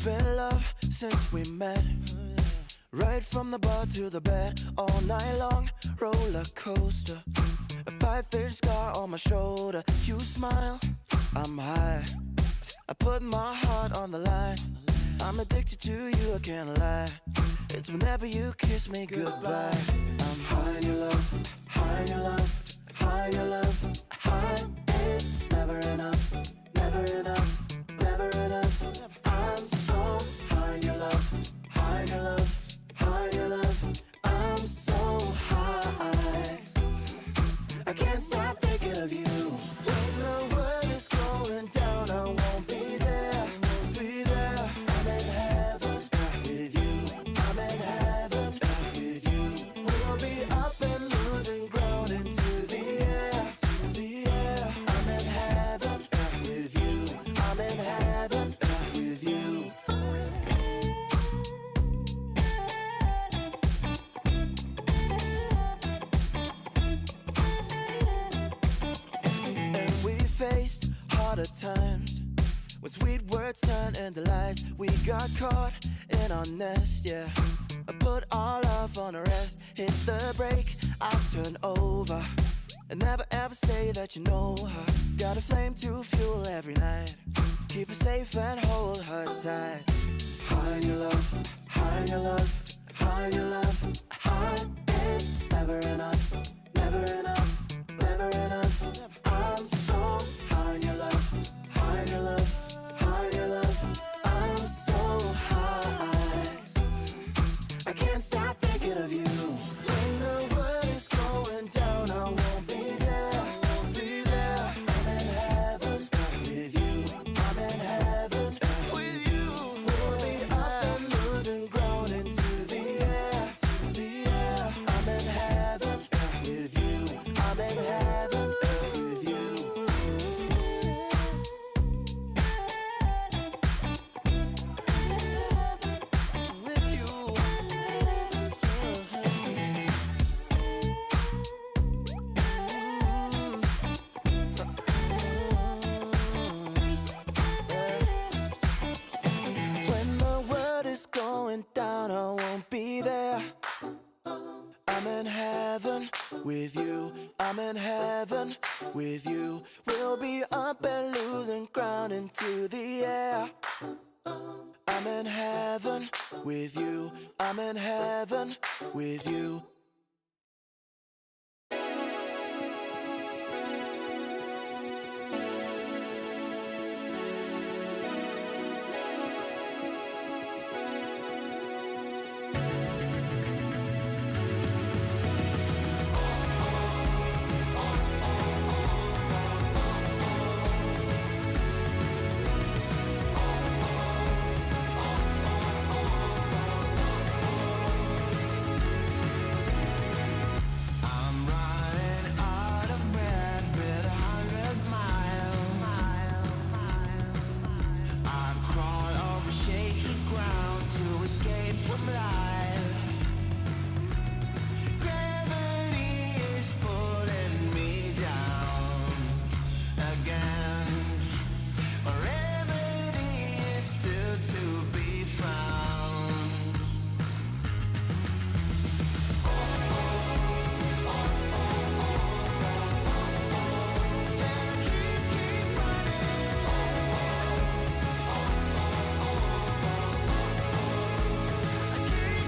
been love since we met. Right from the bar to the bed, all night long, roller coaster. A 5-figure scar on my shoulder. You smile, I'm high. I put my heart on the line. I'm addicted to you, I can't lie. It's whenever you kiss me goodbye. I'm high in your love, high in your love, high in your love, high. It's never enough, never enough, never enough. I'm so high in your love, high in your love, high in your love. I'm so high, I can't stop thinking of you. When the world is going down, I won't be there, won't be there. I'm in heaven with you, I'm in heaven with you. We'll be up and losing ground into the air, to the air. I'm in heaven with you, I'm in heaven with you. And we faced harder times when sweet words turned into lies. We got caught in our nest, yeah. I put our love on a rest. Hit the brake, I turn over. And never ever say that you know her. Got a flame to fuel every night. Keep her safe and hold her tight. High in your love, high in your love, high in your love, high. It's never enough, never enough, never enough. I'm so high in your love, high in your love, high in your love. I'm so high, I can't stop thinking of you. When the world is going down, I won't be there, I won't be there. I'm in heaven with you, I'm in heaven with you. We'll be up and losing ground into the air, to the air. I'm in heaven with you, I'm in heaven with you. With you. When the world is going down, I won't be there. I'm in heaven with you, I'm in heaven with you. We'll be up and losing ground into the air. I'm in heaven with you, I'm in heaven with you. I'm running out of breath, been 100 miles. I crawl over shaky ground to escape from life. Gravity is pulling me down again. A remedy is still to be found. Keep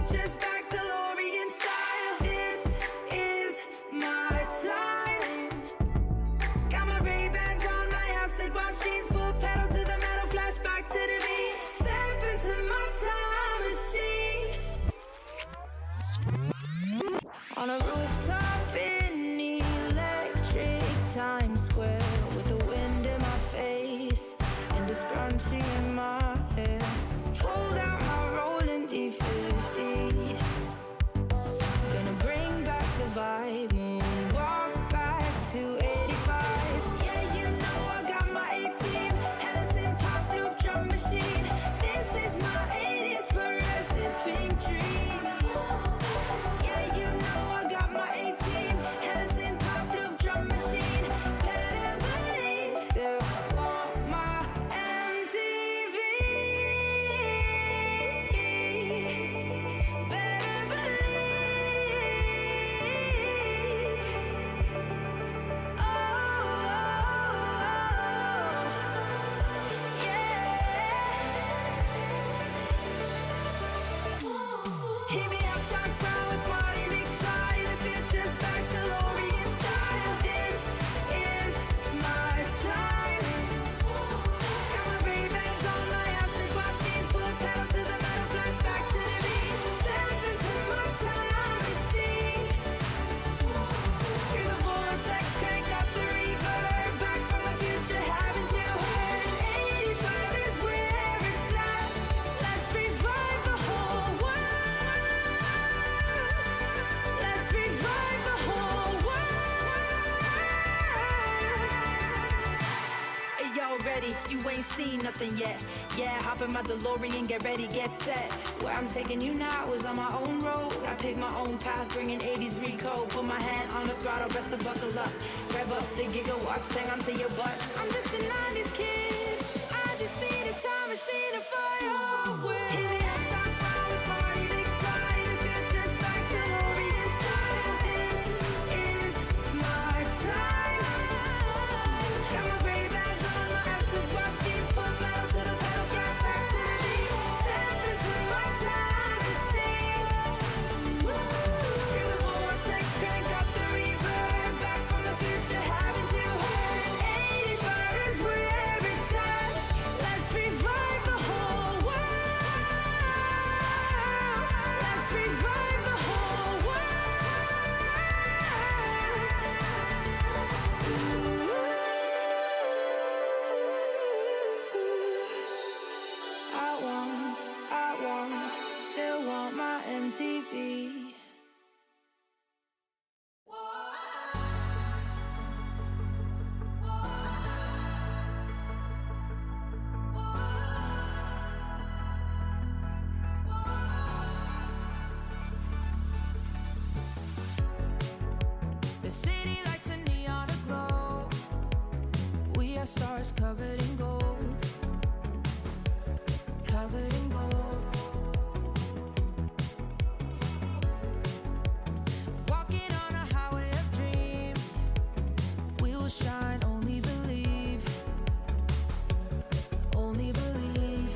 future's back, DeLorean style. This is my time. Got my Ray-Bans on, my acid wash jeans, pull pedal to the metal, flashback to the beat. Step into my time machine. On a rooftop in electric Times Square, with the wind in my face and a scrunchie in my hair. Pulled out my rolling D50. Gonna bring back the vibe, walk back to 85. Yeah, you know I got my A-team, Hennessy pop loop drum machine. This is my 80s fluorescent pink dream. Yeah, you know I got my A-team, Hennessy pop loop drum machine. Better believe, still want my MTV. Better believe. Oh, yeah. Hit me up, Doc Brown with Marty McFly. The future's back, DeLorean style. This is my time. Got my Ray-Bans on, my acid wash jeans, pull pedal to the metal, flashback to the beat. Step into my time machine. Through the vortex, crank up the reverb. Back from the future, haven't you heard? 85 is where it's at. Let's revive the whole world. Let's revive the whole world. Hey, yo, ready? You ain't seen nothing yet. Yeah, hop in my DeLorean, get ready, get set. Where I'm taking you now is on my own road. I pick my own path, bringing 80s recode. Put my hand on the throttle, best to buckle up. Rev up the gigawatts, hang on to your butts. I'm just a 90s kid. I just need a time machine to fly away. Hit me up, Doc Brown with Marty McFly. The future's back, DeLorean style. This is my time. Got my Ray-Bans on, my acid wash jeans, pull metal to the pedal, flashback to the beat. Step into my time machine. Through the vortex, crank up the reverb. Back from the future, haven't you heard? 85 is where it's at. Let's revive the whole world. Let's revive the whole world. Still want my MTV. The city lights a neon aglow. We are stars covered in gold. Covered in gold. Walking on a highway of dreams. We will shine, only believe. Only believe.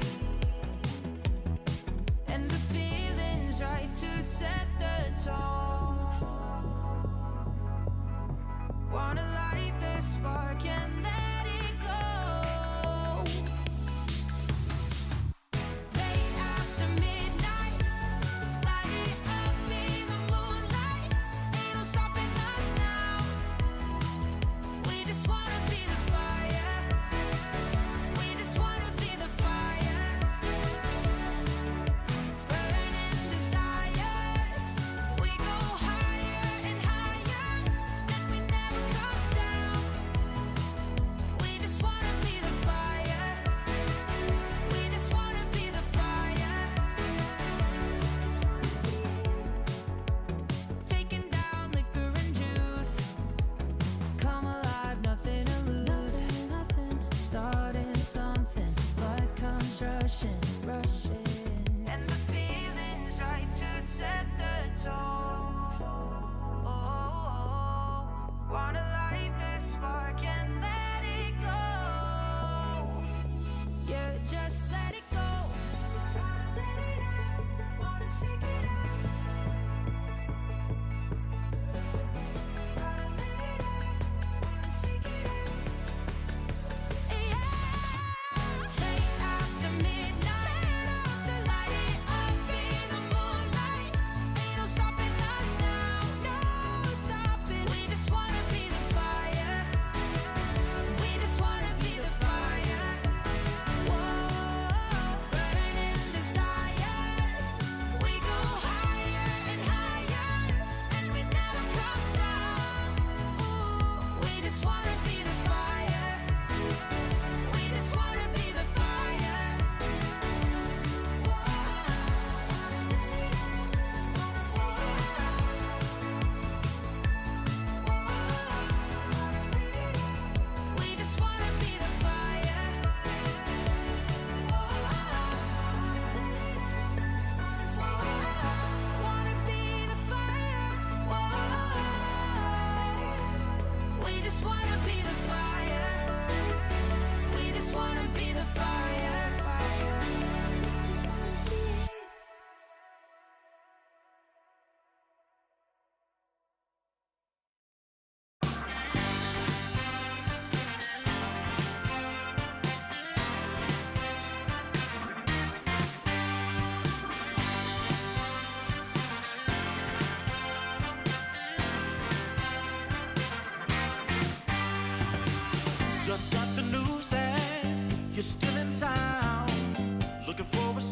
And the feeling's right to set the tone. Wanna light the spark and let it go.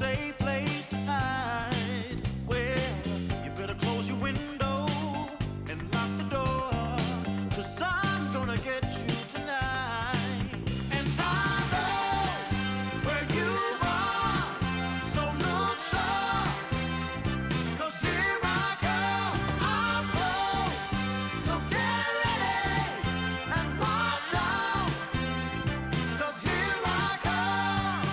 safe place to hide. Well, you better close your window and lock the door, 'cause I'm gonna get you tonight. And I know where you are, so look sharp, 'cause here I come, I'm close, so get ready and watch out, 'cause here I come.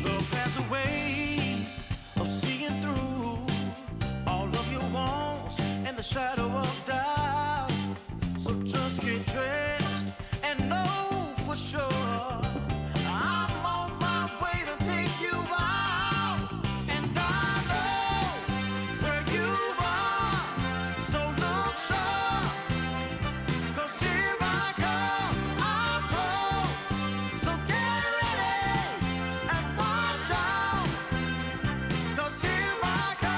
Love has a way of seeing through all of your wants and the shadow of doubt. So just get dressed and know for sure I'm on my way to take you out. And I know where you are, so look sharp, 'cause here I come, I'm close, so get ready and watch out, 'cause here I come.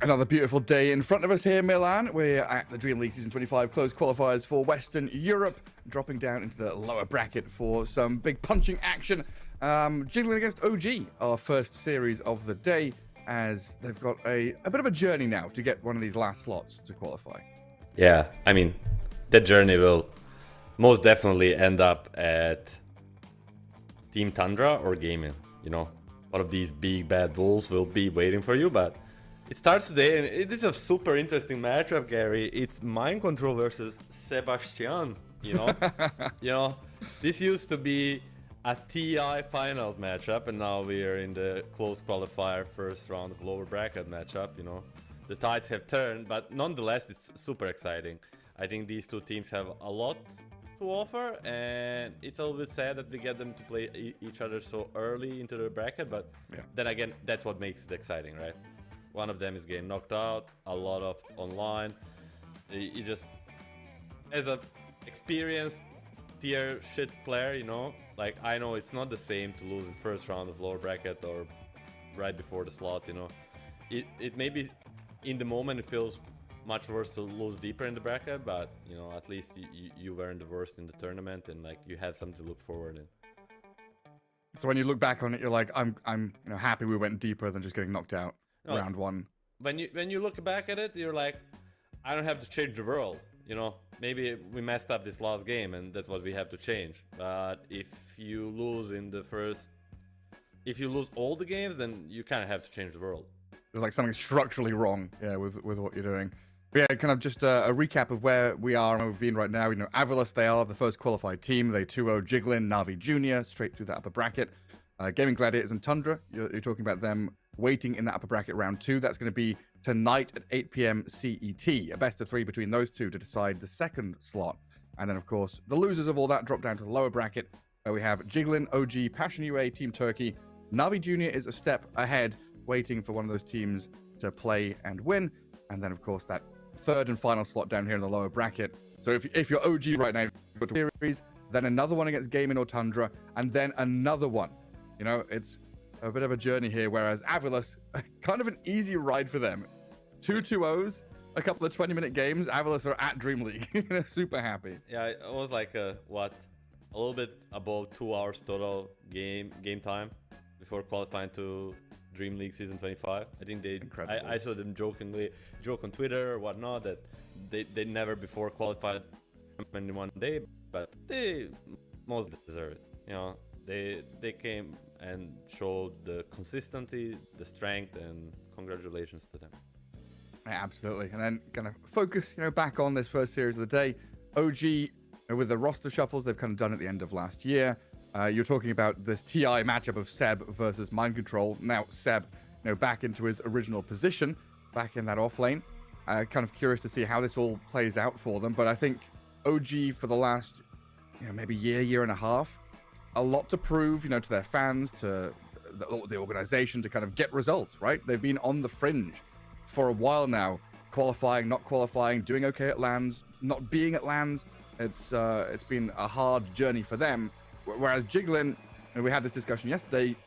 Another beautiful day in front of us here, Milan. We're at the DreamLeague Season 25 closed qualifiers for Western Europe, dropping down into the lower bracket for some big punching action. Jiggling against OG, our first series of the day, as they've got a bit of a journey now to get one of these last slots to qualify. Yeah, I mean, that journey will most definitely end up at Team Tundra or Gaming. You know, one of these big bad wolves will be waiting for you, but it starts today, and it is a super interesting matchup, Gary. It's Mind Control versus Sebastian. This used to be a TI finals matchup, and now we are in the close qualifier first round of lower bracket matchup. The tides have turned, but nonetheless, it's super exciting. I think these two teams have a lot to offer, and it's a little bit sad that we get them to play each other so early into the bracket, but then again, that's what makes it exciting, right? One of them is getting knocked out, a lot of online. You just, as a experienced tier shit player, like I know it's not the same to lose in first round of lower bracket or right before the slot, It may be, in the moment it feels much worse to lose deeper in the bracket, but at least you weren't the worst in the tournament, and like you had something to look forward in. So when you look back on it, you're like, I'm happy we went deeper than just getting knocked out. Round one. When you look back at it, you're like, I don't have to change the world. Maybe we messed up this last game, and that's what we have to change. But if you lose all the games, then you kind of have to change the world. There's like something structurally wrong, with what you're doing. But yeah, kind of just a recap of where we are and where we've been right now. Avalos, they are the first qualified team. They 2-0 Jiggling, Navi Junior, straight through that upper bracket. Gaming Gladiators and Tundra, you're talking about them waiting in that upper bracket round 2. That's going to be tonight at 8 p.m. CET. A best of 3 between those two to decide the second slot. And then, of course, the losers of all that drop down to the lower bracket, where we have Jiggling, OG, Passion UA, Team Turkey. Navi Junior is a step ahead, waiting for one of those teams to play and win. And then, of course, that third and final slot down here in the lower bracket. So if you're OG right now, you've got a series, then another one against Gaming or Tundra, and then another one. It's a bit of a journey here, whereas Avalos, kind of an easy ride for them. 2 2-0s, a couple of 20-minute games. Avalos are at DreamLeague. Super happy. Yeah, it was like a little bit above 2 hours total game time before qualifying to DreamLeague Season 25. I think I saw them joke on Twitter or whatnot that they never before qualified in one day, but they most deserve it. They came and showed the consistency, the strength, and congratulations to them. Yeah, absolutely. And then kind of focus, back on this first series of the day. OG, with the roster shuffles they've kind of done at the end of last year. You're talking about this TI matchup of Seb versus Mind Control. Now Seb, back into his original position, back in that off lane. Kind of curious to see how this all plays out for them. But I think OG for the last, maybe year and a half, a lot to prove, to their fans, to the organization, to kind of get results, right? They've been on the fringe for a while now, qualifying, not qualifying, doing okay at lands, not being at lands. It's been a hard journey for them. Whereas Jiggling, we had this discussion yesterday,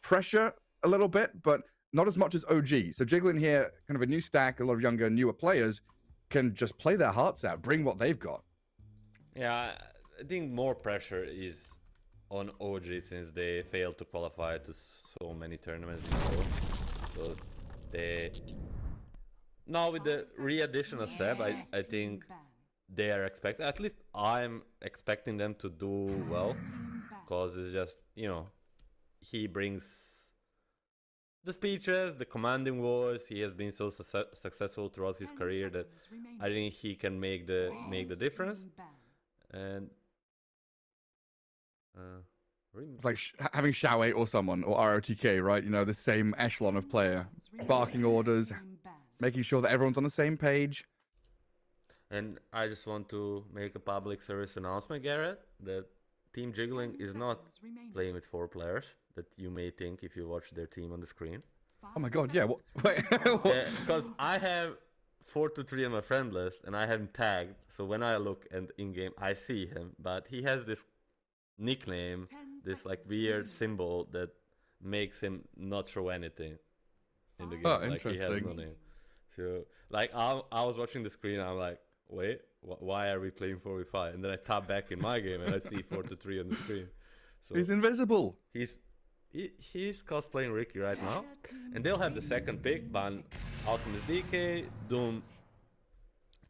pressure a little bit, but not as much as OG. So Jiggling here, kind of a new stack, a lot of younger, newer players can just play their hearts out, bring what they've got. Yeah, I think more pressure is on OG since they failed to qualify to so many tournaments in a row. So now with the re-addition of Seb, I think they are expecting, at least I'm expecting them to do well, because it's just, he brings the speeches, the commanding voice. He has been so successful throughout his career that I think he can make the difference. And it's like having Xiao 8 or someone, or ROTK, right? The same echelon of player, barking orders, making sure that everyone's on the same page. And I just want to make a public service announcement, Garrett, that Team Jiggling is not playing with 4 players that you may think if you watch their team on the screen. Oh my god, yeah. Wait. Because I have 4-3 on my friend list, and I have him tagged. So when I look and in-game, I see him. But he has this nickname, this like weird symbol that makes him not show anything in the game. Oh, like interesting. he has no name. So, like, I was watching the screen, I'm like, wait, why are we playing 4v5? And then I tap back in my game and I see 4-3 on the screen. So He's invisible. he's cosplaying Ricky right now. And they'll have the second pick, Ban, Alchemist DK, Doom,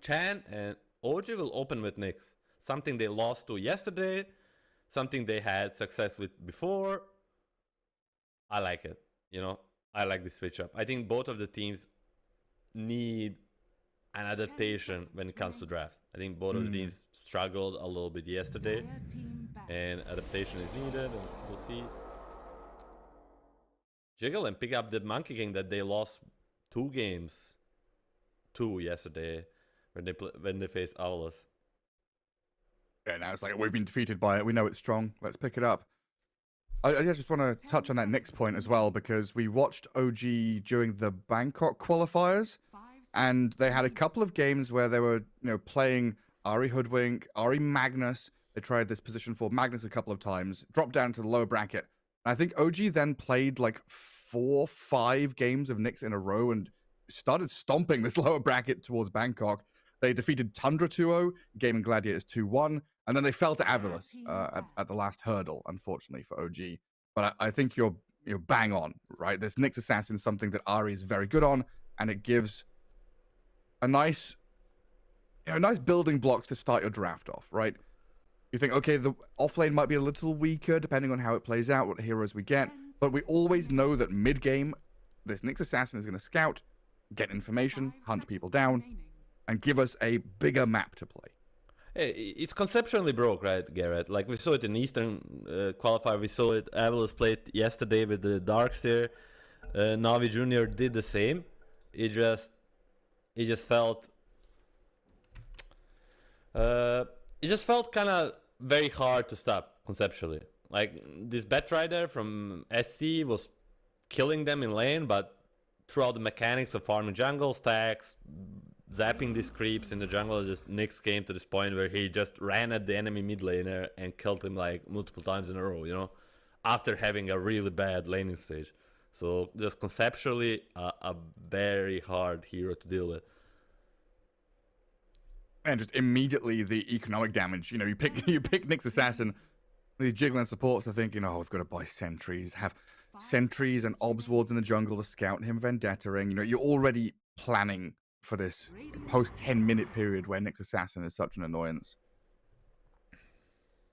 Chan, and OG will open with Nyx. Something they lost to yesterday, something they had success with before. I like it, you know. I like the switch up. I think both of the teams need an adaptation when it comes to draft. I think both of the teams struggled a little bit yesterday, and adaptation is needed, and we'll see. Jiggle and pick up the Monkey King that they lost 2 games to yesterday when they faced Owlus. Yeah, now it's like we've been defeated by it. We know it's strong. Let's pick it up. I just want to touch on that next point as well, because we watched OG during the Bangkok qualifiers, and they had a couple of games where they were, playing Ari Hoodwink, Ari Magnus. They tried this position for Magnus a couple of times, dropped down to the lower bracket. And I think OG then played like 4-5 games of Nyx in a row and started stomping this lower bracket towards Bangkok. They defeated Tundra 2-0, Gaming Gladiators 2-1, and then they fell to Avilis at the last hurdle, unfortunately for OG. But I think you're bang on, right? This Nyx Assassin is something that Ari is very good on, and it gives a nice building blocks to start your draft off, right? You think, okay, the offlane might be a little weaker depending on how it plays out, what heroes we get, but we always know that mid-game, this Nyx Assassin is going to scout, get information, hunt people down, and give us a bigger map to play. Hey, it's conceptually broke, right, Garrett? Like, we saw it in Eastern qualifier, we saw it, Avilos played yesterday with the Darkseer, Navi Jr. did the same. It just felt kind of very hard to stop conceptually. Like, this Batrider from SC was killing them in lane, but throughout the mechanics of farming jungle stacks, zapping these creeps in the jungle, just Nyx came to this point where he just ran at the enemy mid laner and killed him like multiple times in a row, after having a really bad laning stage. So just conceptually a very hard hero to deal with. And just immediately the economic damage. You pick Nyx Assassin, these jiggling supports are thinking, oh, we've got to buy sentries, have sentries and obs wards in the jungle to scout him vendetta-ing. You're already planning for this post 10-minute period where Nyx Assassin is such an annoyance.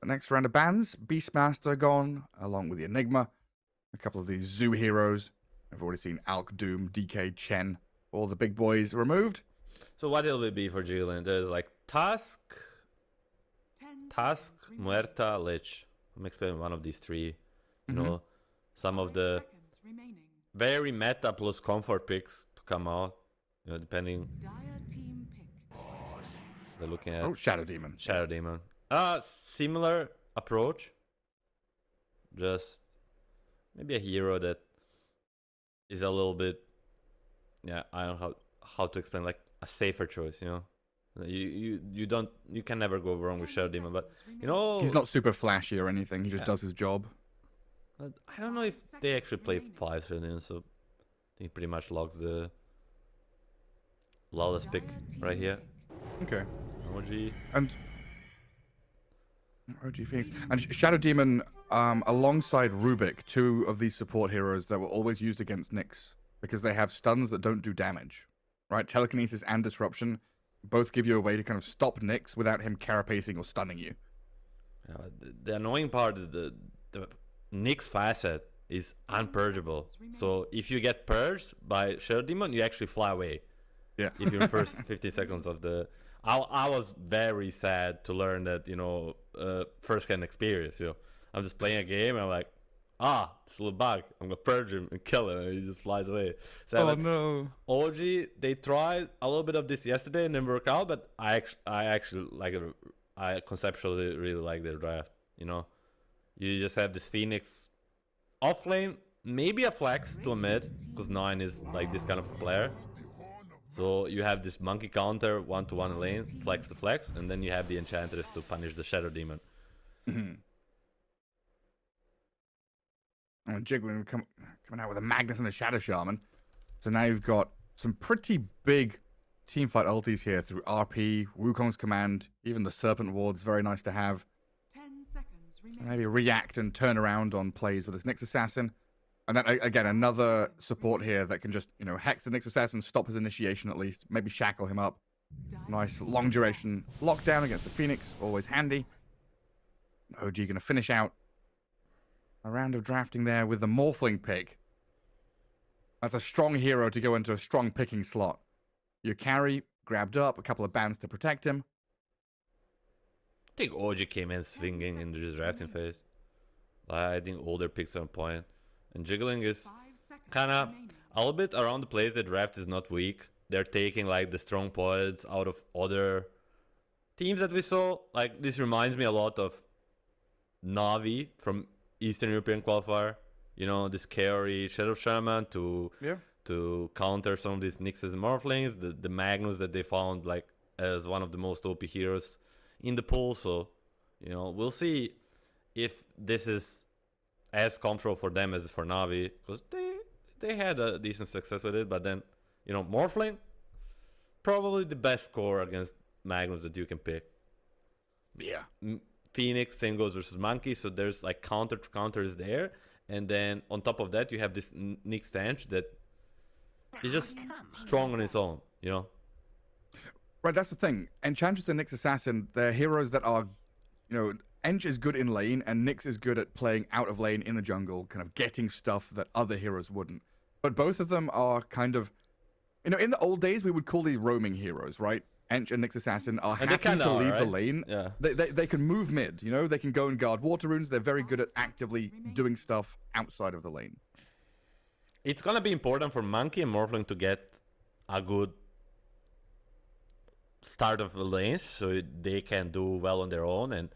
The next round of bans, Beastmaster gone, along with the Enigma. A couple of these zoo heroes. I've already seen Alk, Doom, DK, Chen, all the big boys removed. So what will it be for Jillian? There's like Tusk, Muerta, Lich. I'm expecting one of these 3. Some of the very meta plus comfort picks to come out. Depending. They're looking at Shadow Demon. Shadow Demon. Similar approach. Just maybe a hero that is a little bit, I don't know how to explain, like a safer choice, You can never go wrong with Shadow Demon, but he's not super flashy or anything, he just does his job. I don't know if they actually play 5 Shadow Demon, so I think pretty much logs the lawless pick right here. Okay. OG. And OG Phoenix. And Shadow Demon, alongside Rubik, 2 of these support heroes that were always used against Nyx, because they have stuns that don't do damage. Right? Telekinesis and Disruption both give you a way to kind of stop Nyx without him carapacing or stunning you. The annoying part is the Nyx facet is unpurgeable. So if you get purged by Shadow Demon, you actually fly away. Yeah. If you're first 15 seconds of the... I was very sad to learn that, first-hand experience, I'm just playing a game and I'm like, it's a little bug. I'm going to purge him and kill him, and he just flies away. So no. OG, they tried a little bit of this yesterday and didn't work out, but I actually like it. I conceptually really like their draft, You just have this Phoenix offlane, maybe a flex to a mid, because 9 is like this kind of player. So you have this monkey counter, 1-to-1 lane, flex to flex, and then you have the Enchantress to punish the Shadow Demon. And Jiggling coming out with a Magnus and a Shadow Shaman. So now you've got some pretty big teamfight ultis here through RP, Wukong's command, even the Serpent Ward's very nice to have. 10 seconds remaining. Maybe react and turn around on plays with this Nyx Assassin. And then, again, another support here that can just, hex the Nyx Assassin, stop his initiation at least, maybe shackle him up. Nice long duration lockdown against the Phoenix, always handy. OG going to finish out a round of drafting there with the Morphling pick. That's a strong hero to go into a strong picking slot. Your carry grabbed up, a couple of bands to protect him. I think OG came in swinging in the drafting phase. I think all their picks are on point. And Jiggling is 5 seconds kind of remaining. a little bit around the place. The draft is not weak. They're taking like the strong points out of other teams that we saw. Like this reminds me a lot of Navi from Eastern European qualifier. This Kaori Shadow Shaman to counter some of these Nyxes and Morphlings. The Magnus that they found like as one of the most OP heroes in the pool. So, we'll see if this is as comfortable for them as for Navi, because they had a decent success with it. But then, Morphling, probably the best score against Magnus that you can pick. Yeah. Phoenix, same goes versus Monkey, so there's like counters there. And then on top of that, you have this Nyx Stanch that is just strong on its own, Right, that's the thing. Enchantress and Nyx Assassin, they're heroes that are, Ench is good in lane, and Nyx is good at playing out of lane in the jungle, kind of getting stuff that other heroes wouldn't. But both of them are kind of, in the old days, we would call these roaming heroes, right? Ench and Nyx Assassin are And they happy to kinda leave are, the right? lane. Yeah. They can move mid, they can go and guard water runes. They're very good at actively doing stuff outside of the lane. It's gonna be important for Monkey and Morphling to get a good start of the lanes so they can do well on their own. And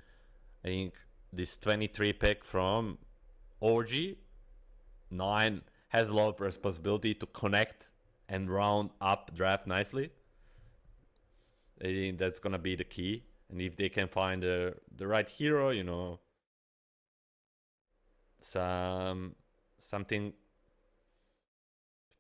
I think this 23 pick from OG 9 has a lot of responsibility to connect and round up draft nicely. I think that's gonna be the key. And if they can find the right hero, something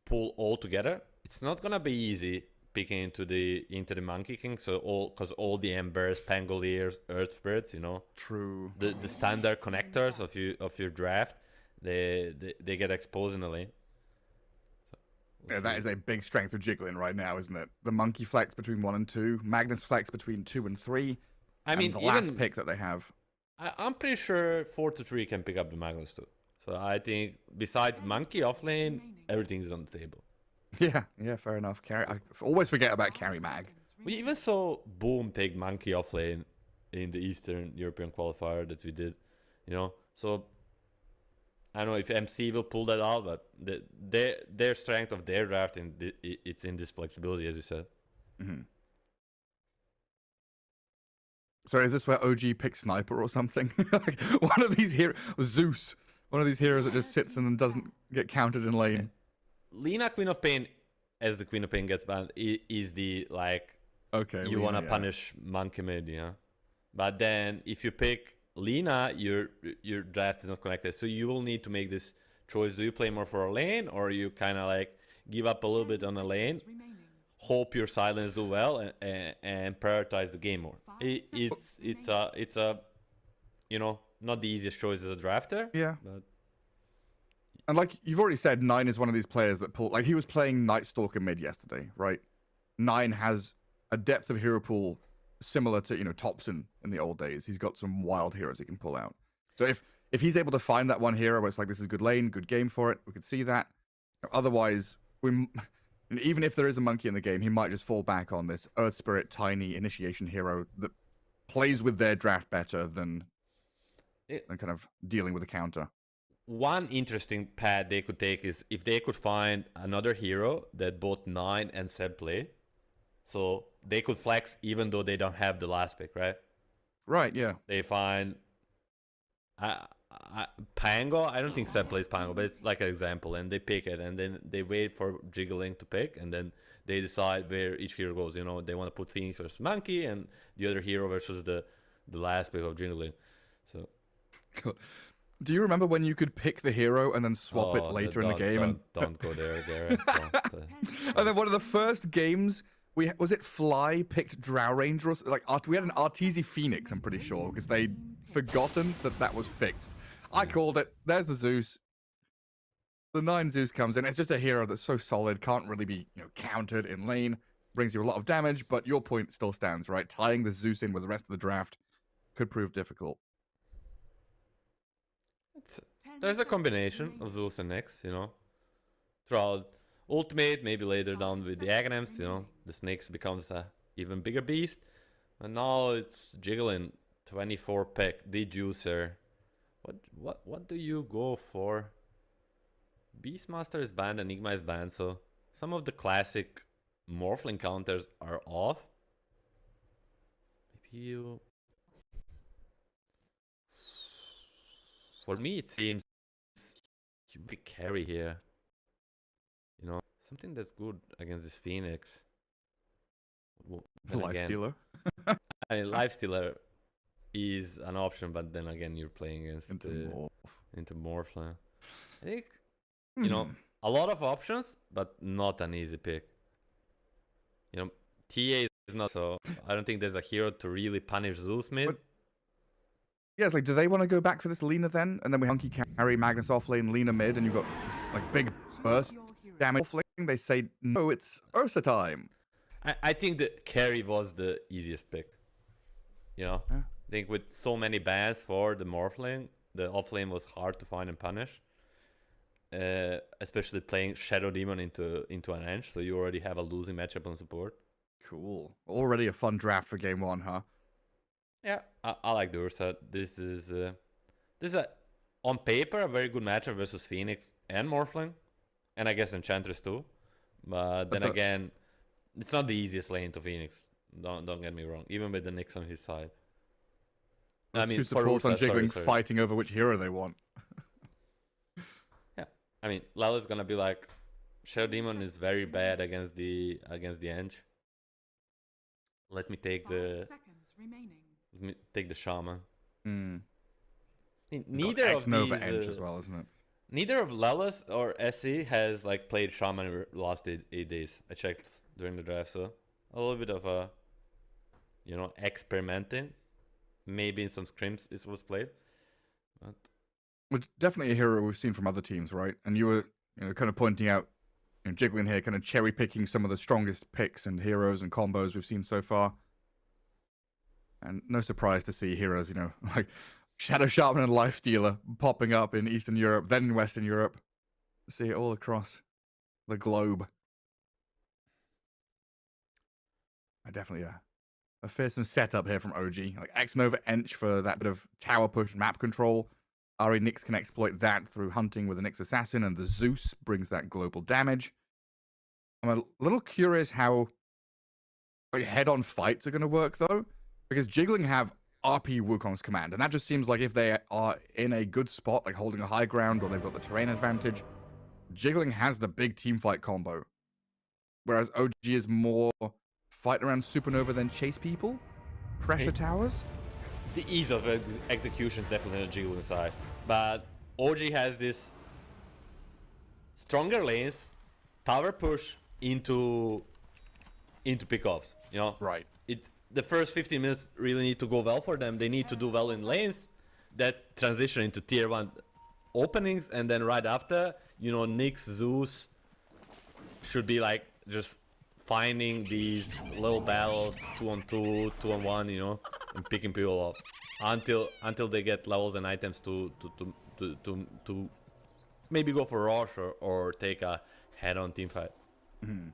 pull all together, it's not gonna be easy picking into the Monkey King. So because all the Embers, Pangoliers, Earth Spirits, True. the standard connectors of your draft, they get exposed in the lane. Yeah, that is a big strength of Jiggling right now, isn't it? The Monkey flex between 1 and 2, Magnus flex between 2 and 3. I mean, the even last pick that they have. I'm pretty sure 4 to 3 can pick up the Magnus too. So I think besides Monkey off lane, everything's on the table. Yeah, fair enough. I always forget about Carry Mag. We even saw Boom take Monkey off lane in the Eastern European qualifier that we did, So I don't know if MC will pull that out, but their strength of their draft it's in this flexibility, as you said. Mm-hmm. So is this where OG picks Sniper or something? Like one of these heroes, Zeus, one of these heroes that just sits and doesn't get counted in lane. Lina, Queen of Pain, as the Queen of Pain gets banned, is the Okay. you want to punish Monkey mid, But then if you pick Lina, your draft is not connected, so you will need to make this choice. Do you play more for a lane, or you kind of give up a little bit on a lane, hope your silence do well, and prioritize the game more? It's a not the easiest choice as a drafter. Yeah. But And like you've already said, 9 is one of these players that pull. Like he was playing Night Stalker mid yesterday, right? 9 has a depth of hero pool similar to Thompson in the old days. He's got some wild heroes he can pull out. So if he's able to find that one hero where it's like this is a good lane, good game for it, we could see that. Otherwise, even if there is a monkey in the game, he might just fall back on this Earth Spirit tiny initiation hero that plays with their draft better than kind of dealing with a counter. one interesting path they could take is if they could find another hero that both 9 and Seb play. So they could flex even though they don't have the last pick, right? Right, yeah. They find Pango. I don't think Seb plays Pango, but it's like an example. And they pick it, and then they wait for Jiggling to pick, and then they decide where each hero goes. They want to put Phoenix versus Monkey, and the other hero versus the last pick of Jiggling. So Cool. Do you remember when you could pick the hero and then swap it later in the game? Don't go there, Garrett. And then one of the first games, was it Fly picked Drow Ranger? Or, like, we had an Arteezy Phoenix, I'm pretty sure, because they'd forgotten that was fixed. I called it. There's the Zeus. The 9 Zeus comes in. It's just a hero that's so solid, can't really be countered in lane. Brings you a lot of damage, but your point still stands, right? Tying the Zeus in with the rest of the draft could prove difficult. There's a combination of Zeus and Nyx, throughout Ultimate, maybe later down with the Aghanims, the Nyx becomes a even bigger beast. And now it's Jiggling, 24 pick, the juicer. What do you go for? Beastmaster is banned, Enigma is banned, so some of the classic Morphling counters are off. Maybe you... For me, it seems you big carry here. Something that's good against this Phoenix. Lifestealer. I mean, Lifestealer is an option, but then again, you're playing against into Morphling. I think a lot of options, but not an easy pick. TA is not so. I don't think there's a hero to really punish Zeus mid. Yeah, it's like, do they want to go back for this Lina then? And then we hunky carry Magnus off lane, Lina mid, and you've got like big burst damage off lane. They say, no, it's Ursa time. I think the carry was the easiest pick. I think with so many bans for the Morphling, the off lane was hard to find and punish. Especially playing Shadow Demon into an Ench, so you already have a losing matchup on support. Cool. Already a fun draft for game 1, huh? Yeah, I like the Ursa. This is on paper a very good matchup versus Phoenix and Morphling, and I guess Enchantress too. But then again, it's not the easiest lane to Phoenix. Don't get me wrong. Even with the Nyx on his side. I mean, two supports Ursa, on Jiggling sorry. fighting over which hero they want. Yeah, I mean, Lala's gonna be like, Shadow Demon is very bad against the Ench. Let me take the Shaman. Neither of Nova these Ench as well, isn't it? Neither of Lelis or SE has like played Shaman in the last 8 days. I checked during the draft, so a little bit of a experimenting. Maybe in some scrims it was played. But Which definitely a hero we've seen from other teams, right? And you were kind of pointing out Jiggling here, kind of cherry picking some of the strongest picks and heroes and combos we've seen so far. And no surprise to see heroes, like Shadow Shaman and Lifestealer popping up in Eastern Europe, then in Western Europe. See it all across the globe. Definitely a fearsome setup here from OG. Like X-Nova Ench for that bit of tower push map control. Ari Nyx can exploit that through hunting with the Nyx Assassin, and the Zeus brings that global damage. I'm a little curious how head-on fights are going to work, though, because Jiggling have RP Wukong's command, and that just seems like if they are in a good spot, like holding a high ground, or they've got the terrain advantage, Jiggling has the big teamfight combo, whereas OG is more fight around Supernova than chase people, pressure towers. the ease of execution is definitely on the Jiggling side, but OG has this stronger lanes, tower push into pickoffs. Right. The first 15 minutes really need to go well for them. They need to do well in lanes that transition into tier 1 openings, and then right after, Nyx, Zeus should be like just finding these little battles 2-on-2, 2-on-1, and picking people off until they get levels and items to maybe go for rush or take a head-on team fight. Mm-hmm.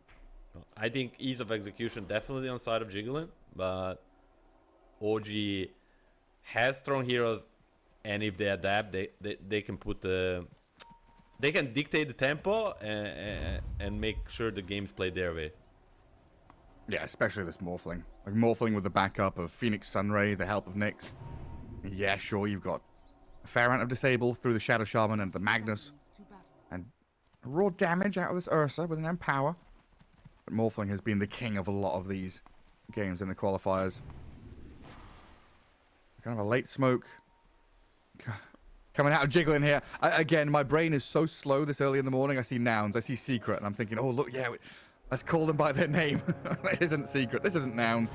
I think ease of execution definitely on side of Jiggling, but OG has strong heroes, and if they adapt, they can they can dictate the tempo and make sure the game's played their way. Yeah, especially this Morphling. Like Morphling with the backup of Phoenix Sunray, the help of Nyx. Yeah, sure, you've got a fair amount of disable through the Shadow Shaman and the Magnus, and raw damage out of this Ursa with an Empower. But Morphling has been the king of a lot of these games in the qualifiers. Kind of a late smoke. Coming out of Jiggling here. Again, my brain is so slow this early in the morning. I see nouns, I see secret, and I'm thinking, oh, look, yeah, let's call them by their name. This isn't secret. This isn't nouns.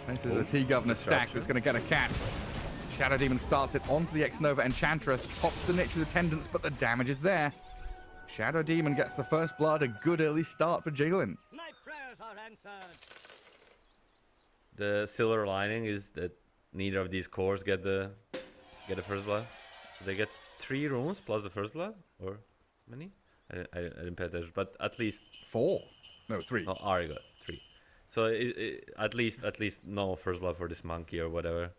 This is a T-Governor stack that's going to get a catch. Shadow Demon starts it onto the X-Nova Enchantress. Pops the Niche with Attendance, but the damage is there. Shadow Demon gets the first blood. A good early start for Jiggling. My prayers are answered. The silver lining is that neither of these cores get the first blood. They get 3 runes plus the first blood, or many? I didn't pay attention, but at least 4. No, 3. Oh, Ari got 3. So at least no first blood for this monkey or whatever.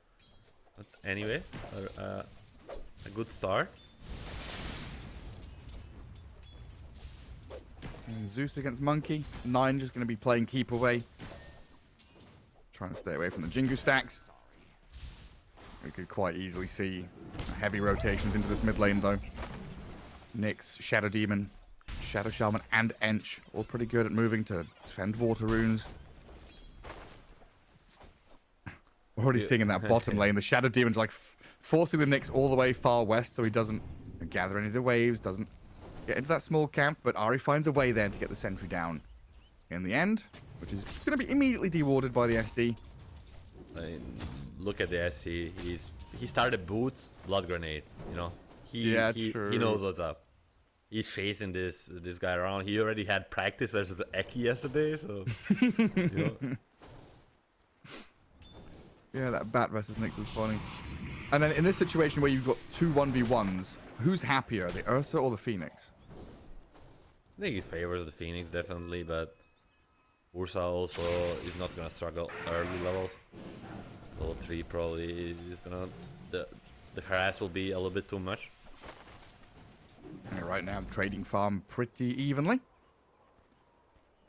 But anyway, a good start. And Zeus against Monkey. 9 just going to be playing keep away. Trying to stay away from the Jingu stacks. We could quite easily see heavy rotations into this mid lane, though. Nyx, Shadow Demon, Shadow Shaman, and Ench. All pretty good at moving to defend water runes. We're already seeing in that bottom lane, the Shadow Demon's like forcing the Nyx all the way far west so he doesn't gather any of the waves, doesn't get into that small camp, but Ari finds a way there to get the sentry down in the end, which is going to be immediately dewarded by the SD. I mean, look at the SC. He started boots, blood grenade. You know, he knows what's up. He's chasing this guy around. He already had practice versus Eki yesterday, so you know. Yeah, that bat versus Nyx was funny. And then in this situation where you've got 2 1v1s, who's happier, the Ursa or the Phoenix? I think he favors the Phoenix definitely, but Ursa also is not gonna struggle early levels. Level 3 probably is gonna the harass will be a little bit too much. And right now, trading farm pretty evenly.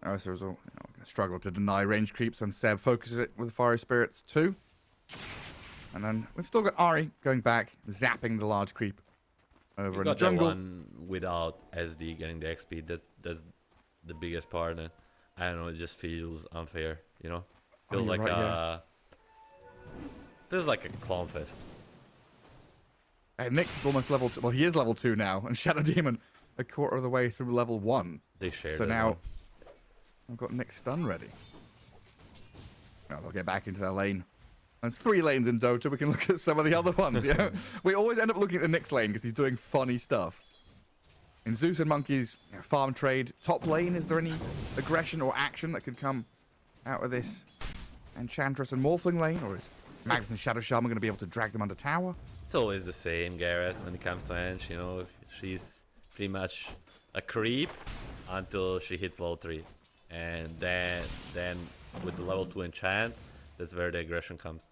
Ursa is all, gonna struggle to deny range creeps, and Seb focuses it with Fiery Spirits too. And then we've still got Ari going back, zapping the large creep over in the jungle. That one without SD getting the XP. That's the biggest part. And I don't know. It just feels unfair. You know, feels like feels like a clown fest. And Nyx is almost level 2. Well, he is level 2 now, and Shadow Demon a quarter of the way through level 1. They shared. So now I've got Nyx stun ready. Now they'll get back into their lane. There's 3 lanes in Dota. We can look at some of the other ones. Yeah, we always end up looking at the Nyx lane because he's doing funny stuff. In Zeus and Monkey's farm trade, top lane, is there any aggression or action that could come out of this Enchantress and Morphling lane, or is Magnus and Shadow Shaman going to be able to drag them under tower? It's always the same, Garrett, when it comes to Ench. You know, she's pretty much a creep until she hits level 3, and then with the level 2 enchant, that's where the aggression comes.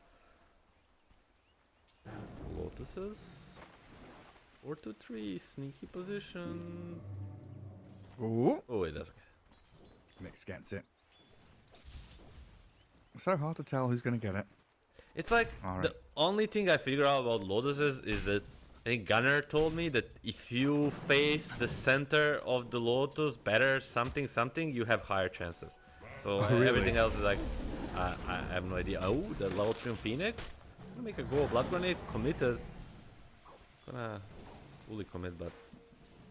Lotuses 4-3 sneaky position. Ooh. Oh, it doesn't. Nyx gets it. It's so hard to tell who's going to get it. It's like the only thing I figure out about Lotuses is that I think Gunner told me that if you face the center of the Lotus better, something, you have higher chances. So really? Everything else is like, I have no idea. Oh, the level 3 Phoenix? I'm gonna make a go. Blood Grenade committed. Gonna fully commit, but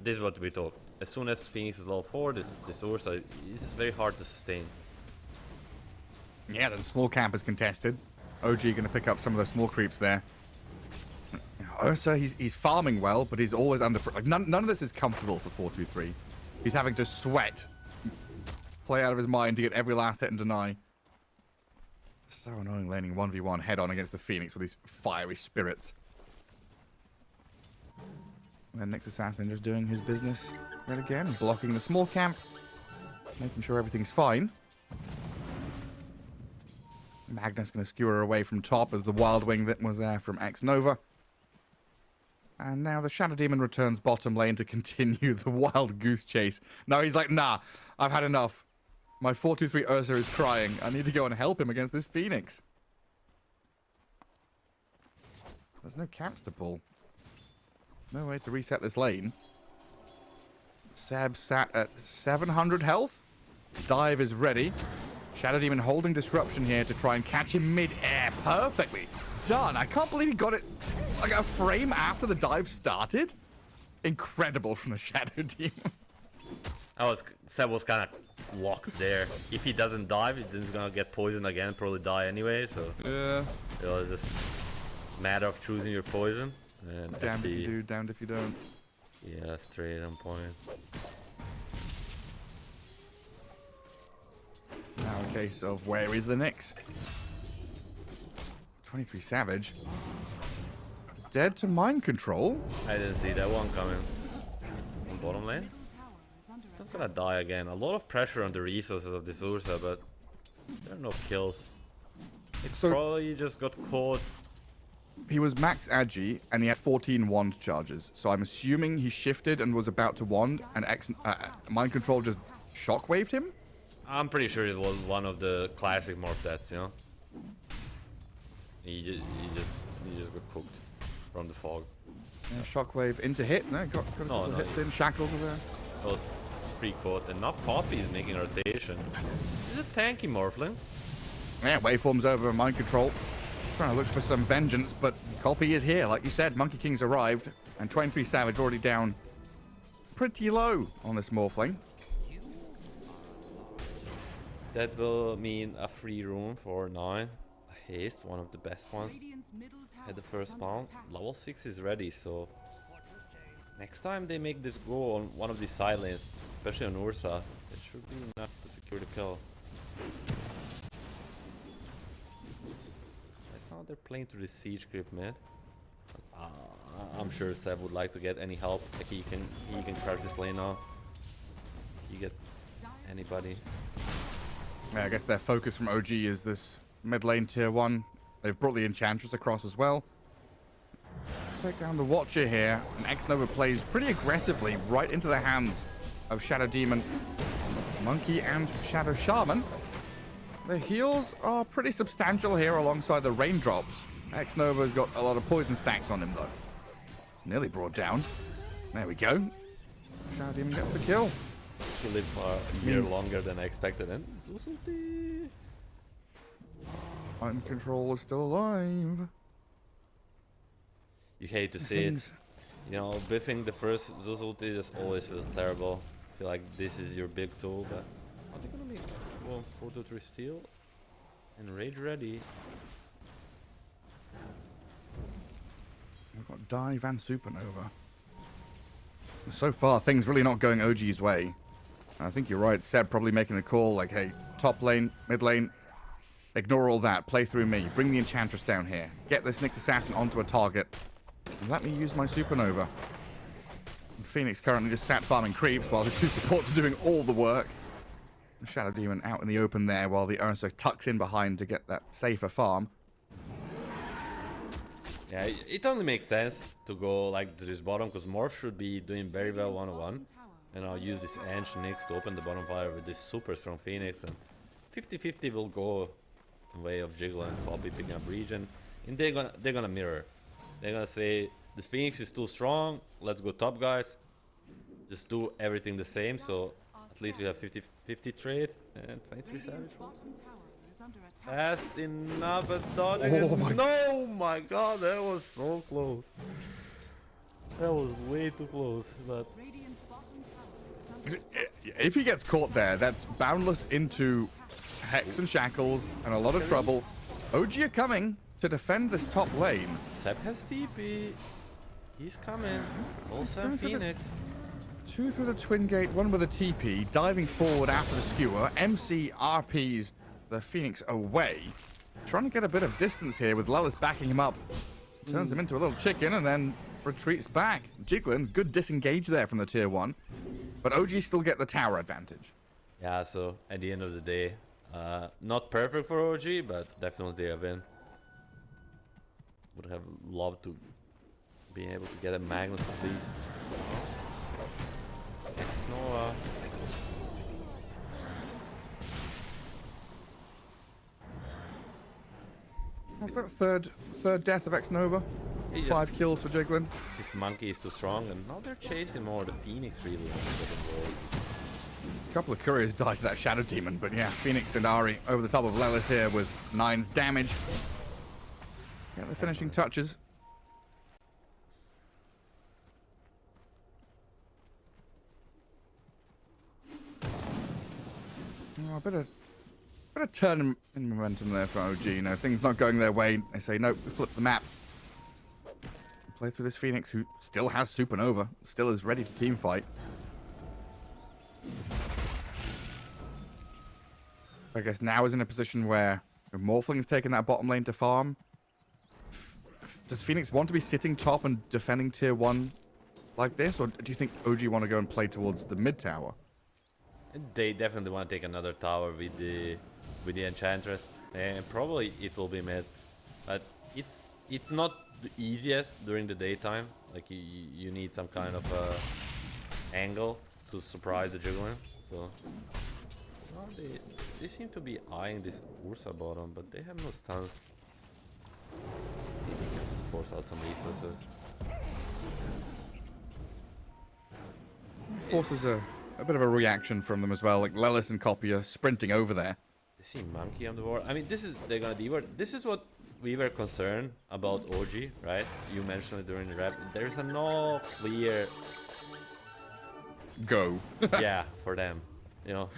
this is what we talk. As soon as Phoenix is level 4, this Ursa is just very hard to sustain. Yeah, the small camp is contested. OG going to pick up some of those small creeps there. Ursa, he's farming well, but he's always under... Like, none of this is comfortable for 4-2-3. He's having to sweat, play out of his mind to get every last hit and deny. So annoying laning 1v1 head-on against the Phoenix with these fiery spirits. And then Nyx Assassin just doing his business yet again, blocking the small camp, making sure everything's fine. Magnus going to skewer away from top as the Wild Wing that was there from X-Nova. And now the Shadow Demon returns bottom lane to continue the wild goose chase. Now he's like, nah, I've had enough. My 4-2-3 Ursa is crying. I need to go and help him against this Phoenix. There's no camps to pull. No way to reset this lane. Seb sat at 700 health. Dive is ready. Shadow Demon holding disruption here to try and catch him mid-air. Perfectly done. I can't believe he got it like a frame after the dive started. Incredible from the Shadow Demon. Seb was kind of locked there. If he doesn't dive, he's gonna get poisoned again, probably die anyway. So Yeah. it was just a matter of choosing your poison. And Damned if you do, damned if you don't. Yeah, straight on point. Now a case of where is the Nyx? 23 Savage. Dead to mind control. I didn't see that one coming. On bottom lane. It's not gonna die again. A lot of pressure on the resources of this Ursa, but there are no kills. It So- probably just got caught. He was max agi and he had 14 wand charges. So I'm assuming he shifted and was about to wand and mind control just shockwaved him. I'm pretty sure it was one of the classic morph deaths, you know? He just got cooked from the fog. Yeah, shockwave into hit. No, got a couple No, hits in. Shackles were there. It was pre-caught, and now Poppy is making a rotation. He's a tanky morphling. Yeah, waveforms over mind control. Trying to look for some vengeance, but Colpy is here. Like you said, Monkey King's arrived, and 23 Savage already down pretty low on this morphling. That will mean a free room for 9. A haste, one of the best ones. Had the first spawn. Level 6 is ready, so next time they make this go on one of these side lanes, especially on Ursa, it should be enough to secure the kill. Right now they're playing to the siege creep mid. I'm sure Seb would like to get any help. Like he can crush this lane now. He gets anybody. Yeah, I guess their focus from OG is this mid lane tier 1. They've brought the Enchantress across as well. Take down the Watcher here, and X-Nova plays pretty aggressively right into the hands of Shadow Demon, Monkey, and Shadow Shaman. The heals are pretty substantial here alongside the raindrops. X-Nova's got a lot of poison stacks on him though. Nearly brought down. There we go. Shadow Demon gets the kill. He lived for a year longer than I expected, and Zuzulti. Mind control is still alive. You hate to see it. You know, biffing the first Zuzulti just always feels terrible. I feel like this is your big tool, but are they gonna make one 4-3 steal? And rage ready. We've got Dive and Supernova. So far, things really not going OG's way. I think you're right. Seb probably making a call like, hey, top lane, mid lane, ignore all that. Play through me. Bring the Enchantress down here. Get this Nyx Assassin onto a target. And let me use my Supernova. And Phoenix currently just sat farming creeps while his 2 supports are doing all the work. The Shadow Demon out in the open there while the Ursa tucks in behind to get that safer farm. Yeah, it only makes sense to go like to this bottom because Morph should be doing very well 1-on-1. And I'll use this Ange Nyx to open the bottom fire with this super strong Phoenix, and 50-50 will go in way of Jiggler and Poppy picking up region. And they're gonna mirror. They're gonna say this Phoenix is too strong, let's go top guys. Just do everything the same, so at least we have 50-50 trade and 23 Savage. Fast enough, but dodging it. No, my god, that was so close. That was way too close, but If he gets caught there, that's boundless into Hex and Shackles and a lot of trouble. OG are coming to defend this top lane. Seb has TP. He's coming. Also Phoenix. 2 through the Twin Gate, 1 with a TP, diving forward after the skewer. MC RPs the Phoenix away. Trying to get a bit of distance here with Lelis backing him up. Turns him into a little chicken and then retreats back. Jiggling, good disengage there from the tier 1. But OG still get the tower advantage. Yeah, so at the end of the day, not perfect for OG, but definitely a win. Would have loved to be able to get a Magnus at least. X-Nova. What's that third death of X-Nova? He 5 just- kills for Jiggling. This monkey is too strong, and now they're chasing more the Phoenix really. A couple of couriers died to that Shadow Demon, but yeah, Phoenix and Ari over the top of Lelis here with 9's damage. Get the finishing touches. a bit of turn in momentum there for OG. You know, things not going their way. They say, nope, we flip the map. Play through this Phoenix who still has Supernova, still is ready to team fight. I guess now is in a position where Morphling's taking that bottom lane to farm. Does Phoenix want to be sitting top and defending tier 1 like this? Or do you think OG want to go and play towards the mid tower? They definitely want to take another tower with the Enchantress, and probably it will be mid. But it's not the easiest during the daytime. Like you need some kind of angle to surprise the Juggling. So well, they seem to be eyeing this Ursa bottom, but they have no stuns. Maybe they can just force out some resources. Forces a bit of a reaction from them as well. Like Lelis and Copy are sprinting over there. They see Monkey on the board. I mean, they're gonna divert. This is what we were concerned about OG, right? You mentioned it during the rap. There's a no clear Go. yeah for them, you know,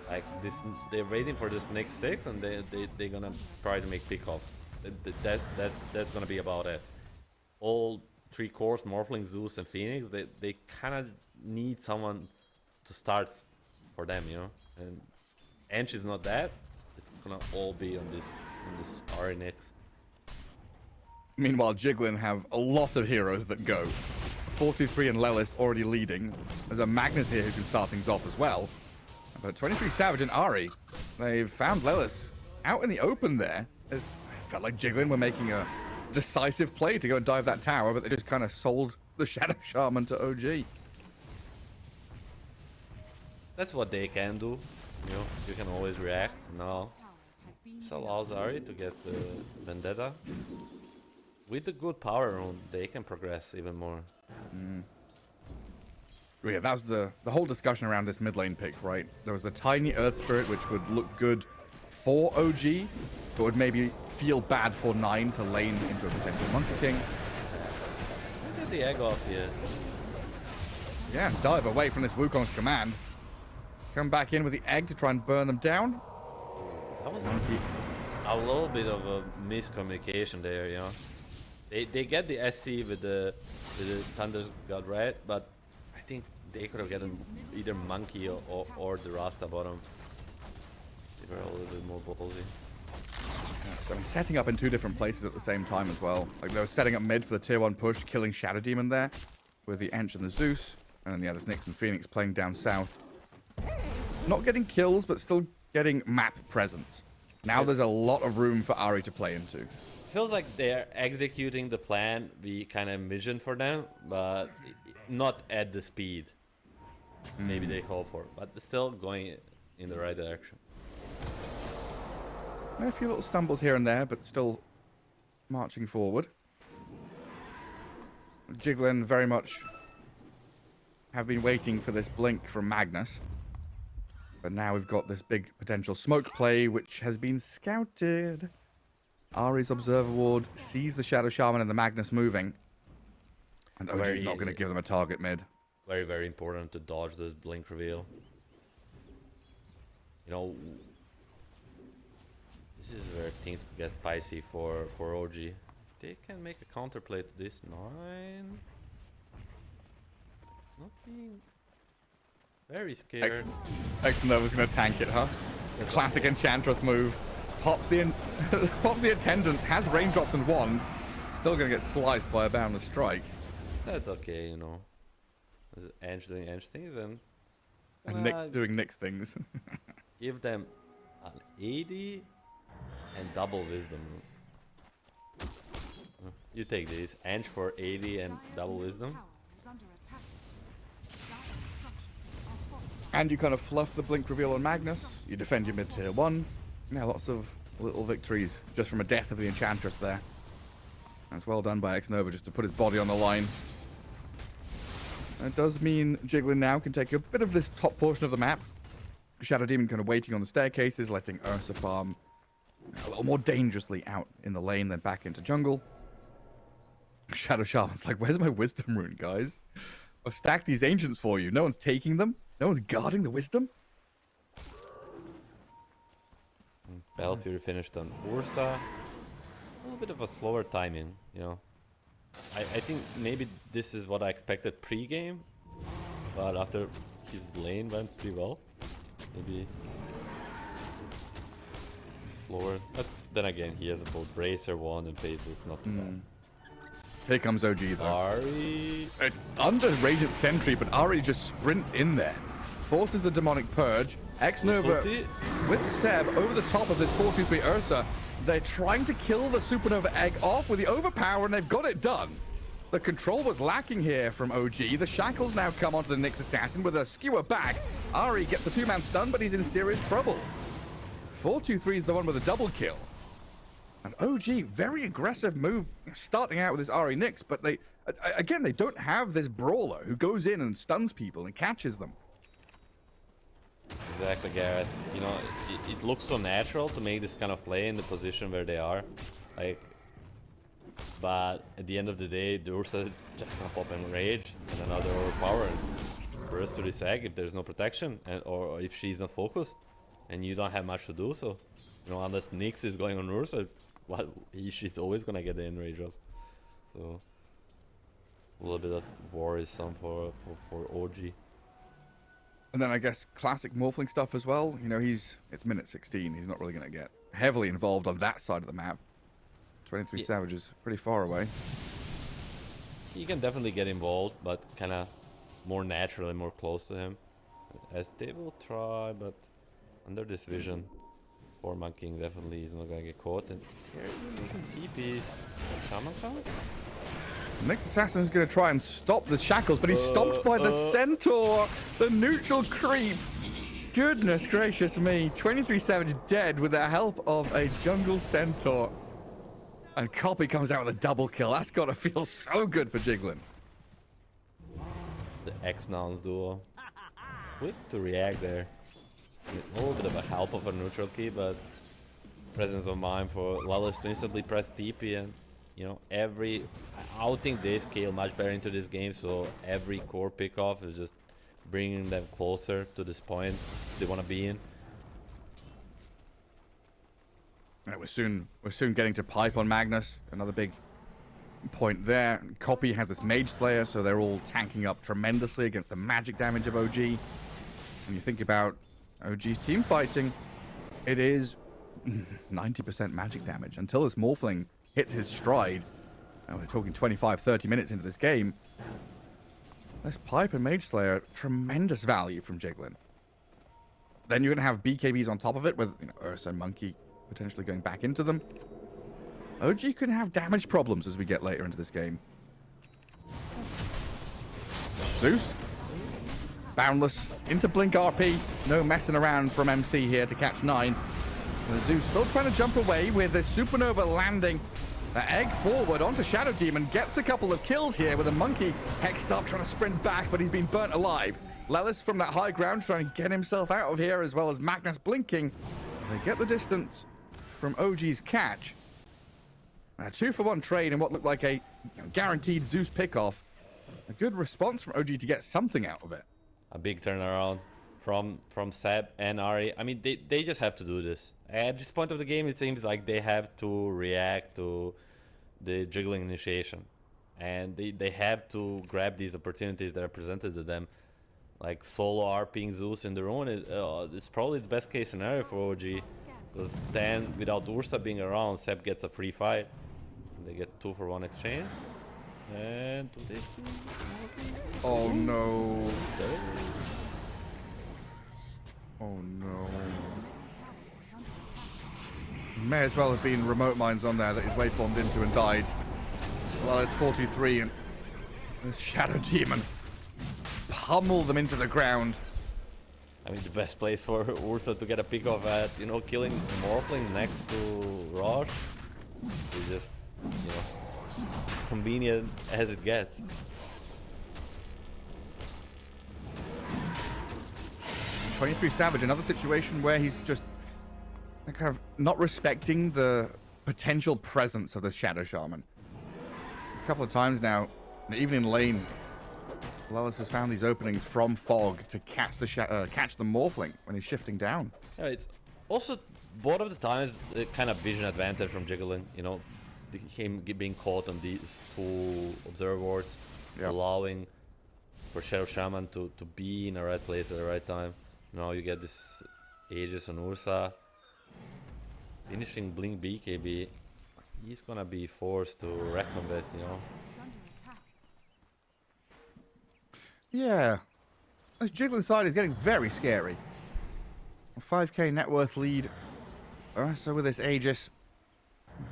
like this. They're waiting for this next 6, and they're gonna try to make pickoffs. That's gonna be about it. All 3 cores, Morphling, Zeus, and Phoenix. They kind of need someone to start for them, you know. And Ench is not that. It's gonna all be on this RNX. Meanwhile, Jiggling have a lot of heroes that go. 4-2-3 and Lelis already leading. There's a Magnus here who can start things off as well. But 23 Savage and Ari, they've found Lelis out in the open there. It felt like Jiggling were making a decisive play to go and dive that tower, but they just kind of sold the Shadow Shaman to OG. That's what they can do. You know, you can always react. No. This allows Ari to get the Vendetta. With the good power rune, they can progress even more. Yeah, that was the whole discussion around this mid lane pick, right? There was the tiny Earth Spirit, which would look good for OG, but would maybe feel bad for 9 to lane into a potential Monkey King. Look at the egg off here. Yeah, dive away from this Wukong's command. Come back in with the egg to try and burn them down. That was a little bit of a miscommunication there, you know. They get the SC with the Thunder God Red, but I think they could have gotten either Monkey or the Rasta bottom. They were a little bit more ballsy. Yeah, so setting up in 2 different places at the same time as well. Like they were setting up mid for the tier 1 push, killing Shadow Demon there with the Ench and the Zeus. And then yeah, there's Nyx and Phoenix playing down south. Not getting kills, but still getting map presence. Now there's a lot of room for Ari to play into. Feels like they're executing the plan we kind of envisioned for them, but not at the speed maybe they hope for, but still going in the right direction. A few little stumbles here and there, but still marching forward. Jiggling very much have been waiting for this blink from Magnus. But now we've got this big potential smoke play, which has been scouted. Ari's Observer Ward sees the Shadow Shaman and the Magnus moving. And OG's not going to give them a target mid. Very, very important to dodge this blink reveal. You know, this is where things get spicy for OG. If they can make a counterplay to this 9. It's not being very scared. X-Nova's going to tank it, huh? The classic Enchantress move. Pops the attendants, has raindrops and 1. Still going to get sliced by a Boundless Strike. That's okay, you know. There's Ench doing Ench things and Nyx doing Nyx things. give them an 80 and double wisdom. You take this. Ench for 80 and double wisdom. And you kind of fluff the blink reveal on Magnus. You defend your mid tier 1. Yeah, lots of little victories just from a death of the Enchantress there. That's well done by X-Nova just to put his body on the line. It does mean Jiggling now can take a bit of this top portion of the map. Shadow Demon kind of waiting on the staircases, letting Ursa farm a little more dangerously out in the lane than back into jungle. Shadow Shaman's like, where's my wisdom rune, guys? I've stacked these ancients for you. No one's taking them. No one's guarding the wisdom. Battlefield finished on Ursa. A little bit of a slower timing, you know. I think maybe this is what I expected pre-game, but after his lane went pretty well, maybe slower. But then again, he has both Bracer, Wand, and Phase, so it's not too bad. Here comes OG though. Ari. It's under Radiant Sentry, but Ari just sprints in there. Forces the Demonic Purge. X-Nova Ulti. with Seb over the top of this 4-2-3 Ursa. They're trying to kill the Supernova Egg off with the Overpower, and they've got it done. The control was lacking here from OG. The Shackles now come onto the Nyx Assassin with a skewer back. Ari gets the 2-man stun, but he's in serious trouble. 4-2-3 is the one with a double kill. And OG, very aggressive move starting out with this Ari Nyx, but they don't have this brawler who goes in and stuns people and catches them. Exactly, Garrett. You know, it looks so natural to make this kind of play in the position where they are. Like, but at the end of the day, the Ursa just gonna pop in rage and another overpower and burst to this egg if there's no protection, or if she's not focused, and you don't have much to do. So, you know, unless Nyx is going on Ursa, she's always gonna get the enrage up. So, a little bit of worrisome for OG. And then I guess classic Morphling stuff as well. You know, it's minute 16. He's not really going to get heavily involved on that side of the map. 23 Savage is pretty far away. He can definitely get involved, but kind of more natural and more close to him. As they will try, but under this vision, for Monkey definitely is not going to get caught. And here he's making TP. Shaman comes? Nyx Assassin's going to try and stop the Shackles, but he's stopped by the Centaur, the neutral creep. Goodness gracious me. 23 Savage dead with the help of a jungle Centaur. And Copy comes out with a double kill. That's got to feel so good for Jiggling. The X-Nouns duo. Quick to react there. A little bit of a help of a neutral key, but presence of mind for Lawless to instantly press TP, and you know, I don't think they scale much better into this game, so every core pickoff is just bringing them closer to this point they want to be in. Yeah, we're soon getting to pipe on Magnus. Another big point there. Copy has this Mage Slayer, so they're all tanking up tremendously against the magic damage of OG. When you think about OG's team fighting, it is 90% magic damage until this Morphling hits his stride. And we're talking 25-30 minutes into this game. This Pipe and Mage Slayer, tremendous value from Jiggling. Then you're going to have BKBs on top of it with, you know, Ursa and Monkey potentially going back into them. OG could have damage problems as we get later into this game. Zeus. Boundless into Blink RP. No messing around from MC here to catch 9. And Zeus still trying to jump away with the Supernova landing. The egg forward onto Shadow Demon. Gets a couple of kills here with a Monkey hexed up trying to sprint back, but he's been burnt alive. Lelis from that high ground trying to get himself out of here, as well as Magnus blinking. They get the distance from OG's catch. A 2-for-1 trade in what looked like a guaranteed Zeus pickoff. A good response from OG to get something out of it. A big turnaround from Seb and Ari. I mean, they just have to do this. At this point of the game, it seems like they have to react to the Jiggling initiation. And they have to grab these opportunities that are presented to them. Like solo RPing Zeus in their own, it's probably the best case scenario for OG. Because then, without Ursa being around, Seb gets a free fight. They get 2-for-1 exchange. And do this. Oh no. Oh no. May as well have been remote mines on there that he's waveformed into and died. Well, it's 4-2-3 and this Shadow Demon pummeled them into the ground. I mean, the best place for Ursa to get a pick off at, you know, killing Morphling next to Rosh. It's just, you know, as convenient as it gets. .23 Savage, another situation where he's just kind of not respecting the potential presence of the Shadow Shaman. A couple of times now, even in lane, Lelis has found these openings from Fog to catch the Morphling when he's shifting down. Yeah, it's also both of the times, kind of vision advantage from Jiggling, you know, him being caught on these two observer wards, allowing for Shadow Shaman to be in the right place at the right time. Now you get this Aegis on Ursa. Finishing Blink BKB, he's gonna be forced to reckon with, you know. Yeah. This Jiggling side is getting very scary. A 5k net worth lead. So with this Aegis.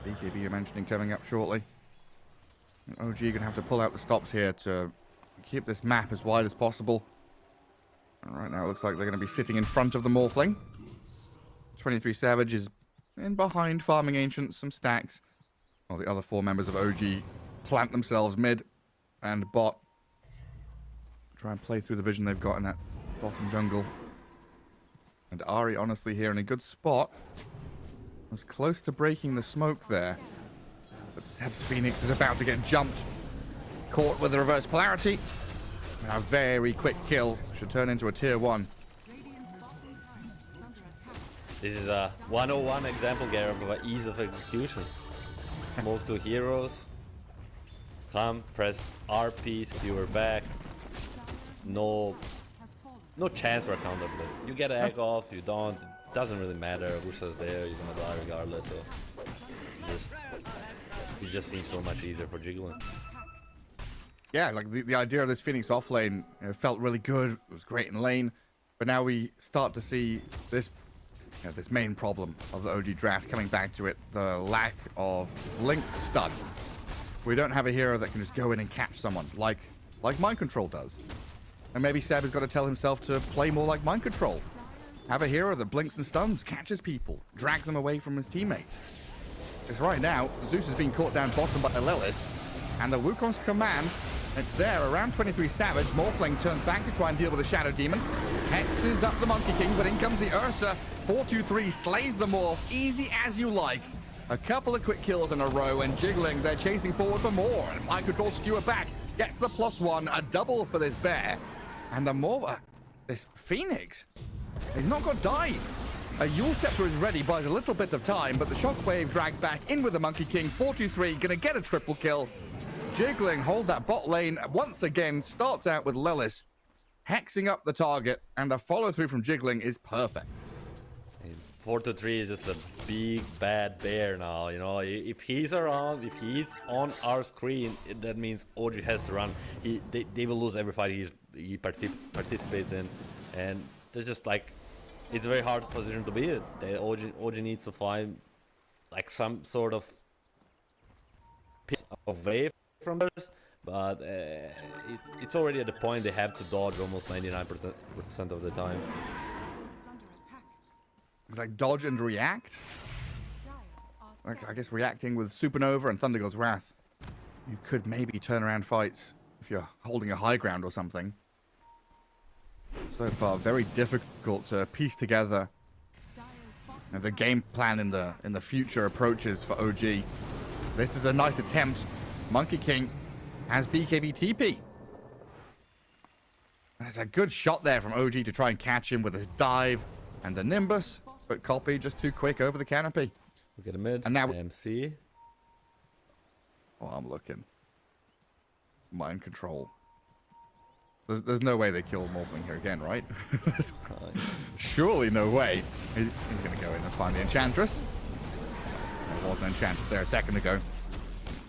BKB you're mentioning coming up shortly. OG going to have to pull out the stops here to keep this map as wide as possible. And right now it looks like they're going to be sitting in front of the Morphling. 23 Savage is in behind, farming Ancients, some stacks. While the other 4 members of OG plant themselves mid and bot. Try and play through the vision they've got in that bottom jungle. And Ari honestly here in a good spot. Was close to breaking the smoke there. But Seb's Phoenix is about to get jumped. Caught with the reverse polarity. And a very quick kill. Should turn into a tier 1. This is a 101 example, Gareth, of ease of execution. Smoke 2 heroes. Come, press RP, skewer back. No chance for a counter play. You get an egg off, you don't. Doesn't really matter. Ursa's there, you're gonna die regardless. So it just seems so much easier for Jiggling. Yeah, like the idea of this Phoenix off lane, you know, felt really good. It was great in lane, but now we start to see this, you know, this main problem of the OG draft coming back to it: the lack of link stun. We don't have a hero that can just go in and catch someone like Mind Control does. And maybe Seb has got to tell himself to play more like Mind Control. Have a hero that blinks and stuns, catches people, drags them away from his teammates. Because right now, Zeus is being caught down bottom by Lilith, and the Wukong's command, it's there around 23 Savage. Morphling turns back to try and deal with the Shadow Demon. Hexes up the Monkey King, but in comes the Ursa. 4-2-3 slays the Morph, easy as you like. A couple of quick kills in a row, and Jiggling, they're chasing forward for more. And Mind Control skewer back, gets the +1, a double for this bear. And the more, this Phoenix, he's not got dive. A Yule Scepter is ready, buys a little bit of time, but the Shockwave dragged back in with the Monkey King. 4-2-3, gonna get a triple kill. Jiggling, hold that bot lane once again, starts out with Lilith, hexing up the target, and the follow-through from Jiggling is perfect. 4-3 is just a big bad bear now, you know. If he's around, if he's on our screen, that means OG has to run. They will lose every fight he participates in, and there's just like, it's a very hard position to be in. OG needs to find like some sort of piece away from us, but it's already at the point they have to dodge almost 99% of the time. Like dodge and react. Like I guess reacting with Supernova and Thunder God's Wrath, you could maybe turn around fights if you're holding a high ground or something. So far, very difficult to piece together, you know, the game plan in the future approaches for OG. This is a nice attempt. Monkey King has BKB TP. There's a good shot there from OG to try and catch him with his dive and the Nimbus, but Copy just too quick over the canopy. Look at the mid. And now MC. Oh, I'm looking. Mind Control. There's no way they kill Morphling here again, right? Surely no way. He's going to go in and find the Enchantress. There was an Enchantress there a second ago.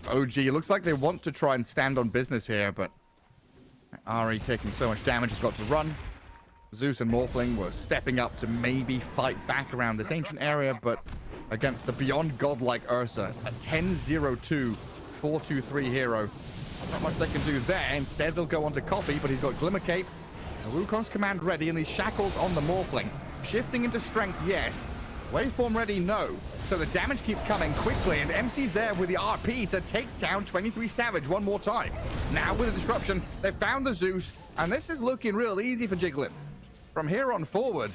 OG, it looks like they want to try and stand on business here, but Ari taking so much damage, he's got to run. Zeus and Morphling were stepping up to maybe fight back around this ancient area, but against the beyond godlike Ursa, a 10-0-2, 4-2-3 hero. Not much they can do there. Instead, they'll go on to Copy, but he's got Glimmer Cape. Wukong's command ready, and these shackles on the Morphling. Shifting into strength, yes. Waveform ready, no. So the damage keeps coming quickly, and MC's there with the RP to take down 23 Savage one more time. Now with the disruption, they found the Zeus, and this is looking real easy for Jiggling. From here on forward,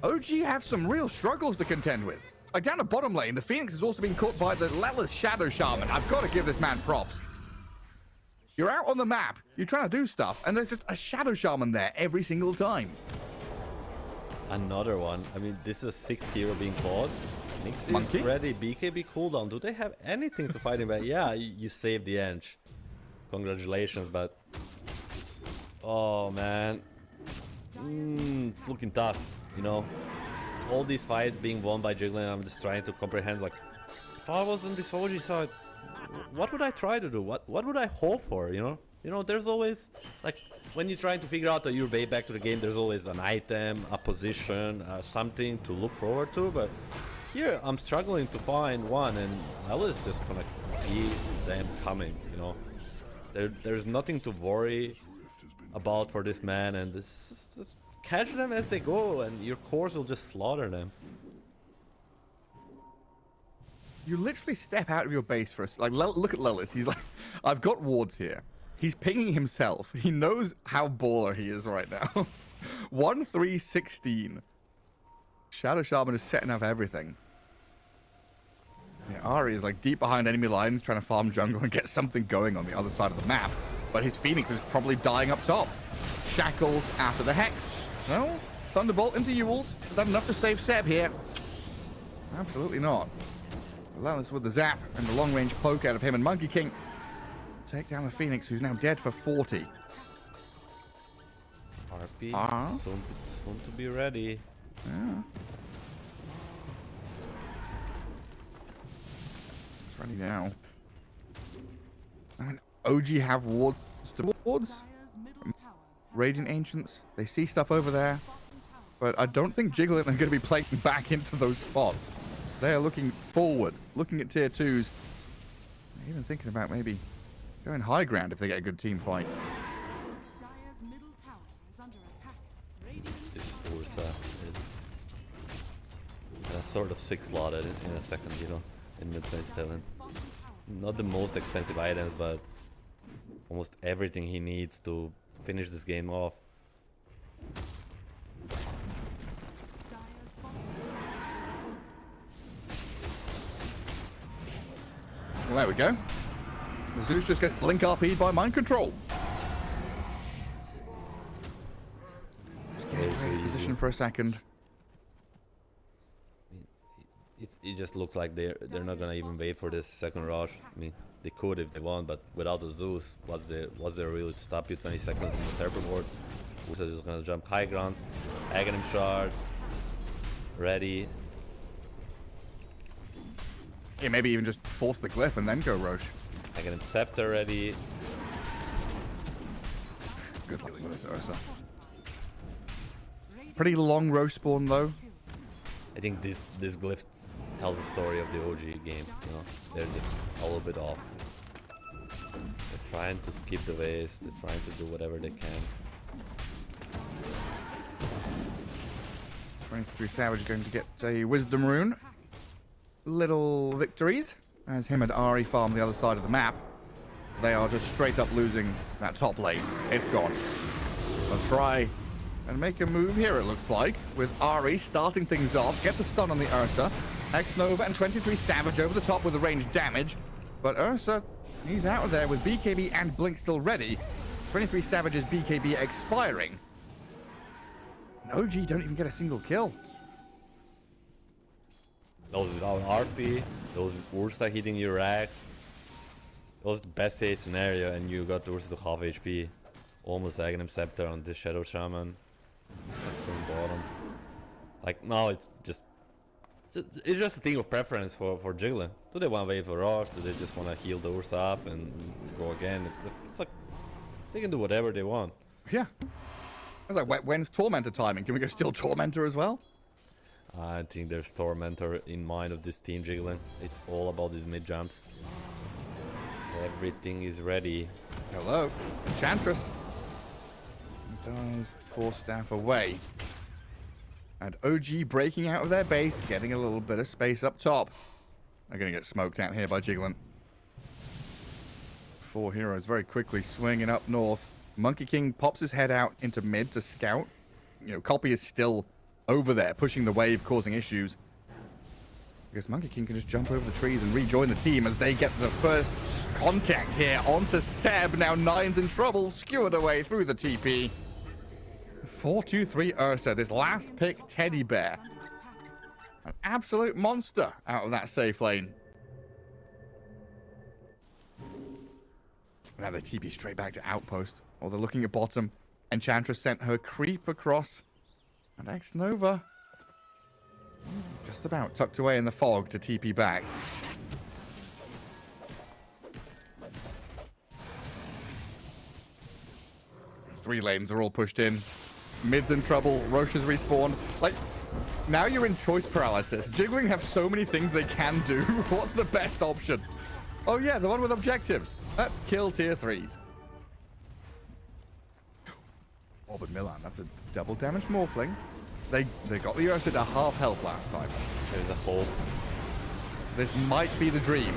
OG have some real struggles to contend with. Like down the bottom lane, the Phoenix has also been caught by the Lelith Shadow Shaman. I've got to give this man props. You're out on the map, you're trying to do stuff, and there's just a Shadow Shaman there every single time. Another one. I mean, this is a 6th hero being called. Nix is Monkey? ready. BKB cooldown. Do they have anything to fight him back? Yeah, you saved the Ench. Congratulations, but... Oh, man. It's looking tough, you know? All these fights being won by Jiggling, I'm just trying to comprehend, like... If I was on this OG side, what would I try to do? What would I hope for, you know? You know, there's always, like, when you're trying to figure out your way back to the game, there's always an item, a position, something to look forward to, but here I'm struggling to find one, and I was just gonna keep them coming, you know. There's nothing to worry about for this man, and just catch them as they go, and your cores will just slaughter them. You literally step out of your base for like, look at Lelis. He's like, I've got wards here. He's pinging himself. He knows how baller he is right now. 1-3-16. Shadow Shaman is setting up everything. Yeah, Ari is like deep behind enemy lines trying to farm jungle and get something going on the other side of the map. But his Phoenix is probably dying up top. Shackles after the Hex. No? Thunderbolt into Ewells. Is that enough to save Seb here? Absolutely not. Lelis with the zap and the long-range poke out of him, and Monkey King take down the Phoenix, who's now dead for 40. RP soon to be ready. Yeah. It's ready now. I mean, OG have wards towards Dire's middle tower has Radiant Ancients. They see stuff over there, but I don't think Jiggling are going to be playing back into those spots. They are looking forward, looking at tier 2s, even thinking about maybe going high ground if they get a good team fight. Dire's middle tower is under attack. Radiant This Ursa is sort of 6-slotted in a second, you know, in mid 27. bottom tower Not the most expensive items, but almost everything he needs to finish this game off. Dire's bottom tower is Well, there we go. The Zeus just gets blink RP'd by mind control. Just get Way into too easy. position for a second. It just looks like they're not gonna even wait for this second rush. I mean, they could if they want, but without the Zeus, what's there really to stop you 20 seconds in the serpent ward? Ursa just gonna jump high ground, Aghanim shard, ready. Yeah, maybe even just force the glyph and then go Roche. Aghanim scepter ready. Good luck with this Ursa. Pretty long Roche spawn though. I think this glyph tells the story of the OG game, you know. They're just a little bit off. They're trying to skip the waves, they're trying to do whatever they can. 23 Savage going to get a Wisdom Rune. Little victories as him and Ari farm the other side of the map. They are just straight up losing that top lane. It's gone. They'll try and make a move here, it looks like, with Ari starting things off. Gets a stun on the Ursa. X-Nova and 23 Savage over the top with the range damage. But Ursa, he's out of there with BKB and Blink still ready. 23 Savage's BKB expiring. And OG don't even get a single kill. Those without RP, those Ursa hitting your Axe. That was the best case scenario, and you got Ursa to half HP. Almost Aghanim Scepter on this Shadow Shaman. That's from bottom. Like, now it's just a thing of preference for Jiggling. Do they want to wait for Rush? Do they just want to heal the Ursa up and go again? It's like, they can do whatever they want. Yeah. I was like, when's Tormentor timing? Can we go still Tormentor as well? I think there's Tormentor in mind of this team, Jiggling. It's all about these mid jumps. Everything is ready. Hello. Enchantress does Force Staff away. And OG breaking out of their base, getting a little bit of space up top. They're going to get smoked out here by Jiggling. 4 heroes very quickly swinging up north. Monkey King pops his head out into mid to scout. You know, Copy is still over there, pushing the wave, causing issues. Because Monkey King can just jump over the trees and rejoin the team as they get the first contact here onto Seb. Now Nine's in trouble, skewered away through the TP. 4-2-3 Ursa, this last pick teddy bear. An absolute monster out of that safe lane. Now they TP straight back to outpost. Or they're looking at bottom. Enchantress sent her creep across. And X-Nova just about tucked away in the fog to TP back. Three lanes are all pushed in. Mid's in trouble. Roche has respawned. Like, now you're in choice paralysis. Jiggling have so many things they can do. What's the best option? Oh yeah, the one with objectives. Let's kill tier 3s. Oh, but Milan, that's a double damage Morphling. They got the Ursa to half health last time. There's a hole. This might be the dream.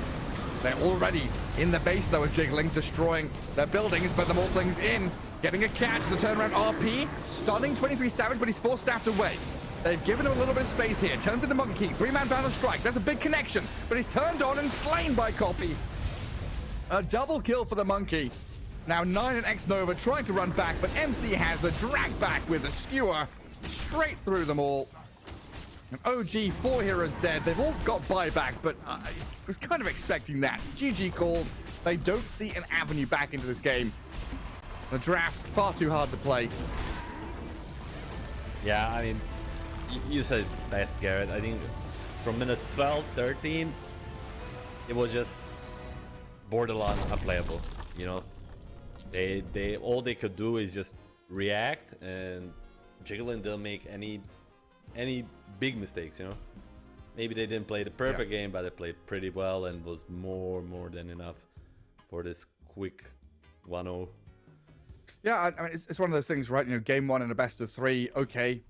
They're already in the base, though, with Jiggling, destroying their buildings, but the Morphling's in. Getting a catch, the turnaround RP. Stunning 23 Savage, but he's forced staffed away. They've given him a little bit of space here. Turns into Monkey King. 3-man Bound Strike. That's a big connection, but he's turned on and slain by Copy. A double kill for the Monkey. Now 9 and X-Nova trying to run back, but MC has the drag back with a skewer straight through them all. And OG, 4 heroes dead. They've all got buyback, but I was kind of expecting that. GG called. They don't see an avenue back into this game. The draft, far too hard to play. Yeah, I mean, you said it best, Garrett. I think from minute 12, 13, it was just borderline unplayable. You know, they all they could do is just react, and Jiggling didn't make any big mistakes. You know, maybe they didn't play the perfect game, but they played pretty well and was more than enough for this quick 1-0. Yeah, I mean, it's one of those things, right? You know, game one in a best of 3, okay,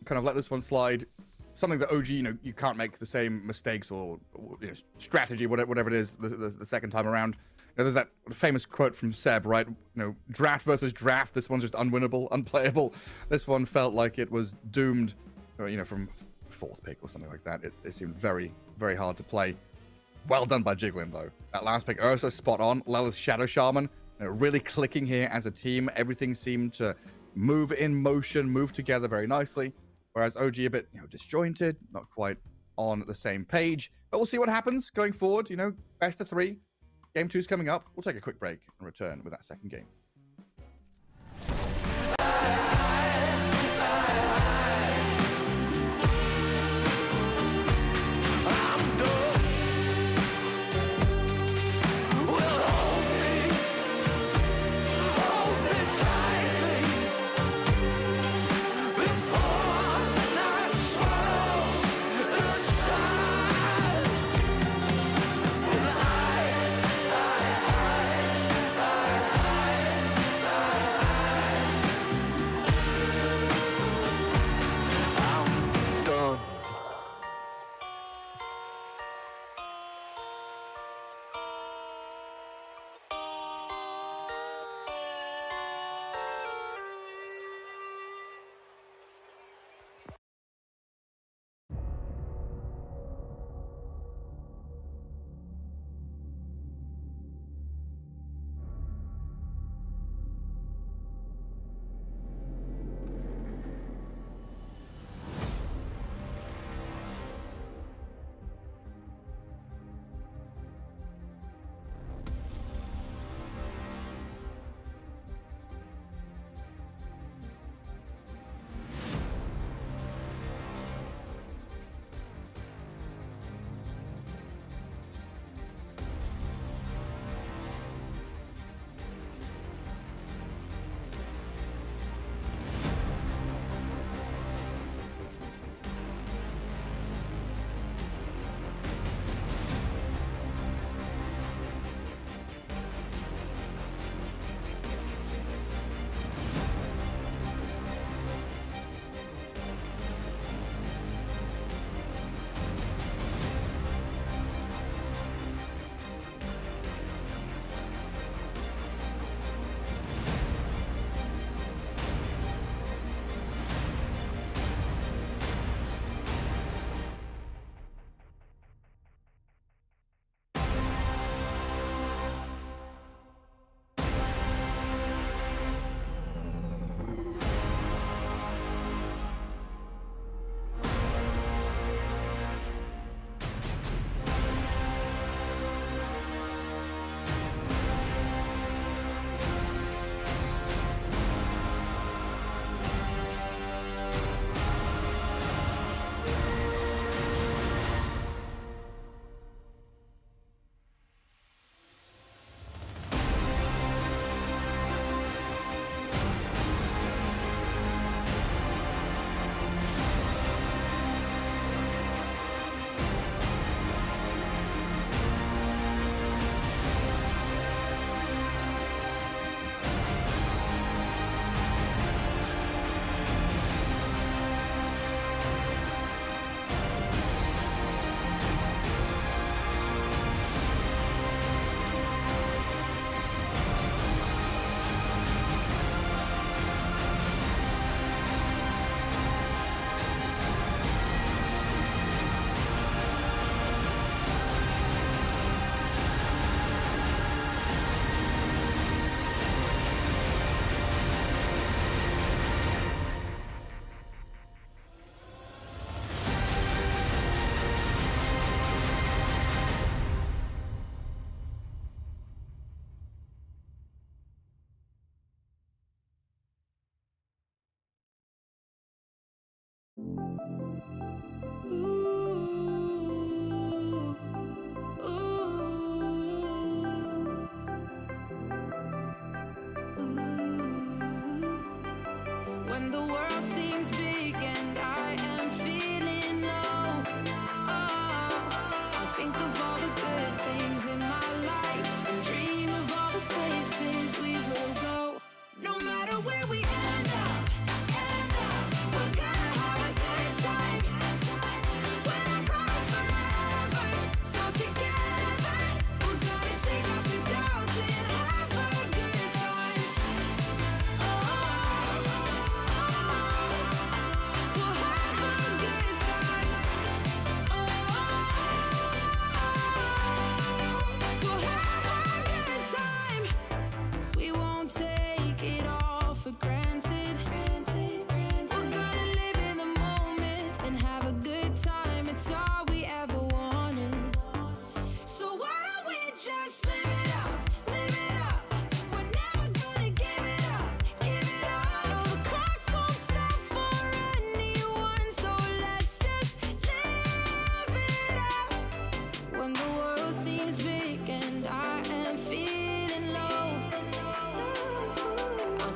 kind of let this one slide. Something that OG, you know, you can't make the same mistakes or you know, strategy, whatever it is, the second time around. You know, there's that famous quote from Seb, right? You know, draft versus draft. This one's just unwinnable, unplayable. This one felt like it was doomed, you know, from 4th pick or something like that. It seemed very, very hard to play. Well done by Jiggling, though. That last pick, Ursa, spot on. Lela's Shadow Shaman. You know, really clicking here as a team. Everything seemed to move in motion, move together very nicely. Whereas OG a bit, you know, disjointed, not quite on the same page. But we'll see what happens going forward. You know, best of 3. Game 2's coming up. We'll take a quick break and return with that second game.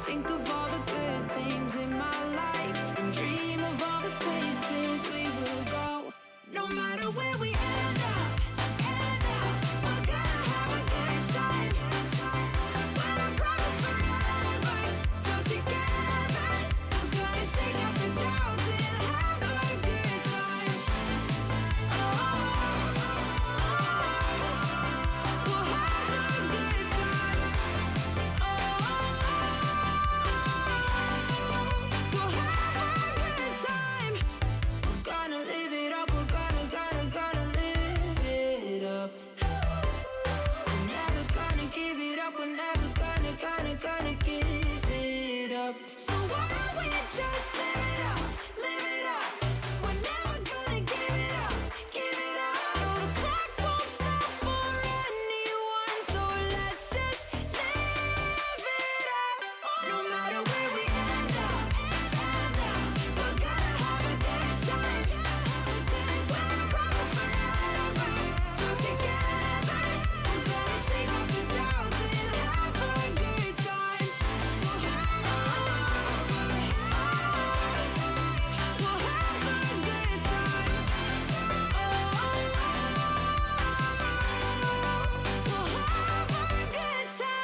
Think of all the good things in my life and dream of all the places we will go. No matter where we end up, we're gonna have a good time. When I promise forever, so together we're gonna shake off the doubts and have a good time. We'll have a good time. We'll have a good time. We're gonna live it up. We're gonna live it up. We're never gonna give it up. We're never gonna give it up. So why don't we just live it up? Live it up. We're never gonna give it up. Give it up. No, the clock won't stop for anyone. So let's just live it up. No matter where we end up, we're gonna have a good time. When I promise forever, so together we're gonna shake off the doubts and have a good time. We'll have a good time. We'll have a good time.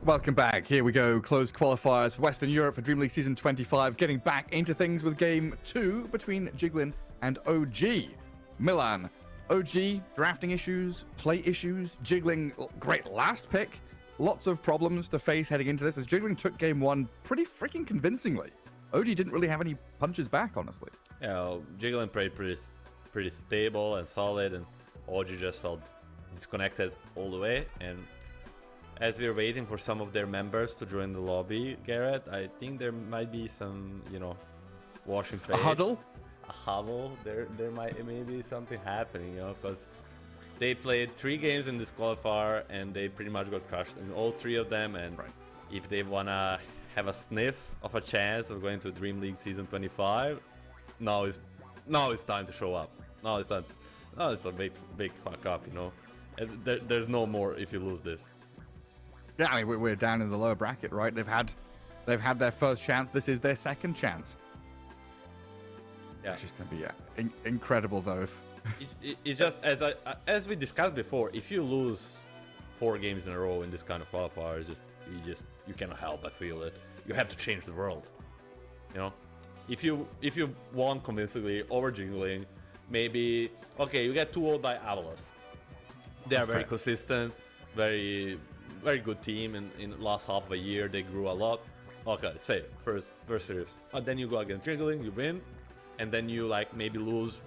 Welcome back. Here we go. Closed qualifiers for Western Europe for DreamLeague Season 25. Getting back into things with Game 2 between Jiglin and OG. Milan. OG, drafting issues, play issues. Jiglin, great last pick. Lots of problems to face heading into this as Jiglin took Game 1 pretty freaking convincingly. OG didn't really have any punches back, honestly. Yeah, Jiglin played pretty stable and solid, and OG just felt disconnected all the way. And as we're waiting for some of their members to join the lobby, Garrett, I think there might be some, washing face. A huddle? A huddle. There might maybe something happening, because they played 3 games in this qualifier and they pretty much got crushed in all 3 of them. And if they wanna have a sniff of a chance of going to DreamLeague Season 25, now is time to show up. Now it's time. Now it's a big fuck up, And there's no more if you lose this. Yeah, I mean, we're down in the lower bracket, right? They've had their first chance. This is their second chance. Yeah, it's just gonna be incredible though. It's just as we discussed before. If you lose 4 games in a row in this kind of qualifier, you cannot help but feel it. You have to change the world. If you won convincingly over Jiggling, maybe okay, you get 2-0 by Avalos. They are very consistent, very good team. In the last half of a year, they grew a lot. Okay, it's fair. First series. But then you go against Jiggling, you win, and then you maybe lose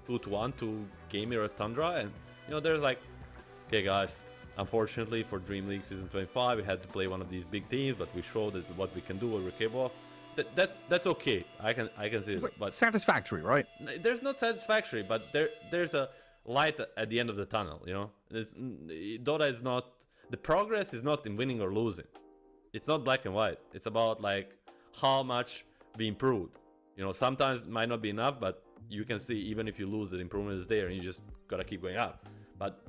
2-1 to Gamer or Tundra, and there's okay guys, unfortunately for DreamLeague Season 25 we had to play one of these big teams, but we showed that what we can do, what we're capable of. That's okay. I can see it, but satisfactory, right? There's not satisfactory, but there's a light at the end of the tunnel. Dota is not the progress is not in winning or losing. It's not black and white. It's about like how much we improved. You know, sometimes it might not be enough, but you can see even if you lose, the improvement is there, and you just gotta keep going up. But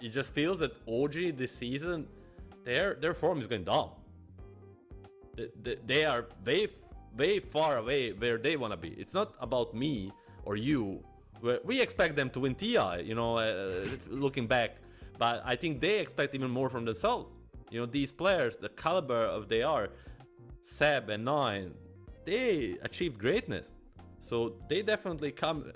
it just feels that OG this season, their form is going down. They are way far away where they want to be. It's not about me or you. We expect them to win TI, you know, looking back. But I think they expect even more from themselves. You know, these players, the caliber of they are, Seb and Nine, they achieved greatness. So they definitely come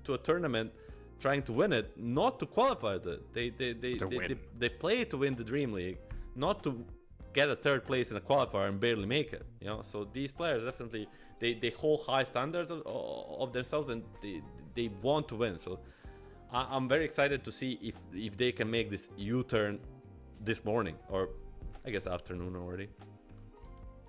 to a tournament trying to win it, not to qualify it. They play to win the DreamLeague, not to get a third place in a qualifier and barely make it. You know, so these players definitely they hold high standards of themselves, and they want to win. So I'm very excited to see if they can make this U-turn this morning, or I guess afternoon already.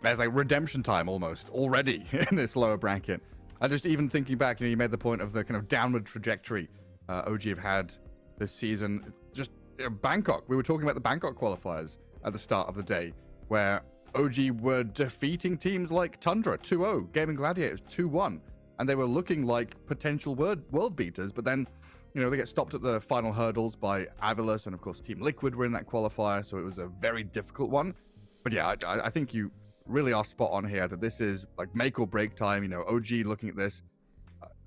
There's like redemption time almost already in this lower bracket. I just even thinking back, you know, you made the point of the kind of downward trajectory OG have had this season. Just Bangkok, we were talking about the Bangkok qualifiers at the start of the day, where OG were defeating teams like Tundra 2-0, Gaming Gladiators 2-1, and they were looking like potential world beaters, but then, you know, they get stopped at the final hurdles by Avilus, and of course Team Liquid were in that qualifier, so it was a very difficult one. But yeah, I think you really are spot on here that this is like make or break time. You know, OG looking at this,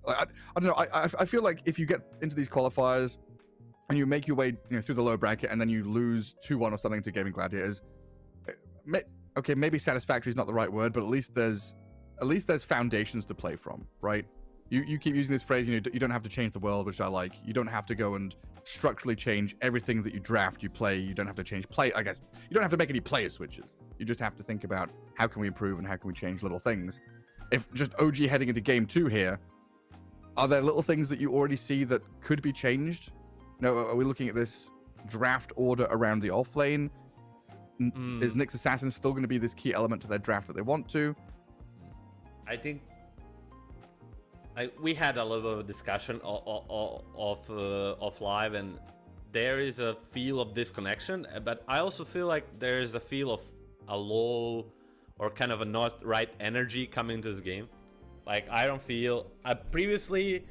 I don't know, I feel like if you get into these qualifiers and you make your way, you know, through the lower bracket and then you lose 2-1 or something to Gaming Gladiators, okay, maybe satisfactory is not the right word, but at least there's foundations to play from, right? You keep using this phrase, you know, you don't have to change the world, which I like. You don't have to go and structurally change everything that you draft, you play. You don't have to change play. I guess you don't have to make any player switches. You just have to think about how can we improve and how can we change little things. If just OG heading into game 2 here, are there little things that you already see that could be changed? No, are we looking at this draft order around the off lane? Is Nyx Assassin still going to be this key element to their draft that they want to? I think we had a little bit of a discussion of live, and there is a feel of disconnection, but I also feel like there is a feel of a low or kind of a not right energy coming to this game. Like, I don't feel previously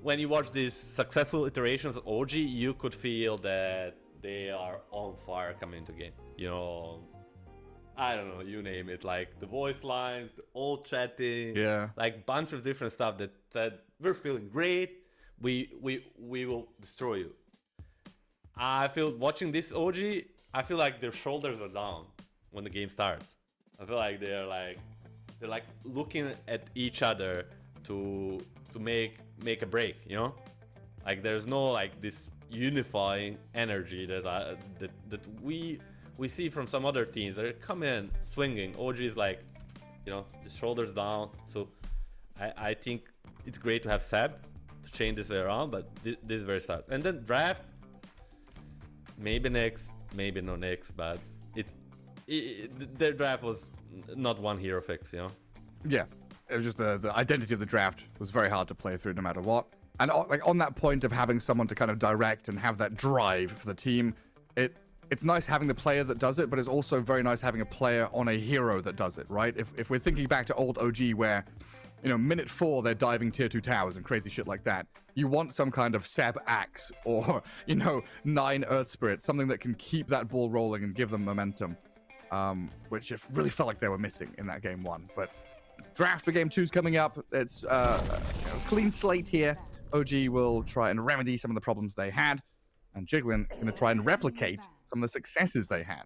when you watch these successful iterations of OG, you could feel that they are on fire coming into game. You know, I don't know, you name it, like the voice lines, the old chatting, yeah, like bunch of different stuff that said we're feeling great, we will destroy you. I feel watching this OG, I feel like their shoulders are down when the game starts. I feel like they're like looking at each other to make a break, you know? Like there's no like this unifying energy that we see from some other teams that come in swinging. OG is like, you know, the shoulders down. So I think it's great to have Seb to change this way around, but this is where it starts. And then draft, maybe Nyx, maybe no Nyx, but their draft was not one hero fix, you know? Yeah, it was just the identity of the draft was very hard to play through no matter what. And like on that point of having someone to kind of direct and have that drive for the team, it's nice having the player that does it, but it's also very nice having a player on a hero that does it, right? If we're thinking back to old OG where, you know, minute 4 they're diving tier 2 towers and crazy shit like that, you want some kind of Seb Axe or, you know, 9 Earth Spirits, something that can keep that ball rolling and give them momentum, which it really felt like they were missing in that game 1. But draft for game 2 is coming up. It's you know, clean slate here. OG will try and remedy some of the problems they had, and Jiggling going to try and replicate some of the successes they had.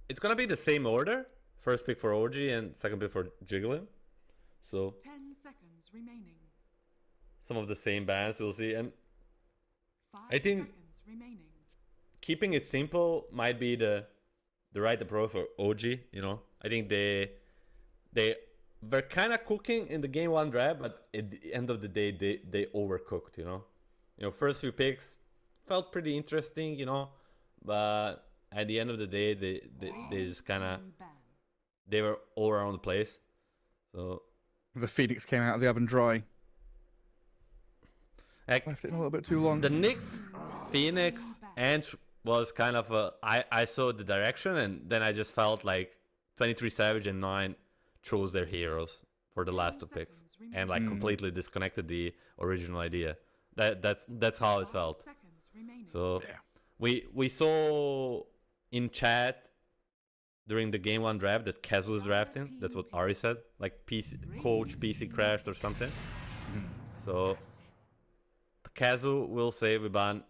It's going to be the same order. First pick for OG and second pick for Jiggling. So 10 seconds remaining. Some of the same bans we'll see. And 5 I think seconds remaining. keeping it simple might be the right approach for OG, you know. I think they were kind of cooking in the game 1 draft, but at the end of the day they overcooked, you know. You know, first few picks felt pretty interesting, you know, but at the end of the day they just kind of they were all around the place. So the Phoenix came out of the oven dry. Like, left it in a little bit too long. The Nyx, Phoenix, and was kind of a I saw the direction and then I just felt like 23 Savage and 9 chose their heroes for the last 2 picks and like completely disconnected the original idea. That's how it felt. So we saw in chat during the game 1 draft that Kaz was drafting. That's what Ari said. Like coach PC crashed or something. So Kazu will say we ban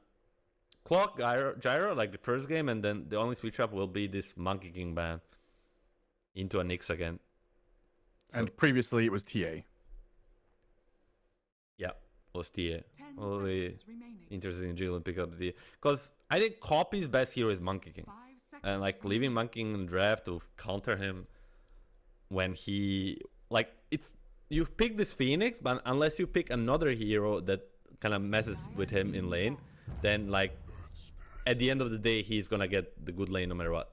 Clock Gyro like the first game, and then the only switch up will be this Monkey King ban into a Nyx again. So, and previously it was TA. Yeah, was TA. Only interested in Jill and pick up the because I think Copy's best hero is Monkey King, and like leaving Monkey King in the draft to counter him when he like it's you pick this Phoenix, but unless you pick another hero that kind of messes with him in lane, then like at the end of the day he's gonna get the good lane no matter what.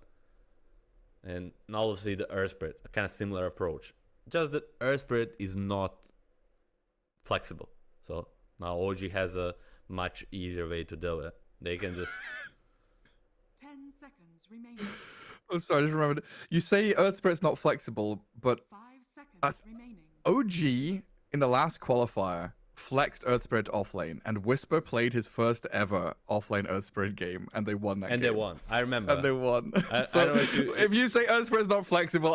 And now we'll see the Earth Spirit, a kind of similar approach, just that Earth Spirit is not flexible. So now OG has a much easier way to deal with it. They can just 10 seconds remaining. Oh, sorry, I just remembered. You say Earth Spirit's not flexible, but 5 seconds remaining. OG in the last qualifier flexed Earth Spirit offlane, and Whisper played his first ever offlane Earth Spirit game, and they won that game. and they won. I remember. And they won. I So don't know if you say Earth Spirit's not flexible,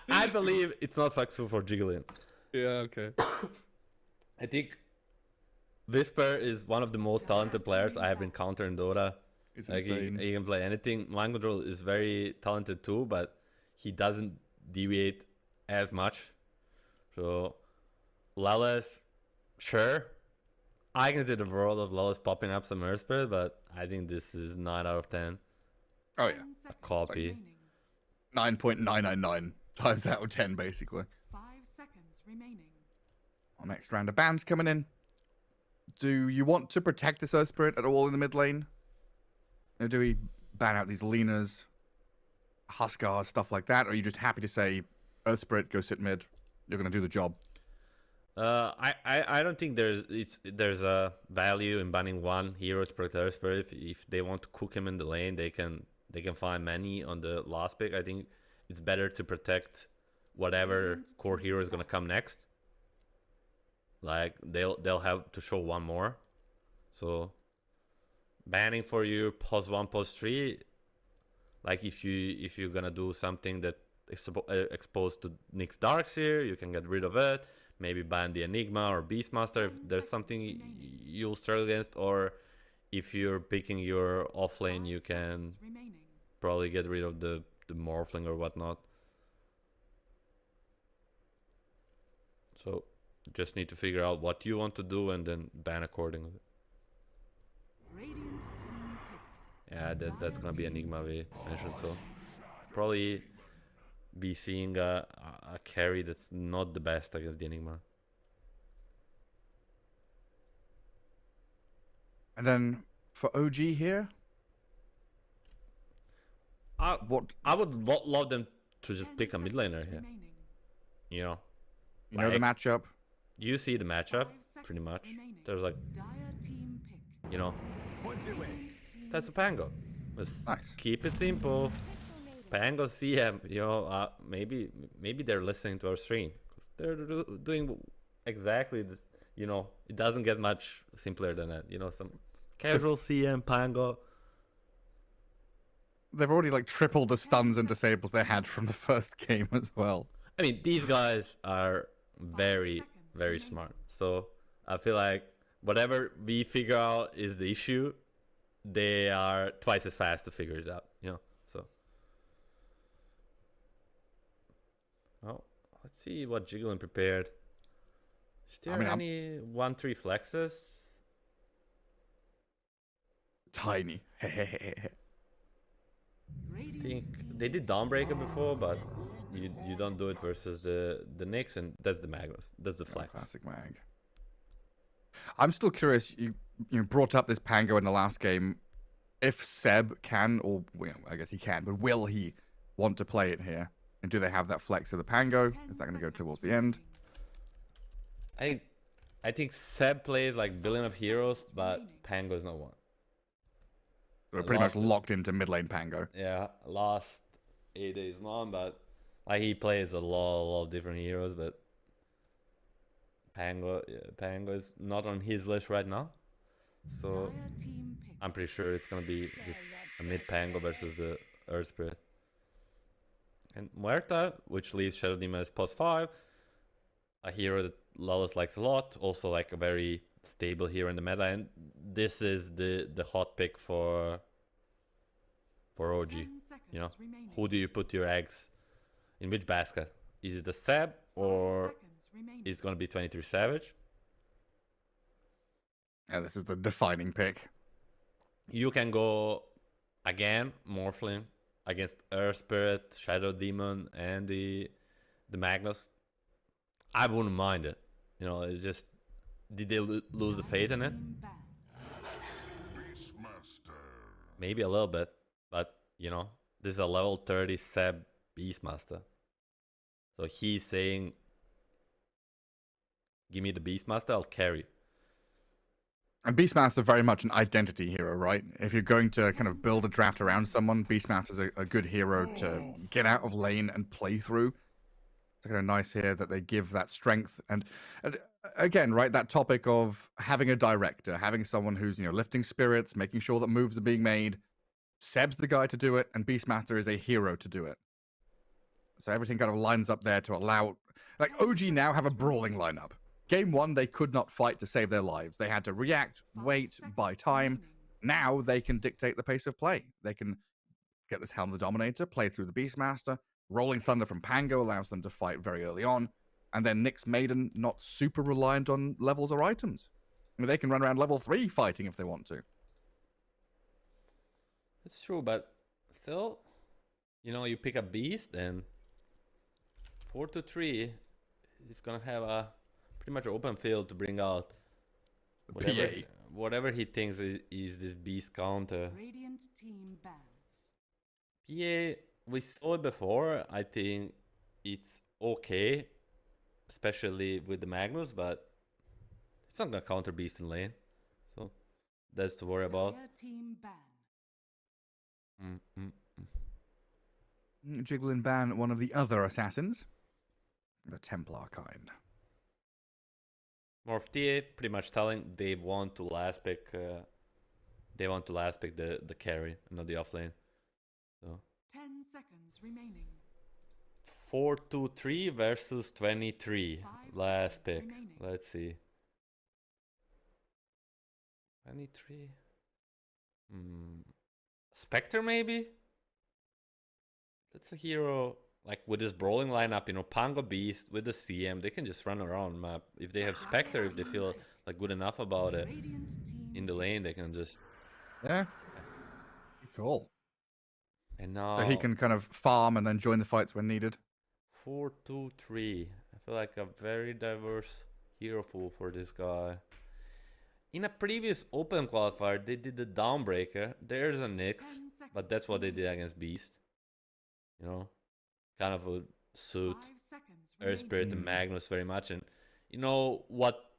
I believe it's not flexible for Jiggling. yeah, okay. I think Whisper is one of the most talented players I have encountered in Dota. It's Like insane. he can play anything. Mind Control is very talented too, but he doesn't deviate as much. So Lelis, sure. I can see the world of Lelis popping up some Earth Spirit, but I think this is 9 out of 10. Oh yeah, A copy. 9.999 times out of 10 basically. 5 seconds remaining. Our next round of bans coming in. Do you want to protect this Earth Spirit at all in the mid lane? Or do we ban out these Lenas, Huskars, stuff like that? Or are you just happy to say, Earth Spirit, go sit mid, you're going to do the job? I don't think there's a value in banning one hero to protect Earth Spirit. If they want to cook him in the lane, they can find many on the last pick. I think it's better to protect whatever core hero is gonna come next. Like they'll have to show one more. So banning for you pos 1, pos 3. Like if you're gonna do something that is exposed to Nyx Darkseer, you can get rid of it. Maybe ban the Enigma or Beastmaster if there's something you'll struggle against, or if you're picking your offlane, you can probably get rid of the Morphling or whatnot. So just need to figure out what you want to do and then ban accordingly. Radiant team pick. Yeah, that's gonna be Enigma we mentioned, so probably be seeing a carry that's not the best against the Enigma. And then for OG here, I would love them to just 10 pick a mid laner seconds here. remaining. You know, you know the Like- matchup. you see the matchup 5 pretty seconds much. remaining. There's like, Dire team pick. you know, that's a Pango. Just Nice. keep it simple. Pango CM, you know, maybe they're listening to our stream. 'Cause they're doing exactly this, you know, it doesn't get much simpler than that. You know, some casual CM Pango. They've already like tripled the stuns and disables they had from the first game as well. I mean, these guys are very, very smart. So I feel like whatever we figure out is the issue, they are twice as fast to figure it out, you know? So, well, let's see what Jiggling prepared. Is there any 1-3 flexes? Tiny. I think they did Dawnbreaker before, but you don't do it versus the Nyx, and that's the Magnus. That's the flex. Classic mag. I'm still curious. You brought up this Pango in the last game. If Seb can, or well, I guess he can, but will he want to play it here? And do they have that flex of the Pango? Is that going to go towards the end? I think Seb plays like billion of heroes, but Pango is not one. So we're pretty much locked into mid lane Pango. Yeah, last 8 days long, but like he plays a lot of different heroes, but Pango is not on his list right now. So Dire team pick. I'm pretty sure it's gonna be just a mid Pango versus the Earth Spirit. And Muerta, which leaves Shadow Demon as +5, a hero that Lawless likes a lot, also like a very stable hero in the meta, and this is the hot pick for OG. 10 You know, seconds remaining. who do you put your eggs in? Which basket? Is it the Seb 5 or seconds remaining. is it gonna be 23 Savage? Yeah, this is the defining pick. You can go again Morphling against Earth Spirit, Shadow Demon, and the Magnus. I wouldn't mind it. You know, it's just, did they lose the faith in it? Team ban. Maybe a little bit, but you know, this is a level 30 Seb Beastmaster. So he's saying, give me the Beastmaster, I'll carry. And Beastmaster very much an identity hero, right? If you're going to kind of build a draft around someone, Beastmaster's a good hero to get out of lane and play through. It's kind of nice here that they give that strength. And again, right, that topic of having a director, having someone who's, you know, lifting spirits, making sure that moves are being made. Seb's the guy to do it, and Beastmaster is a hero to do it. So everything kind of lines up there to allow... Like, OG now have a brawling lineup. Game 1, they could not fight to save their lives. They had to react, wait, buy time. Now they can dictate the pace of play. They can get this Helm of the Dominator, play through the Beastmaster. Rolling Thunder from Pango allows them to fight very early on. And then Nyx Maiden, not super reliant on levels or items. I mean, they can run around level 3 fighting if they want to. It's true, but still, you know, you pick a Beast and 4-3, he's gonna have a pretty much open field to bring out whatever he thinks is this Beast counter. Radiant team ban. PA, we saw it before. I think it's okay, especially with the Magnus, but it's not gonna counter Beast in lane, so that's to worry about. Dire team ban. Jiggling ban one of the other assassins. The Templar kind. Morph TA pretty much telling they want to last pick. They want to last pick the carry, not the offlane. So 10 seconds remaining. 4-2-3 versus 23. 5 Last seconds pick. remaining. Let's see. 23. Spectre maybe. That's a hero. Like with this brawling lineup, you know, Pango Beast with the CM, they can just run around map. If they have Spectre, if they feel like good enough about it Radiant team in the lane, they can just. Yeah. Cool. And now So he can kind of farm and then join the fights when needed. 4-2-3. I feel like a very diverse hero pool for this guy. In a previous open qualifier, they did the Downbreaker. There's a Nyx, but that's what they did against Beast. You know, kind of a suit 5 seconds Earth Spirit remaining. and Magnus very much. And you know what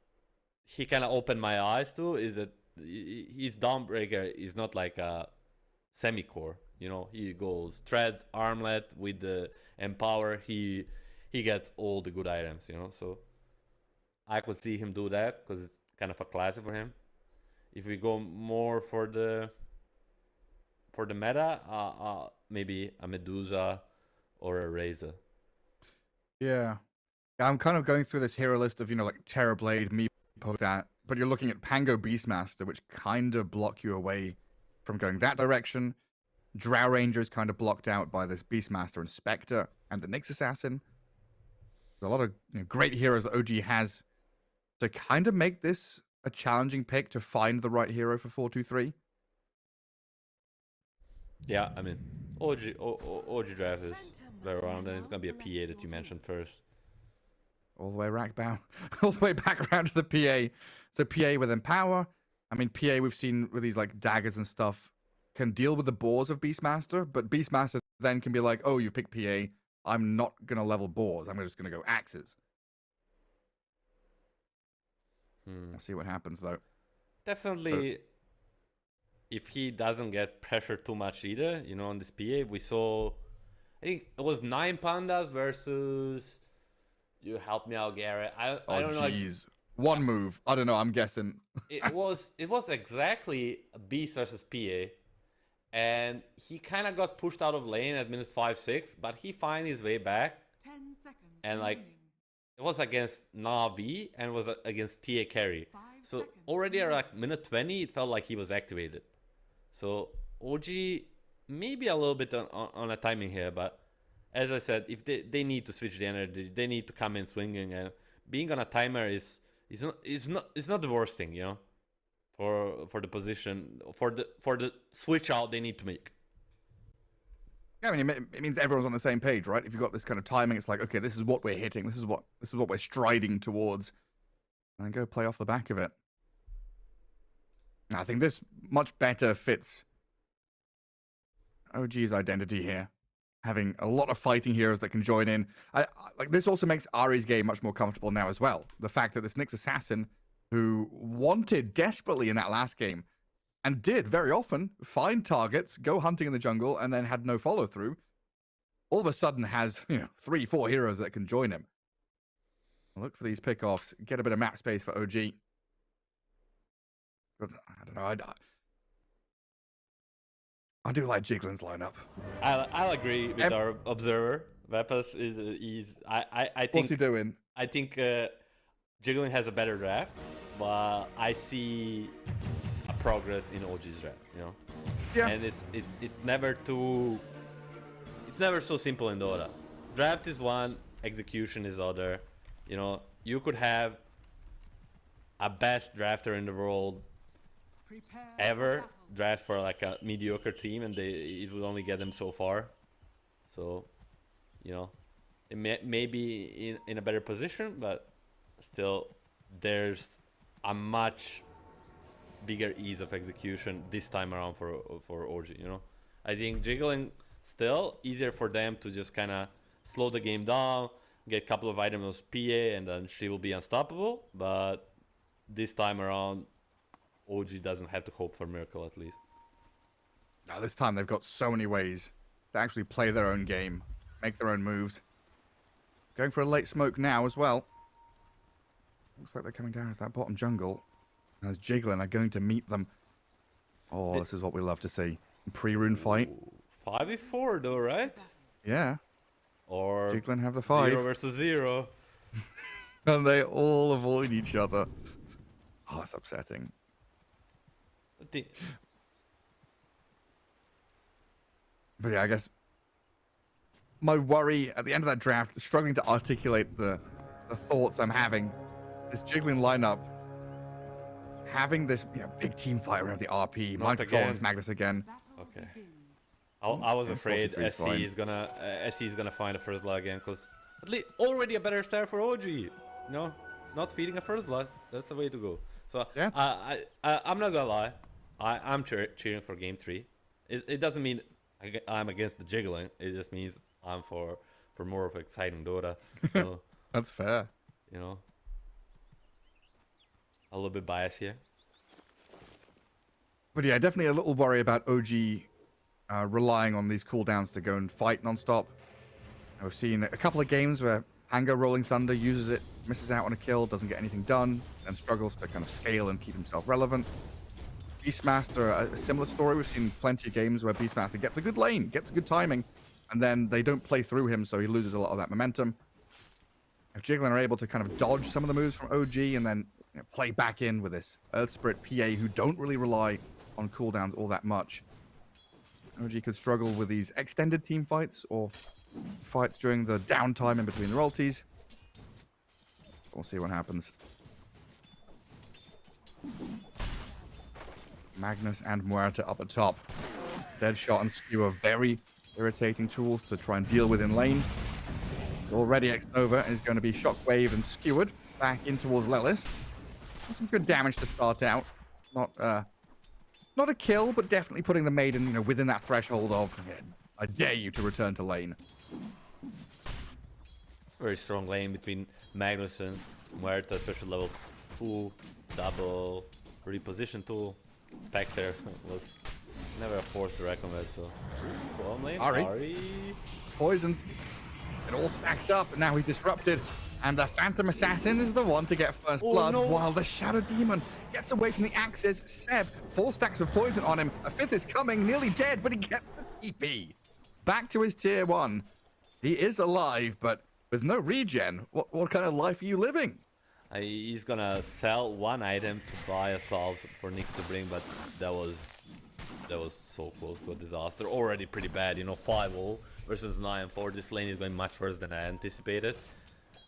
he kind of opened my eyes to is that his Dawnbreaker is not like a semi-core. You know, he goes Treads, Armlet with the Empower. He gets all the good items, you know. So I could see him do that because it's kind of a classic for him. If we go more for the meta, maybe a Medusa or a Razor. Yeah. I'm kind of going through this hero list of, you know, like Terrorblade, Meepo, that. But you're looking at Pango Beastmaster, which kind of block you away from going that direction. Drow Ranger is kind of blocked out by this Beastmaster and Spectre and the Nyx Assassin. There's a lot of, you know, great heroes that OG has to kind of make this a challenging pick to find the right hero for 4-2-3. Yeah, I mean, OG draft is very around, and it's gonna be a PA that you mentioned first. All the way all the way back around to the PA. So PA with Empower. I mean, PA we've seen with these like daggers and stuff can deal with the boars of Beastmaster, but Beastmaster then can be like, oh, you pick PA. I'm not gonna level boars. I'm just gonna go axes. We'll see what happens though. Definitely if he doesn't get pressured too much either, you know, on this PA, we saw, I think it was 9 pandas versus, you help me out, Garrett. I don't know. Jeez. One move. I don't know. I'm guessing. It was exactly Beast versus PA, and he kind of got pushed out of lane at minute 5-6, but he found his way back, 10 seconds. and like remaining. it was against Navi and was against TA carry. 5 So seconds already at remaining. like minute 20, it felt like he was activated. So OG maybe a little bit on a timing here, but as I said, if they need to switch the energy, they need to come in swinging, and being on a timer is not the worst thing, you know, for the position, for the switch out they need to make. Yeah, I mean, it means everyone's on the same page, right? If you've got this kind of timing, it's like, okay, this is what we're hitting. This is what we're striding towards, and then go play off the back of it. I think this much better fits OG's identity here, having a lot of fighting heroes that can join in. Like this also makes Ari's game much more comfortable now as well. The fact that this Nyx assassin, who wanted desperately in that last game, and did very often find targets, go hunting in the jungle, and then had no follow through, all of a sudden has 3-4 heroes that can join him. Look for these pickoffs, get a bit of map space for OG. But I don't know. I do like Jiglin's lineup. I'll agree with our observer. Vepas I think. What's he doing? I think Jiggling has a better draft, but I see a progress in OG's draft. You know. Yeah. And it's never so simple in Dota. Draft is one, execution is other. You know, you could have a best drafter in the world Prepare for ever battle. draft for like a mediocre team, and it would only get them so far. So, you know, it may be in a better position, but still, there's a much bigger ease of execution this time around for OG. You know, I think Jiggling still easier for them to just kind of slow the game down, get a couple of items PA, and then she will be unstoppable. But this time around, OG doesn't have to hope for miracle, at least. Now this time they've got so many ways to actually play their own game, make their own moves. Going for a late smoke now as well. Looks like they're coming down into that bottom jungle. As Jiggling are going to meet them. Oh, this is what we love to see. Pre-rune fight. 5v4 though, right? Yeah. Or Jiggling have the 5. 0 versus 0. And they all avoid each other. Oh, that's upsetting. But yeah, I guess my worry at the end of that draft, struggling to articulate the thoughts I'm having, this Jiggling lineup, having this big team fight around the RP, Not Mike again. Jones, Magnus again. Battle Okay. begins. I was afraid 43 is SC fine. is gonna find a first blood again, because at least already a better start for OG. You know, not feeding a first blood. That's the way to go. So Yeah. I'm not gonna lie, I'm cheering for game 3. It doesn't mean I'm against the Jiggling. It just means I'm for more of exciting Dota. So That's fair. you know, a little bit biased here. But yeah, definitely a little worry about OG relying on these cooldowns to go and fight non-stop. I've seen a couple of games where Hango Rolling Thunder uses it, misses out on a kill, doesn't get anything done, and struggles to kind of scale and keep himself relevant. Beastmaster, a similar story. We've seen plenty of games where Beastmaster gets a good lane, gets a good timing, and then they don't play through him, so he loses a lot of that momentum. If Jiggling are able to kind of dodge some of the moves from OG and then play back in with this Earth Spirit PA who don't really rely on cooldowns all that much, OG could struggle with these extended team fights or fights during the downtime in between the royalties. We'll see what happens. Magnus and Muerta up at top. Deadshot and Skew are very irritating tools to try and deal with in lane. Already X-Nova is going to be Shockwave and Skewered back in towards Lelis. Some good damage to start out. Not a kill, but definitely putting the Maiden within that threshold of I dare you to return to lane. Very strong lane between Magnus and Muerta, especially level 2, double reposition tool. Spectre was never a force to reckon with, so... Bottom lane, Ari. Poisons. It all stacks up, and now he's disrupted. And the Phantom Assassin is the one to get first blood, while the Shadow Demon gets away from the axes. Seb, 4 stacks of poison on him. A 5th is coming, nearly dead, but he gets the TP. Back to his tier 1. He is alive, but with no regen. What kind of life are you living? He's gonna sell 1 item to buy a salve for Nyx to bring, but that was so close to a disaster. Already pretty bad, you know, 5-0 versus 9-4. This lane is going much worse than I anticipated.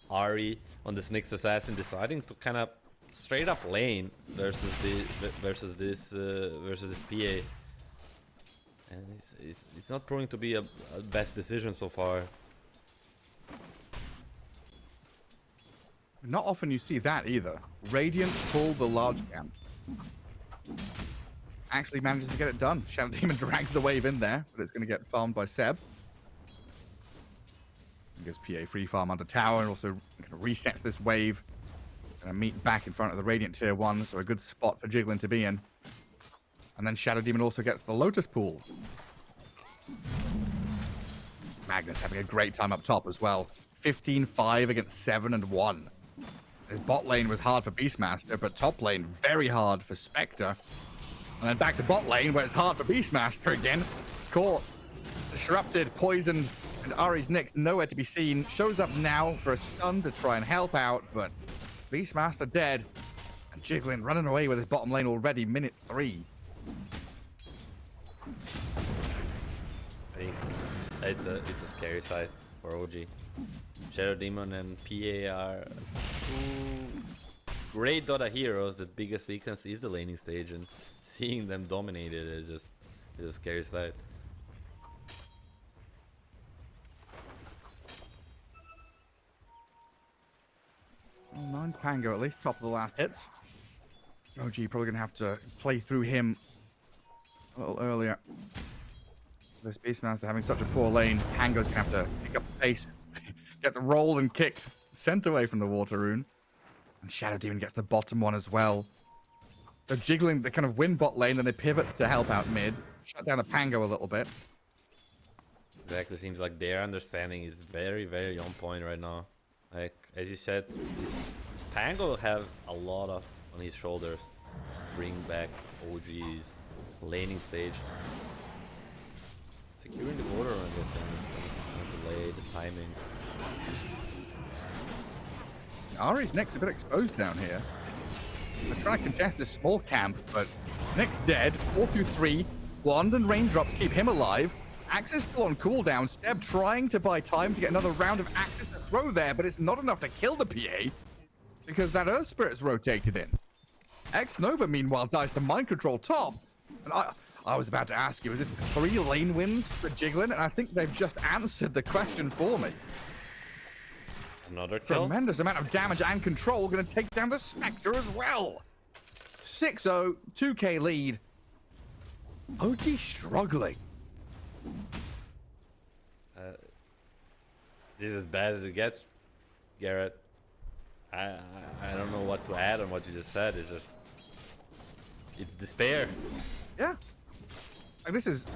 Ari on this Nyx assassin deciding to kind of straight up lane versus this PA, and it's not proving to be a best decision so far. Not often you see that either. Radiant pull the large camp. Actually manages to get it done. Shadow Demon drags the wave in there, but it's going to get farmed by Seb. Gives PA free farm under tower and also kind of resets this wave. Gonna meet back in front of the Radiant tier 1, so a good spot for Jiggling to be in. And then Shadow Demon also gets the Lotus pool. Magnus having a great time up top as well. 15-5 against 7-1. His bot lane was hard for Beastmaster, but top lane very hard for Spectre. And then back to bot lane where it's hard for Beastmaster again. Caught, disrupted, poisoned. And Ari's Nyx nowhere to be seen. Shows up now for a stun to try and help out, but Beastmaster dead. And Jiggling running away with his bottom lane already, minute 3. It's a scary sight for OG. Shadow Demon and PA are 2 great Dota heroes. The biggest weakness is the laning stage, and seeing them dominated is a scary sight. Well, 9's Pango, at least top of the last hits. OG probably going to have to play through him a little earlier. This Beastmaster having such a poor lane, Pango's going to have to pick up the pace. Gets rolled and kicked, sent away from the Water Rune. And Shadow Demon gets the bottom one as well. They're Jiggling, they kind of win bot lane, then they pivot to help out mid. Shut down the Pango a little bit. Exactly, seems like their understanding is very, very on point right now. Like, as you said, this Pango will have a lot on his shoulders. Bring back OG's laning stage. Securing the border, I guess, and the delay, the timing. Ari's Nyx a bit exposed down here. They're trying to contest this small camp, but Nyx dead. 4-2-3. Wand and raindrops keep him alive. Axis still on cooldown. Steb trying to buy time to get another round of Axis to throw there, but it's not enough to kill the PA because that Earth Spirit's rotated in. X-Nova, meanwhile, dies to mind control top. And I was about to ask you, is this 3 lane wins for Jiggling? And I think they've just answered the question for me. Another kill. Tremendous amount of damage and control. Going to take down the Spectre as well. 6-0, 2k lead. OG struggling. This is as bad as it gets, Garrett. I don't know what to add on what you just said. It's despair. Yeah. Like this is,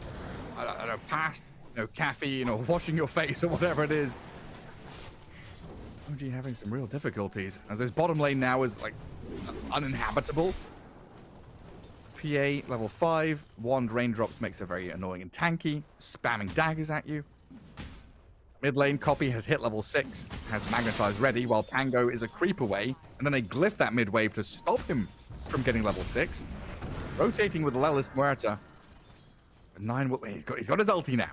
I don't know, past, caffeine or washing your face or whatever it is. OG having some real difficulties as this bottom lane now is like uninhabitable. PA level 5, wand raindrops makes it very annoying and tanky, spamming daggers at you. Mid lane copy has hit level 6, has magnetize ready, while Pango is a creep away, and then they glyph that mid wave to stop him from getting level 6. Rotating with Lelis Muerta. 9, he's got his ulti now.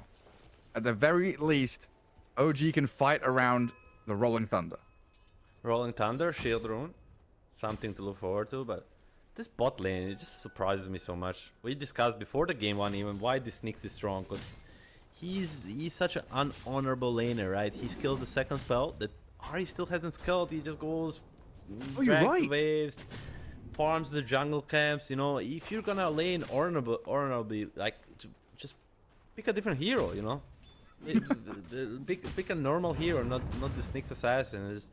At the very least, OG can fight around the Rolling Thunder. Rolling Thunder, Shield Rune, something to look forward to, but this bot lane, it just surprises me so much. We discussed before the game one even why this Nyx is strong, because he's such an unhonorable laner, right? He skills the second spell that Ari still hasn't skilled. He just goes, drags the waves, farms the jungle camps, If you're gonna lane honorably, like, just pick a different hero, pick a normal hero, not this Nyx assassin. It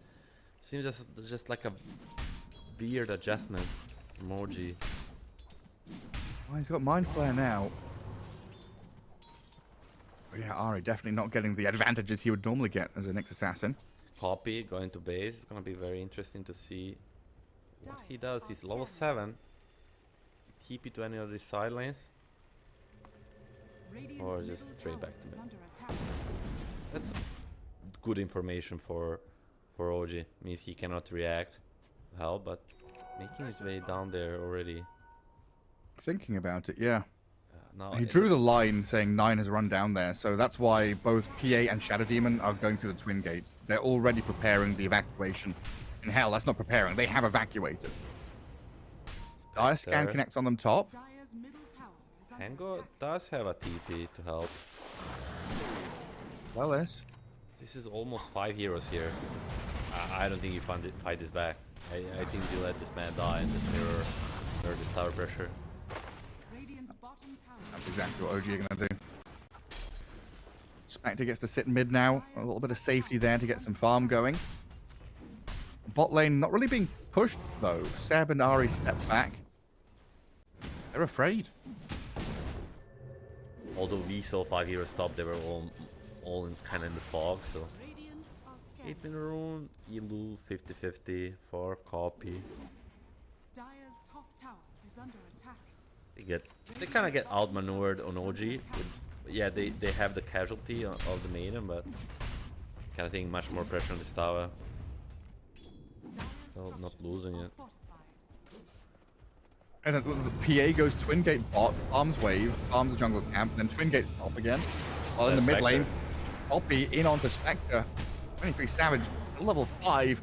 seems just like a weird adjustment. Emoji. Oh, he's got Mind Flare now. But yeah, Ari definitely not getting the advantages he would normally get as a Nyx assassin. Poppy going to base. It's gonna be very interesting to see what he does. He's level 7. TP to any of these side lanes. Radiant's Or middle just straight back tower to is mid. under attack. That's good information for OG. Means he cannot react well, but making his way down there already. Thinking about it, yeah. Now He drew the line saying 9 has run down there, so that's why both PA and Shadow Demon are going through the Twin Gate. They're already preparing the evacuation. And hell, that's not preparing. They have evacuated. Dire Scan Spectre. connects on them top. Dire's middle tower is under Tango attack. does have a TP to help. Well, this. This is almost 5 heroes here. I don't think you fight this back. I think you let this man die and just mirror this tower pressure. Radiant's bottom tower. That's exactly what OG are going to do. Spectre gets to sit mid now. A little bit of safety there to get some farm going. Bot lane not really being pushed, though. Seb and Ari step back. They're afraid. Although we saw 5 heroes top, they were all in, kind of in the fog, so... Radiant are scared. 8 min rune, Elu 50-50 for copy. Dire's top tower is under attack. They kind of get outmaneuvered on OG. Yeah, they have the casualty of the maiden, but kind of think much more pressure on this tower. Dire's Still not structures losing are it. fortified. And then the PA goes Twin Gate bot, farms wave, farms the jungle camp, then Twin Gate's top again. While in the mid lane, Poppy in onto Spectre. 23 Savage, still level 5.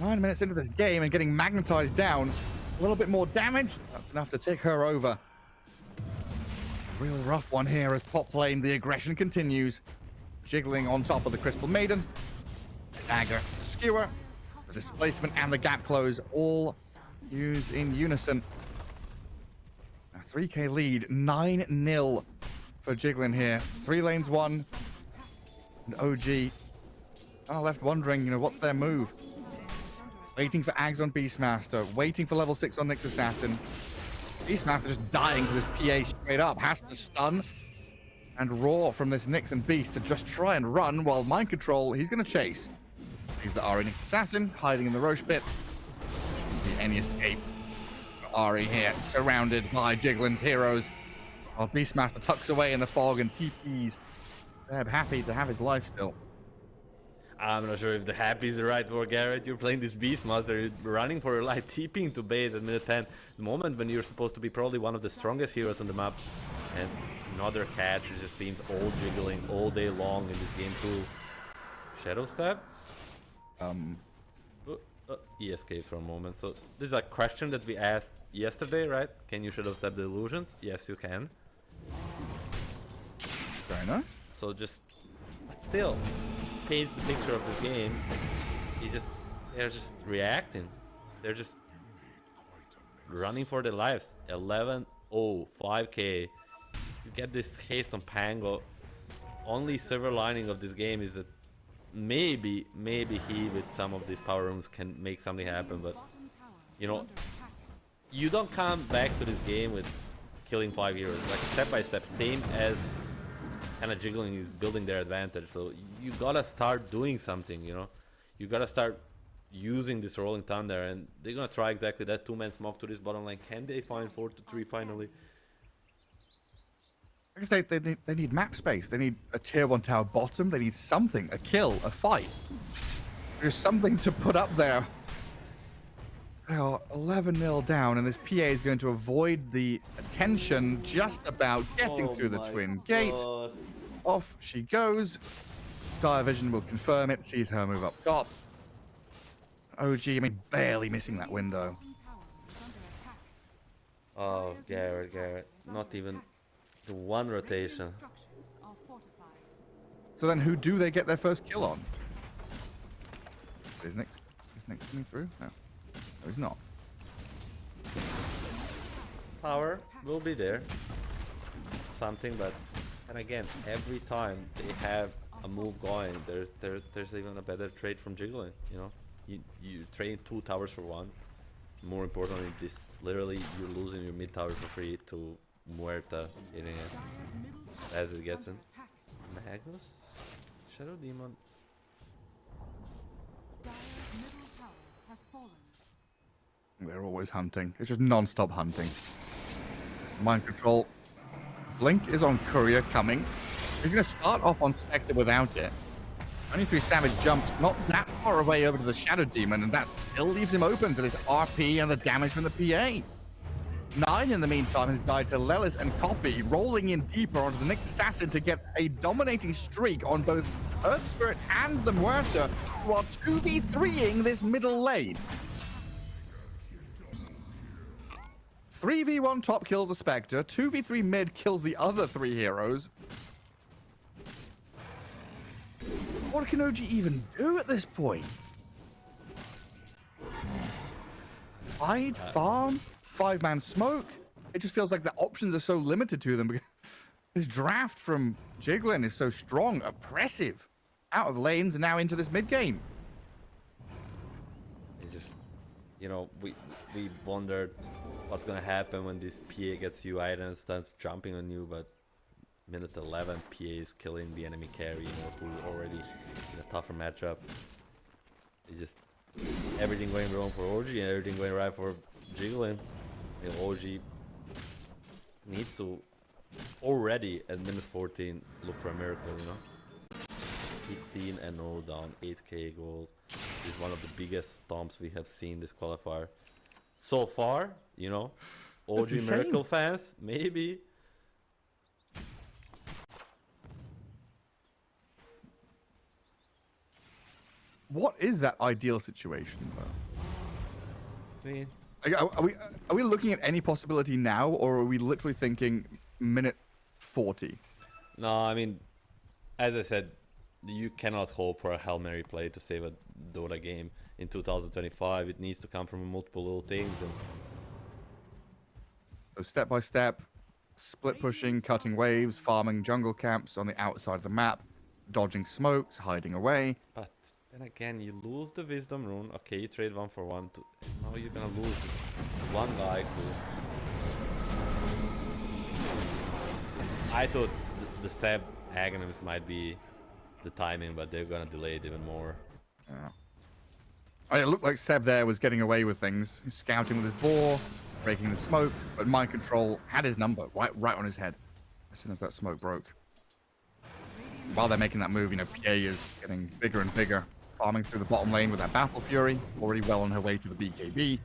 9 minutes into this game and getting magnetized down. A little bit more damage. That's enough to take her over. Real rough one here as top lane, the aggression continues. Jiggling on top of the Crystal Maiden. Dagger, Skewer, the displacement and the gap close all used in unison. A 3k lead, 9-0 for Jiggling here. 3 lanes won. And OG are left wondering, what's their move? Waiting for Ags on Beastmaster, waiting for level 6 on Nyx Assassin. Beastmaster just dying to this PA straight up, has to stun and roar from this Nyx and Beast to just try and run, while Mind Control, he's going to chase. He's the Ari Nyx Assassin, hiding in the Roche pit. Shouldn't be any escape for Ari here, surrounded by Jiglin's heroes. While Beastmaster tucks away in the fog and TPs. Seb happy to have his life still. I'm not sure if the happy is the right word, Garrett. You're playing this Beastmaster, you're running for your life, TPing to base at minute 10. The moment when you're supposed to be probably one of the strongest heroes on the map. And another catch, it just seems all jiggling all day long in this game too. Shadow Step? He escapes for a moment. So this is a question that we asked yesterday, right? Can you Shadow Step the illusions? Yes, you can. Very nice. So just, but still, paints the picture of this game. They're just reacting. They're just running for their lives. 11-0, 5k. You get this haste on Pango. Only silver lining of this game is that maybe he with some of these power rooms can make something happen, but Bottom tower you is know, under attack. you don't come back to this game with killing 5 heroes, like step by step, same as kind of Jiggling is building their advantage. So you gotta start doing something, you gotta start using this Rolling Thunder, and they're gonna try exactly that. 2-man smoke to this bottom lane. Can they find 4-3 finally? Because they need map space. They need a tier 1 tower bottom. They need something, a kill, a fight. There's something to put up there. They are 11-0 down, and this PA is going to avoid the attention just about getting through the Twin Gate. Off she goes. Dire Vision will confirm it, sees her move up top. OG, barely missing that window. Bottom tower is under attack. Oh, Garrett, not even the one rotation. Radiant structures are fortified. So then who do they get their first kill on? Is Nyx coming through? No. No, he's not. Power will be there. Something, but and again, every time they have a move going, there's even a better trade from Jiggling. You trade 2 towers for 1. more importantly, this literally you're losing your mid tower for free to Muerta hitting it Dire's middle tower as it is gets in. under attack. Magnus? Shadow Demon? Dire's middle tower has fallen. They're always hunting. It's just non-stop hunting. Mind control. Blink is on Courier coming. He's going to start off on Spectre without it. 23 Savage jumps not that far away over to the Shadow Demon, and that still leaves him open to this RP and the damage from the PA. 9 in the meantime has died to Lelis and Copy, rolling in deeper onto the next assassin to get a dominating streak on both Earth Spirit and the Muerta, who are 2v3ing this middle lane. 3v1 top kills a Spectre, 2v3 mid kills the other 3 heroes. What can OG even do at this point? Hide, farm, 5-man smoke. It just feels like the options are so limited to them. This draft from Jiggling is so strong, oppressive. Out of lanes and now into this mid game. It's just, you know, we wondered what's gonna happen when this PA gets UI and starts jumping on you, but minute 11, PA is killing the enemy carry, you know, who already in a tougher matchup. It's just everything going wrong for OG and everything going right for Jiggling. You know, OG needs to already at minute 14 look for a miracle, you know. 15-0 down, 8k gold is one of the biggest stomps we have seen this qualifier so far, you know. OG Miracle fans, maybe. What is that ideal situation, though? I mean, Are we looking at any possibility now, or are we literally thinking minute 40? no, I mean, as I said, you cannot hope for a Hail Mary play to save a Dota game in 2025. It needs to come from multiple little things. And So step by step, split pushing, cutting waves, farming jungle camps on the outside of the map, dodging smokes, hiding away. but then again, you lose the Wisdom Rune. Okay, you trade 1 for 1. Now you're gonna lose this one guy who... I thought the Seb Aghanim's might be the timing, but they're gonna delay it even more. Yeah. I mean, it looked like Seb there was getting away with things, scouting with his boar, breaking the smoke, but mind control had his number right on his head as soon as that smoke broke. While they're making that move, you know, PA is getting bigger and bigger, farming through the bottom lane with that Battle Fury, already well on her way to the BKB.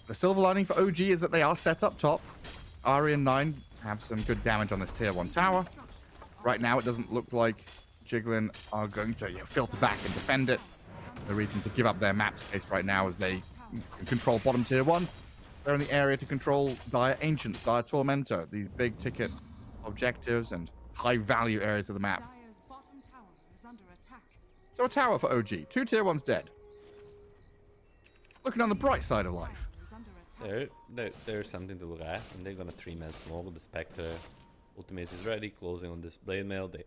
The silver lining for OG is that they are set up top. Ari and 9 have some good damage on this tier 1 tower. Right now, it doesn't look like Jiggling are going to filter back and defend it. The reason to give up their map space right now is they can control bottom tier 1. They're in the area to control Dire Ancients, Dire Tormentor, these big ticket objectives and high value areas of the map. Dire's bottom tower is under attack. So a tower for OG. 2 tier 1s dead. Looking on the bright side of life. Is under attack. There's something to look at, and they're gonna 3-man smoke. The Spectre ultimate is ready, closing on this blade mail. They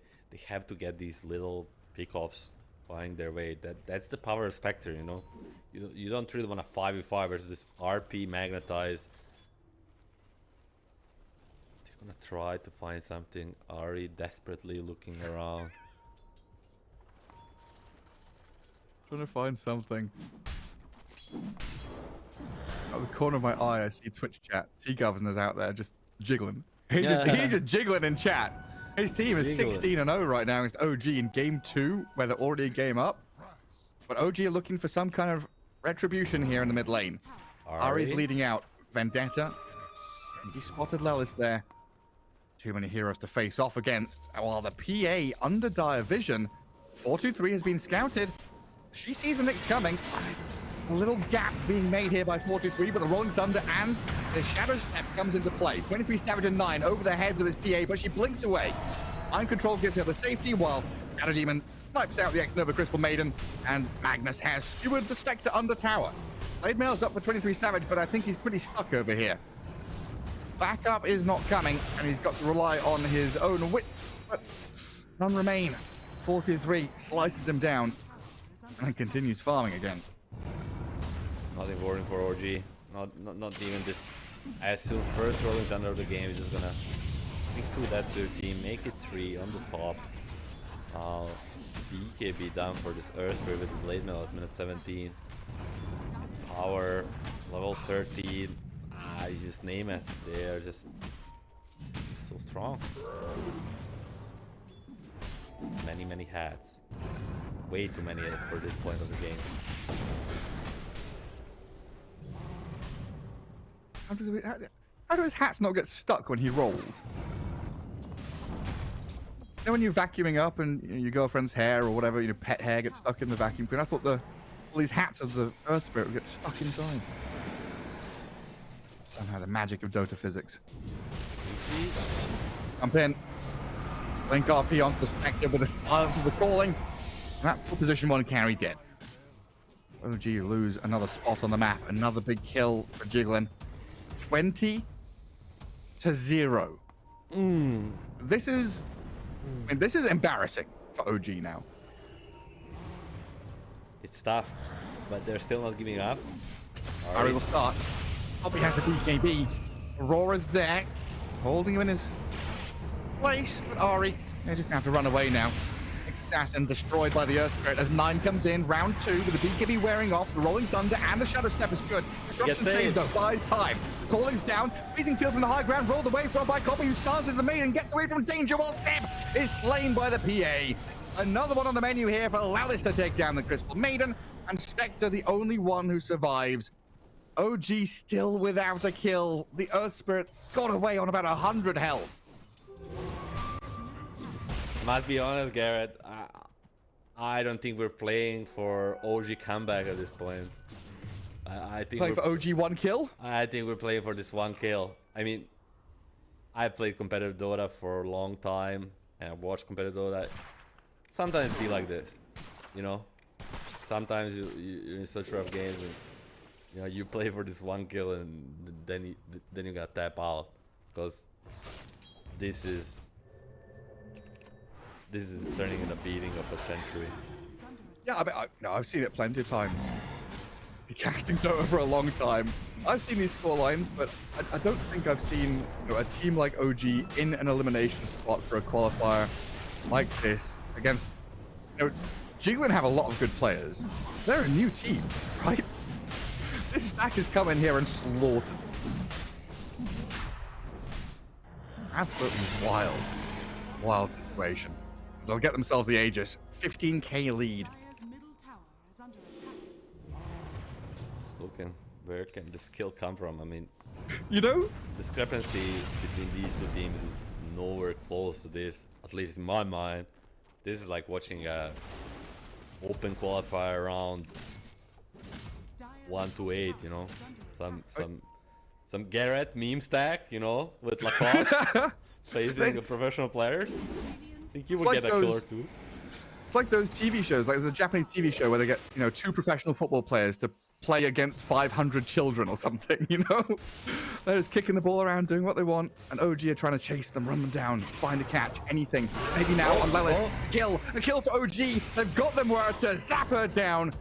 have to get these little pickoffs flying their way. That's the power of Spectre, you know. You don't really want a 5v5 versus this RP magnetize. They're gonna try to find something. Ari desperately looking around. Trying to find something. Out of the corner of my eye, I see Twitch chat. T-Governor's out there just jiggling. He's just jiggling in chat. His team is 16-0 right now against OG in game 2, where they're already a game up. But OG are looking for some kind of retribution here in the mid lane. Ari's leading out. Vendetta. He spotted Lelis there. Too many heroes to face off against. While the PA under dire vision. 423 has been scouted. She sees the Nyx coming. There's a little gap being made here by 423, but the Rolling Thunder and the Shadow Step comes into play. 23 Savage and 9 over the heads of this PA, but she blinks away. Mind control gives her the safety, while Shadow Demon snipes out the Ex-Nova Crystal Maiden, and Magnus has skewered the Spectre under tower. Blade Mail's up for 23 Savage, but I think he's pretty stuck over here. Backup is not coming, and he's got to rely on his own wit, but none remain. 423 slices him down and continues farming again. Nothing worrying for OG. Not even this. I assume first Rolling Thunder of the game is just gonna make 2 deaths to your team, make it 3 on the top. BKB down for this Earth Spirit with the Blade Mail at minute 17. Power, level 13. You just name it. They are just so strong. Many hats. Way too many for this point of the game. How do his hats not get stuck when he rolls? You know when you're vacuuming up and your girlfriend's hair or whatever, your pet hair gets stuck in the vacuum cleaner? I thought all these hats of the Earth Spirit would get stuck inside. Somehow the magic of Dota physics. Jump in. Link RP onto the Spectre with the silence of the calling. And that's for position 1 carry dead. OG lose another spot on the map. Another big kill for Jiggling. 20-0. This is embarrassing for OG now. It's tough, but they're still not giving up. Ari will start. Poppy has a BKB. Aurora's there, holding him in his place, but Ari, they just have to run away now. Assassin destroyed by the Earth Spirit as 9 comes in, round 2 with the BKB wearing off, the Rolling Thunder and the Shadow Step is good. Destruction saved though, buys time. The calling's down, Freezing Field from the high ground, rolled away from by Copy, who silences the maiden, gets away from danger while Seb is slain by the PA. Another one on the menu here for Lallis to take down the Crystal Maiden, and Spectre the only one who survives. OG still without a kill. The Earth Spirit got away on about 100 health. Must be honest, Garrett. I don't think we're playing for OG comeback at this point. I think playing for OG 1 kill? I think we're playing for this 1 kill. I mean, I played competitive Dota for a long time and I watched competitive Dota. Sometimes it be like this, you know. Sometimes you're in such rough games and you play for this 1 kill and then you got tap out because this is turning into a beating of a century. Yeah, I mean, I've seen it plenty of times. Be casting Dota for a long time. I've seen these score lines, but I don't think I've seen a team like OG in an elimination spot for a qualifier like this against. Jiggling have a lot of good players. They're a new team, right? This stack has come in here and slaughtered. Absolutely wild situation. They'll get themselves the Aegis. 15k lead. Dire's middle tower is under attack. Just looking, where can this kill come from? I mean, discrepancy between these 2 teams is nowhere close to this, at least in my mind. This is like watching a open qualifier round 1 to 8, some Garrett meme stack, with Lacoste facing the professional players. I think you would get a kill or 2. It's like those TV shows, like there's a Japanese TV show where they get, 2 professional football players to play against 500 children or something, They're just kicking the ball around, doing what they want, and OG are trying to chase them, run them down, find a catch, anything. Maybe now on Lelis, a kill for OG. They've got them where to zap her down.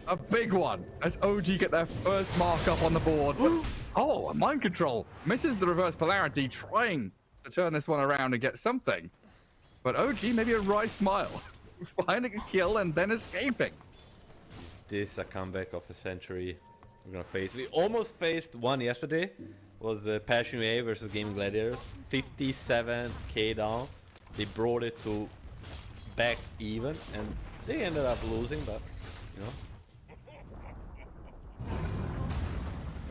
A big one as OG get their first mark up on the board. Oh, a mind control. Misses the reverse polarity, trying to turn this one around and get something. But OG, maybe a wry smile. Finding a kill and then escaping. Is this a comeback of a century we're gonna face? We almost faced one yesterday. Was Passion UA versus Gaming Gladiators. 57k down. They brought it to back even and they ended up losing, but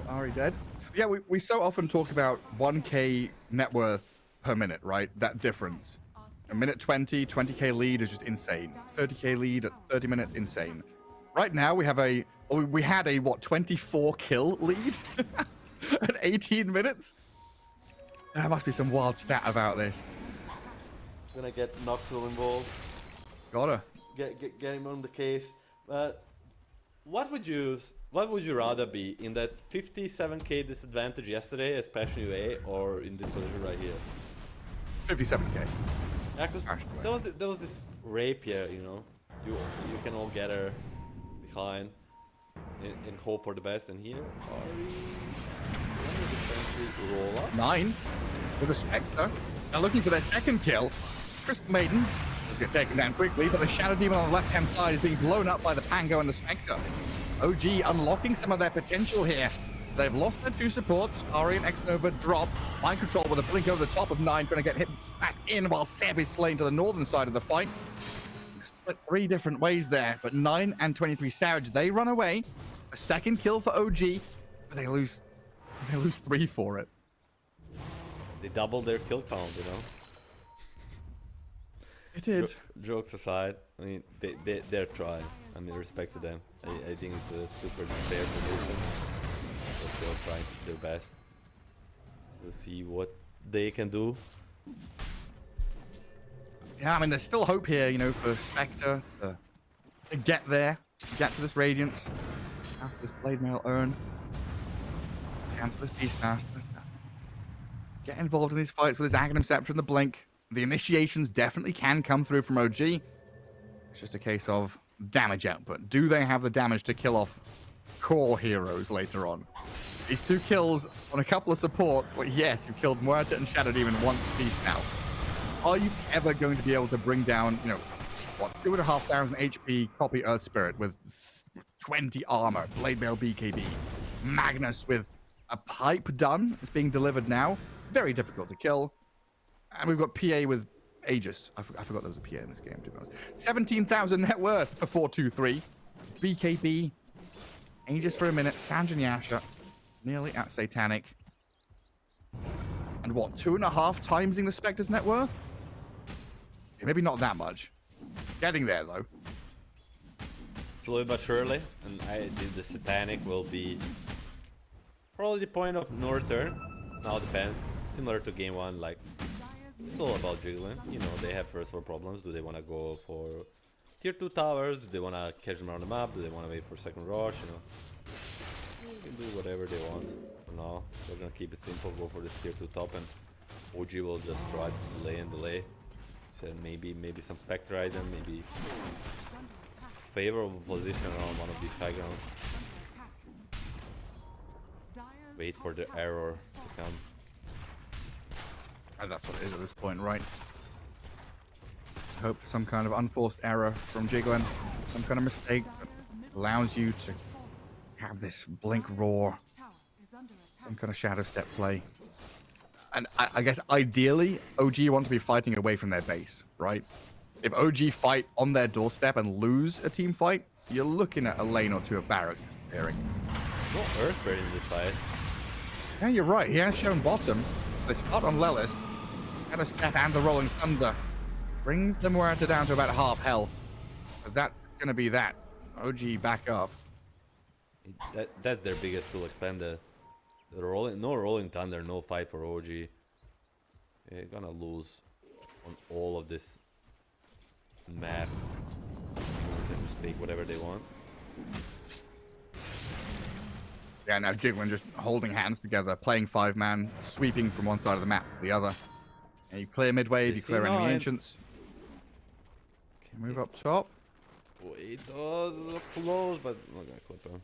Ari dead. Yeah, we so often talk about 1k net worth per minute, right? That difference. A minute 20, 20k lead is just insane. 30k lead at 30 minutes, insane. Right now we had a 24 kill lead at 18 minutes. There must be some wild stat about this. Gonna get Knoxville involved. Gotta Get him on the case. what would you rather be in that 57k disadvantage yesterday as Passion UA or in this position right here? 57k. Yeah, because there was this rapier, you can all get her behind. in hope for the best. And here, Ari just trying to roll up. 9 with a Spectre. Now looking for their second kill. Crisp Maiden just get taken down quickly, but the Shadow Demon on the left-hand side is being blown up by the Pango and the Spectre. OG unlocking some of their potential here. They've lost their 2 supports. Ari and X-Nova drop. Mind Control with a blink over the top of 9, trying to get hit back in while Seb is slain to the northern side of the fight. Split 3 different ways there, but 9 and 23 Savage, they run away. A second kill for OG, but they lose 3 for it. They doubled their kill count, you know. They did. Jokes aside, I mean, they're trying. I mean, respect to them. I think it's a super despair position. But they're trying to do their best. We'll see what they can do. Yeah, I mean, there's still hope here, you know, for Spectre to get there, get to this Radiance, after this Blade Mail urn, cancel this Beastmaster, get involved in these fights with his Aghanim Scepter and the Blink. The initiations definitely can come through from OG. It's just a case of damage output. Do they have the damage to kill off core heroes later on? These 2 kills on a couple of supports, like, yes, you've killed Muerta and Shadow Demon once apiece now. Are you ever going to be able to bring down, you know, what, 2,500 HP copy Earth Spirit with 20 armor, Blade Mail BKB, Magnus with a pipe done? It's being delivered now. Very difficult to kill. And we've got PA with Aegis. I forgot there was a PA in this game, to be honest. 17,000 net worth for 423. BKB. Aegis for a minute. Sanjin Yasha. Nearly at Satanic. And what, 2.5 timesing the Spectre's net worth? Maybe not that much. Getting there, though. Slowly but surely, and I think the Satanic will be probably the point of no return. Now depends. Similar to game 1, like, it's all about jiggling. You know, they have first 4 problems. Do they want to go for tier 2 towers? Do they want to catch them around the map? Do they want to wait for second rush? You know, they can do whatever they want. For now, they're gonna keep it simple, go for this tier 2 top, and OG will just try to delay and delay. So maybe some Spectre item, maybe favorable position around one of these high grounds. Wait for the error to come. And that's what it is at this point, right? Hope for some kind of unforced error from Jiggling. Some kind of mistake that allows you to have this blink roar. Some kind of shadow step play. And I guess ideally, OG want to be fighting away from their base, right? If OG fight on their doorstep and lose a team fight, you're looking at a lane or 2 of barracks disappearing. No Earth Spirit in this fight. Yeah, you're right. He has shown bottom. They start on Lelis. Shadow Step and the Rolling Thunder. Brings the Muerta down to about half health. But that's going to be that. OG back up. That's their biggest tool, expand the rolling. No Rolling Thunder, no fight for OG. They're gonna lose on all of this map. They just take whatever they want. Yeah, now Jiggling just holding hands together, playing 5-man, sweeping from one side of the map to the other. And you clear mid-wave, you clear enemy ancients. Okay, move up top. Wait, does look close, but I'm not gonna clip him.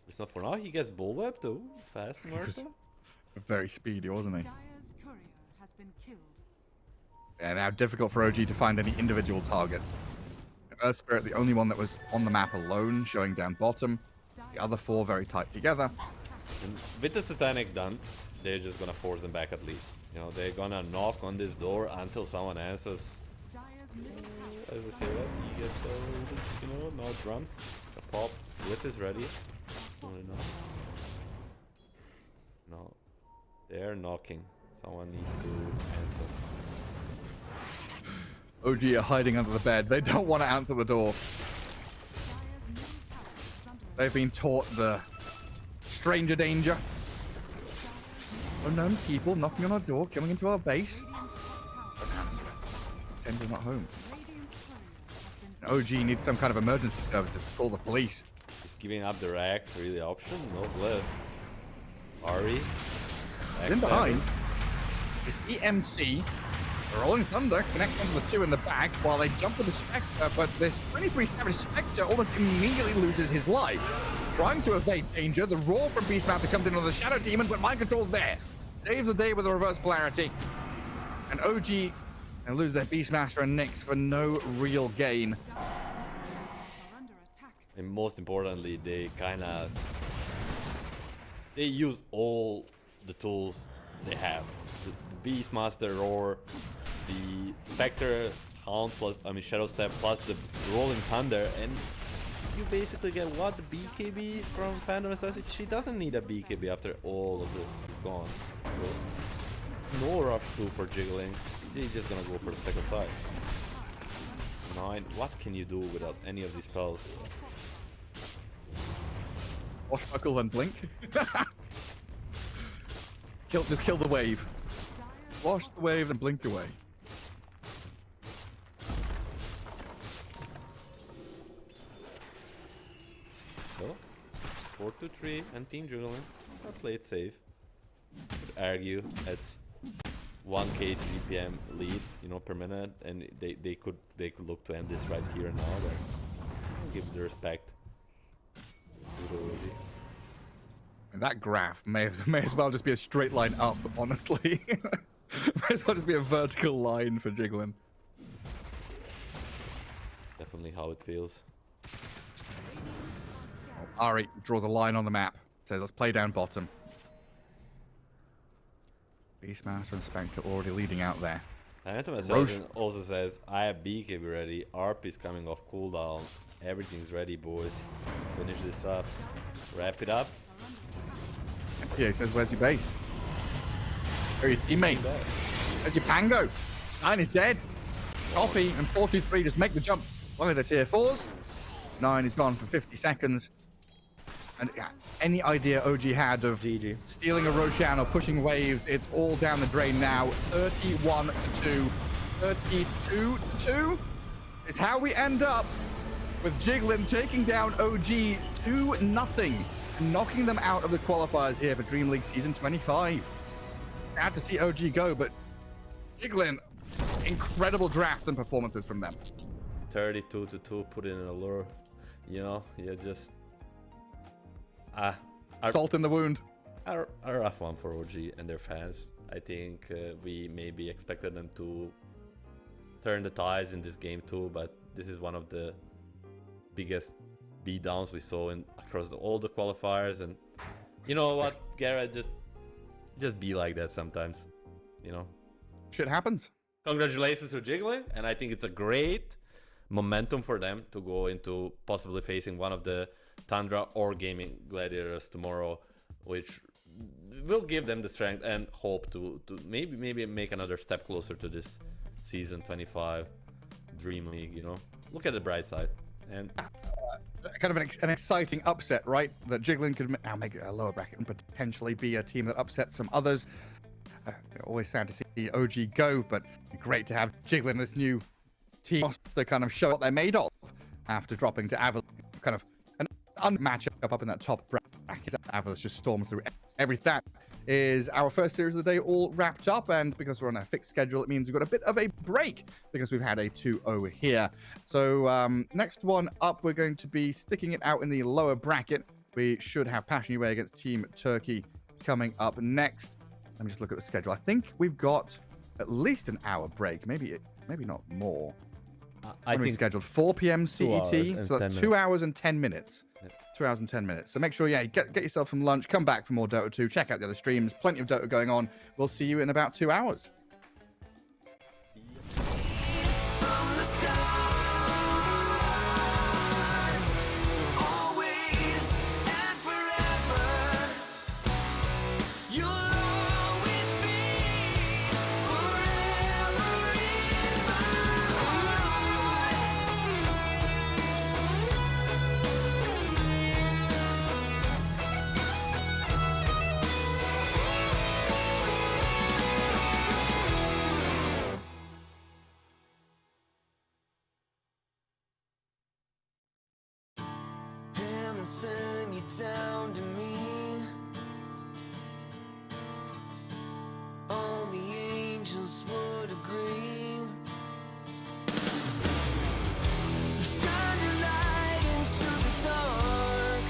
It's not for now. He gets bullwhip too. Fast, Martha. Very speedy, wasn't he? Dire's courier has been killed. Yeah, now difficult for OG to find any individual target. Earth Spirit, the only one that was on the map alone, showing down bottom. The other 4 very tight together. And with the Satanic done, they're just gonna force them back at least. You know, they're gonna knock on this door until someone answers. Dire's middle tower As I say that, he gets you know, no drums. A pop, whip is ready. Soon enough. No. They're knocking. Someone needs to answer. OG are hiding under the bed. They don't want to answer the door. Dire's middle tower is under They've been taught the stranger danger. Unknown people knocking on our door, coming into our base. Tender's not home. OG needs some kind of emergency services to call the police. Is giving up the racks really option? No glyph. Ari. In behind is EMC. The Rolling Thunder connects onto the 2 in the back while they jump with the Spectre, but this 23 Savage Spectre almost immediately loses his life. trying to evade danger. The roar from Beastmaster comes in on the Shadow Demon, but Mind Control's there. Saves the day with a reverse polarity. And OG and lose their Beastmaster and Nyx for no real gain. Are under attack. And most importantly, they use all the tools they have. The Beastmaster Roar, the Spectre Hound plus, Shadow Step plus the Rolling Thunder, and you basically get what? The BKB from Phantom Assassin? She doesn't need a BKB after all of it is gone. So, no rush 2 for Jiggling. They're just gonna go for the second side. 9. What can you do without any of these spells? Washbuckle and blink. Just kill the wave. Wash the wave and blink away. So, 4-3 and Team Jiggling. I played safe. Would argue at 1k GPM lead, per minute, and they could look to end this right here and now. But give the respect to the OG. And that graph may as well just be a straight line up, honestly. May as well just be a vertical line for Jiggling. Definitely how it feels. Ari draws a line on the map. Says, let's play down bottom. Beastmaster and Spectre already leading out there. Phantom Assassin also says, I have BKB ready, ARP is coming off cooldown, everything's ready, boys. Finish this up. Wrap it up. Yeah, he says, where's your base? Where's your teammate? Where's your Pango? 9 is dead. Copy and 4-2-3 just make the jump. One of the tier 4s. 9 is gone for 50 seconds. And any idea OG had of GG. stealing a Roshan or pushing waves, it's all down the drain now. 31-2. 32-2 is how we end up with Jiggling taking down OG 2-0 and knocking them out of the qualifiers here for DreamLeague Season 25. Sad to see OG go, but Jiggling, incredible drafts and performances from them. 32-2, put in an allure. Just... Salt in the wound. A rough one for OG and their fans. I think we maybe expected them to turn the tides in this game too, but this is one of the biggest beatdowns we saw across all the qualifiers. And you know what, Garrett, just be like that sometimes. Shit happens. Congratulations to Jiggling, and I think it's a great momentum for them to go into possibly facing one of the Tundra or Gaming Gladiators tomorrow, which will give them the strength and hope to maybe make another step closer to this season 25 Dream League. Look at the bright side. And kind of an exciting upset, right? That Jiggling could now make a lower bracket and potentially be a team that upsets some others. Always sad to see OG go, but great to have Jiggling, this new team, to kind of show what they're made of after dropping to Avalanche. Kind of an unmatch up in that top bracket. Avalanche just stormed through everything. That is our first series of the day all wrapped up, and because we're on a fixed schedule, it means we've got a bit of a break because we've had a 2-0 here. So next one up, we're going to be sticking it out in the lower bracket. We should have Passion UA against Team Turkey coming up next. Let me just look at the schedule. I think we've got at least an hour break, maybe not more. I think scheduled 4 p.m. CET, so that's 2 hours and 10 minutes. Yep. 2 hours and 10 minutes. So make sure, get yourself some lunch, come back for more Dota 2, check out the other streams, plenty of Dota going on. We'll see you in about 2 hours. From the stars, always and forever, you'll always be forever in my heart. Heaven sent you down to me. Only angels would agree. Shine your light into the dark.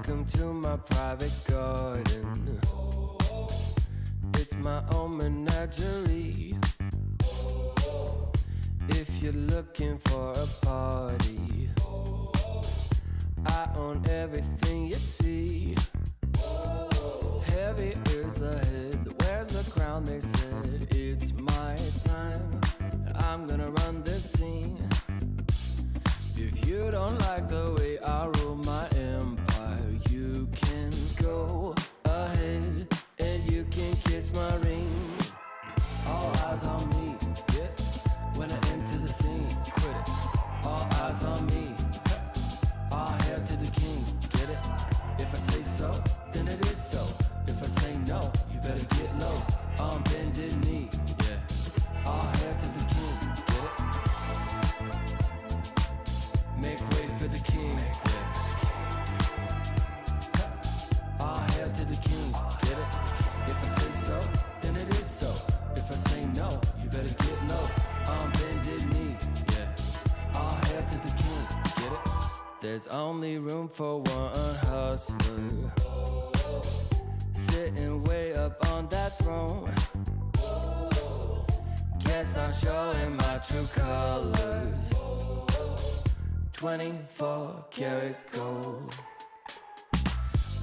Welcome to my private garden. It's my own menagerie. If you're looking for a party, I own everything you see. Heavy is the head that wears the crown. They said it's my time, and I'm gonna run this scene. If you don't like the way I rule my empire, you can go ahead and you can kiss my ring. All eyes on me, yeah. When I enter the scene, quit it. All eyes on me. All hail to the king, get it? If I say so, then it is so. If I say no, you better get low. On bended knee, yeah. All hail to the king, get it? Make way for the king, yeah. All hail to the king, get it? If I say so, then it is so. If I say no, you better get low. On bended knee, yeah. All hail to the king, get it? There's only room for one hustler, sitting way up on that throne. Guess I'm showing my true colors. 24 karat gold.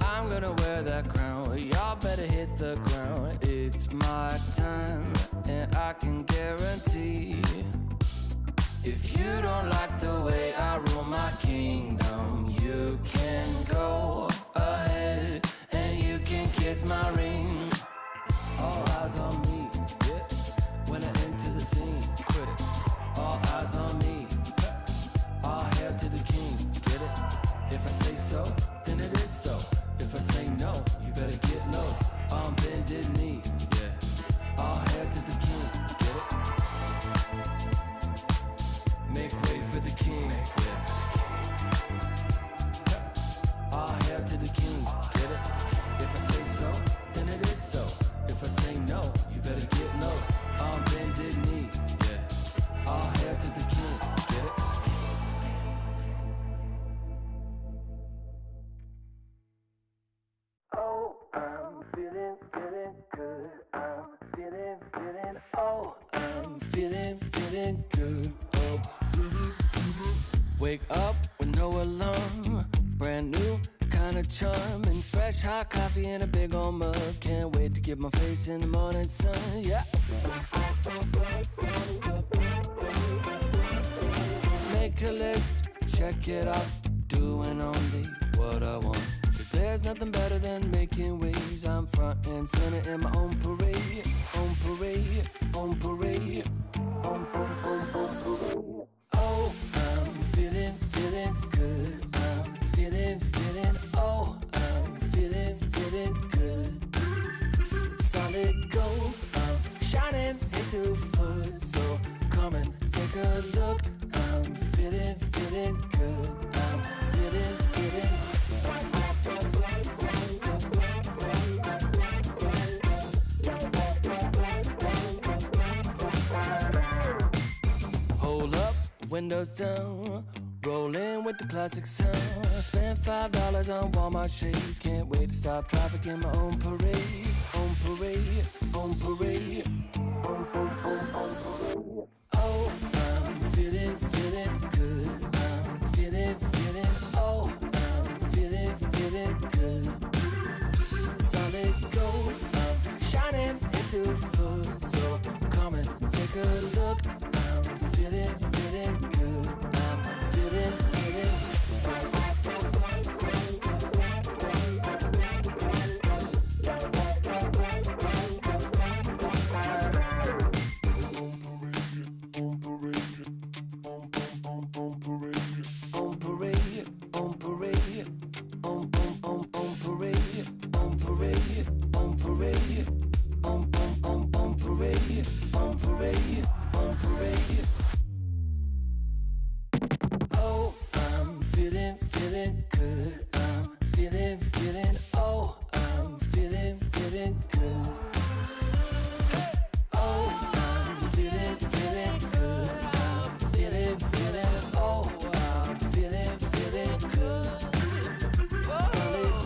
I'm gonna wear that crown. Y'all better hit the ground. It's my time, and I can guarantee, if you don't like the way I rule my kingdom, you can go ahead and you can kiss my ring. All eyes on me, yeah. When I enter the scene, quit it. All eyes on me. All hail to the king, get it? If I say so, then it is so. If I say no, you better get low. On bended knee, yeah. All hail to the king, get it? Make way for the king, yeah. All hail to the king, get it? If I say so, then it is so. If I say no, you better get low. On bended knee, yeah. All hail to the king, get it? Oh, I'm feeling good. I'm feeling, oh, I'm feeling good. Wake up with no alarm, brand new kind of charm, and fresh hot coffee in a big old mug. Can't wait to get my face in the morning sun, yeah. Make a list, check it out, doing only what I want. Cause there's nothing better than making waves. I'm front and center in my own parade, on parade, on parade, on parade. Oh, I'm feeling good. I'm feeling, oh, I'm feeling good. Solid gold, I'm shining into full. So come and take a look. I'm feeling good. I'm feeling. Hold up, windows down, rolling with the classic sound. Spent $5 on Walmart shades. Can't wait to stop traffic in my own parade. On parade, on parade, on parade. Oh, I'm feeling good. I'm feeling, oh, I'm feeling good. Solid gold, I'm shining into full. So come and take a look. I'm feeling good. I'm feeling. Solid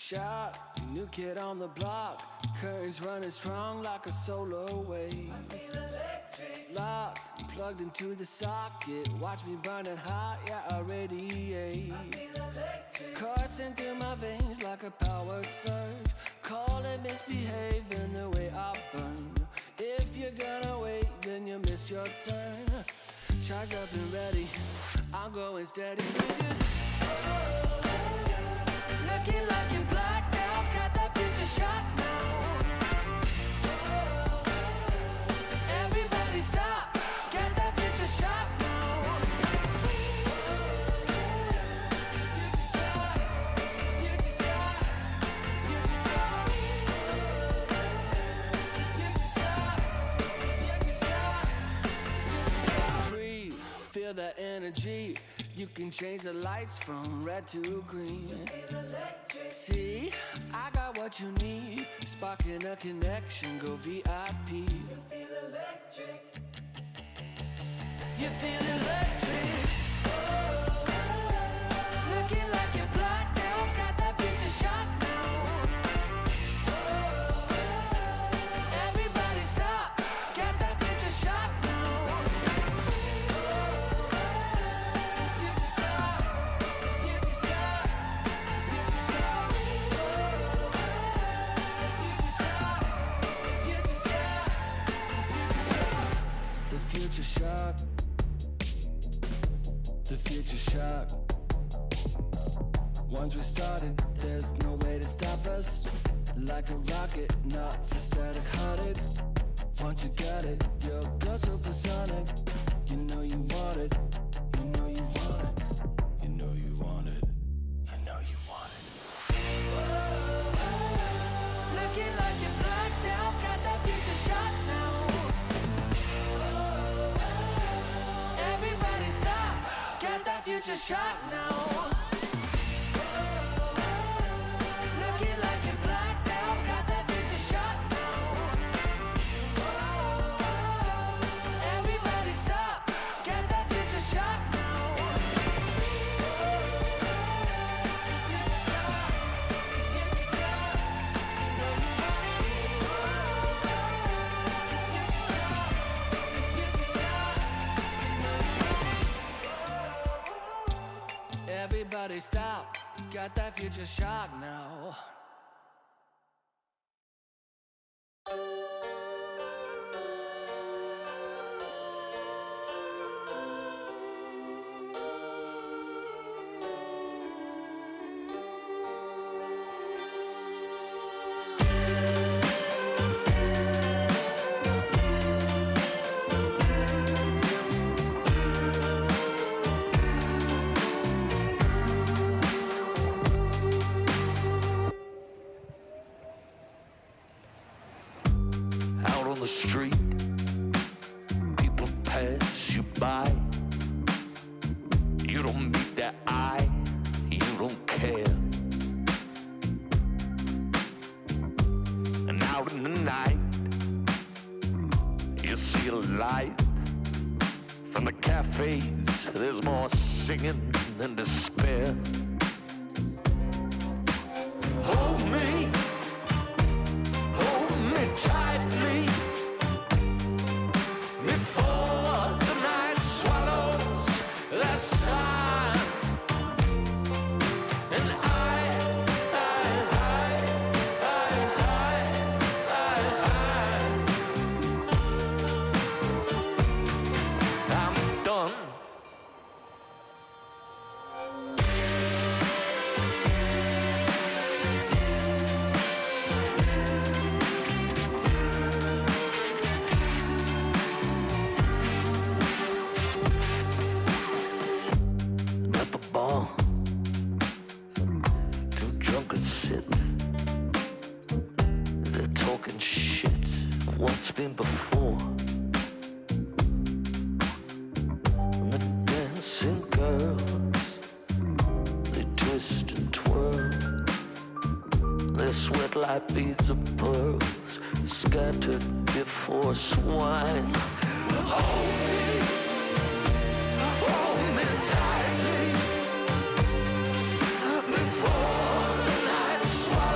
shot, new kid on the block. Currents running strong like a solar wave. I feel electric. Locked, plugged into the socket. Watch me burning hot, yeah, I radiate. I feel electric. Coursing through my veins like a power surge. Call it misbehaving the way I burn. If you're gonna wait, then you miss your turn. Charged up and ready, I'm going steady with you. Looking like you're blacked out, got that future shot now. Everybody stop, get that future shot now. Future shot, future shot, future shot. Future shot, future shot, future shot. Breathe, feel that energy. You can change the lights from red to green. You feel electric. See, I got what you need. Sparking a connection, go VIP. You feel electric. You feel electric. Looking like you're blacked out, got that future shot now. Everybody stop, get that future shot now. Future shot, future shot, future shot. Future shot, future shot, future shot. The future shock. The future shock. Once we started, there's no way to stop us. Like a rocket, not for static hearted. Once you got it, you'll go supersonic. You know you want it. You know you want it. You know you want it. You know you want it. Looking like you're blacked out, got that future shot now. Everybody stop, get that future shot now. Looking like you're blacked out, got that future shot now. Everybody stop, get that future shot now. Future shot, future shot, you know you want it. Future shot, future shot, you know you want it. Everybody stop, got that future shot now. Out on the street, people pass you by. You don't meet their eye, you don't care. And out in the night, you see a light. From the cafes, there's more singing than despair. Hold me tightly before the night swallows the sun. And I'm done. At the bar, two drunkards sit. They're talking shit of what's been before. And the dancing girls, they twist and twirl. They sweat like beads of pearls, scattered before swine. Hold me tightly before the night swallows.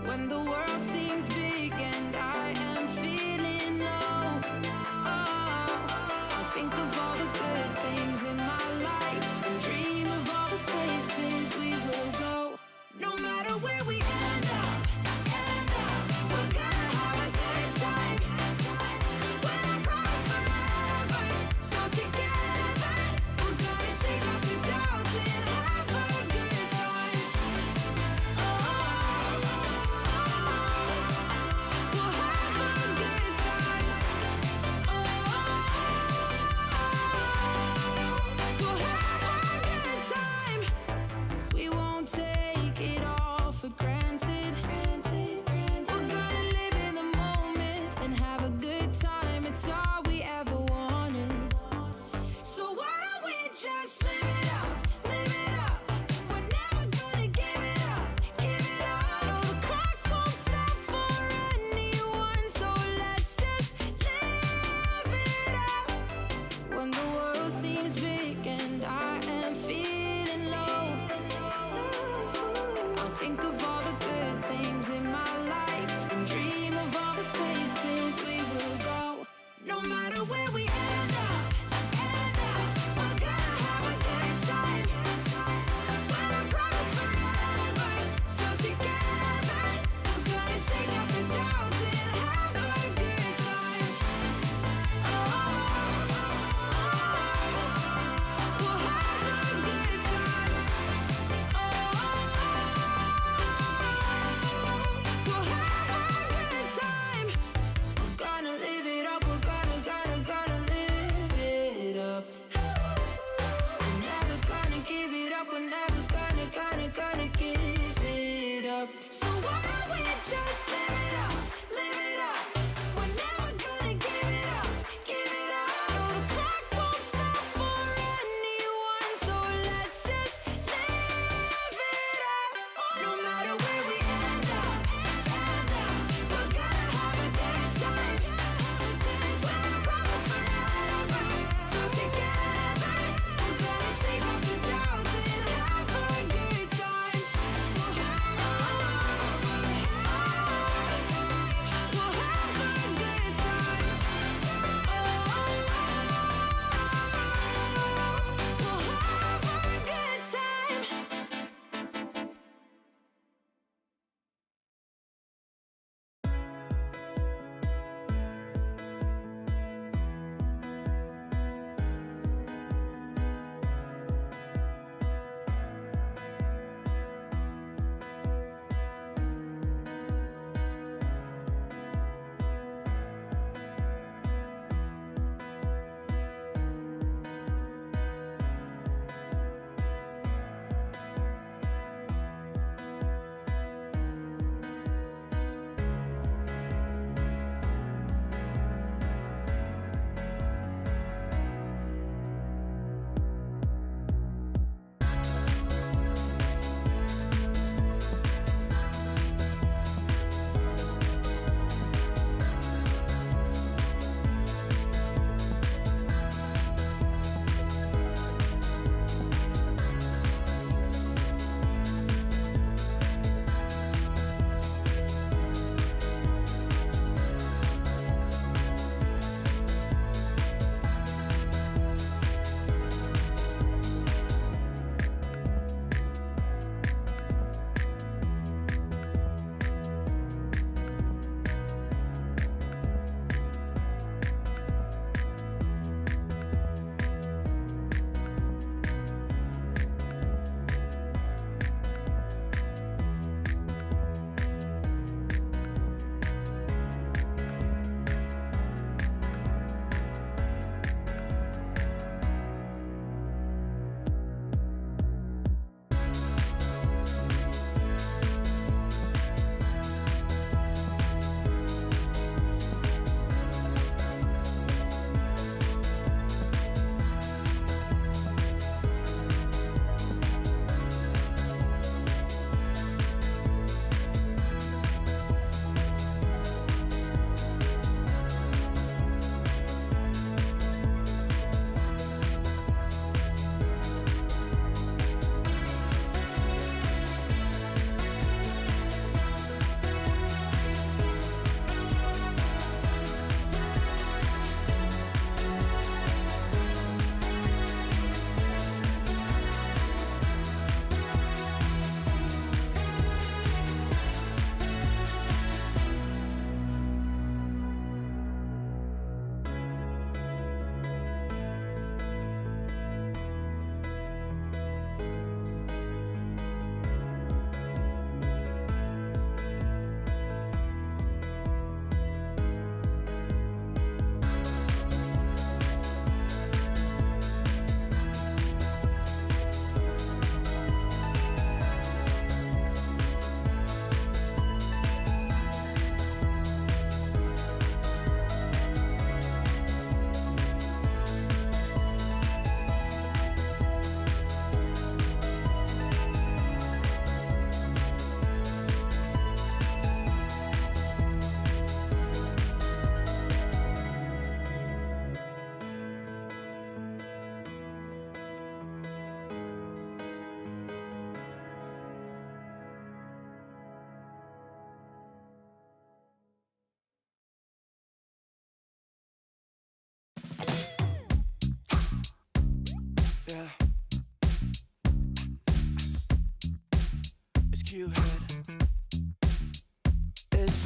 When the world seems big and I am feeling low, I think of all the good things in my life and dream of all the places we will go. No matter where we end up, we're gonna have a good time. When I promise forever, so together we're gonna shake off the doubts and have a good time. We'll have a good time. We'll have a good time. We won't take it all for granted. We're gonna live in the moment and have a good time. It's all we ever wanted. So why don't we just live it up, live it up? We're never gonna give it up, give it up. No, the clock won't stop for anyone, so let's just live it up. When the world seems big and I am feeling low, I'll think of all the good things in my life and dream of all the places we will go. No matter where we end up, we're gonna have a good time. When I promise forever, so together we're gonna shake off the doubts and have a good time. We'll have a good time.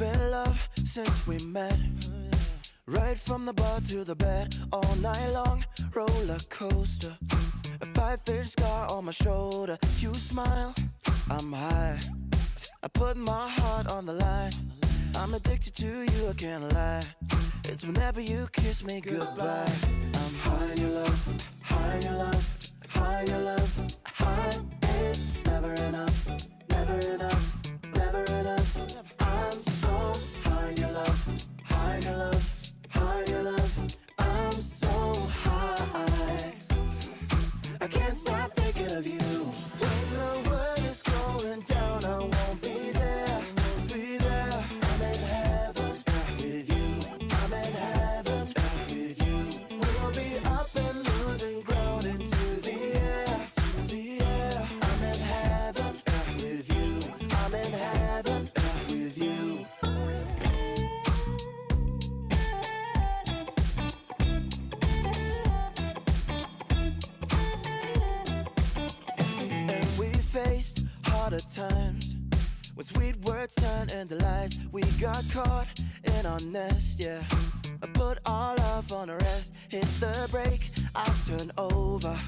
been love since we met. Right from the bar to the bed, all night long, roller coaster. A 5-figure scar on my shoulder. You smile, I'm high. I put my heart on the line. I'm addicted to you, I can't lie. It's whenever you kiss me goodbye. I'm high in your love, high in your love, high in your love, high. It's never enough, never enough, never enough. I'm so high in your love, high in your love, high in your love. I'm so high, I can't stop thinking of you. When the world is going down, I won't be there, be there. I'm in heaven with you, I'm in heaven with you. We'll be up and losing ground into the air, the air. I'm in heaven with you, I'm in heaven with you. And we faced harder times when sweet words turned into lies. We got caught in our nest, yeah. I put our love on a rest. Hit the brake, I turn over.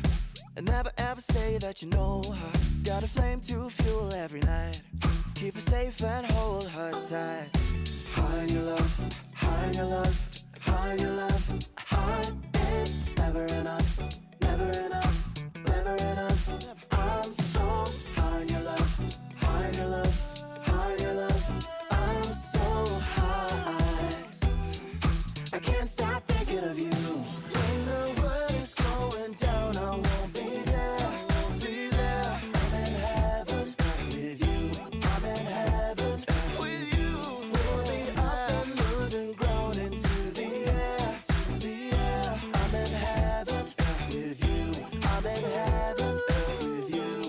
And never ever say that you know her. Got a flame to fuel every night. Keep her safe and hold her tight. High in your love, high in your love, high in your love, high. It's never enough, never enough, never enough. I'm so high in your love, high in your love, high in your love. I'm so high, I can't stop thinking of you. When the world is going down, I won't be there, I won't be there. I'm in heaven with you, I'm in heaven with you. We'll be up and losing ground into the air, the air. I'm in heaven with you, I'm in heaven with you.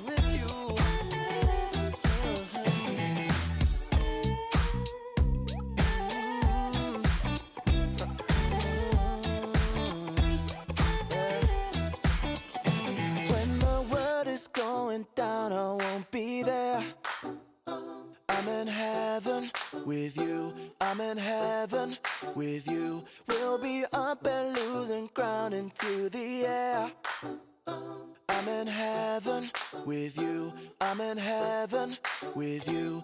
With you. When the world is going down, I won't be there. I'm in heaven with you, I'm in heaven with you. We'll be up and losing ground into the air. I'm in heaven with you, I'm in heaven with you.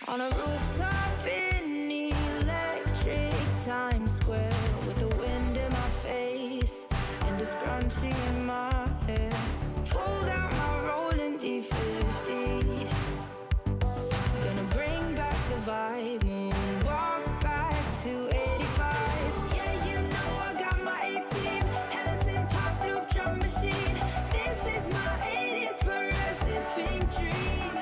On a rooftop in electric Times Square, with the wind in my face and a scrunchie in my hair. Fold out my rolling D50. Gonna bring back the vibe, moonwalk back to 85. Yeah, you know I got my A-team, Hennessy pop loop drum machine. This is my 80s fluorescent pink dream.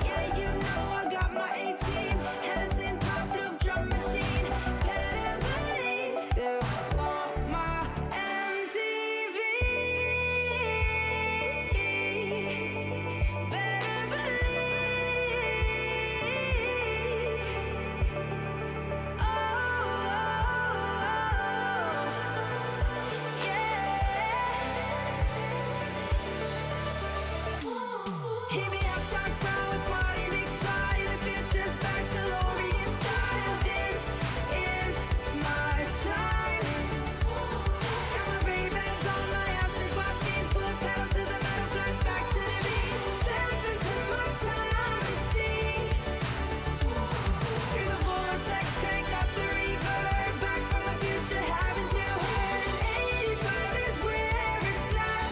Yeah, you know I got my A-team, Hennessy pop loop drum machine. Better believe, still want my MTV. Better believe. Oh, yeah. Hit me up, dark brown with Marty McFly. The future's back, DeLorean style. This is my time. Got my Ray-Bans on, my acid wash jeans. Put pedal to the metal, flashback to the beat. Step into my time machine. Through the vortex, crank up the reverb. Back from the future, haven't you heard? 85 is where it's at.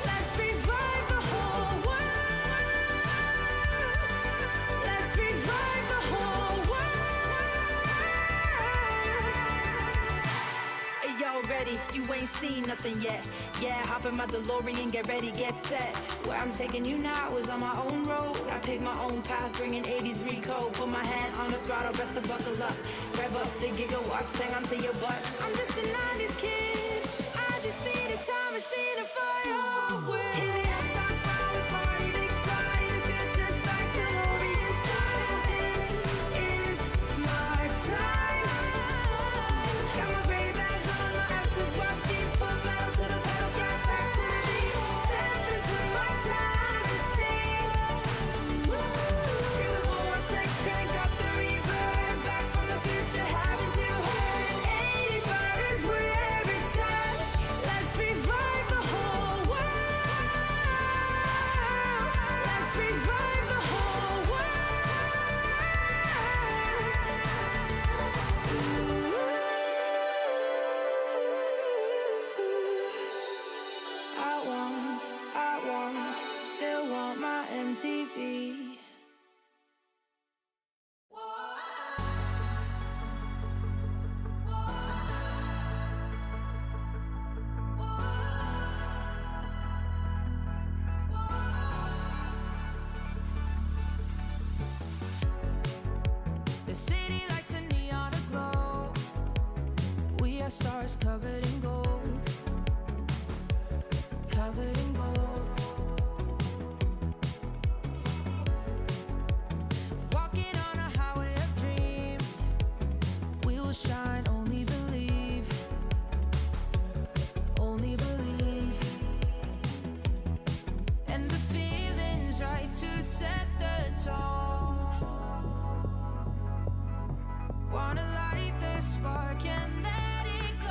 Let's revive the whole world. Let's revive the whole world. Hey, yo, ready? You ain't seen nothing yet. Yeah, hop in my DeLorean, get ready, get set. Where I'm taking you now is on my own road. I paved my own path, bringing 80s recode. Put my hand on the throttle, best to buckle up. Rev up the gigawatts, hang on to your butts. I'm just a 90s kid. I just need a time machine to fly away. Hit me up, top down with Marty McFly. The future's back, DeLorean style. This is my time. Got my Ray-Bans on, my acid wash jeans. Put metal to the pedal, flashback to the beat. Step into my time machine. Through the vortex, crank up the reverb. Back from the future, haven't you heard? 85 is where it's at. Let's revive the whole world. Let's revive the whole world. Still want my MTV. The city lights a neon aglow. We are stars covered in gold. Covered in gold. Walking on a highway of dreams. We will shine, only believe. Only believe. And the feeling's right to set the tone. Wanna light the spark and let it go.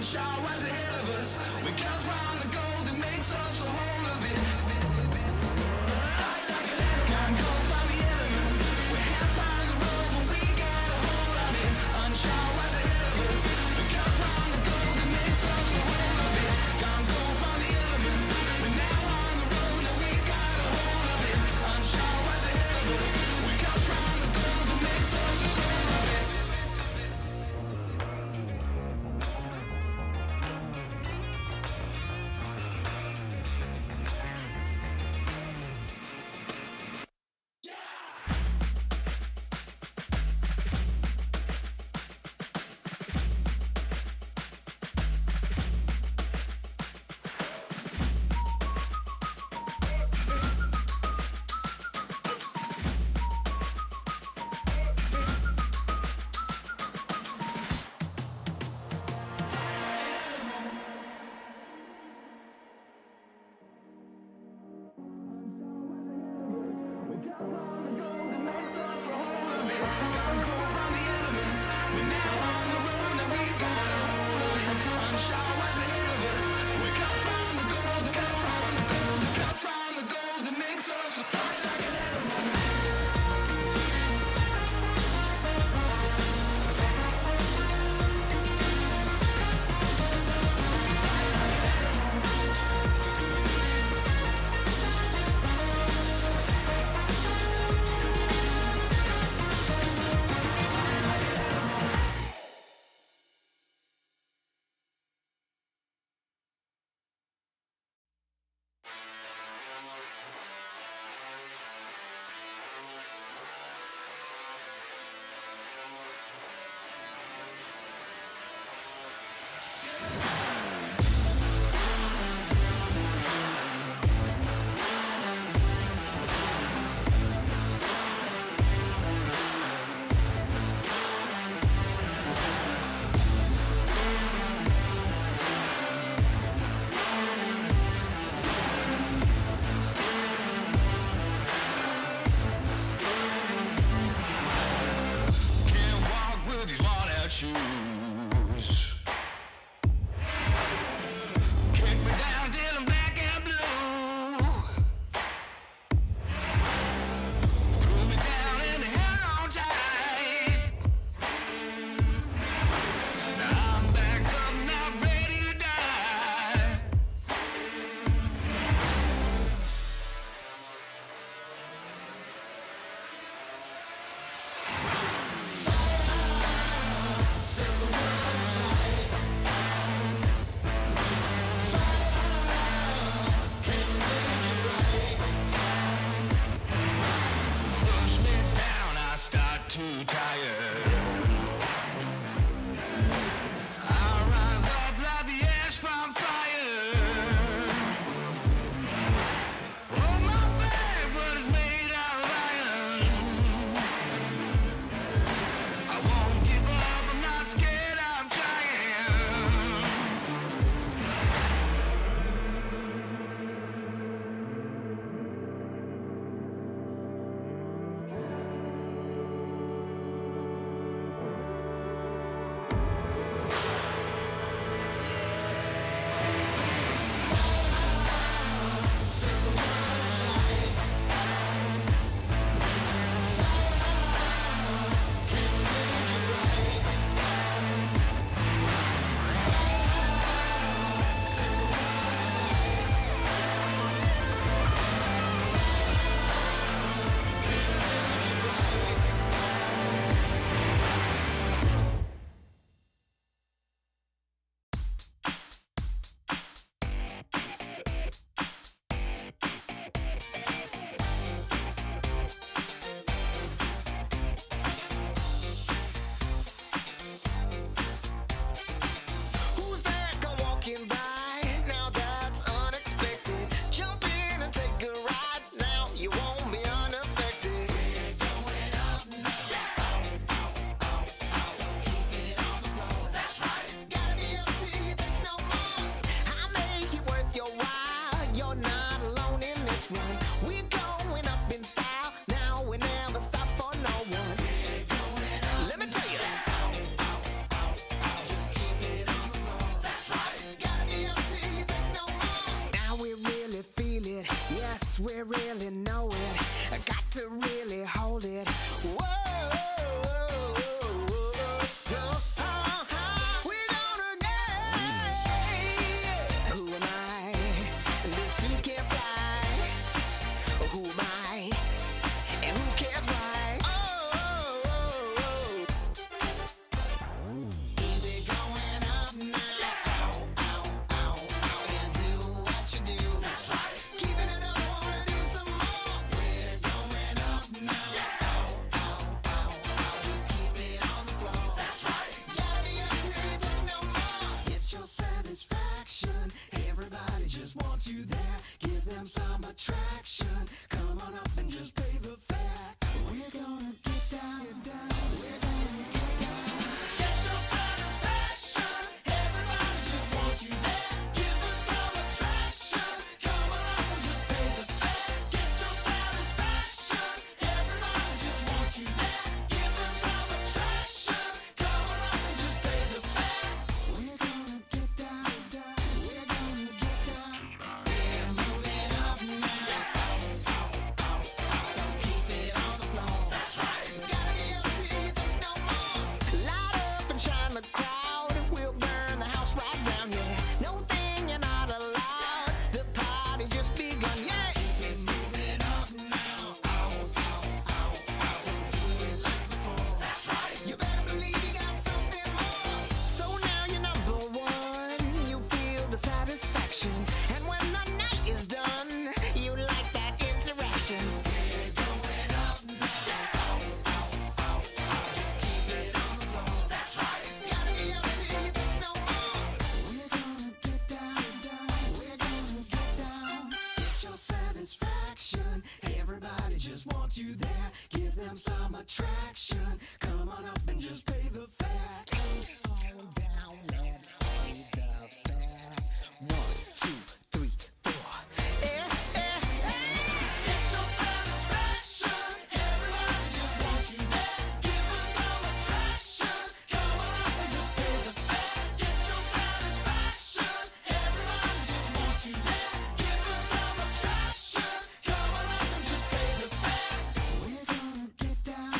unsure what's ahead of us. We come from the gold that makes us a whole of it. Can't go from the elements. We have found the road, but we got a hold on it. Unsure what's ahead of us. We come from the gold that makes us a whole of it. Can't go from the elements. We're now on the road, and we got a hold of it. Unsure what's ahead of us. We come from the gold that makes us a soul of it. attraction. Come on up and just pay the fare. We're gonna get down, we're gonna get down. Get your satisfaction. Everybody just wants you there. Give them some attraction. Come on up and just pay the fare. Get your satisfaction. Everybody just wants you there. Give them some attraction. Come on up and just pay the fare. We're gonna get down, we're gonna get down. We're moving up now. So keep it on the floor. That's right. Gotta be up till you take no more. Light up and shine the crowd. We'll burn the house right down, yeah. No thing you're not allowed. The party just begun, yeah. Keep it moving up now. So do it like before. That's right. You better believe you got something more. So now you're number one. You feel the satisfaction. And when the night is done, you like that interaction. We're going up now. Just keep it on the floor. That's right. Gotta be up till you take no more. We're gonna get down, we're gonna get down. Get your satisfaction. Everybody just wants you there. Give them some attraction. Come on up and just pay the fare. Come on down, let's pay the fare. 1, 2, 3, 4. Get your satisfaction. Everybody just wants you there. Give them some attraction. Come on up and just pay the fare. Get your satisfaction. Everybody just wants you there. Give them some attraction. Come on up and just pay the fare. We're gonna get down,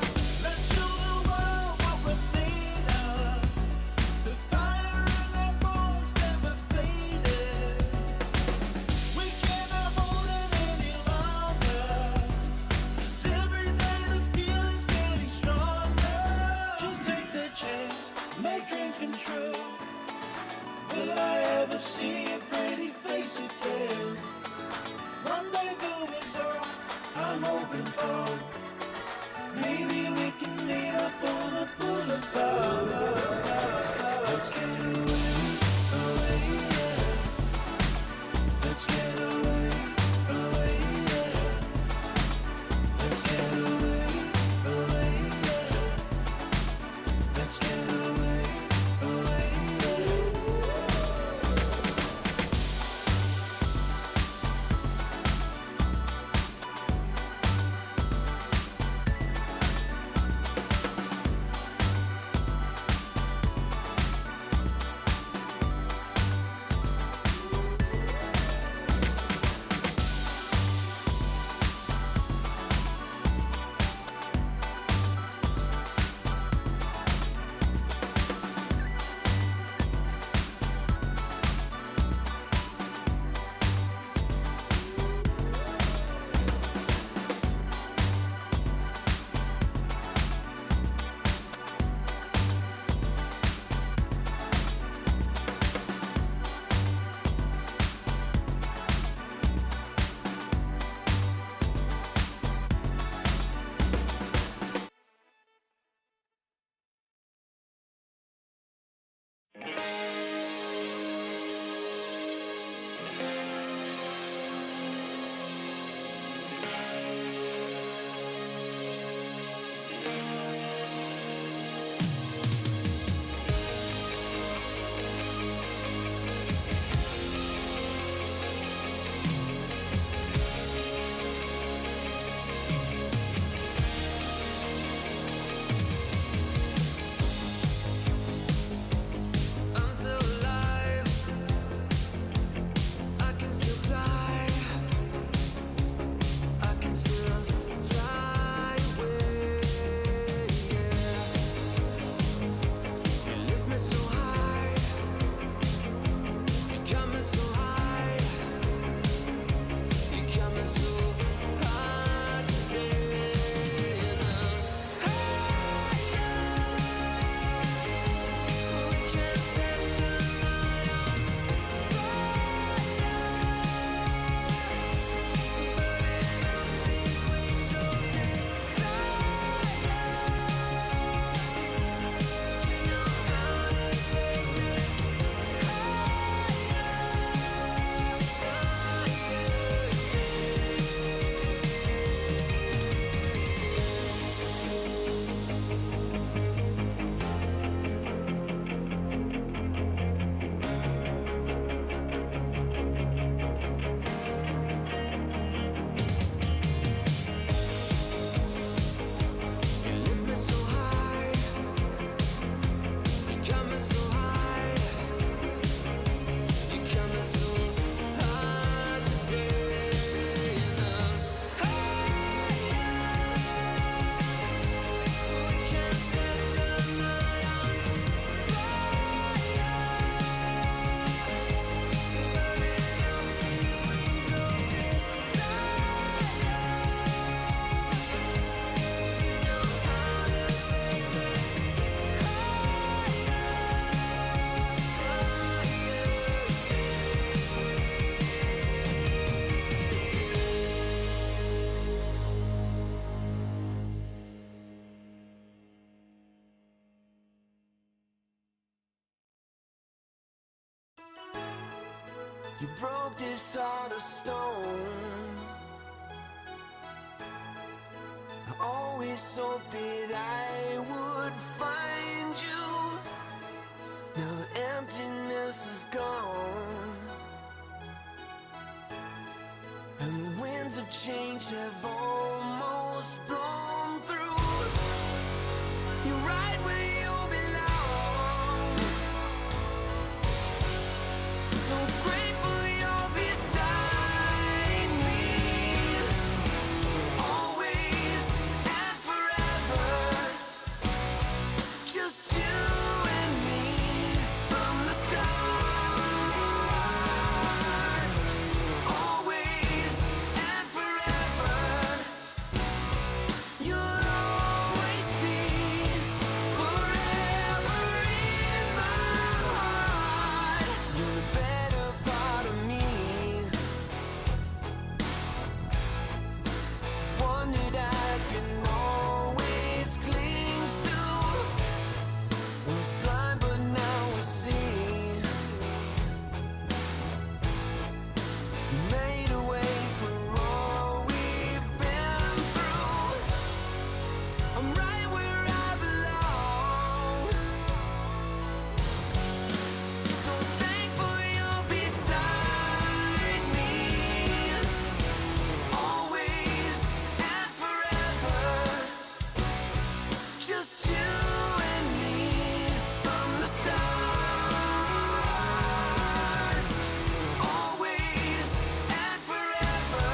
Let's show the world what we're made of. The fire in our bones never faded. We cannot hold it any longer. 'Cause every day the feeling's getting stronger. Just take the chance, make dreams come true. Will I ever see your pretty face again? Rendezvous is all I'm hoping for. Maybe we can meet up on a boulevard. Let's get away, away, yeah. Let's get away, away, yeah. Let's get away, away, yeah. Let's get away, away, yeah. You broke this heart of stone. I always hoped that I would find you. Now emptiness is gone, and the winds of change have almost blown through. You're right where you belong. So grateful you're beside me, always and forever. Just you and me from the stars. Always and forever. You'll always be forever in my heart. You're the better part of me, one that I can always cling to. Was blind but now I see. You made a way for all we've been through. I'm right where I belong. So thankful you're beside me, always and forever. Just you and me from the stars. Always and forever.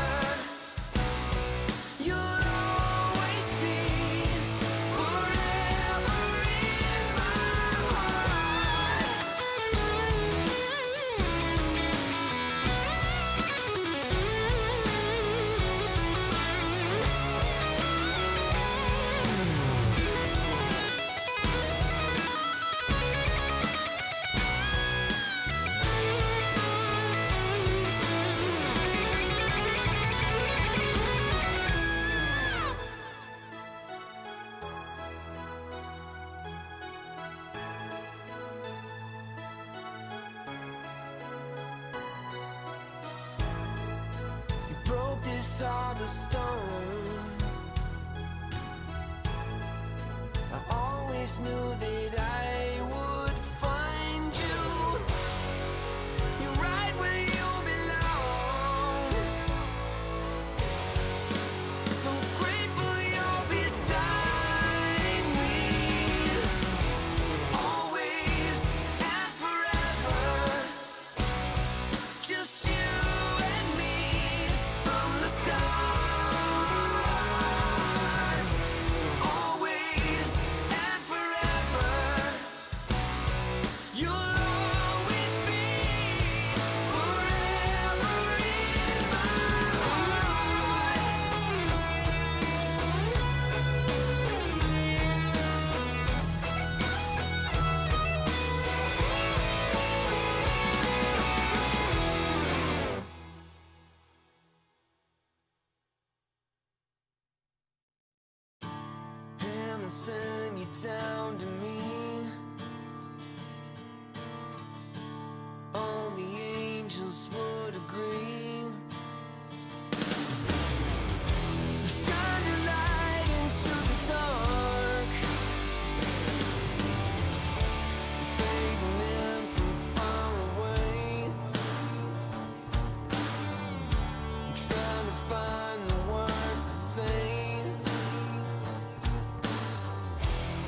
You'll always be forever in my heart. You broke this heart of stone. I always knew that I would find you. You're right where you belong. So grateful you're beside me, always and forever. Just you and me from the stars. Always and forever. You'll always be forever in my heart. And I send you down to me. All the angels would agree. Shine your light into the dark, fading in from far away. Trying to find the words to say.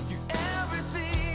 You're everything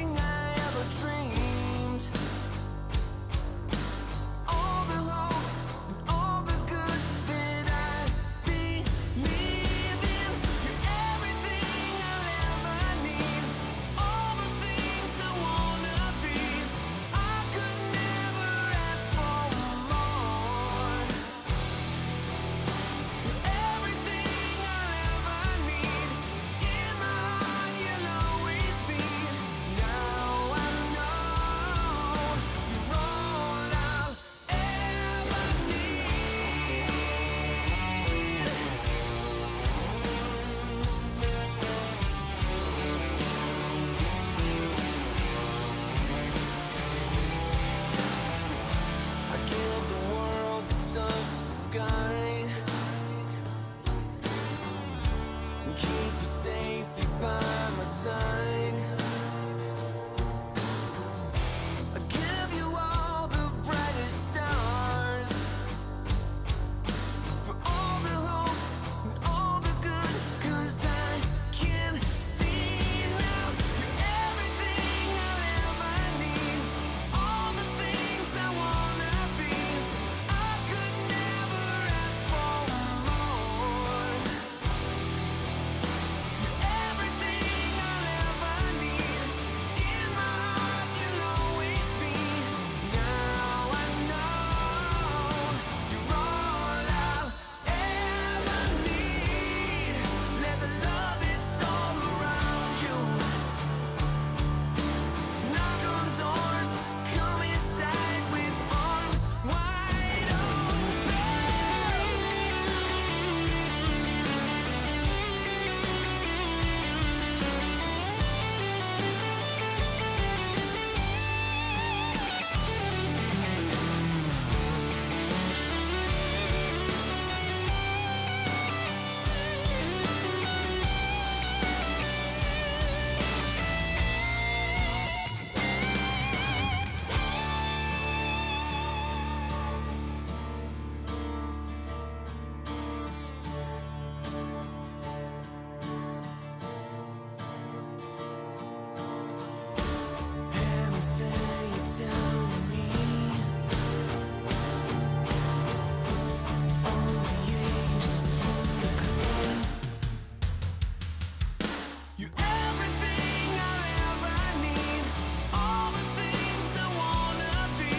You everything I'll ever need, all the things I wanna be.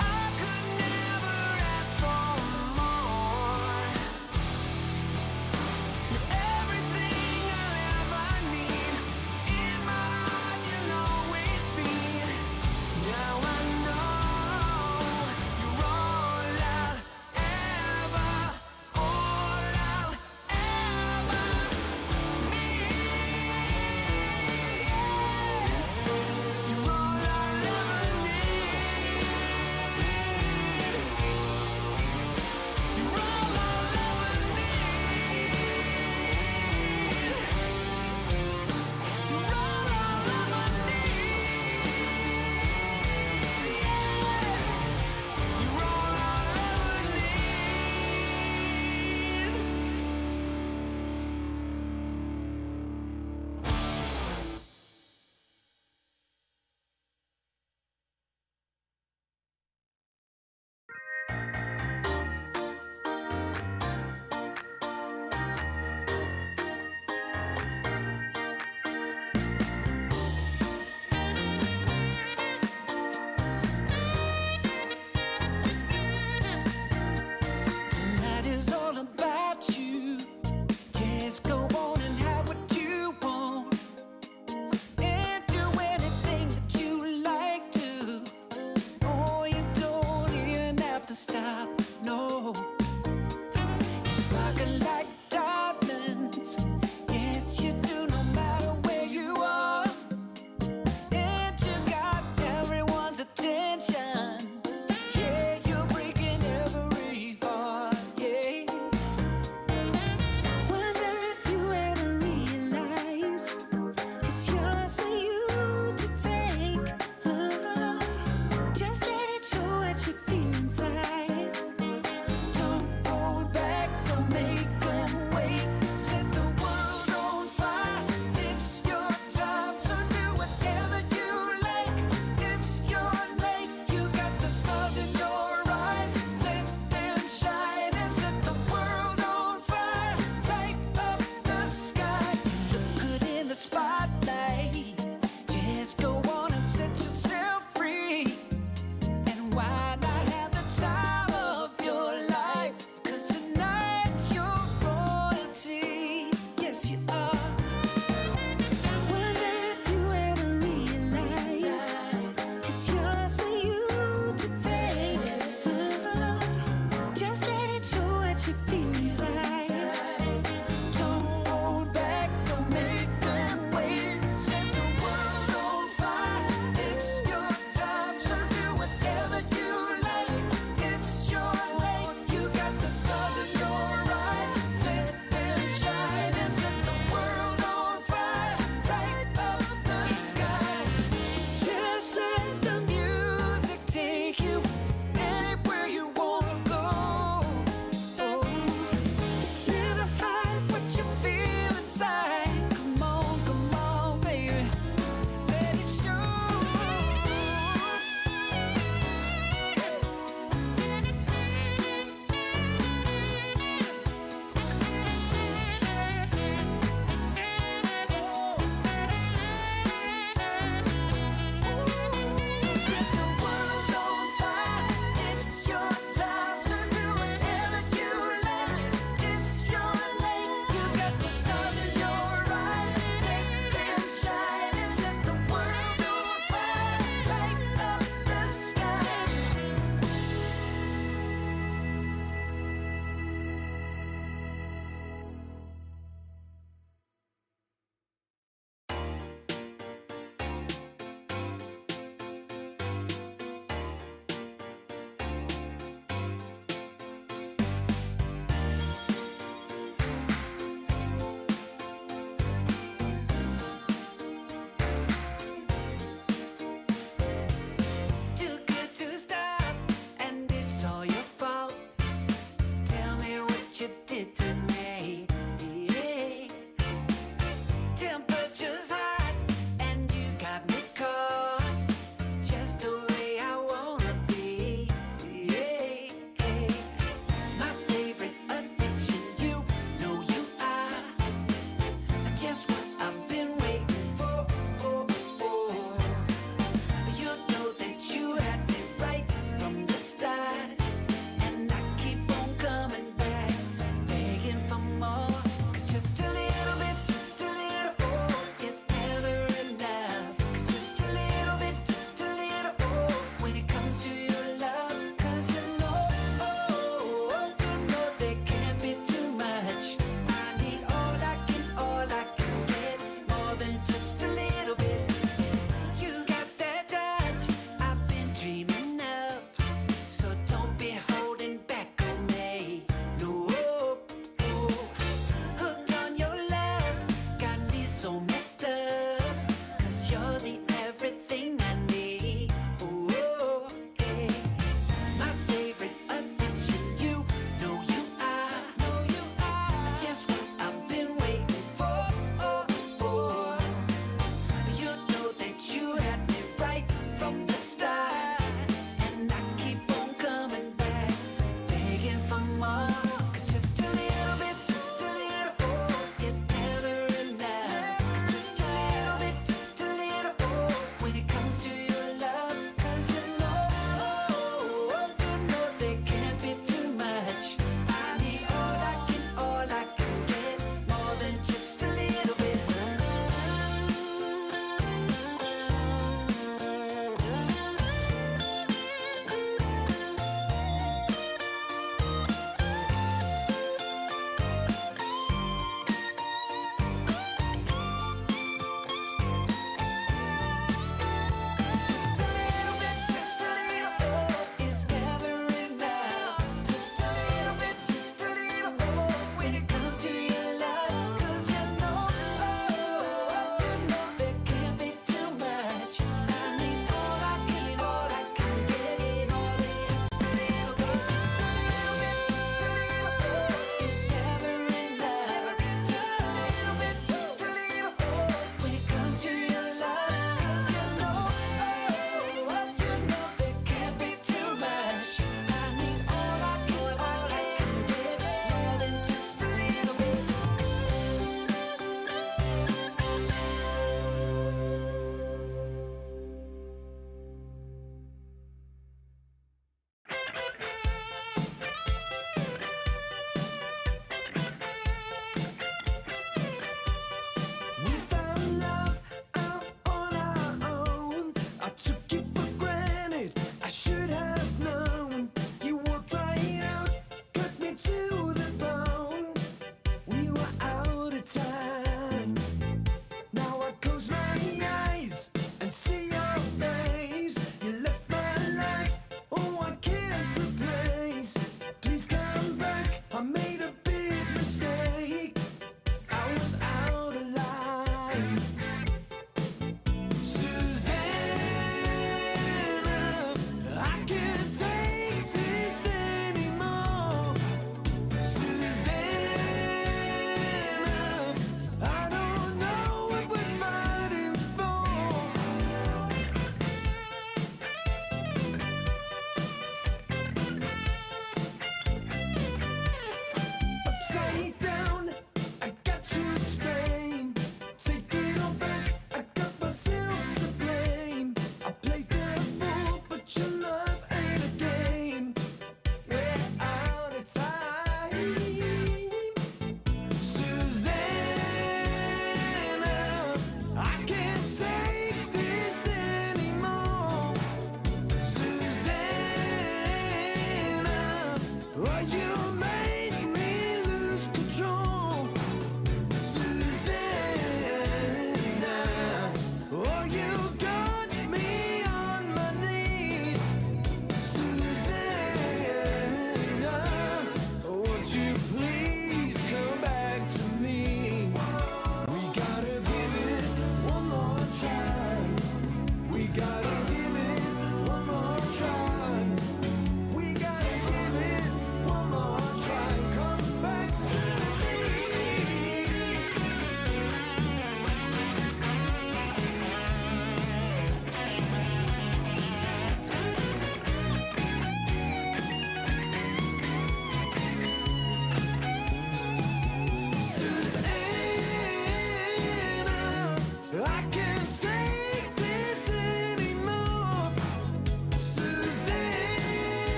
I could never ask for more. You're everything I'll ever need. In my heart you'll always be. Now I know you're all I'll ever need.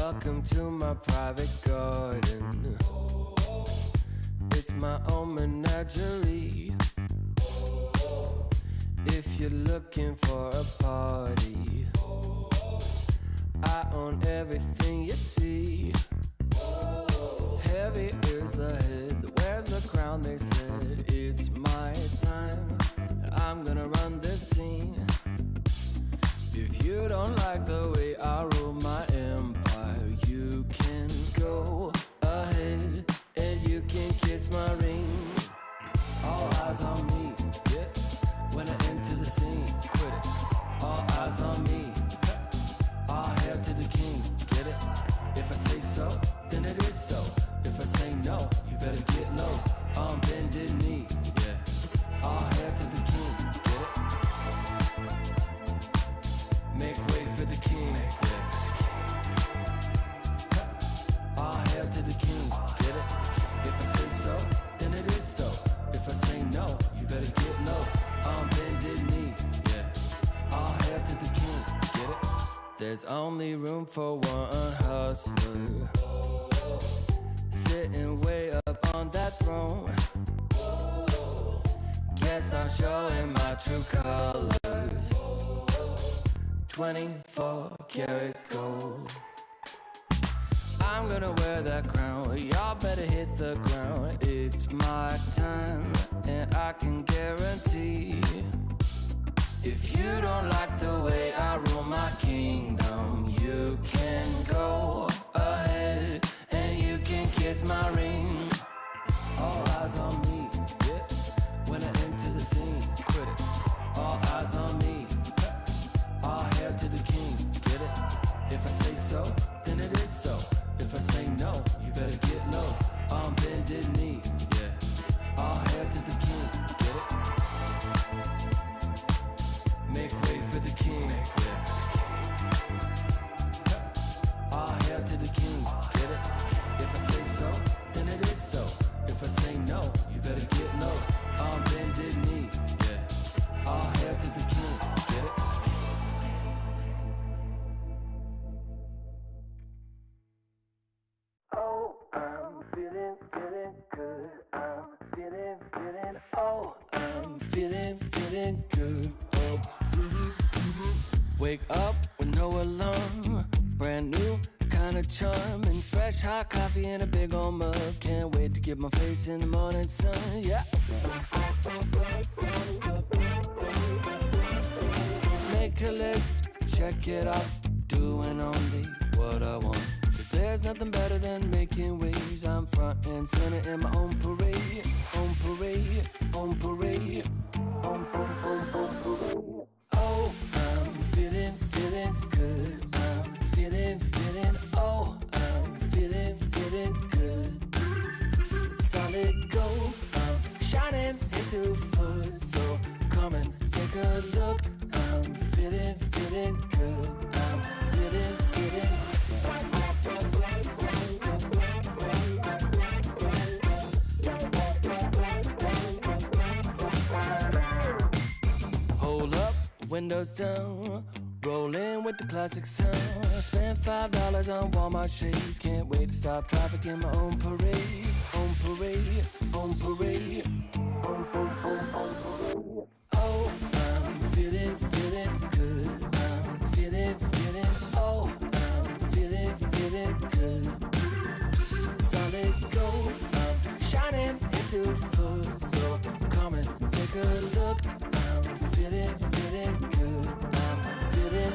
Welcome to my private garden. It's my own menagerie. If you're looking for a party, I own everything you see. Heavy is the head that wears the crown. They said it's my time, and I'm gonna run this scene. If you don't like the way I rule my empire, you can go ahead and you can kiss my ring. All eyes on me, yeah. When I enter the scene, quit it. All eyes on me. All hail to the king, get it? If I say so, then it is so. If I say no, you better get low. On bended knee, yeah. All hail to the king, get it? Make way for the king, yeah. All hail to the king, get it? If I say so, then it is so. If I say no, you better get low. On bended knee, yeah. All hail to the king, get it? There's only room for one hustler, sitting way up on that throne. Guess I'm showing my true colors. 24 karat gold. I'm gonna wear that crown. Y'all better hit the ground. It's my time, and I can guarantee, if you don't like the way I rule my kingdom, you can go ahead and you can kiss my ring. All eyes on me, yeah. When I enter the scene, quit it. All eyes on me. All hail to the king, get it? If I say so, then it is so. If I say no, you better get low. On bended knee, yeah. All hail to the king, get it? Make way for the king, yeah. All hail to the king, get it? If I say so, then it is so. If I say no, you better get low. On bended knee, yeah. All hail to the king, get it? Oh, I'm feeling good. I'm feeling, oh, I'm feeling good. Wake up with no alarm, brand new kind of charm, and fresh hot coffee in a big old mug. Can't wait to get my face in the morning sun, yeah. Make a list, check it off, doing only what I want. Cause there's nothing better than making waves. I'm front and center in my own parade, on parade, on parade, on parade. Oh, I'm feeling good. I'm feeling, oh, I'm feeling good. Solid gold, I'm shining into full. So come and take a look. I'm feeling good. I'm feeling. Hold up, windows down, rolling with the classic sound. I spent $5 on Walmart shades. Can't wait to stop traffic in my own parade. On parade, on parade, on parade. Oh, I'm feeling good. I'm feeling, oh, I'm feeling good. Solid gold, I'm shining into full. So come and take a look. I'm feeling good. I'm feeling.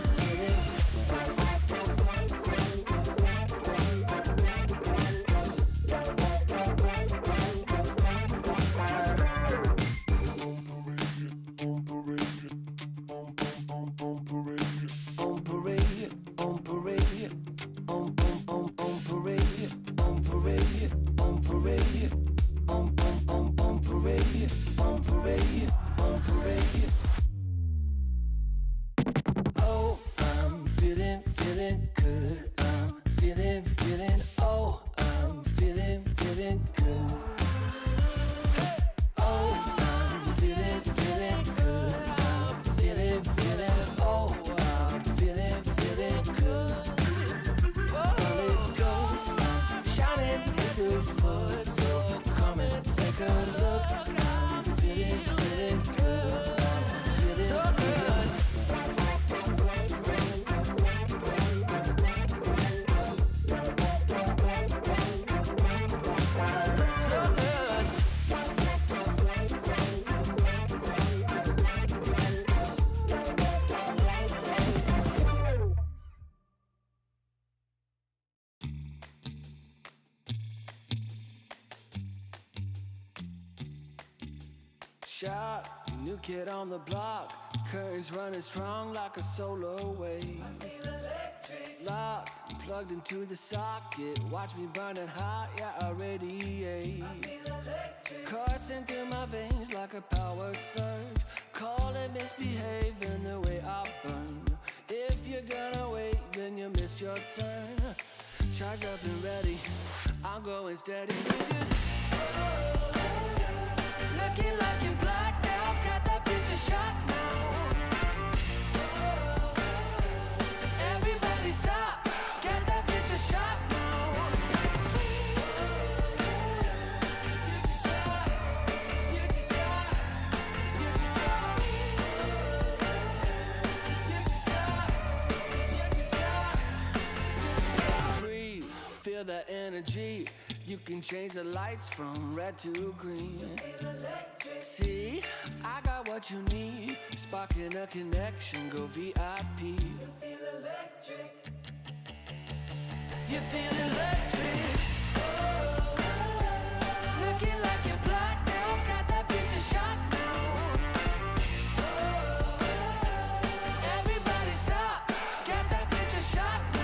Feeling good. shock, new kid on the block. Currents running strong like a solar wave. Locked, plugged into the socket. Watch me burning hot, yeah, I radiate. Coursing through my veins like a power surge. Call it misbehaving the way I burn. If you're gonna wait, then you miss your turn. Charged up and ready, I'm going steady with you. Looking like you're blacked out, got that future shot now. Everybody stop, got that future shot now. Future shot, future shot, future shot. Future shot, future shot, future shot. Breathe, feel that energy. You can change the lights from red to green. See, I got what you need. Sparking a connection, go VIP. You feel electric. You feel electric. Looking like you're blacked out, got that future shot now. Everybody stop, got that future shot now.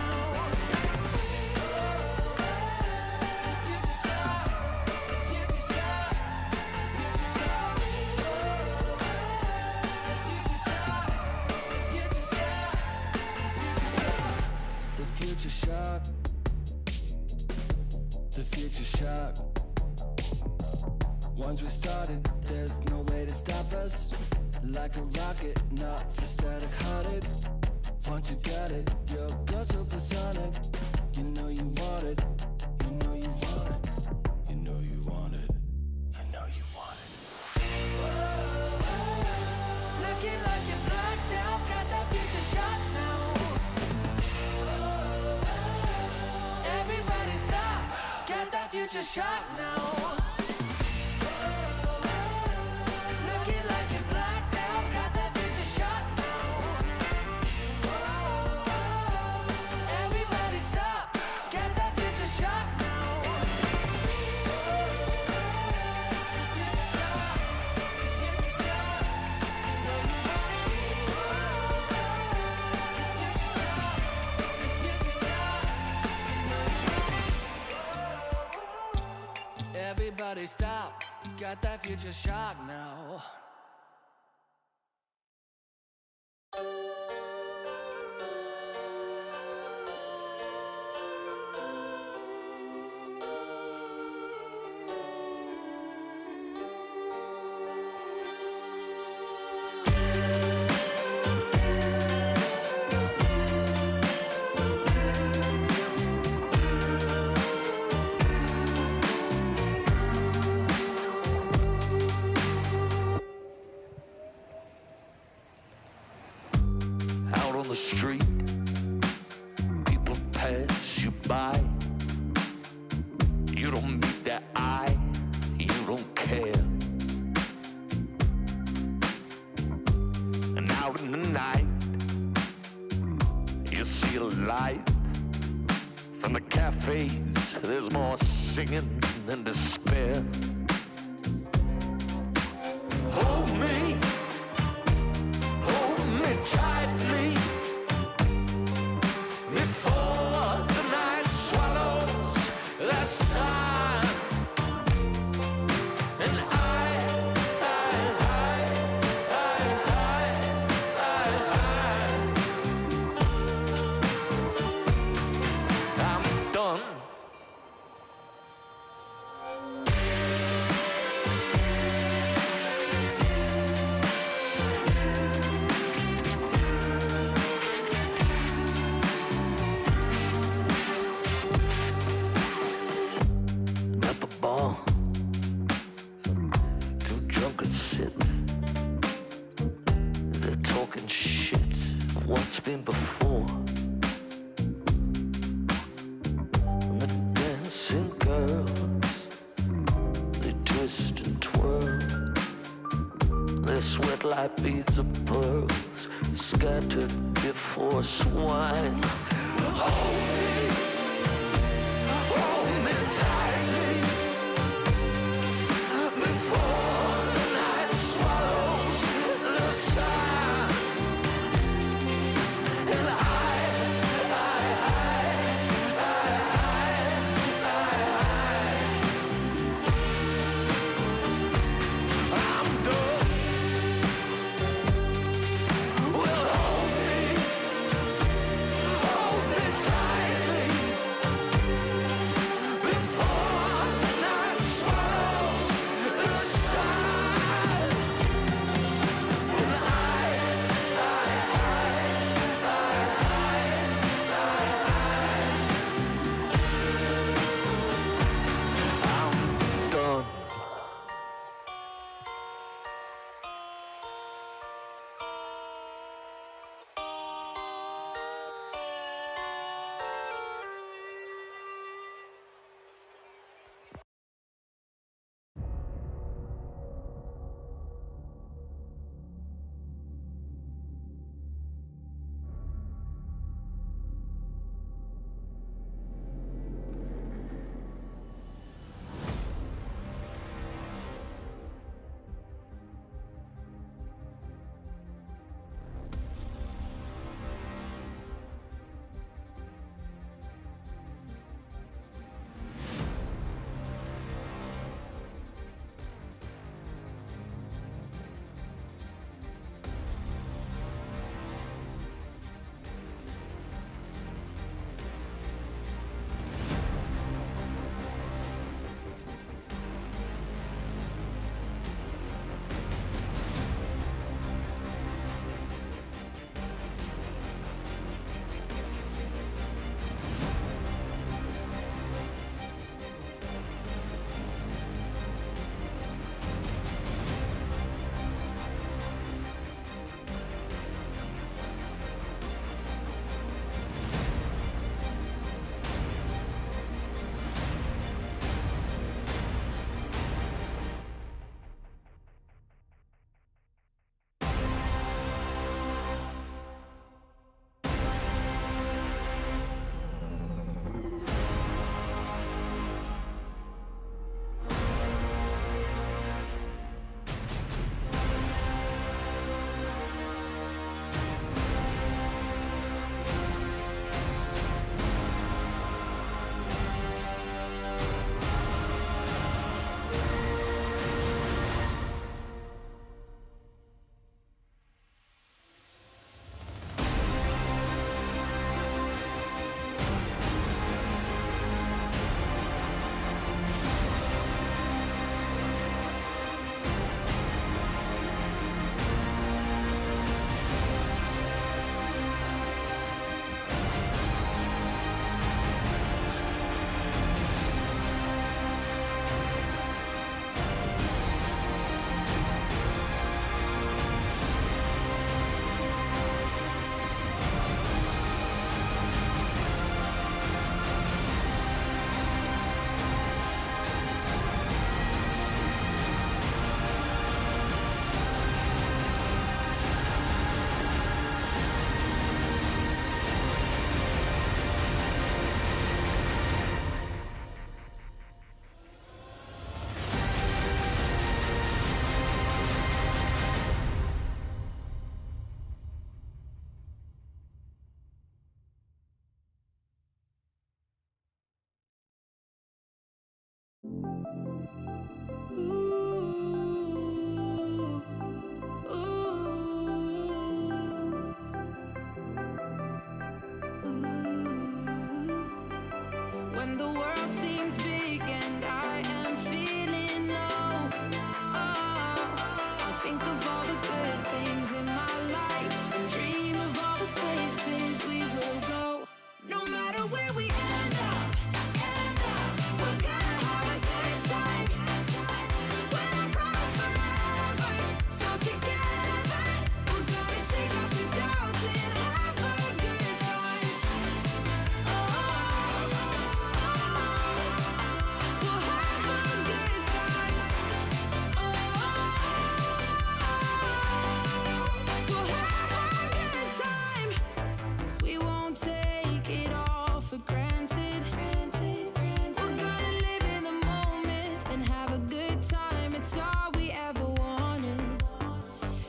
Future shock, the future shock. Once we started, there's no way to stop us. Like a rocket, not for static hearted. Once you got it, you'll go supersonic. You know you want it, you know you want it, you know you want it, you know you want it. Looking like you're blacked out, got that future shot now. Everybody stop, got that future shot now. Looking like you're blacked out, got that future shot now. Everybody stop, got that future shot now. Future shot, future shot, you know you want it. Future shot, future shot, you know you want it. Everybody stop, got that future shot now. Out on the street, people pass you by. You don't meet their eye, you don't care. And out in the night, you see a light. From the cafes, there's more singing than despair. Hold me tightly before the night swallows the sun. And I'm done. At the bar, too drunk to sit. They're talking shit of what's been before. And the dancing girls, they twist and twirl. They sweat like beads of pearls, scattered before swine. Hold me tightly before the night swallows. When the world seems big and I am feeling low, I think of all the good things in my life and dream of all the places we will go. No matter where we end up, we're gonna have a good time. When I promise forever, so together we're gonna shake off the doubts and have a good time. We'll have a good time. We'll have a good time. We won't take it all for granted. We're gonna live in the moment and have a good time. It's all we ever wanted.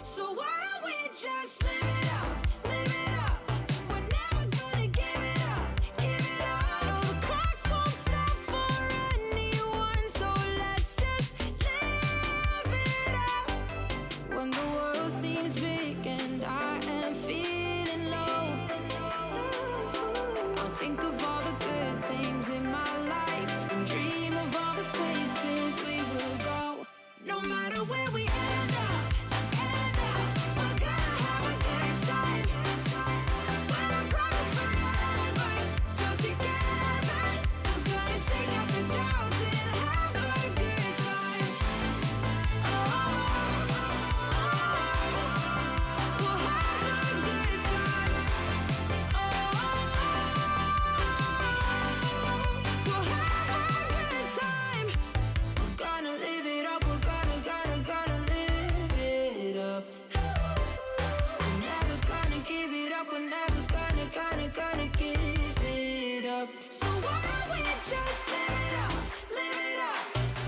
So why don't we just live it up, live it up. We're never gonna give it up, give it up. No, the clock won't stop for anyone, so let's just live it up. When the world seems big and I am feeling low, I'll think of all the good things in my life and dream of all the places we will go. No matter where we end up, we're gonna have a good time. When I promise forever, so together we're gonna shake off the doubts and have a good time. We'll have a good time. We'll have a good time. We're gonna live it up. We're gonna live it up. We're never gonna give it up. We're never gonna give it up. So why don't we just live it up, live it up.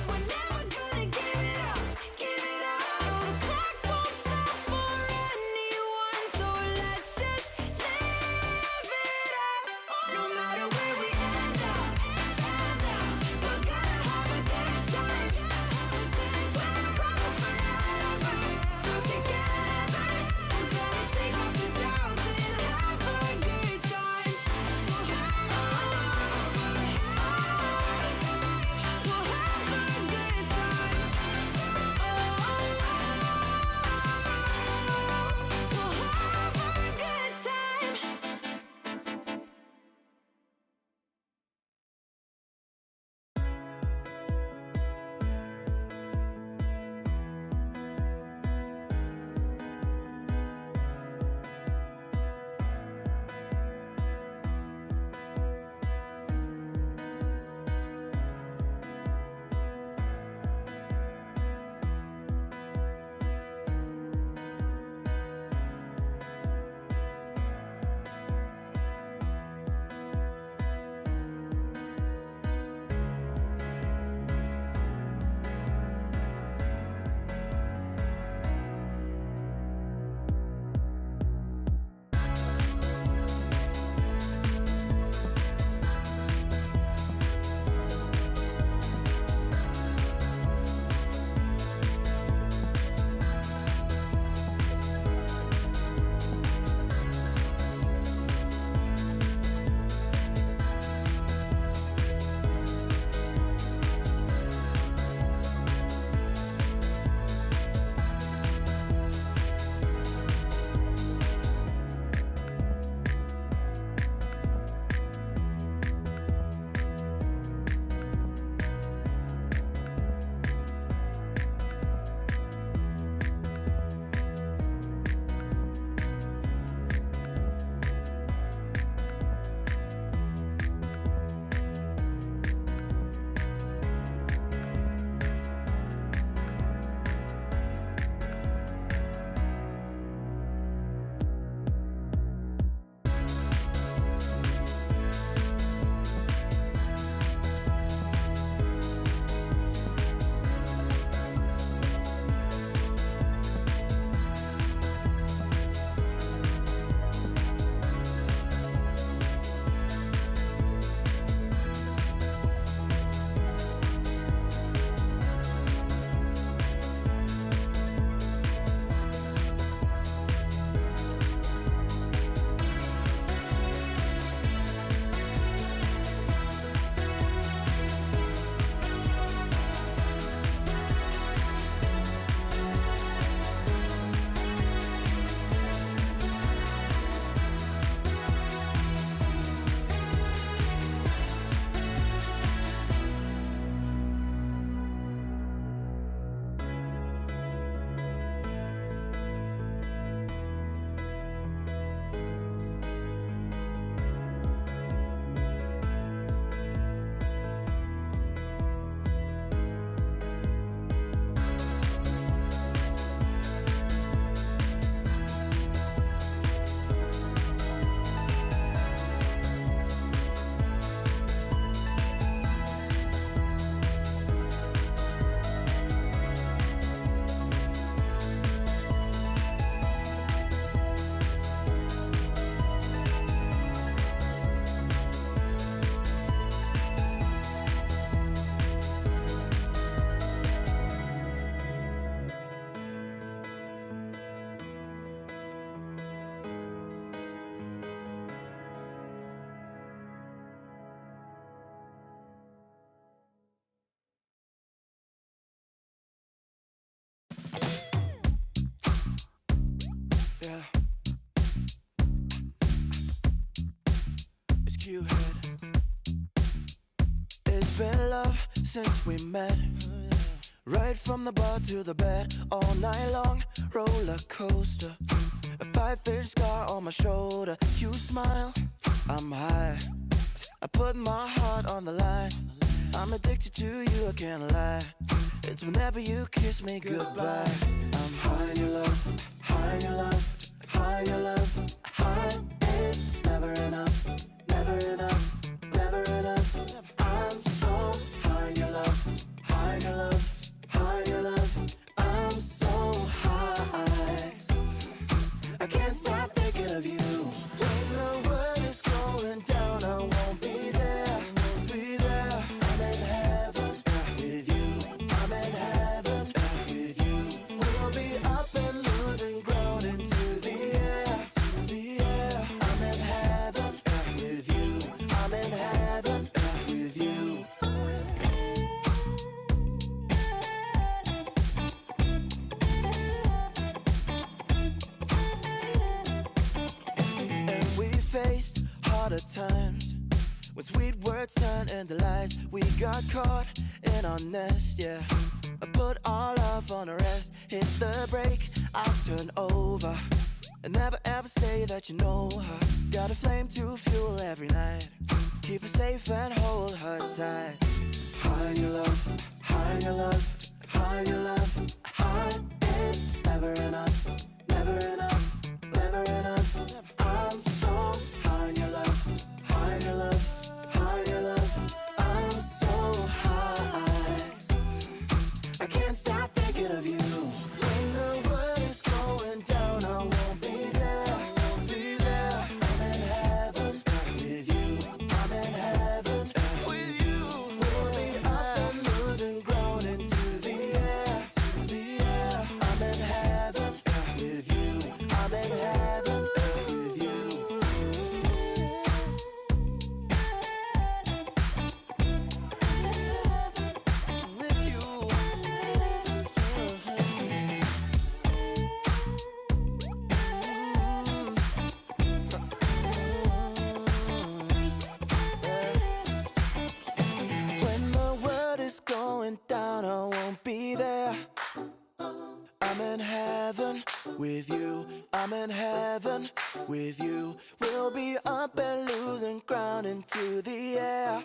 We're never gonna give it up, give it up. No, the clock won't stop for anyone, so let's just live it up. No matter where we end up, we're gonna have a good time. When I promise forever, so together we're gonna shake off the doubts and have a good time. We'll have a good time. you hit. It's been love since we met. Right from the bar to the bed, all night long, roller coaster. A 5-inch scar on my shoulder. You smile, I'm high. I put my heart on the line. I'm addicted to you, I can't lie. It's whenever you kiss me goodbye. I'm high in your love, high in your love, high in your love, high. It's never enough, never enough, never enough. I'm so high in your love, high in your love, high in your love. I'm so high. I can't stop thinking of you. When the world is going down, I won't be there. Be there. I'm in heaven with you. I'm in heaven with you. We'll be up and losing ground into the air. To the air. I'm in heaven with you. I'm in heaven with you. And we faced harder times when sweet words turned into lies. We got caught in our nest, yeah. I put our love on a rest. Hit the brake, I'll turn over. And never ever say that you know her. Got a flame to fuel every night. Keep her safe and hold her tight. High in your love, high in your love, high in your love, high. It's never enough, never enough, never enough. I'm so high in your love, high in your love, high in your love. I'm so high. I can't stop thinking of you. When the world is going down, I won't be there. Be there. I'm in heaven with you. I'm in heaven with you. We'll be up and losing ground into the air. To the air. I'm in heaven with you. I'm in heaven with you. With you. When the world is going down, I won't be there. I'm in heaven with you. I'm in heaven with you. We'll be up and losing ground into the air.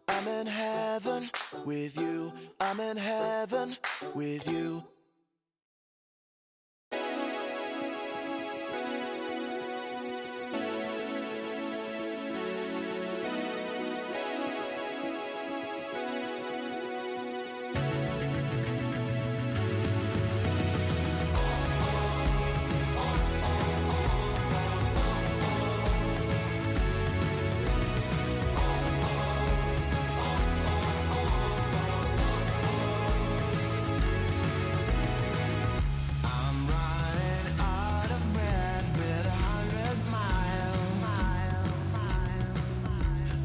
I'm in heaven with you. I'm in heaven with you. I'm running out of breath with 100 miles.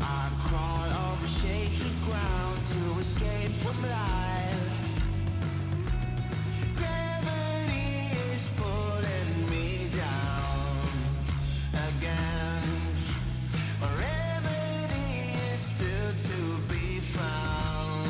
I crawl over shaky ground to escape from life. Gravity is pulling me down again. A remedy is still to be found.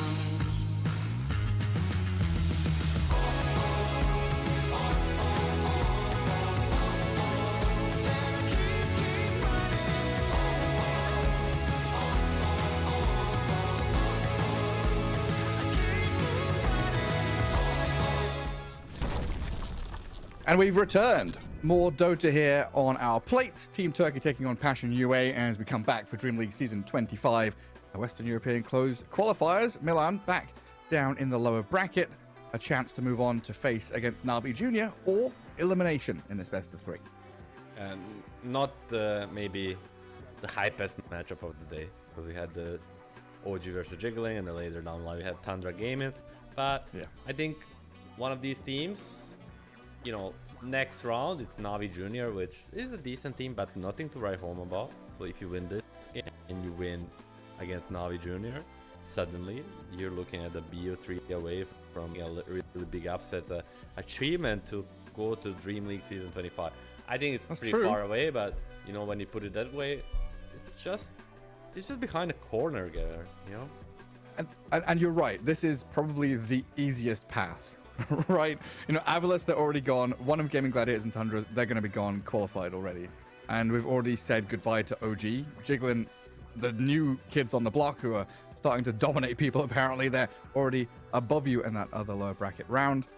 And we've returned. More Dota here on our plates. Team Turkey taking on Passion UA as we come back for DreamLeague Season 25. A Western European closed qualifiers. Milan back down in the lower bracket. A chance to move on to face against Navi Junior or elimination in this best of 3. And not maybe the hypest matchup of the day, because we had the OG versus Jiggling, and then later down the line we had Tundra Gaming. But Yeah. I think one of these teams, you know, next round it's Navi Junior, which is a decent team, but nothing to write home about. So if you win this game and you win against Navi Junior, suddenly you're looking at the BO3 away from a really big upset achievement to go to DreamLeague Season 25. I think it's That's pretty true. far away, but you know, when you put it that way, it's just behind a corner there, you know. And you're right. This is probably the easiest path, right? You know, Avalos, they're already gone. One of Gaming Gladiators and Tundras, they're going to be gone, qualified already. And we've already said goodbye to OG. Jiggling, the new kids on the block who are starting to dominate people, apparently. They're already above you in that other lower bracket round.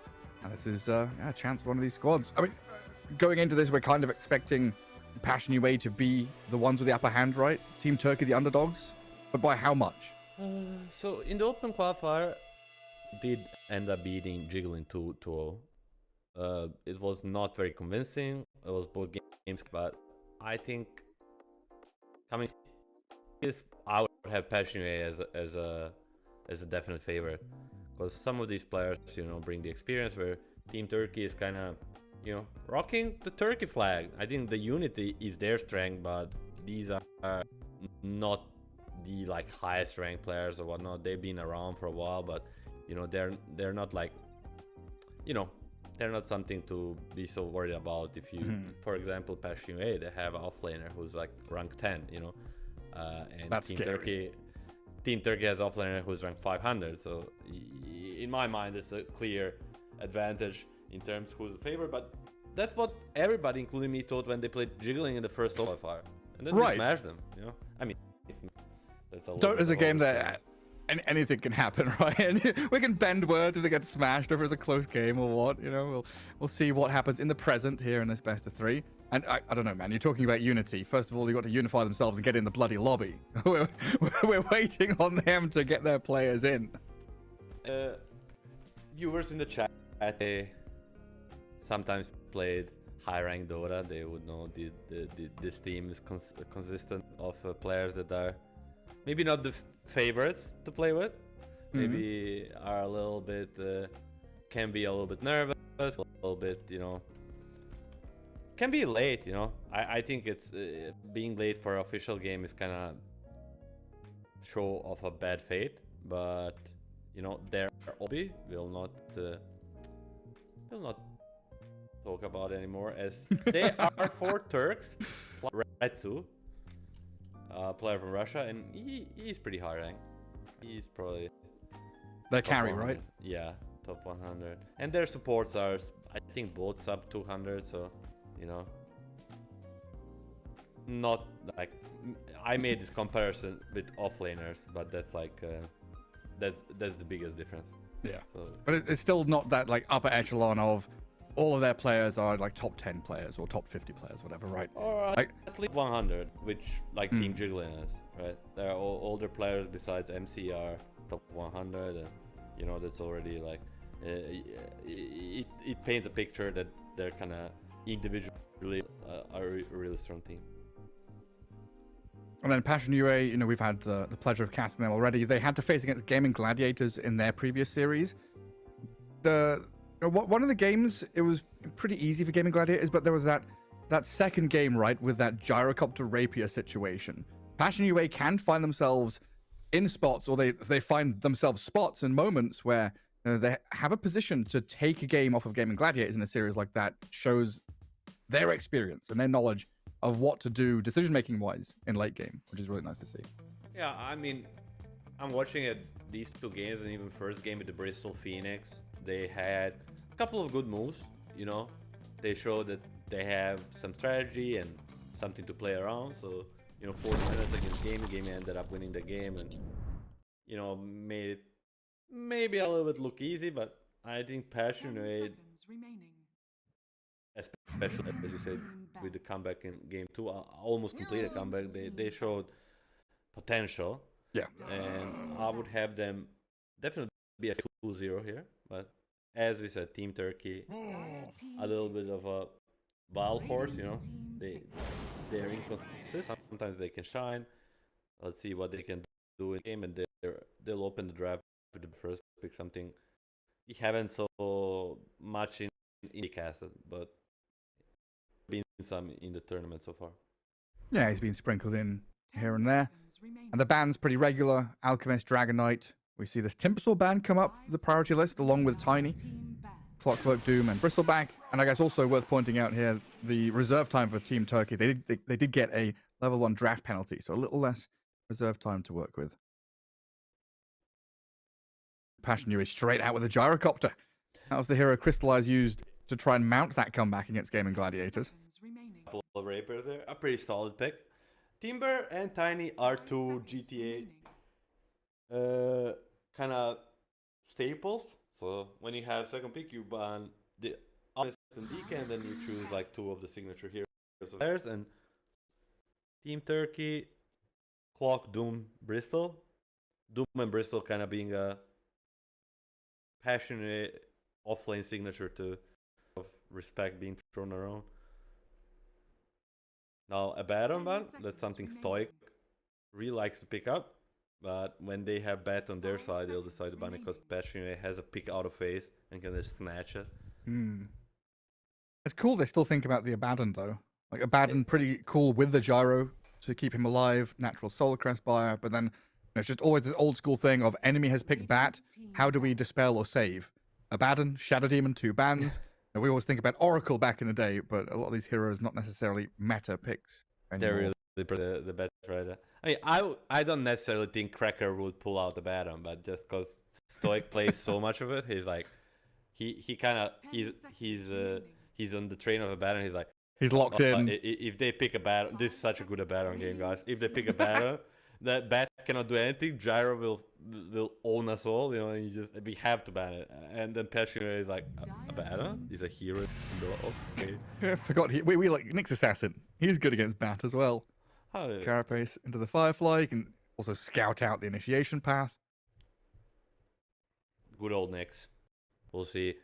And this is a chance for one of these squads. I mean, going into this, we're kind of expecting Passion UA to be the ones with the upper hand, right? Team Turkey, the underdogs. But by how much? So in the open qualifier, did end up beating Jiggling 2-0. It was not very convincing. It was both games, but I think coming this, I would have Passion UA as a definite favorite, because some of these players, you know, bring the experience where Team Turkey is kind of, you know, rocking the Turkey flag. I think the unity is their strength, but these are not the like highest ranked players or whatnot. They've been around for a while, but you know, they're not like, you know, they're not something to be so worried about. If you, for example, Passion UA, they have an offlaner who's like rank 10, you know, and that's Team scary. Team Turkey has offlaner who's ranked 500. So in my mind, it's a clear advantage in terms of who's the favorite. But that's what everybody, including me, thought when they played Jiggling in the first qualifier, and then we smashed them. You know, I mean, that's a Dota is a game that anything can happen, right? And we can bend words if they get smashed, or if it's a close game or what. You know, we'll see what happens in the present here in this best of 3. And I don't know, man. You're talking about unity. First of all, you got to unify themselves and get in the bloody lobby. We're waiting on them to get their players in. Viewers in the chat, they sometimes played high-ranked Dota. They would know this team is consistent of players that are maybe not the favorites to play with. Maybe are a little bit, can be a little bit nervous, a little bit, you know, can be late, you know. I think it's being late for an official game is kind of show of a bad fate, but you know, their hobby will not talk about anymore, as they are 4 Turks, Retsu, player from Russia, and he's pretty high rank. He's probably they carry, right? Yeah, top 100, and their supports are, I think, both sub 200. So you know, not like I made this comparison with offlaners, but that's like that's the biggest difference. Yeah, so, but it's still not that like upper echelon of all of their players are like top 10 players or top 50 players, whatever, right? Or like, at least 100, which like Team Jiggling is, right? There are older players besides MC are top 100, and you know, that's already like it paints a picture that they're kind of individually a really strong team. And then Passion UA, you know, we've had the pleasure of casting them already. They had to face against Gaming Gladiators in their previous series. One of the games, it was pretty easy for Gaming Gladiators, but there was that second game, right, with that gyrocopter rapier situation. Passion UA can find themselves in spots, or they find themselves spots and moments where, you know, they have a position to take a game off of Gaming Gladiators in a series like that. Shows their experience and their knowledge of what to do decision-making wise in late game, which is really nice to see. Yeah, I mean, I'm watching these 2 games, and even first game with the Bristol Phoenix, they had a couple of good moves, you know. They showed that they have some strategy and something to play around. So, you know, 40 minutes against Game ended up winning the game, and, you know, made it maybe a little bit look easy, but I think Passion UA, especially as you said, with the comeback in game 2, almost completed comeback, they showed potential. Yeah. And I would have them definitely be a 2-0 here, but as we said, Team Turkey, a little bit of a wild horse, you know. They're inconsistent. Sometimes they can shine. Let's see what they can do in the game, and they'll open the draft with the first pick, something we haven't so much in the castle, but been some in the tournament so far. Yeah, he's been sprinkled in here and there. And the band's pretty regular. Alchemist, Dragon Knight. We see this Timbersaw band come up the priority list along with Tiny, Clockwork Doom, and Bristleback. And I guess also worth pointing out here, the reserve time for Team Turkey. They did get a level 1 draft penalty, so a little less reserve time to work with. Passion is straight out with a gyrocopter. That was the hero Crystallize used to try and mount that comeback against Gaming Gladiators. Seconds remaining. Couple of Rapers there. A pretty solid pick. Timber and Tiny are 5 two seconds GTA remaining. kind of staples. So when you have second pick, you ban the Honest and DK, and then you choose like 2 of the signature heroes of theirs. And Team Turkey, Clock, Doom, Bristol. Doom and Bristol kind of being a passionate offlane signature to of respect being thrown around. Now a Baron ban, that's something Stoic really likes to pick up, but when they have bat on their side, they'll decide to ban it because Passionate has a pick out of phase and can just snatch it. It's cool they still think about the Abaddon, though. Like, Abaddon, pretty cool with the gyro to keep him alive, natural Solar Crest buyer, but then it's just always this old school thing of enemy has picked bat, how do we dispel or save? Abaddon, Shadow Demon, 2 bans. And we always think about Oracle back in the day, but a lot of these heroes not necessarily meta picks anymore. They're really the best rider. I mean, I don't necessarily think Cracker would pull out the Baron, but just because Stoic plays so much of it, he's like, he kind of he's on the train of a Baron. He's like, he's locked in. If they pick a Baron, this is such a good Baron game, guys. If they pick a Baron, that bat cannot do anything. Gyro will own us all, you know. And we have to ban it. And then Passionate is like, a Baron? He's a hero. Okay. Yeah, I forgot we like Nick's Assassin. He was good against bat as well. Carapace into the Firefly. You can also scout out the initiation path. Good old Nyx. We'll see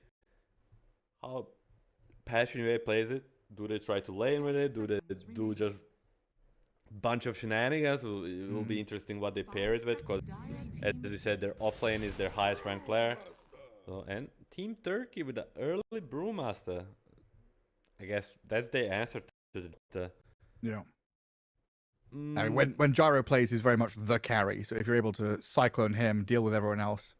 how Passionate plays it. Do they try to lane with it? Do they do just bunch of shenanigans? It will be interesting what they pair it with, because as we said, their offlane is their highest ranked player. So, and Team Turkey with the early Brewmaster. I guess that's the answer to the yeah. I mean, when Gyro plays, he's very much the carry. So if you're able to cyclone him, deal with everyone else,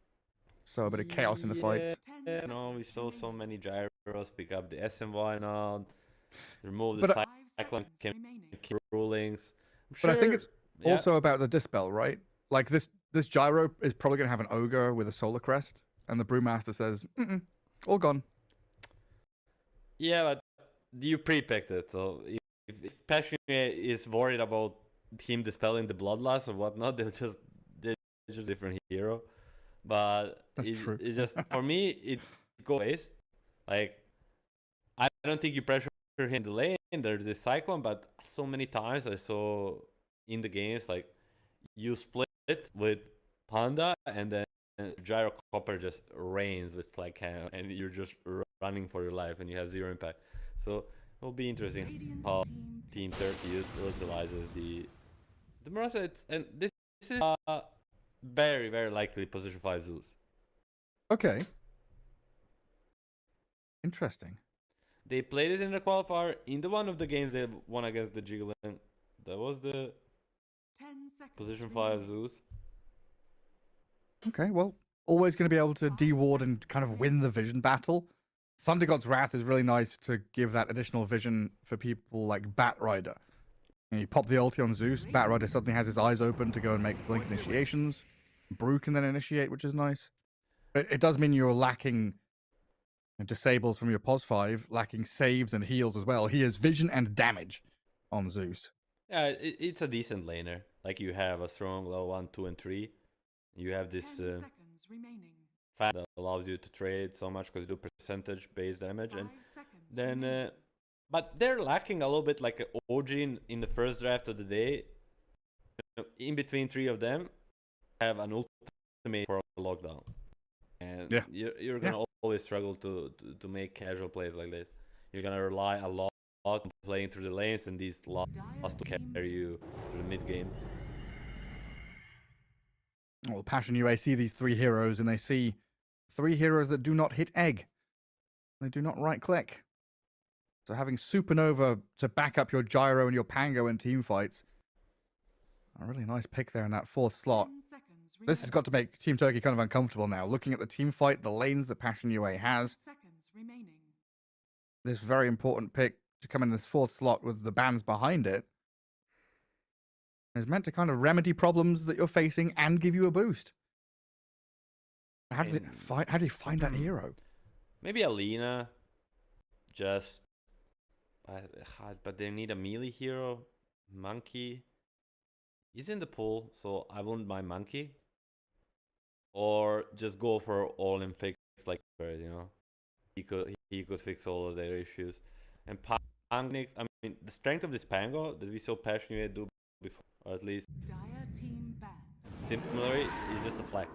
so a bit of chaos in the fights. Yeah, no, we saw so many Gyros pick up the SMY now, remove the cyclone rulings. But I think it's also about the dispel, right? Like this Gyro is probably going to have an Ogre with a Solar Crest, and the Brewmaster says, all gone. Yeah, but you pre-picked it, so if Passionate is worried about him dispelling the Bloodlust or whatnot, they're just a different hero. But it's just, for me, it goes like, I don't think you pressure him in the lane. There's this Cyclone, but so many times I saw in the games, like, you split with Panda and then Gyro Copper just rains with Flag Cannon and you're just running for your life and you have 0 impact. So it'll be interesting how Team Turkey utilizes the Marauder. And this is very, very likely position 5 Zeus. Okay. Interesting. They played it in the qualifier. In the one of the games they won against the Jiggling, that was the position 5 Zeus. Okay, well, always going to be able to deward and kind of win the vision battle. Thunder God's Wrath is really nice to give that additional vision for people like Batrider. You pop the ulti on Zeus, Batrider suddenly has his eyes open to go and make blink initiations. Brew can then initiate, which is nice. But it does mean you're lacking disables from your POS 5, lacking saves and heals as well. He has vision and damage on Zeus. Yeah, it's a decent laner. Like, you have a strong low 1, 2, and 3. You have this fan that allows you to trade so much because you do percentage-based damage. And then, but they're lacking a little bit like an OG in the first draft of the day. In between 3 of them, have an ultimate for a lockdown. And you're going to always struggle to make casual plays like this. You're going to rely a lot on playing through the lanes, and these last to carry you through the mid game. Well, Passion UA see these 3 heroes, and they see 3 heroes that do not hit egg. They do not right click. So having Supernova to back up your Gyro and your Pango in team fights, a really nice pick there in that 4th slot. This has got to make Team Turkey kind of uncomfortable now. Looking at the team fight, the lanes that Passion UA has. This very important pick to come in this 4th slot with the bans behind it. It's meant to kind of remedy problems that you're facing and give you a boost. How do they find that hero? Maybe Alina. Just, but they need a melee hero. Monkey. He's in the pool, so I wouldn't mind Monkey. Or just go for all-in fix like Bird, you know. He could fix all of their issues. And Pango, I mean, the strength of this Pango that we saw Passionate do before, or at least Dire team ban. similarly, is just a flex.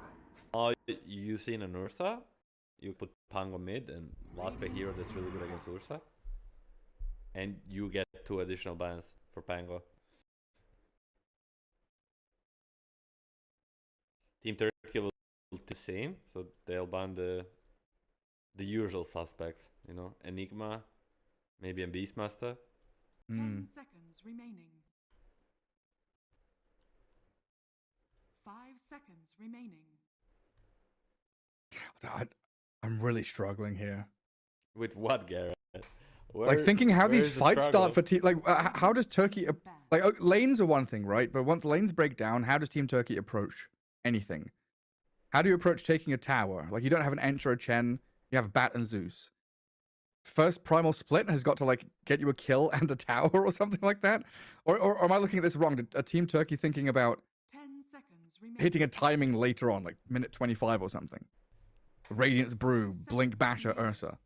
You see in an Ursa, you put Pango mid and last pick hero that's really good against Ursa. And you get 2 additional bans for Pango. Team Turkey will do the same, so they'll ban the usual suspects, you know, Enigma, maybe a Beastmaster. 10 seconds remaining. 5 seconds remaining. I'm really struggling here. With what, Garrett? Like thinking how these where's the fights struggle? start for team. Like how does Turkey lanes are one thing, right? But once lanes break down, how does Team Turkey approach anything? How do you approach taking a tower? Like you don't have an Ench or a Chen, you have Bat and Zeus. First primal split has got to like get you a kill and a tower or something like that, or am I looking at this wrong? Did a Team Turkey thinking about 10 seconds remaining. hitting a timing later on, like minute 25 or something? Radiance Brew, Blink Basher, Ursa.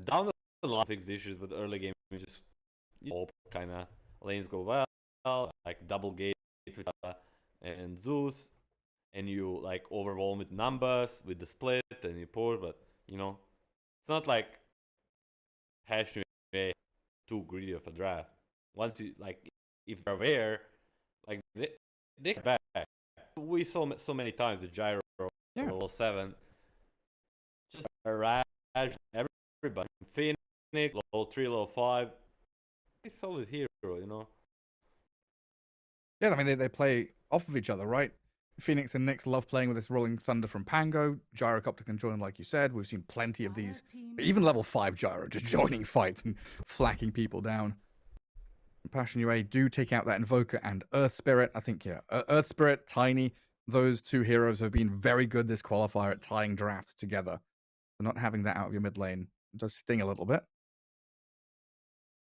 Down the line fix the issues, but early game we just hope kind of lanes go well, like double gate with and Zeus, and you like overwhelm with numbers with the split and you pour, but you know it's not like Passion too greedy of a draft. Once you like, if you're aware, like they come back. We saw so many times the gyro level 7 just rash everybody. Phoenix level 3, level 5. He's solid hero, you know. Yeah, I mean they play off of each other, right? Phoenix and Nyx love playing with this Rolling Thunder from Pango. Gyrocopter can join, like you said. We've seen plenty of these. Even level 5 Gyro just joining fights and flacking people down. Passion UA do take out that Invoker and Earth Spirit. I think, yeah, Earth Spirit, Tiny, those 2 heroes have been very good this qualifier at tying drafts together. So not having that out of your mid lane does sting a little bit.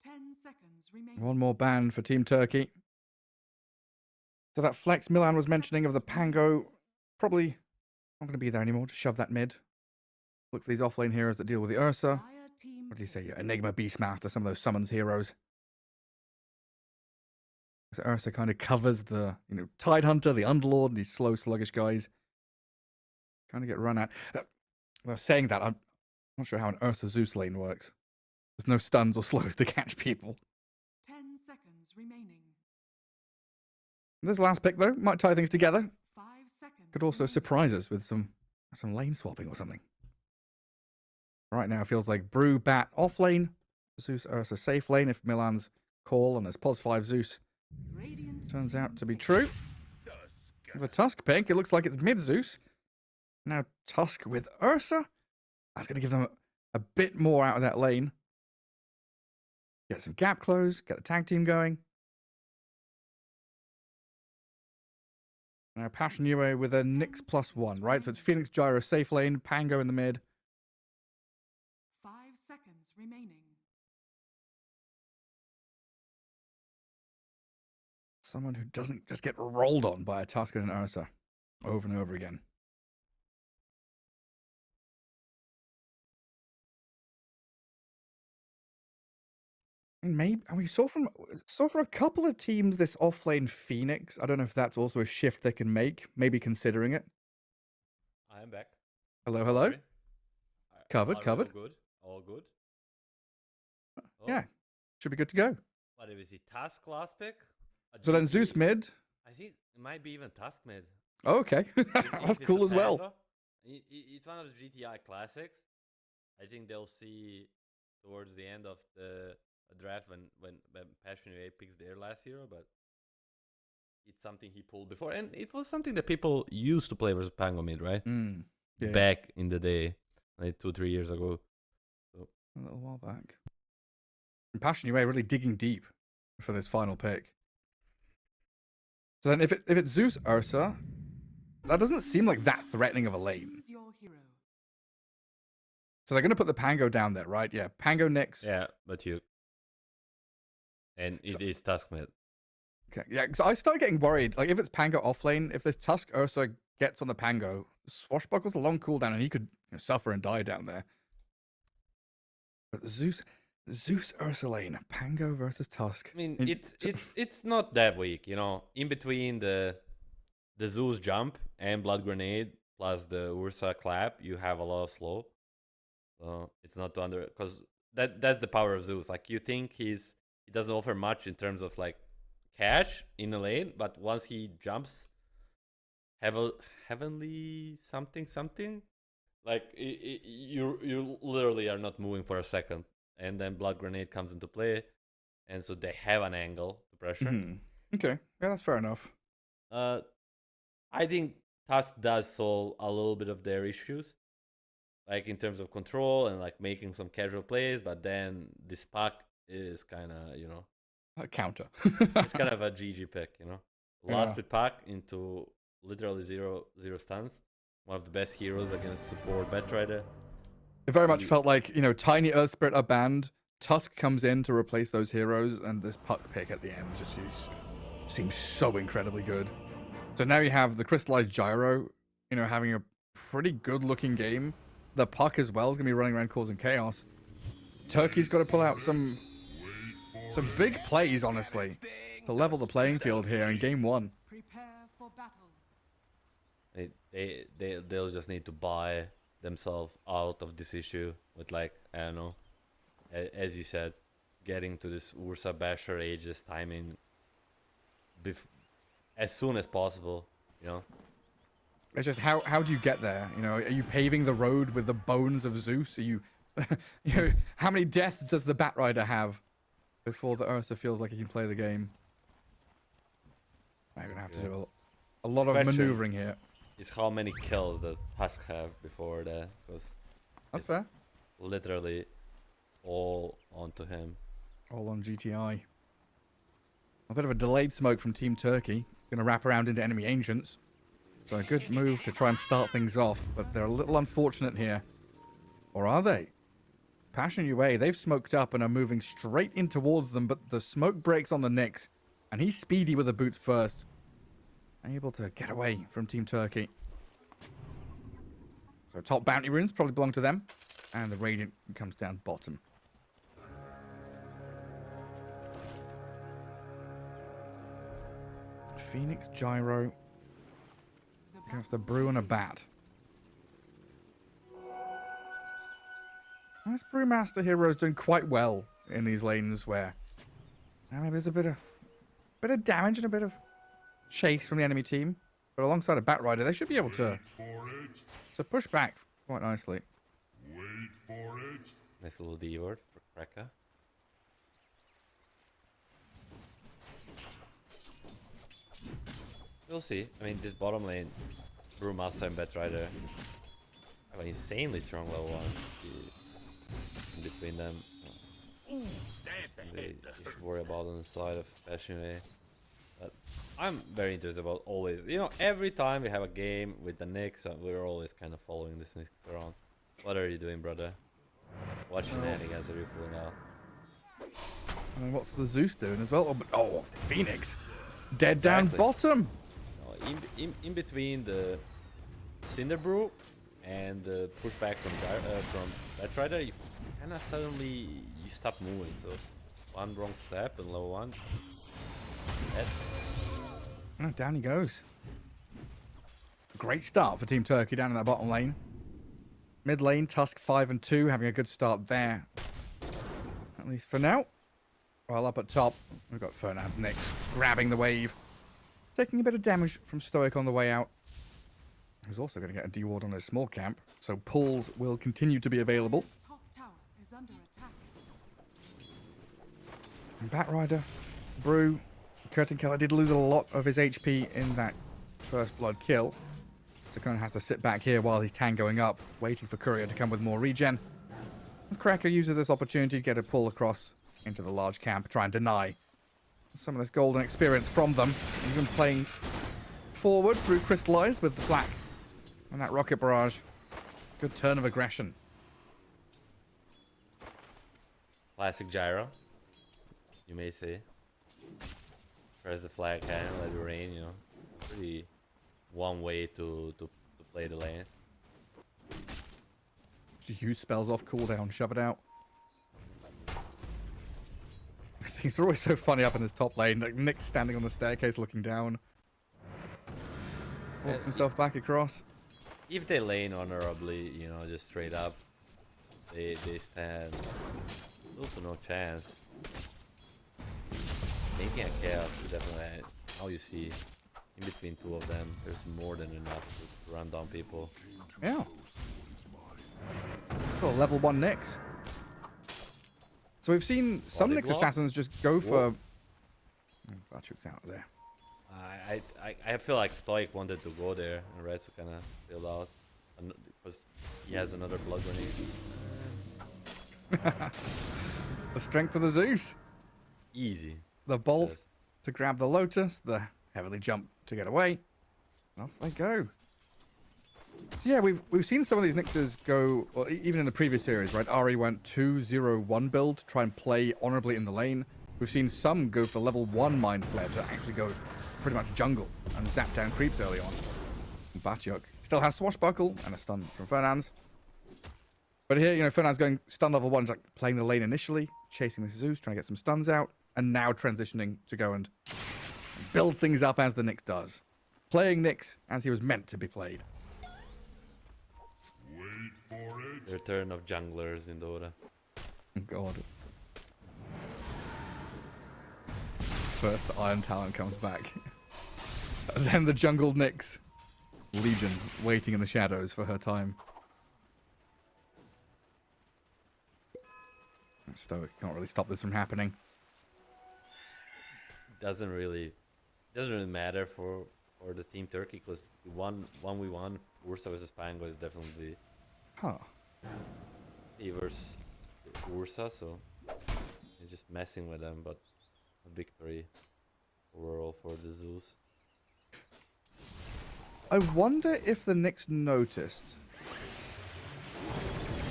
10 seconds remaining. One more ban for Team Turkey. So that flex Milan was mentioning of the Pango, probably not going to be there anymore. Just shove that mid. Look for these offlane heroes that deal with the Ursa. What do you say? Enigma, Beastmaster, some of those summons heroes. So Ursa kind of covers the, Tidehunter, the Underlord, these slow, sluggish guys. Kind of get run at. Well, saying that, I'm not sure how an Ursa Zeus lane works. There's no stuns or slows to catch people. 10 seconds remaining. This last pick, though, might tie things together. 5 seconds. Could also surprise us with some lane swapping or something. Right now, it feels like Brew, Bat, off lane. Zeus, Ursa, safe lane if Milan's call and there's pos 5 Zeus. Turns out to be true. The Tusk pick, it looks like it's mid Zeus. Now Tusk with Ursa. That's going to give them a bit more out of that lane. Get some gap close, get the tag team going. Now Passion UA with a Nyx +1, right? So it's Phoenix, Gyro, safe lane, Pango in the mid. 5 seconds remaining. Someone who doesn't just get rolled on by a Tusk and an Ursa over and over again. And maybe, and we saw from a couple of teams this offlane Phoenix. I don't know if that's also a shift they can make, maybe considering it. I am back. Hello, hello. Sorry. Covered, Are we covered. All good. All good. Oh, Yeah, should be good to go. What is it? Task last pick? A So then GT? Zeus mid. I think it might be even Task mid. Oh, okay, If that's it's cool a as well. Pango, it's one of the GTI classics. I think they'll see towards the end of the draft when Passion UA picks their last hero, but it's something he pulled before, and it was something that people used to play versus Pango mid, right? Yeah, Back in the day, like 2-3 years ago. So a little while back. And Passion UA really digging deep for this final pick. So then if it's Zeus Ursa, that doesn't seem like that threatening of a lane. Choose your hero. So they're going to put the Pango down there, right? Yeah, Pango Nyx. Yeah, but you. And it is Tusk mid. Okay, yeah, because I started getting worried. Like, if it's Pango offlane, if this Tusk Ursa gets on the Pango, Swashbuckle's a long cooldown, and he could suffer and die down there. But Zeus Ursa lane, Pango versus Tusk. I mean, it's not that weak, you know. In between the Zeus jump and Blood Grenade plus the Ursa clap, you have a lot of slow. So it's not to under, because that's the power of Zeus. Like, you think he doesn't offer much in terms of like catch in the lane, but once he jumps, heavenly something, like you literally are not moving for a second, and then Blood Grenade comes into play, and so they have an angle to pressure. Okay, yeah, that's fair enough. I think Tusk does solve a little bit of their issues, like in terms of control and like making some casual plays, but then this puck is kind of, you know, A counter. it's kind of a GG pick, you know. Last with puck into literally zero stuns. One of the best heroes against support Batrider. It very much felt like, Tiny Earth Spirit are banned. Tusk comes in to replace those heroes, and this puck pick at the end just seems so incredibly good. So now you have the Crystallized Gyro, having a pretty good looking game. The puck as well is going to be running around causing chaos. Turkey's got to pull out some big plays, honestly, to level the playing field here in game one. Prepare for battle. They'll just need to buy themselves out of this issue with, like, I don't know, as you said, getting to this Ursa Basher Aegis timing as soon as possible, It's just how do you get there? Are you paving the road with the bones of Zeus? Are you, how many deaths does the Batrider have before the Ursa feels like he can play the game? I'm gonna have to do a lot of maneuvering here. Is how many kills does Tusk have before that? Because that's fair. Literally all onto him. All on GTI. A bit of a delayed smoke from Team Turkey. Gonna wrap around into enemy ancients. So a good move to try and start things off, but they're a little unfortunate here. Or are they? Passion UA, they've smoked up and are moving straight in towards them, but the smoke breaks on the Nyx, and he's speedy with the boots first. Able to get away from Team Turkey. So top bounty runes probably belong to them, and the Radiant comes down bottom. Phoenix Gyro against a Brew and a Bat. This Brewmaster hero is doing quite well in these lanes where there's a bit of damage and a bit of chase from the enemy team, but alongside a Batrider, they should be able to push back quite nicely. Wait for it. Nice little D word for Kreka. We'll see. I mean, this bottom lane, Brewmaster and Batrider have an insanely strong level 1 in between them. They just worry about on the side of Passion. But I'm very interested about always, every time we have a game with the Nyx, we're always kind of following this Nyx around. What are you doing, brother? What shenanigans are you pulling out? And what's the Zeus doing as well? Oh, Phoenix. Dead down bottom. In between the Cinder Brew and the pushback from Batrider, you kind of suddenly stop moving. So one wrong step and level 1. Oh, down he goes. Great start for Team Turkey down in that bottom lane. Mid lane, Tusk 5 and 2, having a good start there. At least for now. While up at top, we've got Fernand's Nyx grabbing the wave. Taking a bit of damage from Stoic on the way out. He's also going to get a D-ward on his small camp, so pulls will continue to be available. This top tower is under attack. And Batrider, Brew, Curtin Keller did lose a lot of his HP in that first blood kill. So kind of has to sit back here while he's tangoing up, waiting for Courier to come with more regen. And Cracker uses this opportunity to get a pull across into the large camp, try and deny some of this golden experience from them. Even playing forward through Crystallize with the flak and that rocket barrage. Good turn of aggression. Classic gyro, you may say. Press the flag cannon, let it rain, you know. Pretty one way to play the lane. Use spells off cooldown, shove it out. Things are always so funny up in this top lane. Like Nick's standing on the staircase looking down. Walks himself back across. If they lane honorably, you know, just straight up, they stand little to no chance. Making a chaos is definitely, now you see, in between two of them, there's more than enough to run down people. Yeah. Still a level 1 Nyx. So we've seen some Nyx assassins just go for... Bachuk's out there. I feel like Stoic wanted to go there, and Red's kind of bailed out because he has another blood grenade. The strength of the Zeus. Easy. The bolt to grab the Lotus, the heavily jump to get away. Off they go. So yeah, we've seen some of these Nyxes go, well, even in the previous series, right? Ari went 2-0-1 build, try and play honorably in the lane. We've seen some go for level 1 Mind Flare to actually go pretty much jungle and zap down creeps early on. Bachuk still has Swashbuckle and a stun from Fernandes. But here, you know, Fernandes going stun level 1, like playing the lane initially, chasing the Zeus, trying to get some stuns out, and now transitioning to go and build things up as the Nyx does. Playing Nyx as he was meant to be played. Wait for it. The return of junglers in Dota. God. First the Iron Talon comes back. And then the jungle Nyx. Legion waiting in the shadows for her time. Stoic can't really stop this from happening. Doesn't really matter for the Team Turkey because 1v1 Ursa versus Pango is definitely favors Ursa, so it's just messing with them, but a victory overall for the Zeus. I wonder if the Nyx noticed.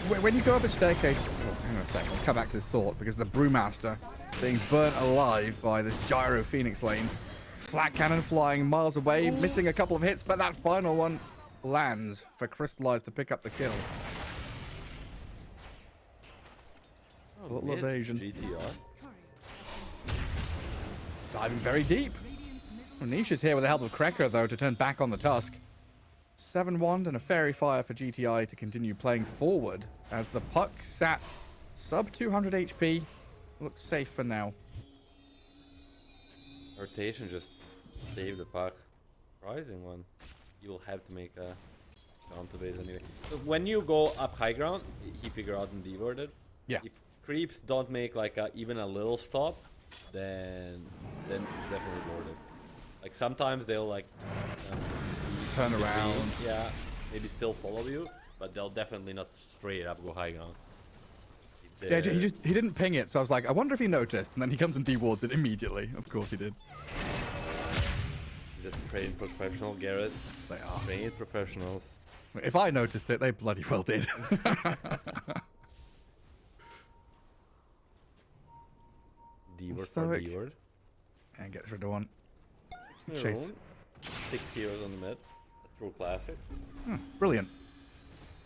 When you go up a staircase... Oh, hang on a second, I'll come back to this thought, because the Brewmaster being burnt alive by this Gyro Phoenix lane. Flat cannon flying miles away, missing a couple of hits, but that final one lands for Crystallize to pick up the kill. Oh, little evasion. GTR. Diving very deep. Niche is here with the help of Krekker, though, to turn back on the Tusk. 7 Wand and a Fairy Fire for GTI to continue playing forward as the puck sat sub 200 HP. Looks safe for now. Rotation just saved the puck. Surprising one. You will have to make a counter base anyway. So when you go up high ground, he figure out and diverted. Yeah. If creeps don't make like even a little stop, then it's definitely worth it. Like sometimes they'll like turn around. Yeah, maybe still follow you, but they'll definitely not straight up go high ground. Yeah, he didn't ping it, so I was like, I wonder if he noticed, and then he comes and dewards it immediately. Of course he did. Is it trained professional, Garrett? They are. Trained professionals. If I noticed it, they bloody well did. D-word for D-word. And gets rid of one. Chase. Chase. 6 heroes on the mid. A true classic. Brilliant.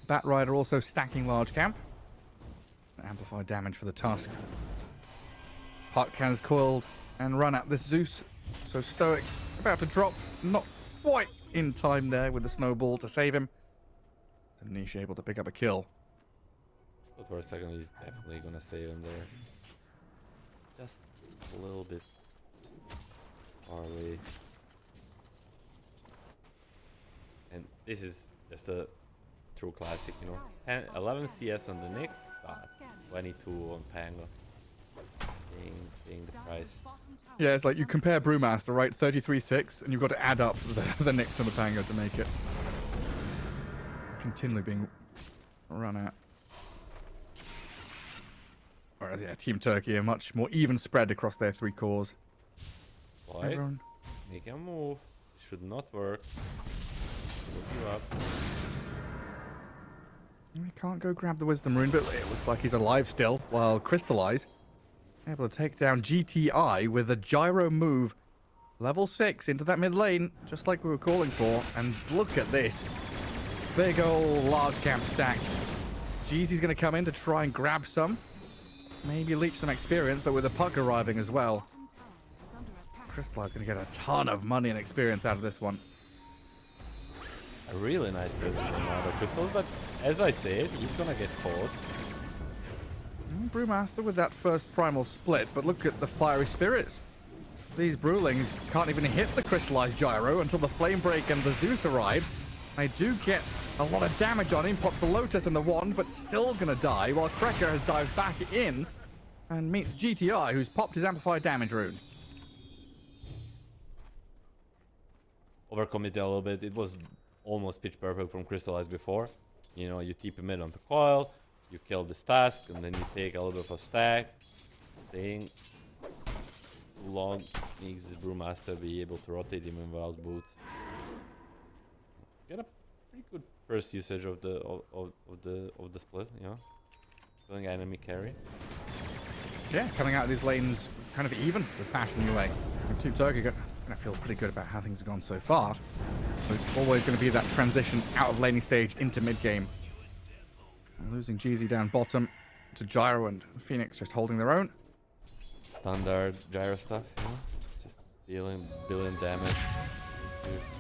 Bat Rider also stacking large camp. Amplified damage for the Tusk. Hot cans coiled and run at this Zeus. So Stoic about to drop. Not quite in time there with the snowball to save him. So Niche able to pick up a kill. But for a second, he's definitely gonna save him there. Just a little bit far away. And this is just a true classic, you know. 11 CS on the Nyx, but 22 on Pango. Paying the price. Yeah, it's like you compare Brewmaster, right? 33-6, and you've got to add up the Nyx and the Pango to make it. Continually being run at. Whereas, yeah, Team Turkey are much more even spread across their 3 cores. Boy, Everyone. make a move. Should not work. Look you up. He can't go grab the Wisdom Rune, but it looks like he's alive still, while Crystallize able to take down GTI with a gyro move. Level 6 into that mid lane, just like we were calling for. And look at this. Big old large camp stack. Jeezy's going to come in to try and grab some. Maybe leech some experience, but with a puck arriving as well. Crystallize going to get a ton of money and experience out of this one. A really nice presence on out of crystals, but as I said, he's gonna get caught. Brewmaster with that first primal split, but look at the fiery spirits. These Brewlings can't even hit the crystallized gyro until the flame break and the Zeus arrives. They do get a lot of damage on him, pops the Lotus and the wand, but still gonna die, while Krekker has dived back in and meets GTI, who's popped his amplified damage rune. Overcommitted a little bit. It was almost pitch perfect from Crystallize before. You know, you TP mid on the coil, you kill this task, and then you take a little bit of a stack. Staying too long makes this Brewmaster be able to rotate him without boots. Get a pretty good first usage of the split, you know. Killing enemy carry. Yeah, coming out of these lanes kind of even with Passion UA. Team Turkey gonna feel pretty good about how things have gone so far. There's always going to be that transition out of laning stage into mid game. Losing Jeezy down bottom to Gyro and Phoenix just holding their own. Standard gyro stuff, you know? Just dealing billion damage.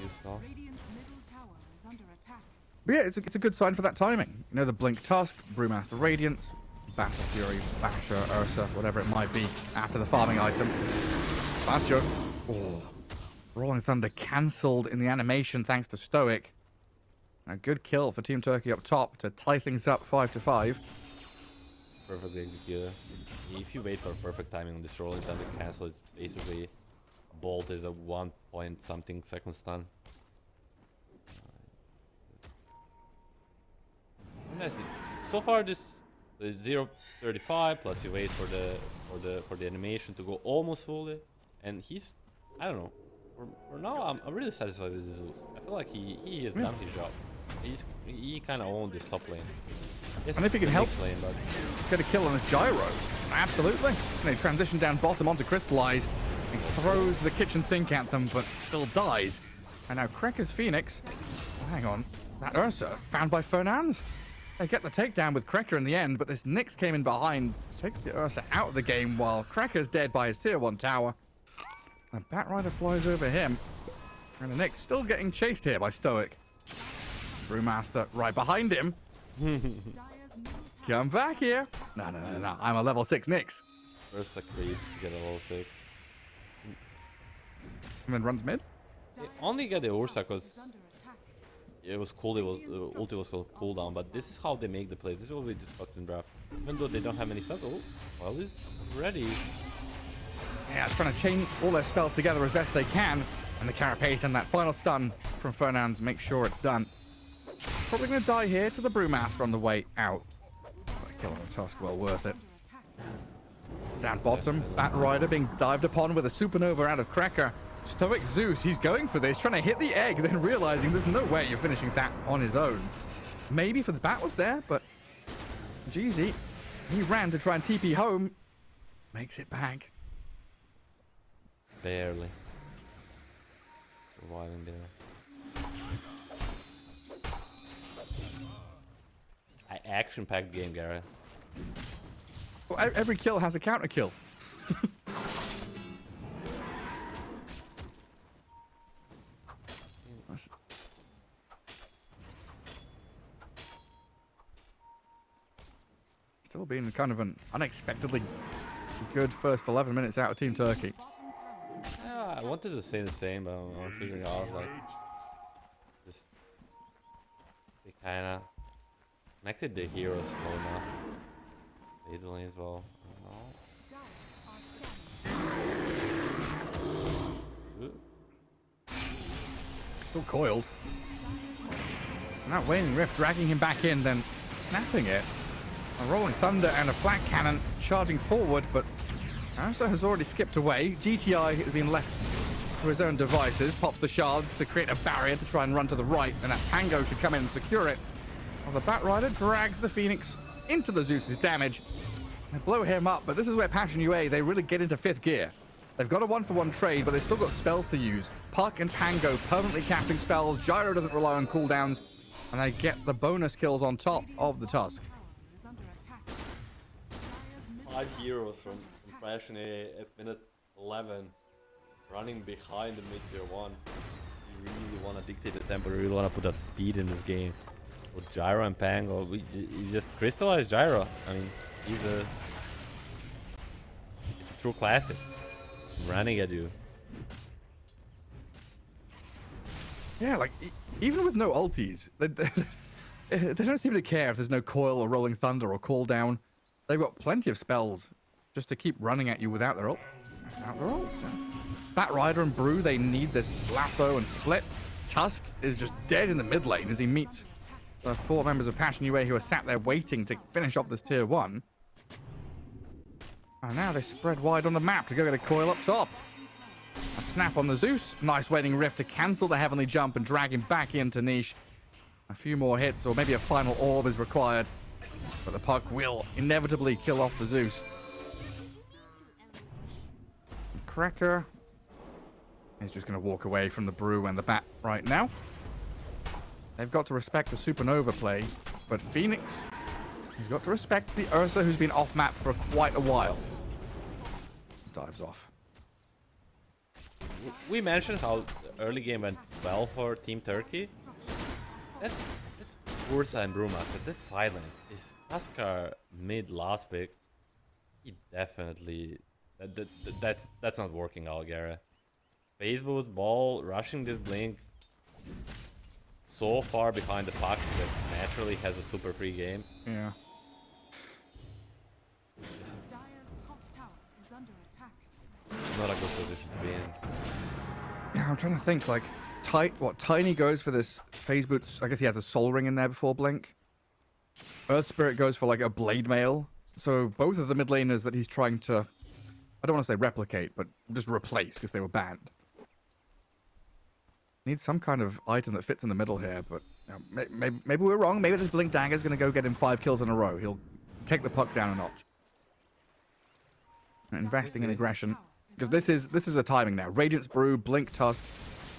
Useful. Radiant's middle tower is under attack. But yeah, it's a good sign for that timing. You know, the Blink Tusk, Brewmaster Radiance, Battle Fury, Basher, Ursa, whatever it might be, after the farming item. Bancho. Oh. Rolling Thunder cancelled in the animation thanks to Stoic. A good kill for Team Turkey up top to tie things up 5-5. Perfectly executed. If you wait for perfect timing on this Rolling Thunder cancel, it's basically Bolt is a 1 point something second stun. Nice. So far this 0.35 plus you wait for the animation to go almost fully, and he's, I don't know. For now, I'm really satisfied with Zeus. I feel like he has done his job. He kind of owned this top lane. Yes, And if he can help lane, but get a kill on his Gyro, absolutely. And they transition down bottom onto Crystallize. He throws the kitchen sink at them, but still dies. And now Krekker's Phoenix. Oh, hang on. That Ursa, found by Fernandes. They get the takedown with Krekker in the end, but this Nyx came in behind, takes the Ursa out of the game while Krekker's dead by his tier 1 tower. And Batrider flies over him. And the Nyx still getting chased here by Stoic. Brewmaster right behind him. Dire's middle tower Come back here. No. I'm a level 6 Nyx. Ursa creep to get a level 6. And then runs mid. They only get the Ursa because is under attack. it was cool. It was ulti was called cooldown, but this is how they make the plays. This is what we discussed in draft. Even though they don't have any stats, oh, well, he's ready. Yeah, trying to chain all their spells together as best they can. And the Carapace and that final stun from Fernandes makes sure it's done. Probably going to die here to the Brewmaster on the way out. But a kill on the Tusk, well worth it. Down bottom, Batrider being dived upon with a Supernova out of Krekker. Stoic Zeus, he's going for this, trying to hit the egg, then realizing there's no way you're finishing that on his own. Maybe for the bat was there, but Jeezy, he ran to try and TP home. Makes it back. Barely surviving there. Action-packed game, Garrett. Well, every kill has a counter kill. Still being kind of an unexpectedly good first 11 minutes out of Team Turkey. Yeah, I wanted to say the same, but I'm figuring out like just they kind of connected the heroes well enough. Made the lane as well. Still coiled. And that Waning Rift dragging him back in, then snapping it. A Rolling Thunder and a Flat Cannon charging forward, but Ursa has already skipped away. GTI has been left to his own devices, pops the shards to create a barrier to try and run to the right, and that Pango should come in and secure it. While the Bat Rider drags the Phoenix into the Zeus's damage. They blow him up, but this is where Passion UA, they really get into 5th gear. They've got a 1-for-1 trade, but they've still got spells to use. Puck and Pango permanently casting spells. Gyro doesn't rely on cooldowns, and they get the bonus kills on top of the Tusk. Is under attack. 5 heroes from Passion A at minute 11, running behind the mid-tier 1. You really want to dictate the tempo, you really want to put a speed in this game. With Gyro and Pango, you just crystallize Gyro. I mean, it's true classic. Just running at you. Yeah, like, even with no ultis, they don't seem to care if there's no coil or rolling thunder or cooldown. They've got plenty of spells just to keep running at you without their ults. Bat Rider and Brew, they need this lasso and split. Tusk is just dead in the mid lane as he meets the 4 members of Passion UA who are sat there waiting to finish off this tier 1. And now they spread wide on the map to go get a coil up top. A snap on the Zeus. Nice waiting rift to cancel the heavenly jump and drag him back into niche. A few more hits or maybe a final orb is required. But the puck will inevitably kill off the Zeus. Cracker is just going to walk away from the Brew and the Bat right now. They've got to respect the Supernova play, but Phoenix has got to respect the Ursa who's been off map for quite a while. Dives off. We mentioned how the early game went well for Team Turkey. That's Ursa and Brewmaster. That's silence. Is Tuskar mid last pick? He definitely that's not working out, Garrett. Phase boost, ball, rushing this blink. So far behind the puck that naturally has a super free game. Yeah. Dire's top tower is under attack. Not a good position to be in. Yeah, I'm trying to think, like, Tiny goes for this phase boots. I guess he has a soul ring in there before blink. Earth Spirit goes for like a blade mail. So both of the mid laners that he's trying to, I don't want to say replicate, but just replace because they were banned. Need some kind of item that fits in the middle here, but maybe we're wrong. Maybe this blink dagger is going to go get him 5 kills in a row. He'll take the puck down a notch. Investing in aggression, because this is a timing now. Radiance Brew, Blink Tusk,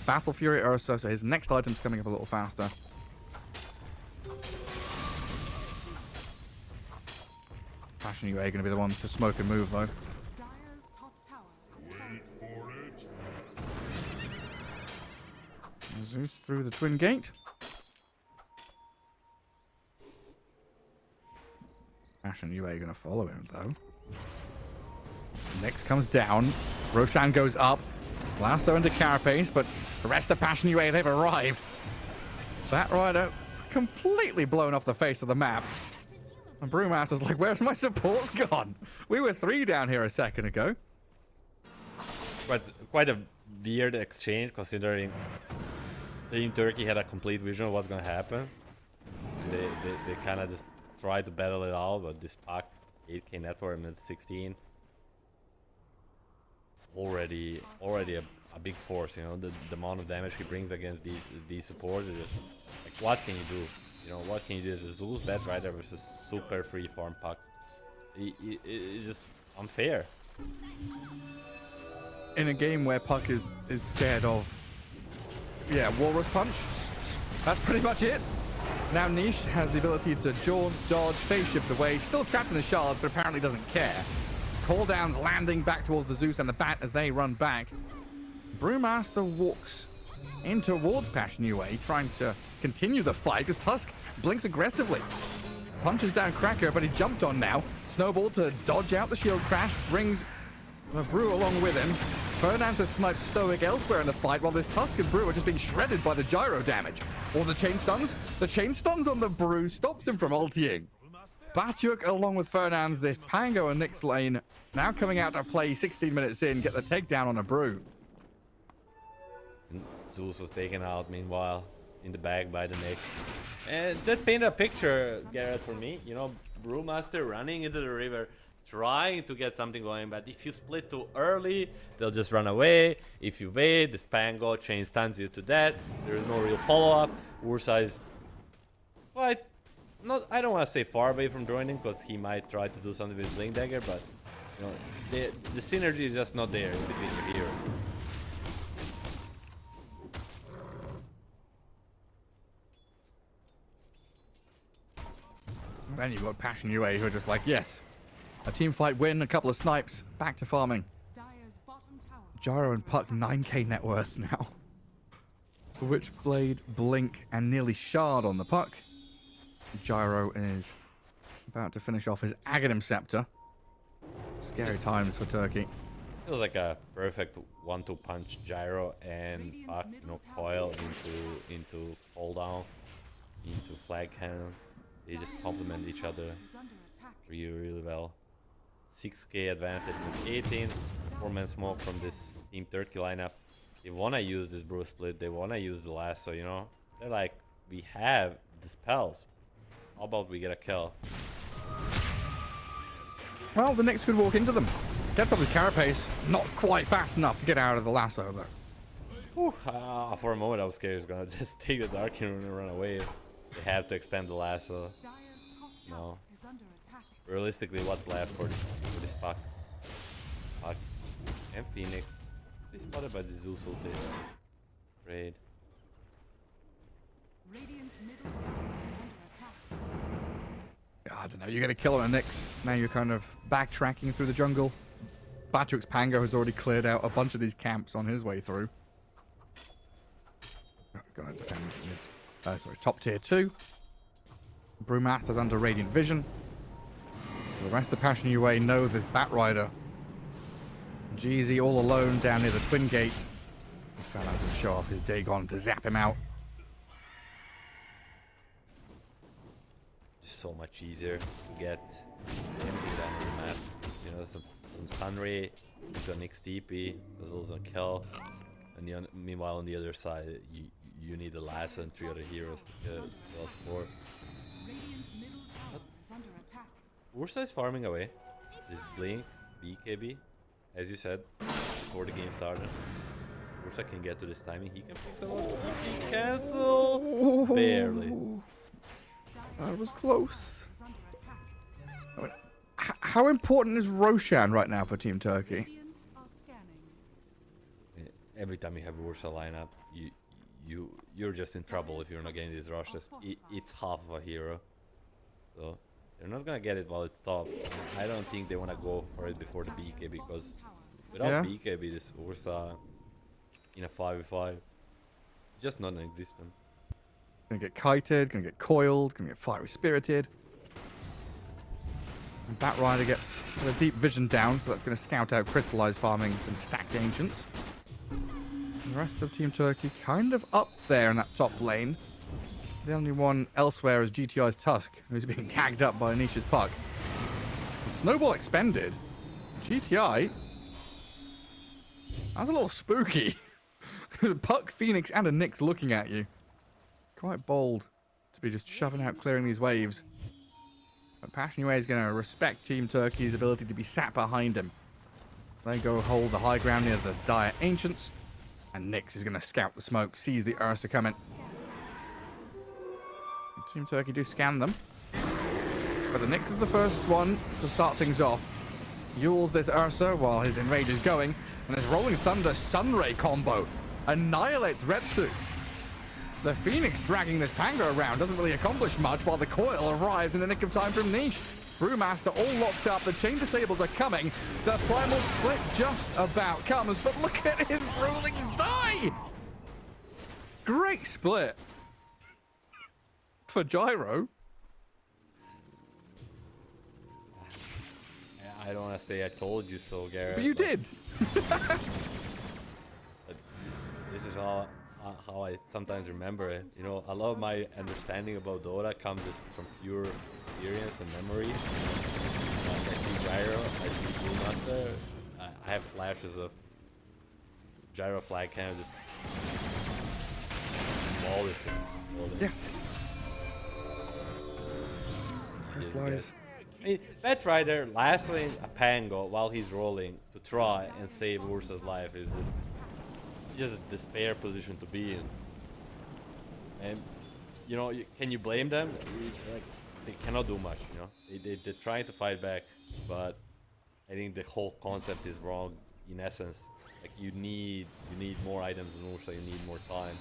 Battle Fury Ursa. So his next item's coming up a little faster. Passion UA going to be the ones to smoke and move though. Dire's top tower has fallen. Zeus through the twin gate. Passion UA going to follow him though. Next comes down. Roshan goes up. Lasso into Carapace, but the rest of Passion UA, they've arrived. Bat Rider completely blown off the face of the map. And Brewmaster's like, where's my supports gone? We were 3 down here a second ago. Quite a weird exchange considering Team Turkey had a complete vision of what's gonna happen. They kind of just tried to battle it out, but this pack 8k network at 16 already a big force. You know, the amount of damage he brings against these supports is just like, what can you do? You know, what can you do as a Zeus Bat Rider versus super free farm puck? It's just unfair. In a game where Puck is scared of, yeah, Walrus Punch, that's pretty much it. Now Niche has the ability to jaunt, dodge, phase shift away, still trapped in the shards, but apparently doesn't care. Call-downs landing back towards the Zeus and the Bat as they run back. Brewmaster walks in towards Passion UA, trying to continue the fight because Tusk blinks aggressively. Punches down Cracker, but he jumped on now. Snowball to dodge out the shield crash, brings the Brew along with him. Ferdinand to snipe Stoic elsewhere in the fight, while this Tusk and Brew are just being shredded by the gyro damage. Or the chain stuns. The chain stuns on the Brew stops him from ulting. Batyuk along with Ferdinand's this Pango and Nick's lane now coming out to play 16 minutes in, get the takedown on a Brew. And Zeus was taken out meanwhile in the bag by the Knicks. And that painted a picture, Garrett, for me. You know, Brewmaster running into the river, trying to get something going, but if you split too early, they'll just run away. If you wait, the Spango chain stuns you to death. There is no real follow-up. Ursa is quite, not, I don't want to say far away from joining, because he might try to do something with Blink Dagger, but you know, the synergy is just not there between your heroes. Then you've got Passion UA who are just like, yes, a team fight win, a couple of snipes, back to farming. Dire's bottom tower. Gyro and Puck 9k net worth now. Witchblade, Blink, and nearly Shard on the Puck. Gyro is about to finish off his Aghanim Scepter. Scary times for Turkey. Feels like a perfect 1-2 punch. Gyro and Puck, you know, coil into hold down, into flag cannon. They just complement each other Is under attack. really well. 6k advantage from 18. 4-man smoke from this Team Turkey lineup. They want to use this Brew Split. They want to use the lasso, you know. They're like, we have the spells. How about we get a kill? Well, the Knicks could walk into them. Gets up with Carapace. Not quite fast enough to get out of the lasso, though. For a moment, I was scared he was going to just take the Dark Hero and run away. They have to expand the lasso. Dire's top No. tower is under attack. Realistically, what's left for this Puck? Puck and Phoenix. They spotted by the Zeus ulti. Raid. Radiant's middle tower is under attack. I don't know, you get a kill on a Nyx. Now you're kind of backtracking through the jungle. Batuk's Pango has already cleared out a bunch of these camps on his way through. Gonna defend mid. Top tier 2. Brewmaster's under Radiant Vision. So the rest of Passion UA know this Batrider. Jeezy all alone down near the Twin Gate. He fell out to show off his Dagon to zap him out. So much easier to get anything done on the map. You know, some Sunray into an XTP, there's also a kill. And meanwhile, on the other side, you need a lasso and 3 other heroes to kill support. Radiant's middle tower is under attack. Ursa is farming away. This Blink, BKB, as you said, before the game started. Ursa can get to this timing. He can fix it up. He can cancel. Barely. That was close. Is under attack. I mean, how important is Roshan right now for Team Turkey? Radiant are scanning. Every time you have Ursa lineup, you're just in trouble if you're not getting these rushes. It's half of a hero, so they're not gonna get it while it's top. I don't think they wanna go for it before the BK, because without BKB, this Ursa in a 5v5 just non-existent. Gonna get kited, gonna get coiled, gonna get fiery spirited. And Batrider gets the deep vision down, so that's gonna scout out crystallized farming some stacked ancients. And the rest of Team Turkey kind of up there in that top lane. The only one elsewhere is GTI's Tusk, who's being tagged up by Anisha's Puck. The Snowball expended. GTI. That's a little spooky. Puck, Phoenix, and a Nyx looking at you. Quite bold to be just shoving out, clearing these waves. But Passion UA is going to respect Team Turkey's ability to be sat behind him. They go hold the high ground near the Dire Ancients. And Nyx is going to scout the smoke, sees the Ursa coming. And Team Turkey do scan them. But the Nyx is the first one to start things off. Yules this Ursa while his Enrage is going. And his Rolling Thunder Sunray combo annihilates Repsu. The Phoenix dragging this Pango around doesn't really accomplish much while the coil arrives in the nick of time from Niche. Brewmaster all locked up. The chain disables are coming. The primal split just about comes, but look at his Rulings die! Great split for Gyro. I don't want to say I told you so, Garrett. But you did. This is how I sometimes remember it. You know, a lot of my understanding about Dota comes just from pure experience and memory. I see Gyro, I see Brewmaster. I have flashes of Gyro flag cannon just all the things. Yeah. Crystallize I mean, Bat Rider lassoing a Pango while he's rolling to try and save Ursa's life is just a despair position to be in. And, you know, can you blame them? It's like, they cannot do much, you know? They're trying to fight back, but I think the whole concept is wrong in essence. Like, you need more items than Ursa, you need more time.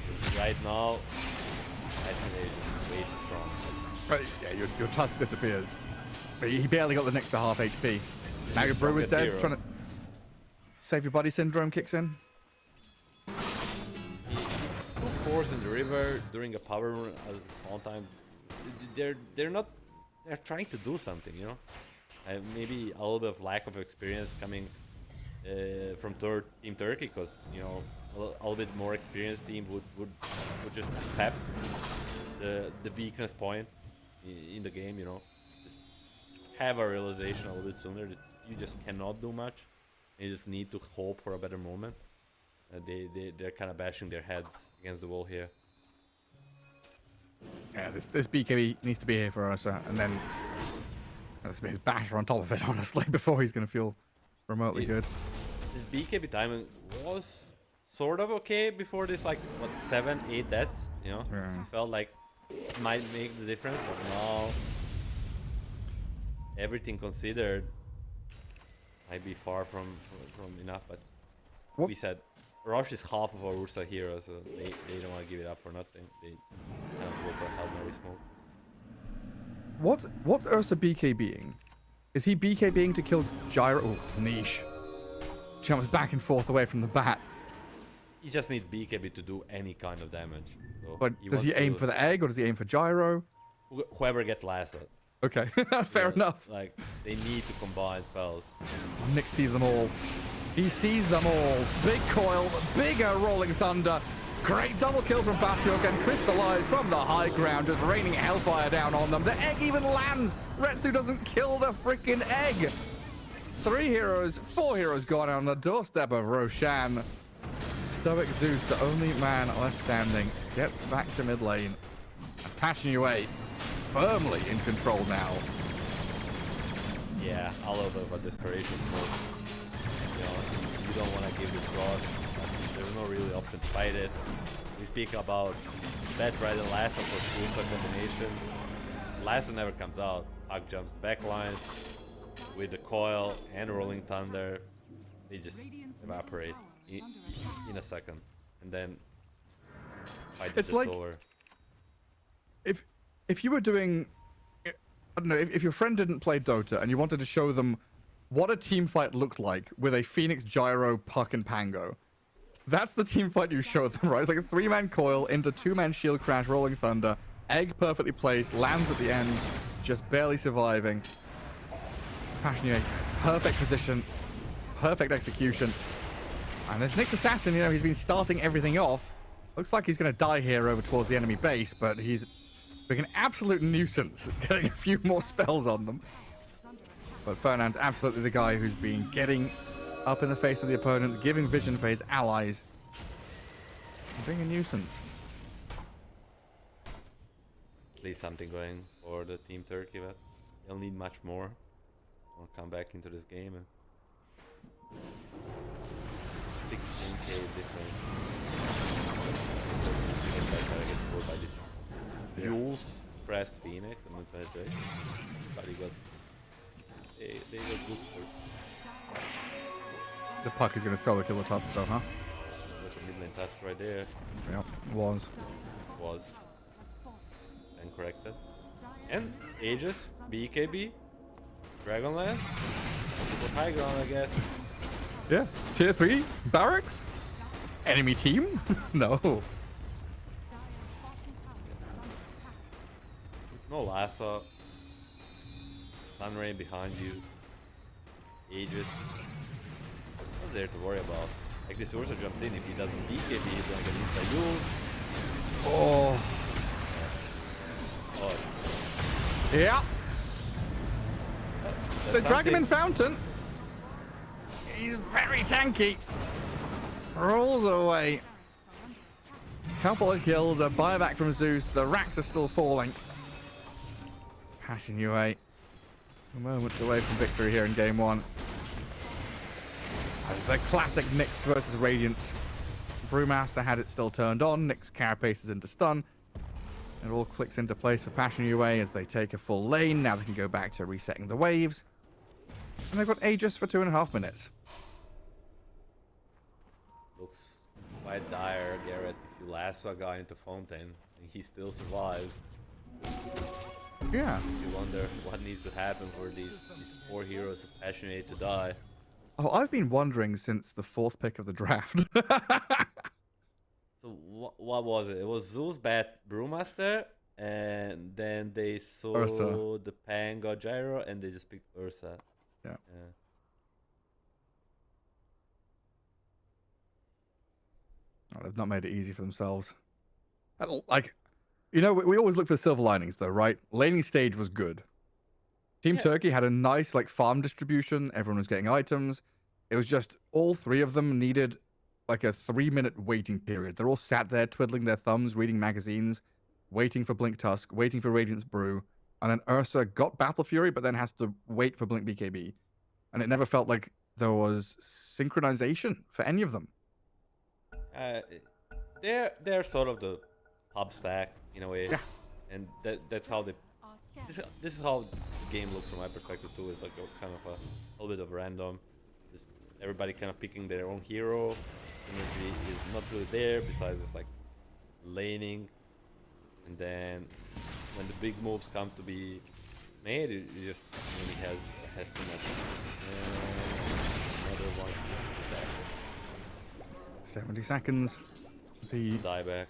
Because right now, I think they're just way too strong. Right, yeah, your Tusk disappears. But he barely got the next to half HP. Now your Brew is dead, hero. trying to... Save your body syndrome kicks in. Two cores in the river during a power run at a small time. They're not... They're trying to do something, you know? Maybe a little bit of lack of experience coming from Team Turkey, because, you know, a little bit more experienced team would just accept the weakness point in the game, you know. Just have a realization a little bit sooner that you just cannot do much. You just need to hope for a better moment. They're kind of bashing their heads against the wall here. Yeah, this BKB needs to be here for us, and then let's be his basher on top of it, honestly, before he's going to feel remotely good. This BKB timing was sort of okay before this, like, what, 7-8 deaths, you know? Yeah. It felt like it might make the difference, but now, everything considered, might be far from enough, but What? we said, Rosh is half of our Ursa hero, so they don't want to give it up for nothing. They kind of go for Hail Mary smoke. What's Ursa BKBing? Is he BKBing to kill Gyro? Oh, niche. Jumps back and forth away from the bat. He just needs BKB to do any kind of damage. So But does he aim for the egg or does he aim for Gyro? whoever gets lasted. Okay, fair enough. Like, they need to combine spells. Nick sees them all. He sees them all. Big coil, bigger rolling thunder. Great double kill from Batyok and crystallize from the high ground, just raining hellfire down on them. The egg even lands. Retsu doesn't kill the freaking egg. 4 heroes gone on the doorstep of Roshan. Stoic Zeus, the only man left standing, gets back to mid lane. And Passion UA firmly in control now. Yeah, a little bit of a desperation smoke. You know, you don't want to give this rod. There's no really option to fight it. We speak about Bat Rider Lasso plus Ursa combination. Lasso never comes out. Hug jumps backline with the coil and rolling thunder. They just evaporate in a second, and then fight is It's just like over. If you were doing, I don't know, if your friend didn't play Dota and you wanted to show them what a team fight looked like with a Phoenix, Gyro, Puck, and Pango, that's the team fight you show them, right? It's like a 3-man coil into 2-man shield crash, rolling thunder, egg perfectly placed, lands at the end, just barely surviving. Passion, perfect position, perfect execution. And there's Nick's Assassin, you know, he's been starting everything off. Looks like he's going to die here over towards the enemy base, but he's being an absolute nuisance, getting a few more spells on them. But Fernand's absolutely the guy who's been getting up in the face of the opponents, giving vision for his allies, and being a nuisance. At least something going for the Team Turkey, but they'll need much more. I'll come back into this game. 16k difference. By this Jules pressed Phoenix, I'm not gonna say. But he got they got good first. The Puck is going to solo kill the Tusk though, huh? That's a mid lane task right there. Yep, was. And corrected. And Aegis, BKB, Dragonlance, with high ground, I guess. Yeah, tier 3 barracks? Enemy team? No. No Lasso. Sunray behind you. Aegis. What's there to worry about? Like, this Ursa jumps in, if he doesn't BKB, he's gonna get insta-ult. Oh. Oh. Yeah. They drag him in something. fountain. He's very tanky. Rolls away. Couple of kills, a buyback from Zeus. The racks are still falling. Passion UA. Moments away from victory here in game 1. As the classic Nyx versus Radiance. Brewmaster had it still turned on. Nyx carapaces into stun. It all clicks into place for Passion UA as they take a full lane. Now they can go back to resetting the waves. And they've got Aegis for 2.5 minutes. Looks quite dire, Garrett. If you lasso a guy into Fountain and he still survives, Yeah. makes you wonder what needs to happen for these poor heroes of Passion UA to die. Oh, I've been wondering since the 4th pick of the draft. So what was it? It was Zeus bat Brewmaster, and then they saw Ursa. the Pango Gyro, and they just picked Ursa. Yeah. Oh, they've not made it easy for themselves. Like, you know, we always look for silver linings, though, right? Laning stage was good. Team Turkey had a nice, like, farm distribution. Everyone was getting items. It was just all 3 of them needed, like, a 3-minute waiting period. They're all sat there twiddling their thumbs, reading magazines, waiting for Blink Tusk, waiting for Radiance Brew. And then Ursa got Battle Fury, but then has to wait for Blink BKB. And it never felt like there was synchronization for any of them. They're sort of the pub stack in a way, Yeah. and that's how they. Are scarce. This is how the game looks from my perspective too. It's like a kind of a little bit of random. Just everybody kind of picking their own hero. Synergy is not really there. Besides, it's like laning, and then when the big moves come to be made, it just really has too much. Another one. 70 seconds. See, Die back.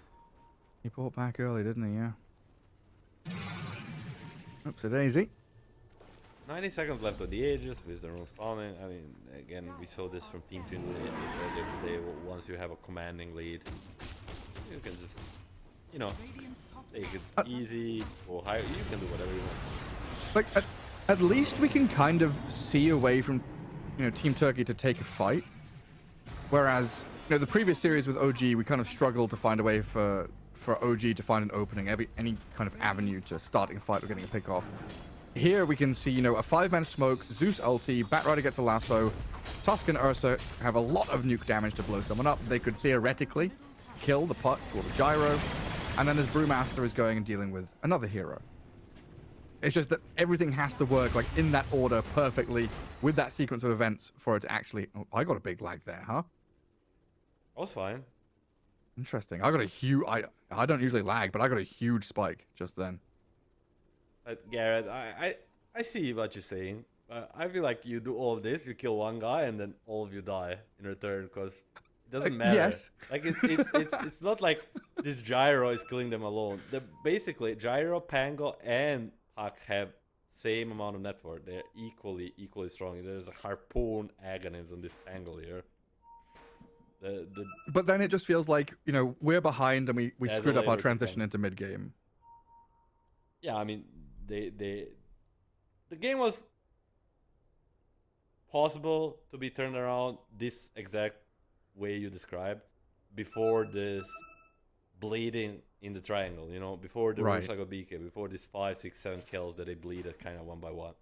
he bought back early, didn't he? Yeah. Oops, a daisy. 90 seconds left on the Aegis with the room spawning. I mean, again, we saw this from Team 2 earlier today. Once you have a commanding lead, you can just, you know, Radiant's top take it easy or higher. You can do whatever you want. Like, at least we can kind of see a way from, you know, Team Turkey to take a fight. Whereas, you know, the previous series with OG, we kind of struggled to find a way for OG to find an opening, any kind of avenue to starting a fight or getting a pick off. Here we can see, you know, a 5-man smoke, Zeus ulti, Batrider gets a lasso, Tusk and Ursa have a lot of nuke damage to blow someone up. They could theoretically kill the puck or the gyro, and then this Brewmaster is going and dealing with another hero. It's just that everything has to work like in that order perfectly with that sequence of events for it to actually... Oh, I got a big lag there, huh? I was fine. Interesting. I got a huge... I don't usually lag, but I got a huge spike just then. But Garrett, I see what you're saying. I feel like you do all of this, you kill one guy, and then all of you die in return, because it doesn't matter. Yes. Like it's not like this gyro is killing them alone. Basically gyro, Pango, and Puck have same amount of net worth. They're equally strong. There's a harpoon agonist on this Pango here. But then it just feels like, you know, we're behind and we There's screwed a up our later to transition come. into mid-game. Yeah, I mean, the game was possible to be turned around this exact way you described before this bleeding in the triangle, you know, before the Right. Rusago BK, before this 5, 6, 7 kills that they bleeded kind of one by one,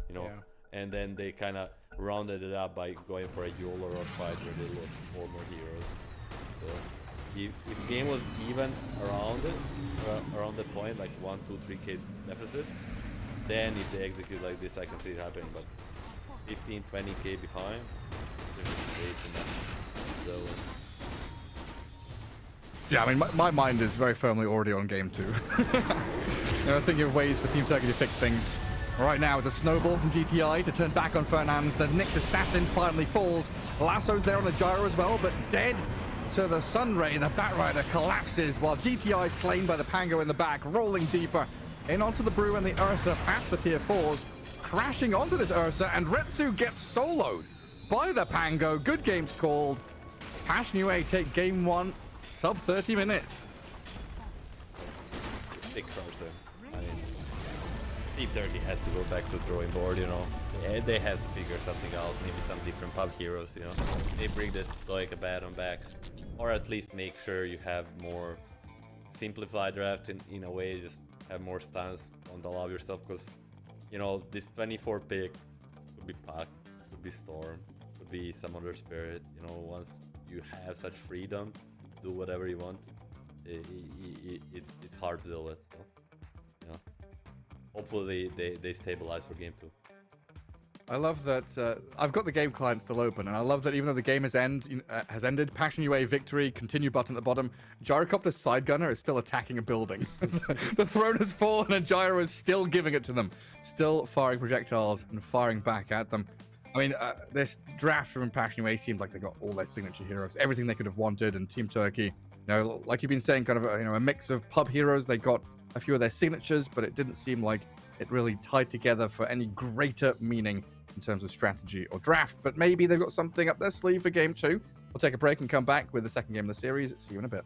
you know, Yeah. and then they kind of rounded it up by going for a Yola or fight where they lost 4 more heroes. So if the game was even around it, around that point, like 1, 2, 3k deficit, then if they execute like this, I can see it happening. But 15, 20k behind, there's just way too much. So Yeah, I mean, my mind is very firmly already on game 2. You know, thinking of ways for Team Turkey to fix things. Right now, it's a snowball from GTI to turn back on Fernandes. The Nyx Assassin finally falls. Lasso's there on the gyro as well, but dead to the Sunray. The Batrider collapses while GTI slain by the Pango in the back, rolling deeper in onto the Brew and the Ursa past the tier 4s, crashing onto this Ursa, and Retsu gets soloed by the Pango. Good games called. Passion UA take game 1, sub 30 minutes. big crush there. I mean, Team Turkey has to go back to the drawing board, you know. They have to figure something out, maybe some different pub heroes, you know. They bring this Stoic Abaddon back, or at least make sure you have more simplified draft in a way, just have more stuns, don't allow yourself, because you know, this 24 pick could be Puck, could be Storm, could be some other spirit. You know, once you have such freedom, do whatever you want. It's hard to deal with. So, you know, hopefully they stabilize for game 2. I love that I've got the game client still open, and I love that even though the game has ended, Passion UA victory, continue button at the bottom, Gyrocopter's side gunner is still attacking a building. The throne has fallen and Gyro is still giving it to them, still firing projectiles and firing back at them. I mean, this draft from Passion UA seemed like they got all their signature heroes, everything they could have wanted, and Team Turkey, you know, like you've been saying, kind of a mix of pub heroes. They got a few of their signatures, but it didn't seem like it really tied together for any greater meaning in terms of strategy or draft. But maybe they've got something up their sleeve for game 2. We'll take a break and come back with the second game of the series. See you in a bit.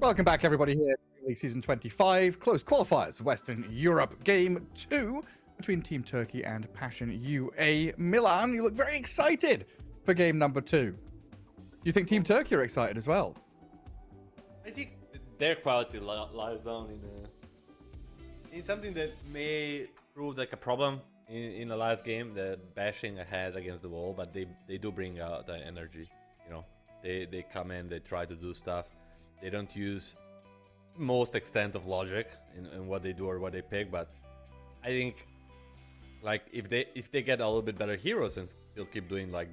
Welcome back, everybody, here to League Season 25, close qualifiers, Western Europe, Game 2 between Team Turkey and Passion UA. Milan, you look very excited for game number 2. Do you think Team Turkey are excited as well? I think their quality lies down in something that may prove like a problem in the last game, the bashing ahead against the wall, but they do bring out the energy, you know. They come in, they try to do stuff. They don't use most extent of logic in what they do or what they pick, but I think like if they get a little bit better heroes and still keep doing like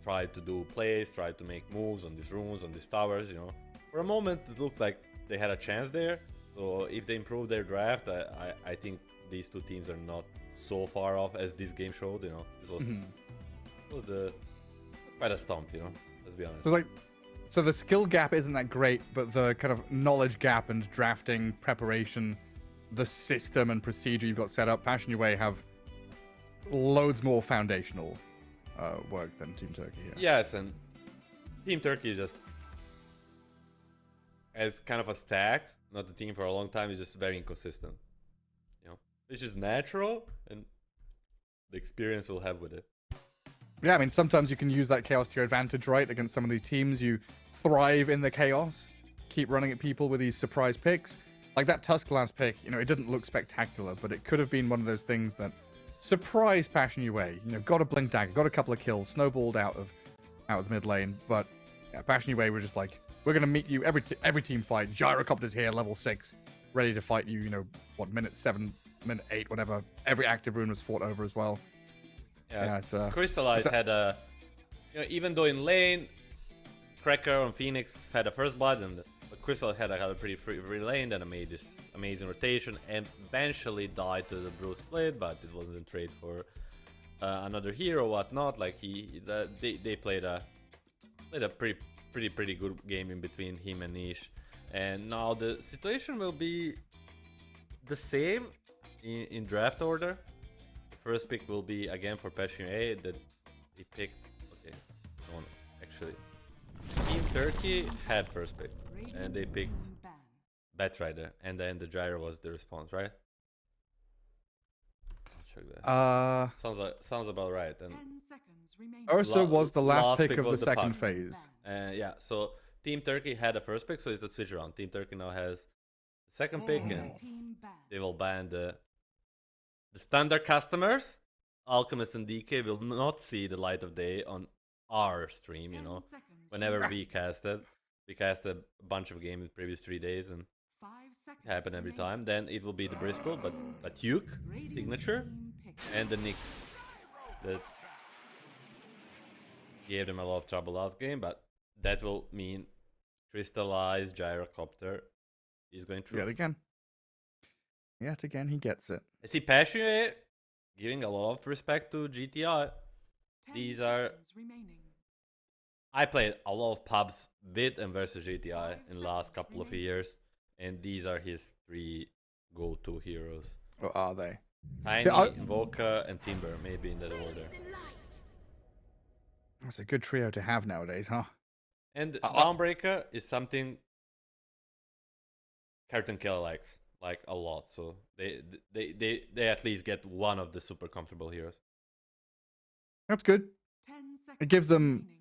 try to do plays, try to make moves on these runes, on these towers, you know. For a moment it looked like they had a chance there. So if they improve their draft, I think these two teams are not so far off as this game showed, you know. This was quite a stomp, you know, let's be honest. So the skill gap isn't that great, but the kind of knowledge gap and drafting preparation, the system and procedure you've got set up, Passion UA have loads more foundational work than Team Turkey here. Yes, and Team Turkey is just as kind of a stack, not the team for a long time, is just very inconsistent, you know, which is natural and the experience we'll have with it. Yeah, I mean, sometimes you can use that chaos to your advantage, right? Against some of these teams, you thrive in the chaos, keep running at people with these surprise picks. Like that Tusk last pick, you know, it didn't look spectacular, but it could have been one of those things that surprised Passion UA. You know, got a Blink Dagger, got a couple of kills, snowballed out of the mid lane, but yeah, Passion UA were just like, we're gonna meet you every team fight. Gyrocopter's here, level 6, ready to fight you. You know, what, minute 7, minute 8, whatever. Every active rune was fought over as well. Yeah, Crystallize had a, you know, even though in lane, Cracker and Phoenix had a first blood, but Crystal had a pretty free lane, then made this amazing rotation, and eventually died to the Bruce Split, but it wasn't in trade for another hero, whatnot. Like they played a pretty good game in between him and Niche, and now the situation will be the same in draft order. First pick will be again for Passion UA that he picked. Okay, no, actually, Team Turkey had first pick, and they picked Batrider, and then the gyro was the response, right? I'll check that. Sounds about right. And 10 seconds remaining. Ursa was the last pick of the was the second puck. phase. Yeah, so Team Turkey had a first pick, so it's a switch around. Team Turkey now has the second pick, and Team banned. they will ban the standard customers. Alchemist and DK will not see the light of day on our stream, you know. Whenever we cast it, we cast a bunch of games in the previous 3 days, and 5 seconds it happened every remaining. time. Then it will be the Bristol, but Duke signature, Team pick. and the Nyx that gave them a lot of trouble last game, but that will mean Crystallized Gyrocopter is going through. Yet again, he gets it. I see Passion UA giving a lot of respect to GTI. 10 These are... seconds remaining. I played a lot of pubs with and versus GTI in the last couple of years, and these are his 3 go-to heroes. Or are they? Tiny, Invoker, and Timber, maybe in that order. That's a good trio to have nowadays, huh? And Dawnbreaker is something Curtain Killer likes, like a lot. So they at least get one of the super comfortable heroes. That's good. 10 seconds It gives them remaining.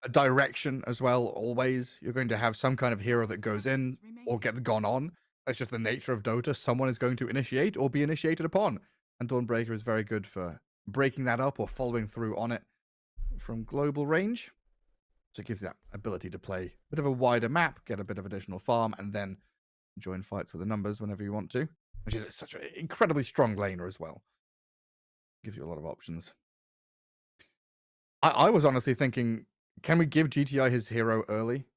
a direction as well. Always, you're going to have some kind of hero that goes in or gets gone on. That's just the nature of Dota. Someone is going to initiate or be initiated upon, and Dawnbreaker is very good for breaking that up or following through on it from global range. So it gives you that ability to play a bit of a wider map, get a bit of additional farm, and then join fights with the numbers whenever you want to. Which is such an incredibly strong laner as well. Gives you a lot of options. I was honestly thinking, can we give GTI his hero early?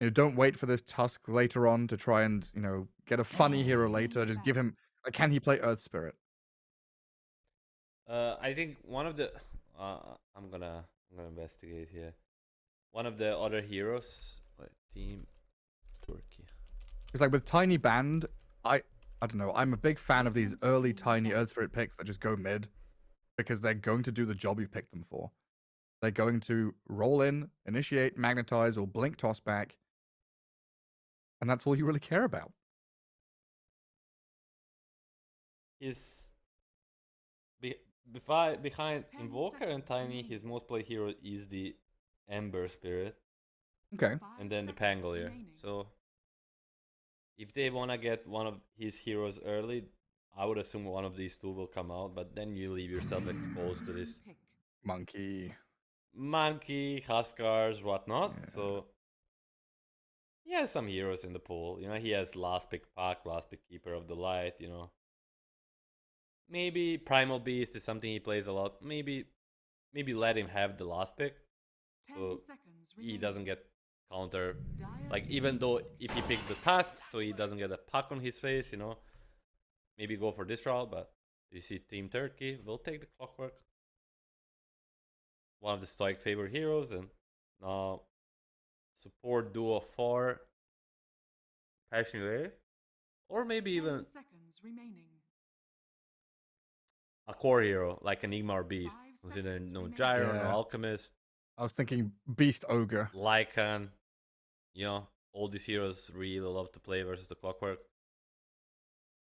You know, don't wait for this Tusk later on to try and, you know, get a funny hero later. Just give him... Like, can he play Earth Spirit? I think one of the... I'm gonna investigate here. One of the other heroes... Wait, Team Turkey. It's like with Tiny Band, I don't know, I'm a big fan of these early tiny Earth Spirit picks that just go mid. Because they're going to do the job you've picked them for. They're going to roll in, initiate, magnetize, or blink toss back. and that's all you really care about. His behind 10 Invoker and seconds Tiny, remaining. his most played hero is the Ember Spirit, Okay. 5 and then the seconds Pangolier. remaining. So if they wanna get one of his heroes early, I would assume one of these two will come out. But then you leave yourself exposed to this Pick. Monkey. Monkey, Huskars, whatnot. Yeah. So he has some heroes in the pool. You know, he has last pick Pack, last pick Keeper of the Light. You know, maybe Primal Beast is something he plays a lot. Maybe let him have the last pick, 10 so seconds he remaining. doesn't get counter. Dire Like team even though if he picks the task, so he doesn't get a puck on his face. You know, maybe go for this route. But you see, Team Turkey will take the Clockwork, one of the Stoic favorite heroes, and now support duo for Passionate, or maybe 10 even seconds remaining. a core hero like Enigma or Beast. 5 Consider seconds no remaining. Gyro, no Yeah. Alchemist, I was thinking Beast Ogre. Lycan. You know, all these heroes really love to play versus the Clockwork.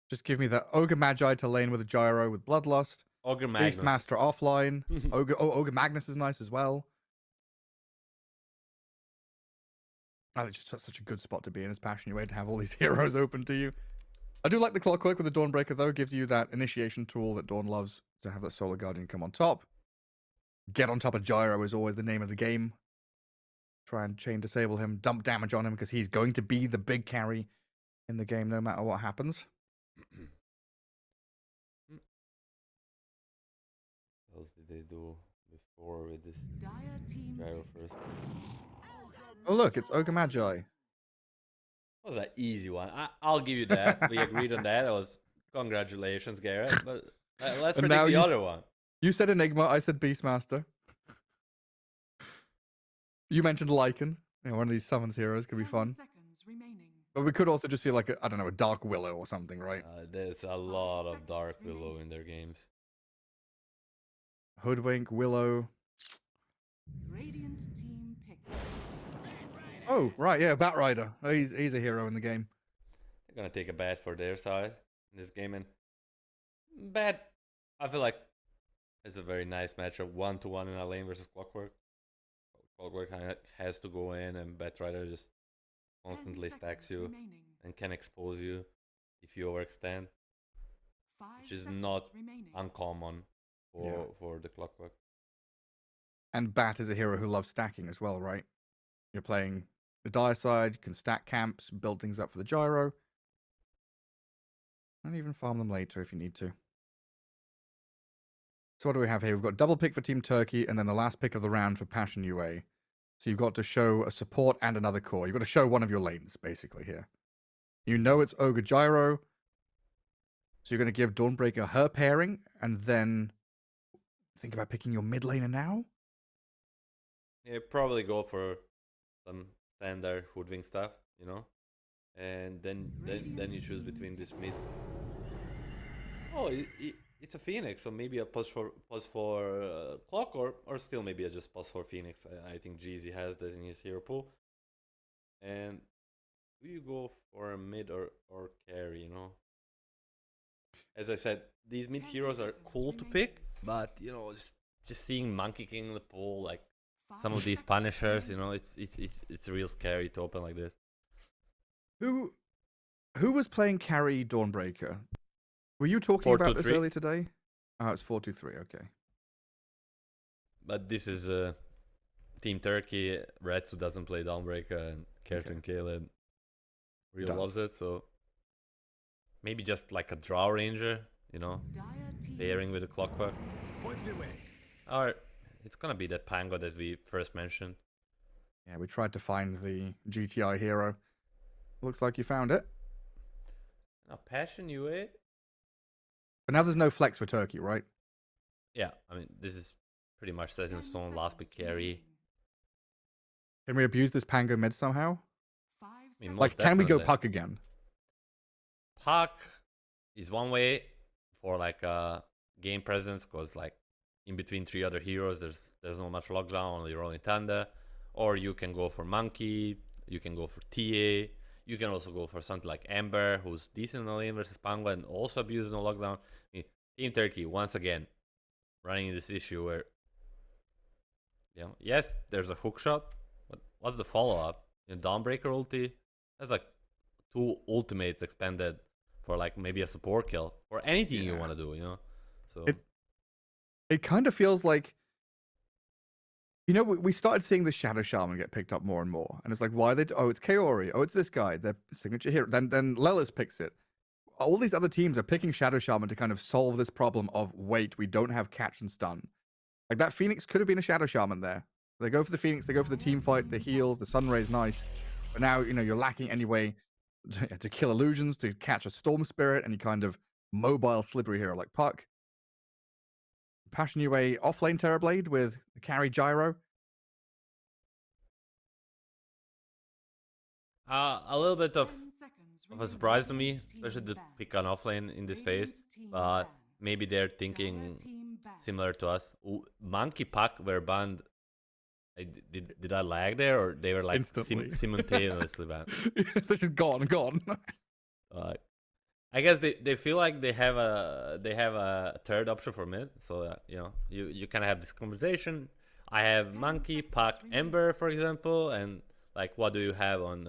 Just give me that Ogre Magi to lane with a Gyro with Bloodlust. Ogre Magnus. Beastmaster offline. Ogre Magnus is nice as well. I think just such a good spot to be in as Passion UA to have all these heroes open to you. I do like the Clockwork with the Dawnbreaker though. Gives you that initiation tool that Dawn loves to have that Solar Guardian come on top. Get on top of Gyro is always the name of the game. Try and chain disable him, dump damage on him because he's going to be the big carry in the game no matter what happens. What else did they do before with this Dire team Gyro pick. first? Oh look, it's Ogre Magi. That was an easy one. I'll give you that. We agreed on that. That was congratulations, Garrett. But let's And predict now the you other one. You said Enigma, I said Beastmaster. You mentioned Lycan. You know, one of these summons heroes could be 10 fun. seconds remaining. But we could also just see like, I don't know, a Dark Willow or something, right? There's a lot of seconds Dark remaining. Willow in their games. Hoodwink, Willow. Radiant team pick. Oh, right, yeah, Batrider. Oh, he's a hero in the game. They're gonna take a bat for their side in this game, and bat. I feel like it's a very nice matchup, 1-1 in a lane versus Clockwork. Clockwork has to go in, and Batrider just 10 constantly stacks seconds you remaining. and can expose you if you overextend, 5 which is seconds not remaining. uncommon for the Clockwork. And Bat is a hero who loves stacking as well, right? You're playing the Dire side, you can stack camps, build things up for the Gyro. And even farm them later if you need to. So what do we have here? We've got double pick for Team Turkey, and then the last pick of the round for Passion UA. So you've got to show a support and another core. You've got to show one of your lanes, basically, here. You know it's Ogre Gyro. So you're going to give Dawnbreaker her pairing, and then think about picking your mid laner now? Yeah, probably go for some standard hoodwink stuff, you know, and then you choose between this mid. Oh, it's a Phoenix, so maybe a pause for Clock, or still maybe a just pause for Phoenix. I think Jeezy has that in his hero pool. And do you go for a mid or carry? You know, as I said, these mid heroes are cool to pick, but you know, just seeing Monkey King in the pool, like some of these Punishers, you know, it's real scary to open like this. Who was playing carry Dawnbreaker? Were you talking about this 4-2-3. earlier today? Oh, it's 4-2-3, okay. But this is Team Turkey. Retsu doesn't play Dawnbreaker, and Captain Caleb really loves it. So maybe just like a draw ranger, you know, pairing with a Clockwork. Or it's gonna be that Pango that we first mentioned. Yeah, we tried to find the GTI hero. Looks like you found it. Now Passion UA. But now there's no flex for Turkey, right? Yeah, I mean this is pretty much set in stone. Last pick carry. Can we abuse this Pango mid somehow? I mean, Like, most can we go definitely. Puck again? Puck is one way for like game presence, because like in between three other heroes, there's not much lockdown, only rolling Tanda. Or you can go for Monkey, you can go for TA, you can also go for something like Ember, who's decent in the lane versus Pango and also abusing the lockdown. I mean, Team Turkey, once again, running into this issue where, you know, yes, there's a hook shot, but what's the follow-up? You know, Dawnbreaker ulti, that's like 2 ultimates expended for like maybe a support kill or anything you want to do, you know? So it kind of feels like, you know, we started seeing the Shadow Shaman get picked up more and more, and it's like, why they? Oh, it's Kaori. Oh, it's this guy, their signature hero. Then Lelis picks it. All these other teams are picking Shadow Shaman to kind of solve this problem of, wait, we don't have catch and stun. Like, that Phoenix could have been a Shadow Shaman there. They go for the Phoenix, they go for the team fight, the heals, the Sunray's nice. But now, you know, you're lacking anyway to kill illusions, to catch a Storm Spirit, any kind of mobile slippery hero like Puck. Passion Yue offlane Terrorblade with the carry Gyro. a little bit of a surprise to me, especially to pick an offlane in this phase. But maybe they're thinking similar to us. Monkey Puck were banned. Did I lag there, or they were like simultaneously banned? They're just gone. I guess they feel like they have a third option for mid. So you know, you kind of have this conversation. I have Monkey, Puck, Ember, for example, and like, what do you have on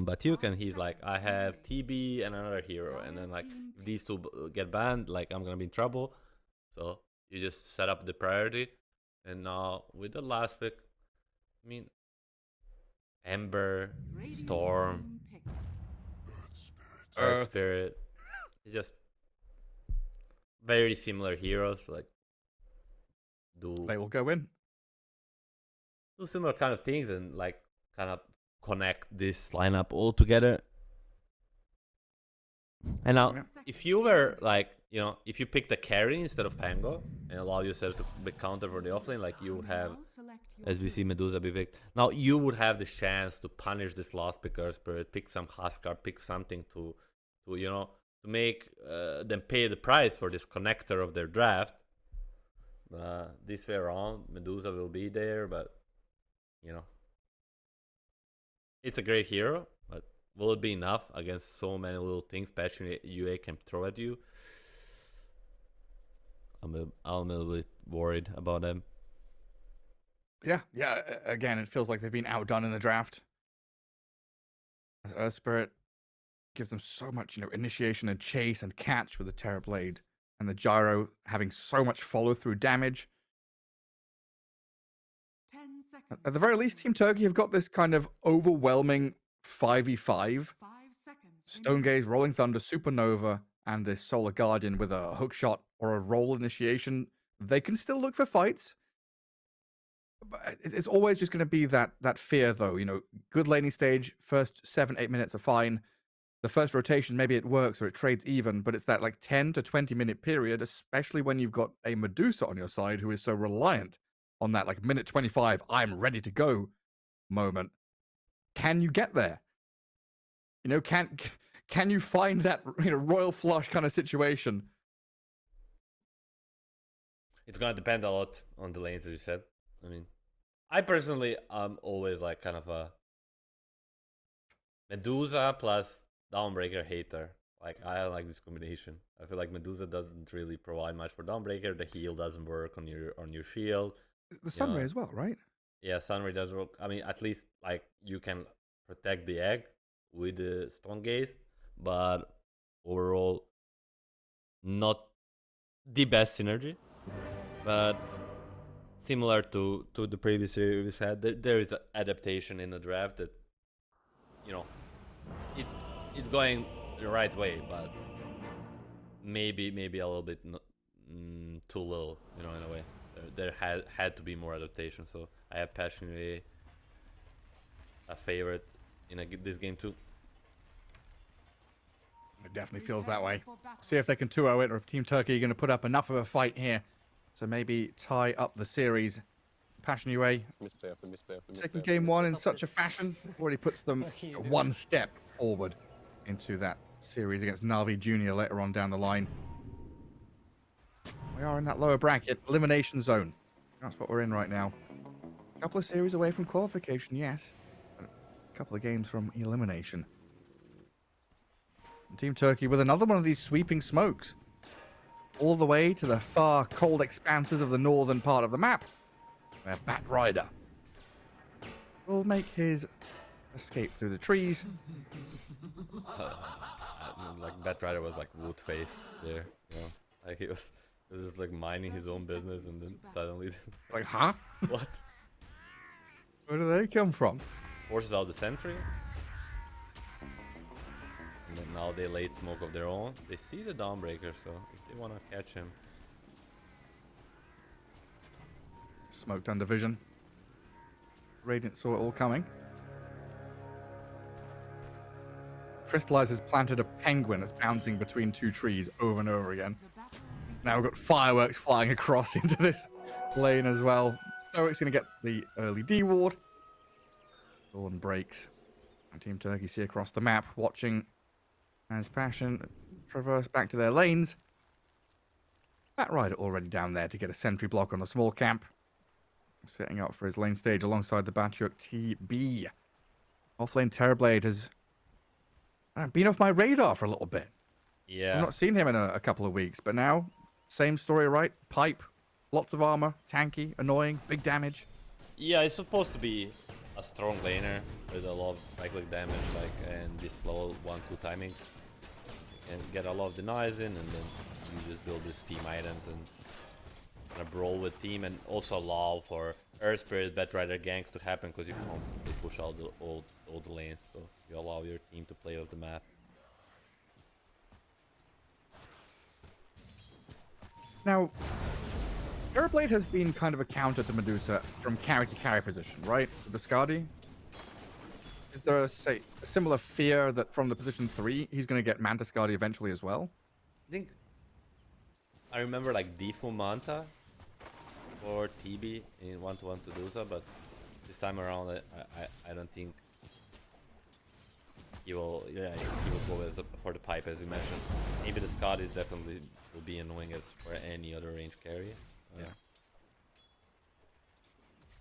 Batyuk? And he's like, I have TB and another hero. And then like, if these 2 get banned, like, I'm gonna be in trouble. So you just set up the priority. And now with the last pick, I mean, Ember, Storm, Earth Spirit, it's just very similar heroes. Like, They will go in. Do similar kind of things and like kind of connect this lineup all together. And now, if you were like, you know, if you pick the carry instead of Pango and allow yourself to be counter for the offlane, like you would have, as we see Medusa be picked, now you would have this chance to punish this last pick Earth Spirit, pick some Huskar, pick something to you know, to make them pay the price for this connector of their draft. This way around, Medusa will be there, but you know, it's a great hero, but will it be enough against so many little things Passion UA can throw at you? I'm a little bit worried about them. Yeah. Again, it feels like they've been outdone in the draft. Earth Spirit gives them so much, you know, initiation and chase and catch with the Terrorblade, and the Gyro having so much follow-through damage. 10 seconds. At the very least, Team Turkey have got this kind of overwhelming 5v5. 5 seconds. Stone Gaze, Rolling Thunder, Supernova, and this Solar Guardian with a hook shot or a roll initiation. They can still look for fights. But it's always just going to be that fear, though. You know, good laning stage, first 7-8 minutes are fine. The first rotation, maybe it works or it trades even, but it's that like 10 to 20 minute period, especially when you've got a Medusa on your side who is so reliant on that like minute 25, I'm ready to go moment. Can you get there? You know, can you find that, you know, royal flush kind of situation? It's gonna depend a lot on the lanes, as you said. I mean, I personally am always like kind of a Medusa plus Dawnbreaker hater. Like, I like this combination. I feel like Medusa doesn't really provide much for Dawnbreaker. The heal doesn't work on your shield. The Sunray as well, right? Yeah, Sunray does work. I mean, at least like you can protect the egg with the Stone Gaze, but overall, not the best synergy. But similar to the previous series we've had, there is an adaptation in the draft that, you know, it's going the right way, but maybe a little bit too little, you know, in a way. There had to be more adaptation, so I have passionately a favorite in this game too. It definitely feels that way. See if they can 2-0 it, or if Team Turkey are going to put up enough of a fight here to maybe tie up the series. Passion UA taking game one in such a fashion already puts them one step forward into that series against Na'Vi Jr. later on down the line. We are in that lower bracket, elimination zone. That's what we're in right now. A couple of series away from qualification, yes. But a couple of games from elimination. Team Turkey with another one of these sweeping smokes. All the way to the far cold expanses of the northern part of the map, where Bat Rider will make his escape through the trees. Like Bat Rider was like wood face there, you know, like he was just like minding his own business, and then suddenly, Like, huh? what? Where do they come from? Forces out the sentry, and then now they laid smoke of their own. They see the Dawnbreaker, so if they want to catch him, Smoked under vision. Radiant saw it all coming. Crystallize has planted a penguin that's bouncing between two trees over and over again. The battle Now we've got fireworks flying across into this lane as well. Stoic's going to get the early D ward. Dawn breaks. And Team Turkey see across the map, watching as Passion traverse back to their lanes. Bat Rider already down there to get a sentry block on the small camp. Setting up for his lane stage alongside the Batyuk TB. Offlane Terrorblade has been off my radar for a little bit. yeah, I've not seen him in a couple of weeks, but now, same story, right? Pipe, lots of armor, tanky, annoying, big damage. yeah, it's supposed to be a strong laner with a lot of cyclic damage, like, and this slow 1-2 timings, and get a lot of denies in, and then you just build these team items and kind of brawl with team, and also allow for Earth Spirit, Bat Rider ganks to happen, because you constantly push out all the lanes, so you allow your team to play off the map. Now, Terrorblade has been kind of a counter to Medusa from carry to carry position, right? With the Skadi. Is there a similar fear that from the position 3, he's going to get Manta Skadi eventually as well? I think I remember like Defu Manta or TB in 1-to-1 to Medusa, but this time around I don't think he will. Yeah, he will go for the pipe, as you mentioned. Maybe the Scott is definitely will be annoying as for any other range carry. Yeah.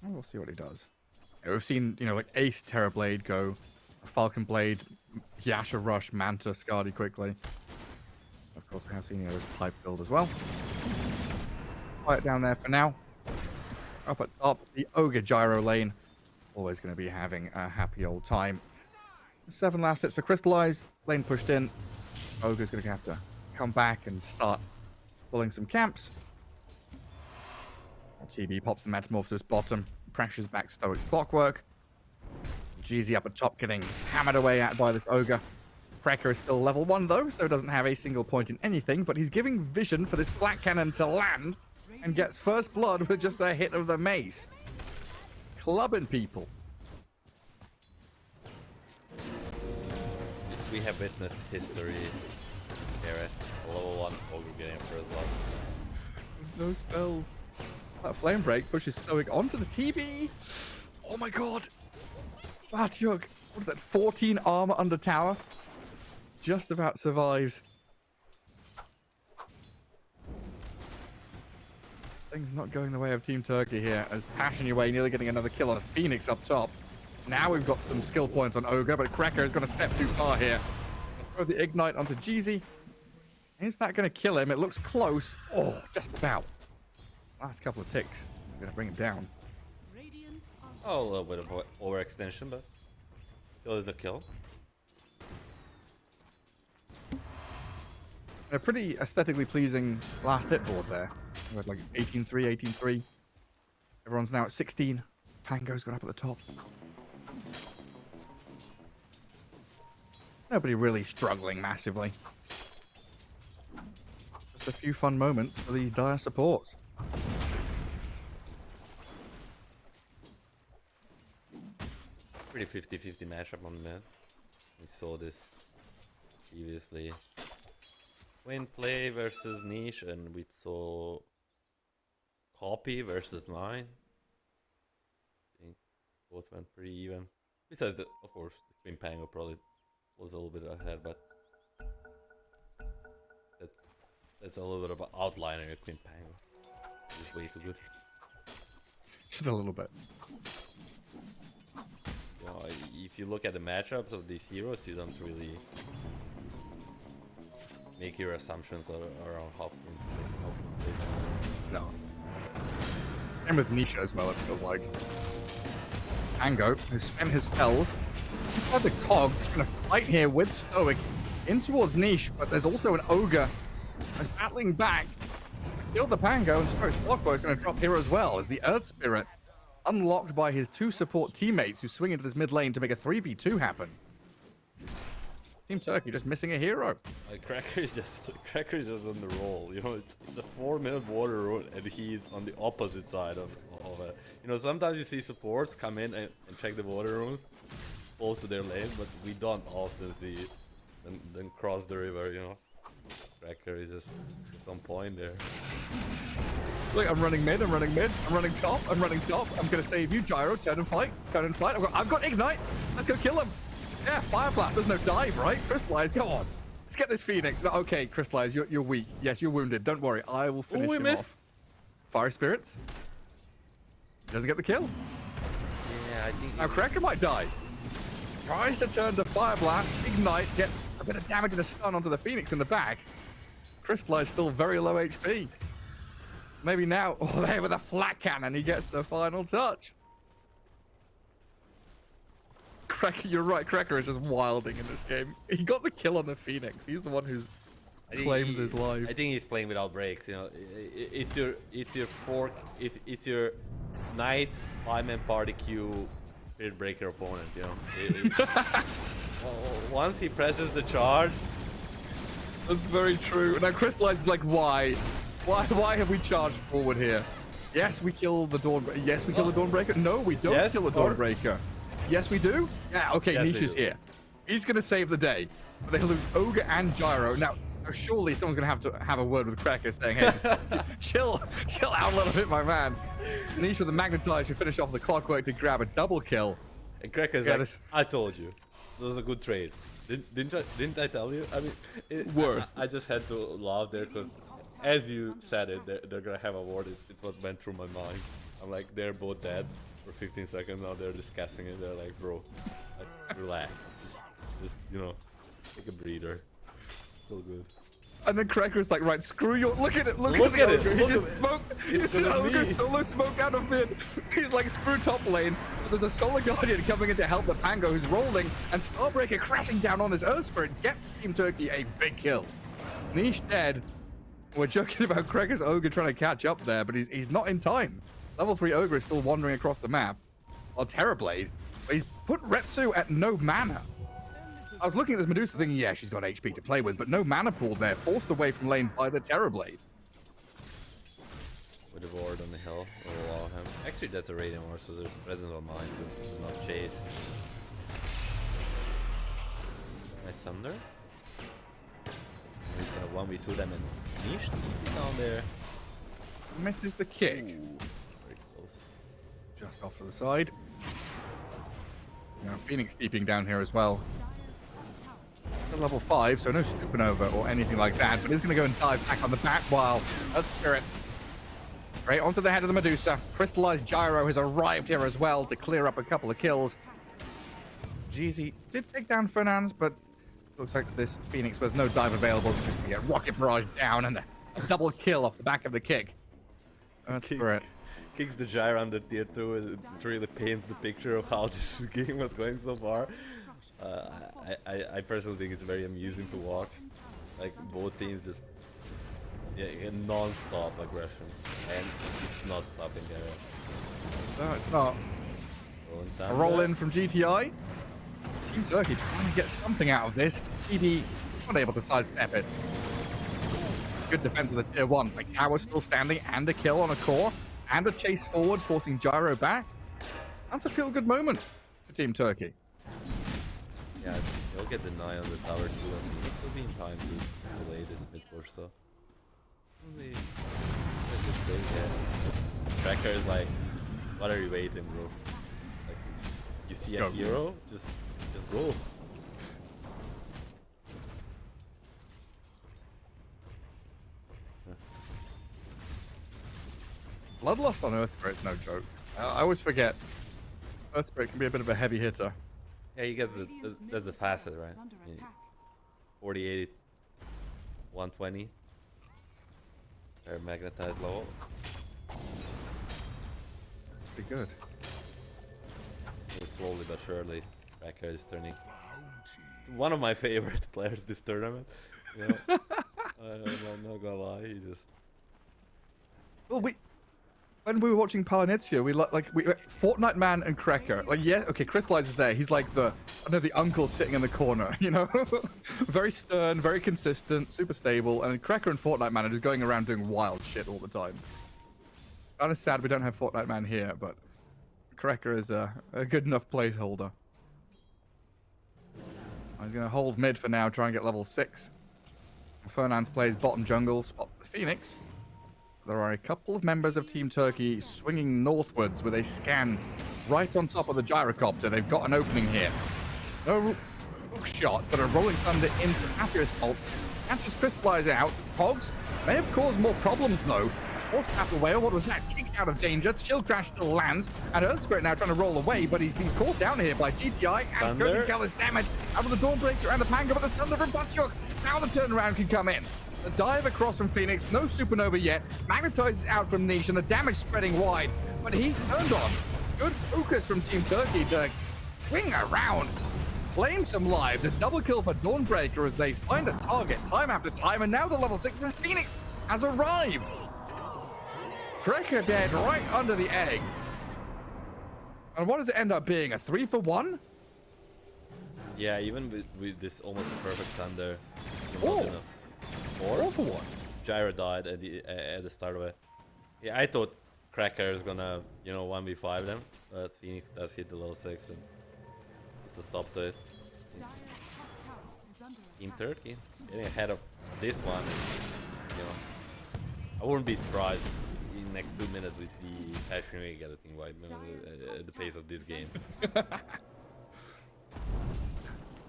Well, we'll see what he does. Yeah, we've seen, like Ace Terrorblade go, Falcon Blade, Yasha Rush, Manta, Skadi quickly. Of course, we have seen this pipe build as well. Quiet down there for now. Up at top, the Ogre Gyro lane. Always going to be having a happy old time. 7 last hits for Crystallize. Lane pushed in. Ogre's going to have to come back and start pulling some camps. TB pops the Metamorphosis bottom. Pressures back Stoic's Clockwork. Jeezy up at top getting hammered away at by this Ogre. Cracker is still level 1 though, so doesn't have a single point in anything, but he's giving vision for this flat cannon to land and gets first blood with just a hit of the mace. Clubbing people. We have witnessed history. Garrett, level 1 Ogre getting first blood. No spells. That flame break pushes Stoic onto the TB. Oh my god. Batyuk, what is that, 14 armor under tower? Just about survives. Things not going the way of Team Turkey here, as Passion Away nearly getting another kill on a Phoenix up top. Now we've got some skill points on Ogre, but Cracker is going to step too far here. Throw the Ignite onto Jeezy. Is that going to kill him? It looks close. Oh, just about. Last couple of ticks. I'm going to bring him down. Radiant are Oh, a little bit of overextension, but still is a kill. A pretty aesthetically pleasing last hit board there. We had like 18-3, 18-3. Everyone's now at 16. Tango's got up at the top. Nobody really struggling massively. Just a few fun moments for these dire supports. Pretty 50-50 matchup on the mid. We saw this previously. Twin play versus niche, and we saw copy versus 9. I think both went pretty even. Besides, of course, the Queen Pango probably was a little bit ahead, but that's a little bit of an outliner in Queen Pango. Just way too good. Just a little bit. You know, if you look at the matchups of these heroes, you don't really make your assumptions around how Queen's play. No. And with Nisha as well, it feels like. Ango, who spent his spells inside the cogs, is going to fight here with Stoic in towards Niche, but there's also an Ogre who's battling back. Killed the Pango, and Stoic's Blockbow is going to drop here as well, as the Earth Spirit unlocked by his 2 support teammates who swing into this mid lane to make a 3v2 happen. Team Turkey just missing a hero. Like Cracker is just on the roll. You know, it's a 4-minute water rule, and he's on the opposite side of it. You know, sometimes you see supports come in and check the water rooms close to their lane, but we don't often see it. And then cross the river. You know, Cracker is just on point there. Look, I'm running mid, I'm running mid, I'm running top, I'm running top. I'm gonna save you, Gyro. Turn and fight, turn and fight. I've got Ignite. Let's go kill him. Yeah, Fire Blast. There's no dive, right? Crystallize, go on. Let's get this Phoenix. No, okay, Crystallize, you're weak. Yes, you're wounded. Don't worry, I will finish him off. Fire Spirits. Doesn't get the kill. Yeah, I think. Now Cracker might die. Tries to turn to Fire Blast, Ignite, get a bit of damage and a stun onto the Phoenix in the back. Crystallize still very low HP. Maybe now, oh, there with a flat cannon, he gets the final touch. Cracker, you're right. Cracker is just wilding in this game. He got the kill on the Phoenix. He's the one who's claimed his life. I think he's playing without breaks. You know, it's your fork. It's your knight 5-man party queue Spirit Breaker opponent. You know, once he presses the charge. That's very true. Now Crystallize is like, why? Why have we charged forward here? Yes, we kill the Dawn. Yes, we kill the Dawnbreaker. No, we don't kill the Dawnbreaker. Yes, we do. Yeah, okay. Yes, Niche is here. He's gonna save the day. But they lose Ogre and Gyro. Now, surely someone's gonna have to have a word with Cracker, saying, "Hey, just chill out a little bit, my man." Niche with the Magnetize to finish off the Clockwork to grab a double kill. And Cracker's like, I told you, it was a good trade. Didn't I tell you? I mean, I just had to laugh there because, as you said it, they're gonna have a word. It's what went through my mind. I'm like, they're both dead for 15 seconds. Now they're discussing it. They're like, bro, like, relax. Just you know, take a breather. So good. And then Cracker's like, right, screw your. Look at it. Look at it. He just smoked. It's an Ogre solo smoke out of mid. He's like, screw top lane. But there's a Solar Guardian coming in to help the Pango, who's rolling, and Starbreaker crashing down on this Earth Spirit gets Team Turkey a big kill. Niche dead. We're joking about Cracker's Ogre trying to catch up there, but he's not in time. Level 3 Ogre is still wandering across the map. On Terrorblade, but he's put Retsu at no mana. I was looking at this Medusa thinking, yeah, she's got HP to play with, but no mana pool there, forced away from lane by the Terrorblade. With a ward on the hill, will allow him. Actually, that's a Radiant Ward, so there's presence of mind to not chase. Nice Thunder. He's gonna 1v2 them and Niche down there. Misses the kick. Ooh, very close. Just off to the side. Now Phoenix deeping down here as well. At level 5, so no supernova or anything like that, but he's going to go and dive back on the back while Earth Spirit right onto the head of the Medusa. Crystallized Gyro has arrived here as well to clear up a couple of kills. Jeezy did take down Fernandes, but looks like this Phoenix with no dive available is just going to get Rocket Barrage down and a double kill off the back of the kick. Earth Spirit kicks the Gyro under tier 2, and it really paints the picture of how this game was going so far. I personally think it's very amusing to watch. Like, both teams just non-stop aggression, and it's not stopping there. No, it's not. A roll in from GTI. Team Turkey trying to get something out of this. TD not able to sidestep it. Good defense of the tier 1. Like, tower still standing, and a kill on a core, and a chase forward, forcing Gyro back. That's a feel-good moment for Team Turkey. Yeah, he'll get the 9 on the tower too, and he'll be in time to delay this mid push, so. Tracker is like, what are you waiting, bro? Like, you see a hero, just go. Bloodlust on Earth Spirit's no joke. I always forget. Earth Spirit can be a bit of a heavy hitter. Yeah, he gets there's a facet, right? 40-80 120. They're magnetized level. Pretty good. Slowly but surely, Cracker is turning one of my favorite players this tournament. You know, I'm not gonna lie, he just. Well, when we were watching Palinizia, we Fortnite Man and Cracker. Like, yeah, okay, Crystallize is there. He's like the uncle sitting in the corner, you know, very stern, very consistent, super stable. And then Cracker and Fortnite Man are just going around doing wild shit all the time. Kind of sad we don't have Fortnite Man here, but Cracker is a good enough placeholder. He's going to hold mid for now, try and get level 6. Fernandes plays bottom jungle, spots the Phoenix. There are a couple of members of Team Turkey swinging northwards with a scan right on top of the gyrocopter. They've got an opening here. No hook shot, but a rolling thunder into Appius ult. Catches Crystallize out. Hogs may have caused more problems though. Forced out the whale. What was that? Kicked out of danger. Shield Crash still lands. And Earthspirit now trying to roll away, but he's been caught down here by GTI. And Curtain Cal is damaged out of the Dawnbreaker and the Panga, but the Thunder from Butchuk. Now the turnaround can come in. The dive across from Phoenix. No supernova yet. Magnetizes out from Niche and the damage spreading wide. But he's turned on. Good focus from Team Turkey to swing around. Claim some lives. A double kill for Dawnbreaker as they find a target time after time. And now the level 6 from Phoenix has arrived. Cracker dead right under the egg. And what does it end up being? A 3-for-1? Yeah, even with this almost a perfect thunder. 4-for-1. Gyro died at the start of it. Yeah, I thought Cracker is gonna, 1v5 them, but Phoenix does hit the level 6 and it's a stop to it. Team Turkey getting ahead of this one. I wouldn't be surprised in the next 2 minutes we see Passion get a team wipe at the pace of this game.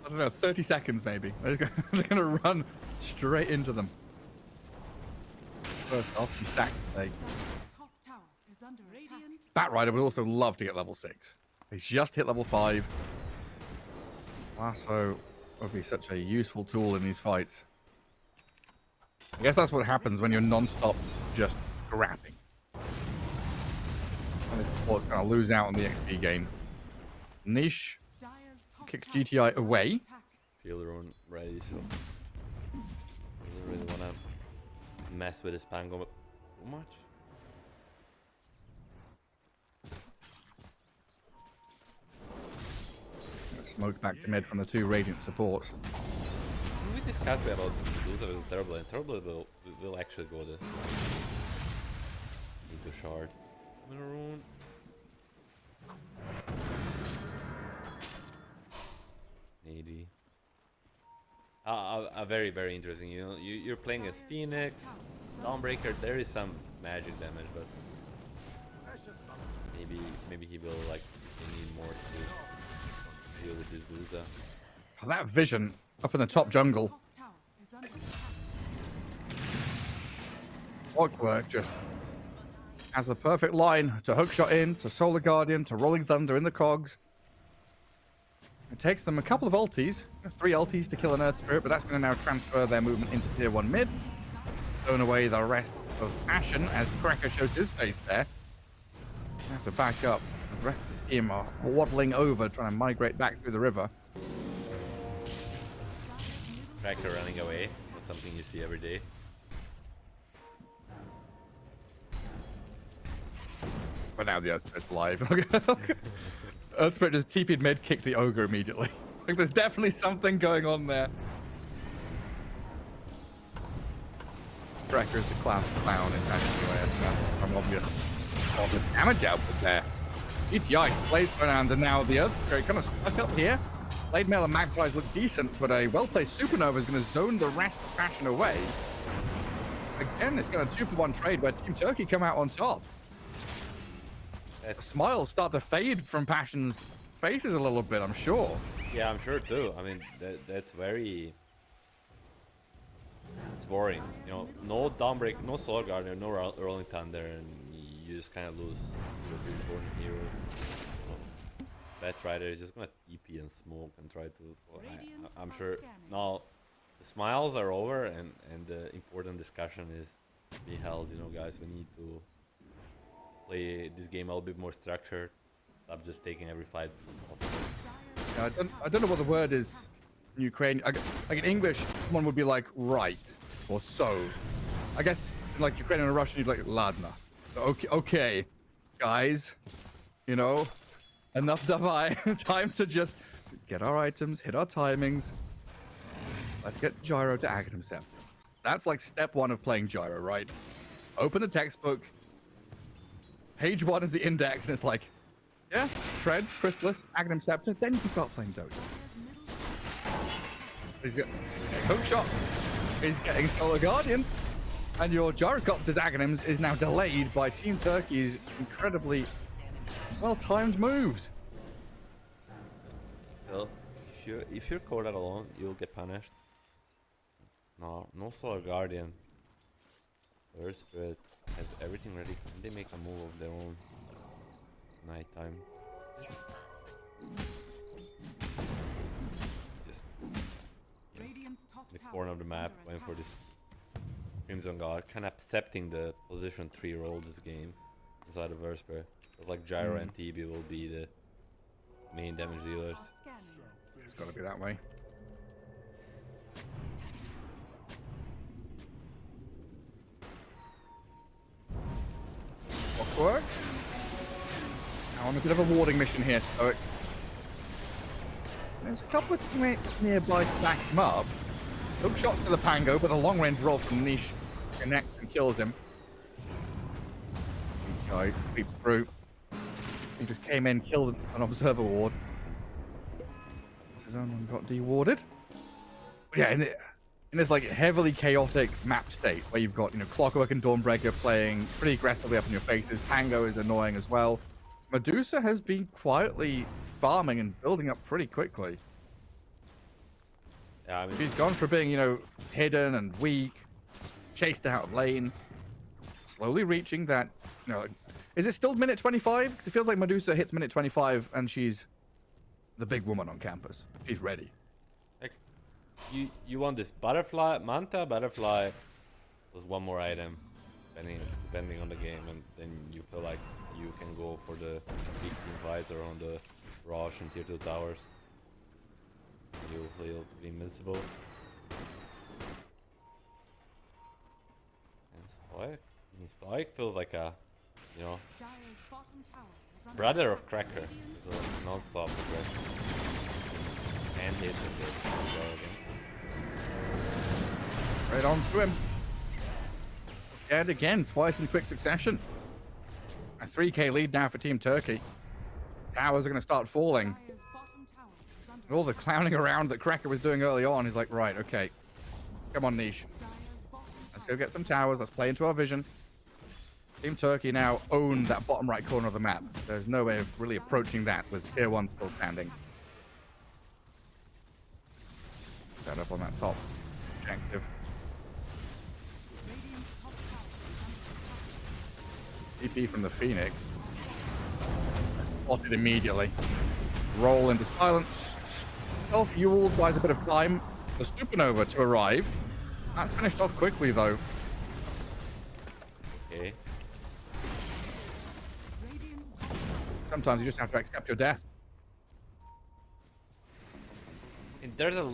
I don't know, 30 seconds maybe. They're going to run straight into them. First off, some stack to take. Batrider would also love to get level 6. He's just hit level 5. Lasso would be such a useful tool in these fights. I guess that's what happens when you're non-stop just scrapping. And this support's going to lose out on the XP gain. Niche kicks GTI away. Field rune ready, so doesn't really want to mess with his Pango too much. Smoke back to mid from the 2 Radiant supports. We discussed about Medusa versus Turbo, and Turbo will actually go into Shard. Rune. Maybe. Very, very interesting. You're playing as Phoenix, Dawnbreaker. There is some magic damage, but maybe he will like need more to deal with this Duza. Oh, that vision up in the top jungle. Clockwork just has the perfect line to hookshot in, to Solar Guardian, to Rolling Thunder in the cogs. It takes them a couple of ultis, 3 ultis to kill an Earth Spirit, but that's going to now transfer their movement into tier 1 mid. Thrown away the rest of Ashen as Cracker shows his face there. They have to back up. The rest of the team are waddling over, trying to migrate back through the river. Cracker running away. That's something you see every day. But now the Earth Spirit's alive. Earth Spirit just TP'd mid, kicked the Ogre immediately. Like, there's definitely something going on there. Cracker is the class clown in Passion UAS. I'm obvious. Oh, the damage output there. GTI plays Fernandes, and now the Earth Spirit kind of stuck up here. Blade Mail and Magpies look decent, but a well-placed Supernova is going to zone the rest of Passion away. Again, it's going to 2-for-1 trade where Team Turkey come out on top. Smiles start to fade from Passion's faces a little bit, I'm sure. Yeah, I'm sure too. I mean, that's very... It's worrying. No Dawnbreak, no Solar Guardian, no Rolling Thunder, and you just kind of lose your important heroes. Batrider is just gonna TP and smoke and try to... I'm sure now the smiles are over, and the important discussion is to be held. You know, guys, we need to play this game a little bit more structured. Stop just taking every fight possible. Yeah, I don't know what the word is in Ukraine. Like in English, someone would be like right or so. I guess in like Ukrainian and Russian, you'd like ladna. Okay, guys, you know, enough davai. Time to just get our items, hit our timings. Let's get gyro to Aghanim Scepter. That's like step one of playing gyro, right? Open the textbook. Page 1 is the index, and it's like, yeah, Treads, Chrysalis, Aghanim Scepter. Then you can start playing Dota. He's got a hook shot. He's getting Solar Guardian. And your Gyrocopter's Aghanims is now delayed by Team Turkey's incredibly well-timed moves. Still, if you're caught out alone, you'll get punished. No Solar Guardian. Earth Spirit has everything ready. Can they make a move of their own? Nighttime. Just Radiant's top the tower corner of the is map, under waiting for attack. this Crimson Guard, kind of accepting the position 3 role this game inside of Earthspur. It's like Gyro and TB will be the main damage dealers. Are scanning. It's got to be that way. Clockwork. Now on a bit of a warding mission here, so there's a couple of teammates nearby to back him up. Hook shots to the Pango, but a long range roll from Niche connects and kills him. Guy creeps through. He just came in, killed an observer ward. His own one got dewarded. But yeah, in this like heavily chaotic map state where you've got, you know, Clockwork and Dawnbreaker playing pretty aggressively up in your faces. Pango is annoying as well. Medusa has been quietly farming and building up pretty quickly. Yeah, I mean, She's gone from being, you know, hidden and weak, chased out of lane, slowly reaching that, you know, is it still minute 25? Because it feels like Medusa hits minute 25 and she's the big woman on campus. She's ready. like, you want this butterfly, Manta, butterfly, plus one more item, depending on the game, and then you feel like you can go for the big team fights or on the Rosh and tier 2 towers. You'll be invincible. And Stoic? I mean, Stoic feels like a, you know, Dire's bottom tower is under brother attack. of Cracker. He's a non-stop aggression. And hit with it as well again. Right on to him. And again, twice in quick succession. A 3k lead now for Team Turkey. Towers are going to start falling. Dire's bottom tower is under All the clowning around that Cracker was doing early on, he's like, right, okay. Come on, Niche. Dire's bottom Let's tower go get some towers. Let's play into our vision. Team Turkey now own that bottom right corner of the map. There's no way of really approaching that with tier 1 still standing. Set up on that top objective. Radiant's top tower is under attack. TP from the Phoenix. Spotted immediately. Roll into silence. Self-fueled buys a bit of time. The supernova to arrive. That's finished off quickly though. Okay. Radiant's top Sometimes you just have to accept your death. And there's a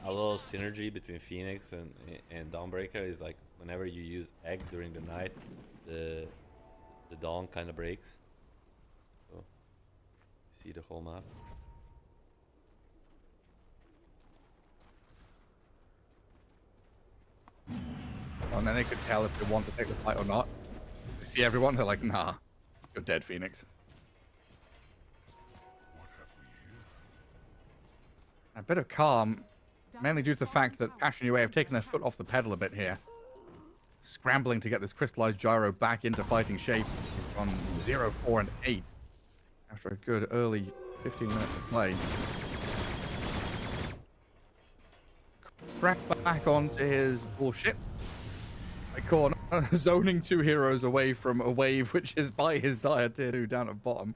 little synergy between Phoenix and Dawnbreaker. Is like whenever you use Egg during the night, the dawn kind of breaks. So you see the whole map. And then they could tell if they want to take the fight or not. They see everyone, they're like, nah, you're dead, Phoenix. A bit of calm, mainly due to the fact that Passion UA have taken their foot off the pedal a bit here. Scrambling to get this crystallized gyro back into fighting shape on 0, 4, and 8 after a good early 15 minutes of play. Crack back onto his bullshit. Like corner, zoning 2 heroes away from a wave, which is by his dire tier 2 down at bottom.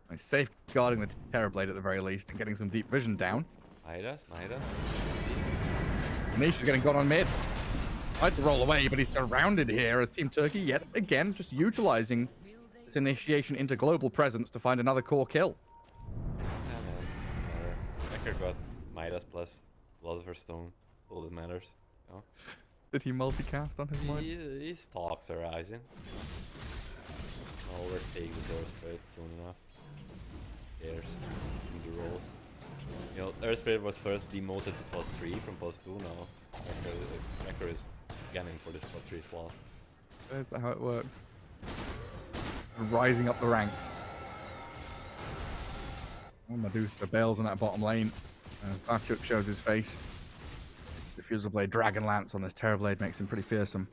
Like safeguarding the Terrorblade at the very least and getting some deep vision down. Smite us. Niche is getting gone on mid. Tried to roll away, but he's surrounded here as Team Turkey yet again just utilizing this initiation into global presence to find another core kill. Yeah, man. Record got Midas plus Philosopher's Stone. All that matters. You know? Did he multicast on his mind? His stocks are rising. I'll overtake the Earth Spirit soon enough. Cares. Do the rolls. You know, Earth Spirit was first demoted to +3 from +2 now. Record is gunning for this +3 slot. Is that how it works? Rising up the ranks. Oh, Medusa bails in that bottom lane. Barchuk shows his face. Diffusal Blade, Dragon Lance on this Terrorblade makes him pretty fearsome.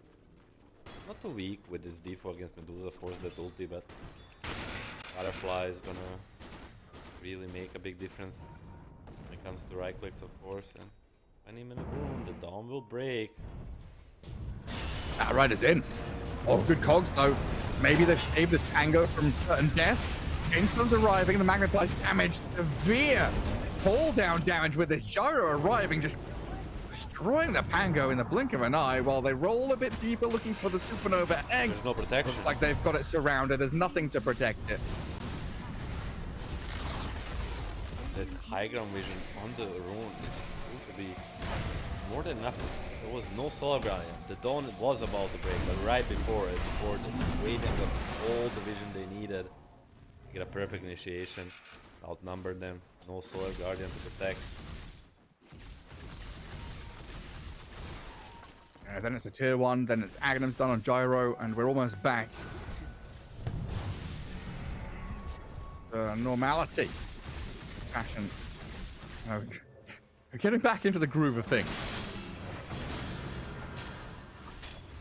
Not too weak with his default against Medusa, force that ulti, but Butterfly is gonna really make a big difference when it comes to right clicks, of course. And 20-minute boom, the Dawn will break. That Rider's in. Oh, good cogs though. Maybe they've saved this Pango from certain death. Instance arriving, the magnetized damage, severe fall down damage with this gyro arriving, just destroying the Pango in the blink of an eye while they roll a bit deeper looking for the Supernova egg. There's no protection. Looks like they've got it surrounded. There's nothing to protect it. That high ground vision on the rune is just proved to be more than enough. There was no solar guardian. The Dawn was about to break, but right before it, before the waiting got all the vision they needed to get a perfect initiation, outnumbered them. No solar guardian to protect. Then it's a tier 1, then it's Aghanim's done on Gyro, and we're almost back. Normality. Passion. Oh, we're getting back into the groove of things.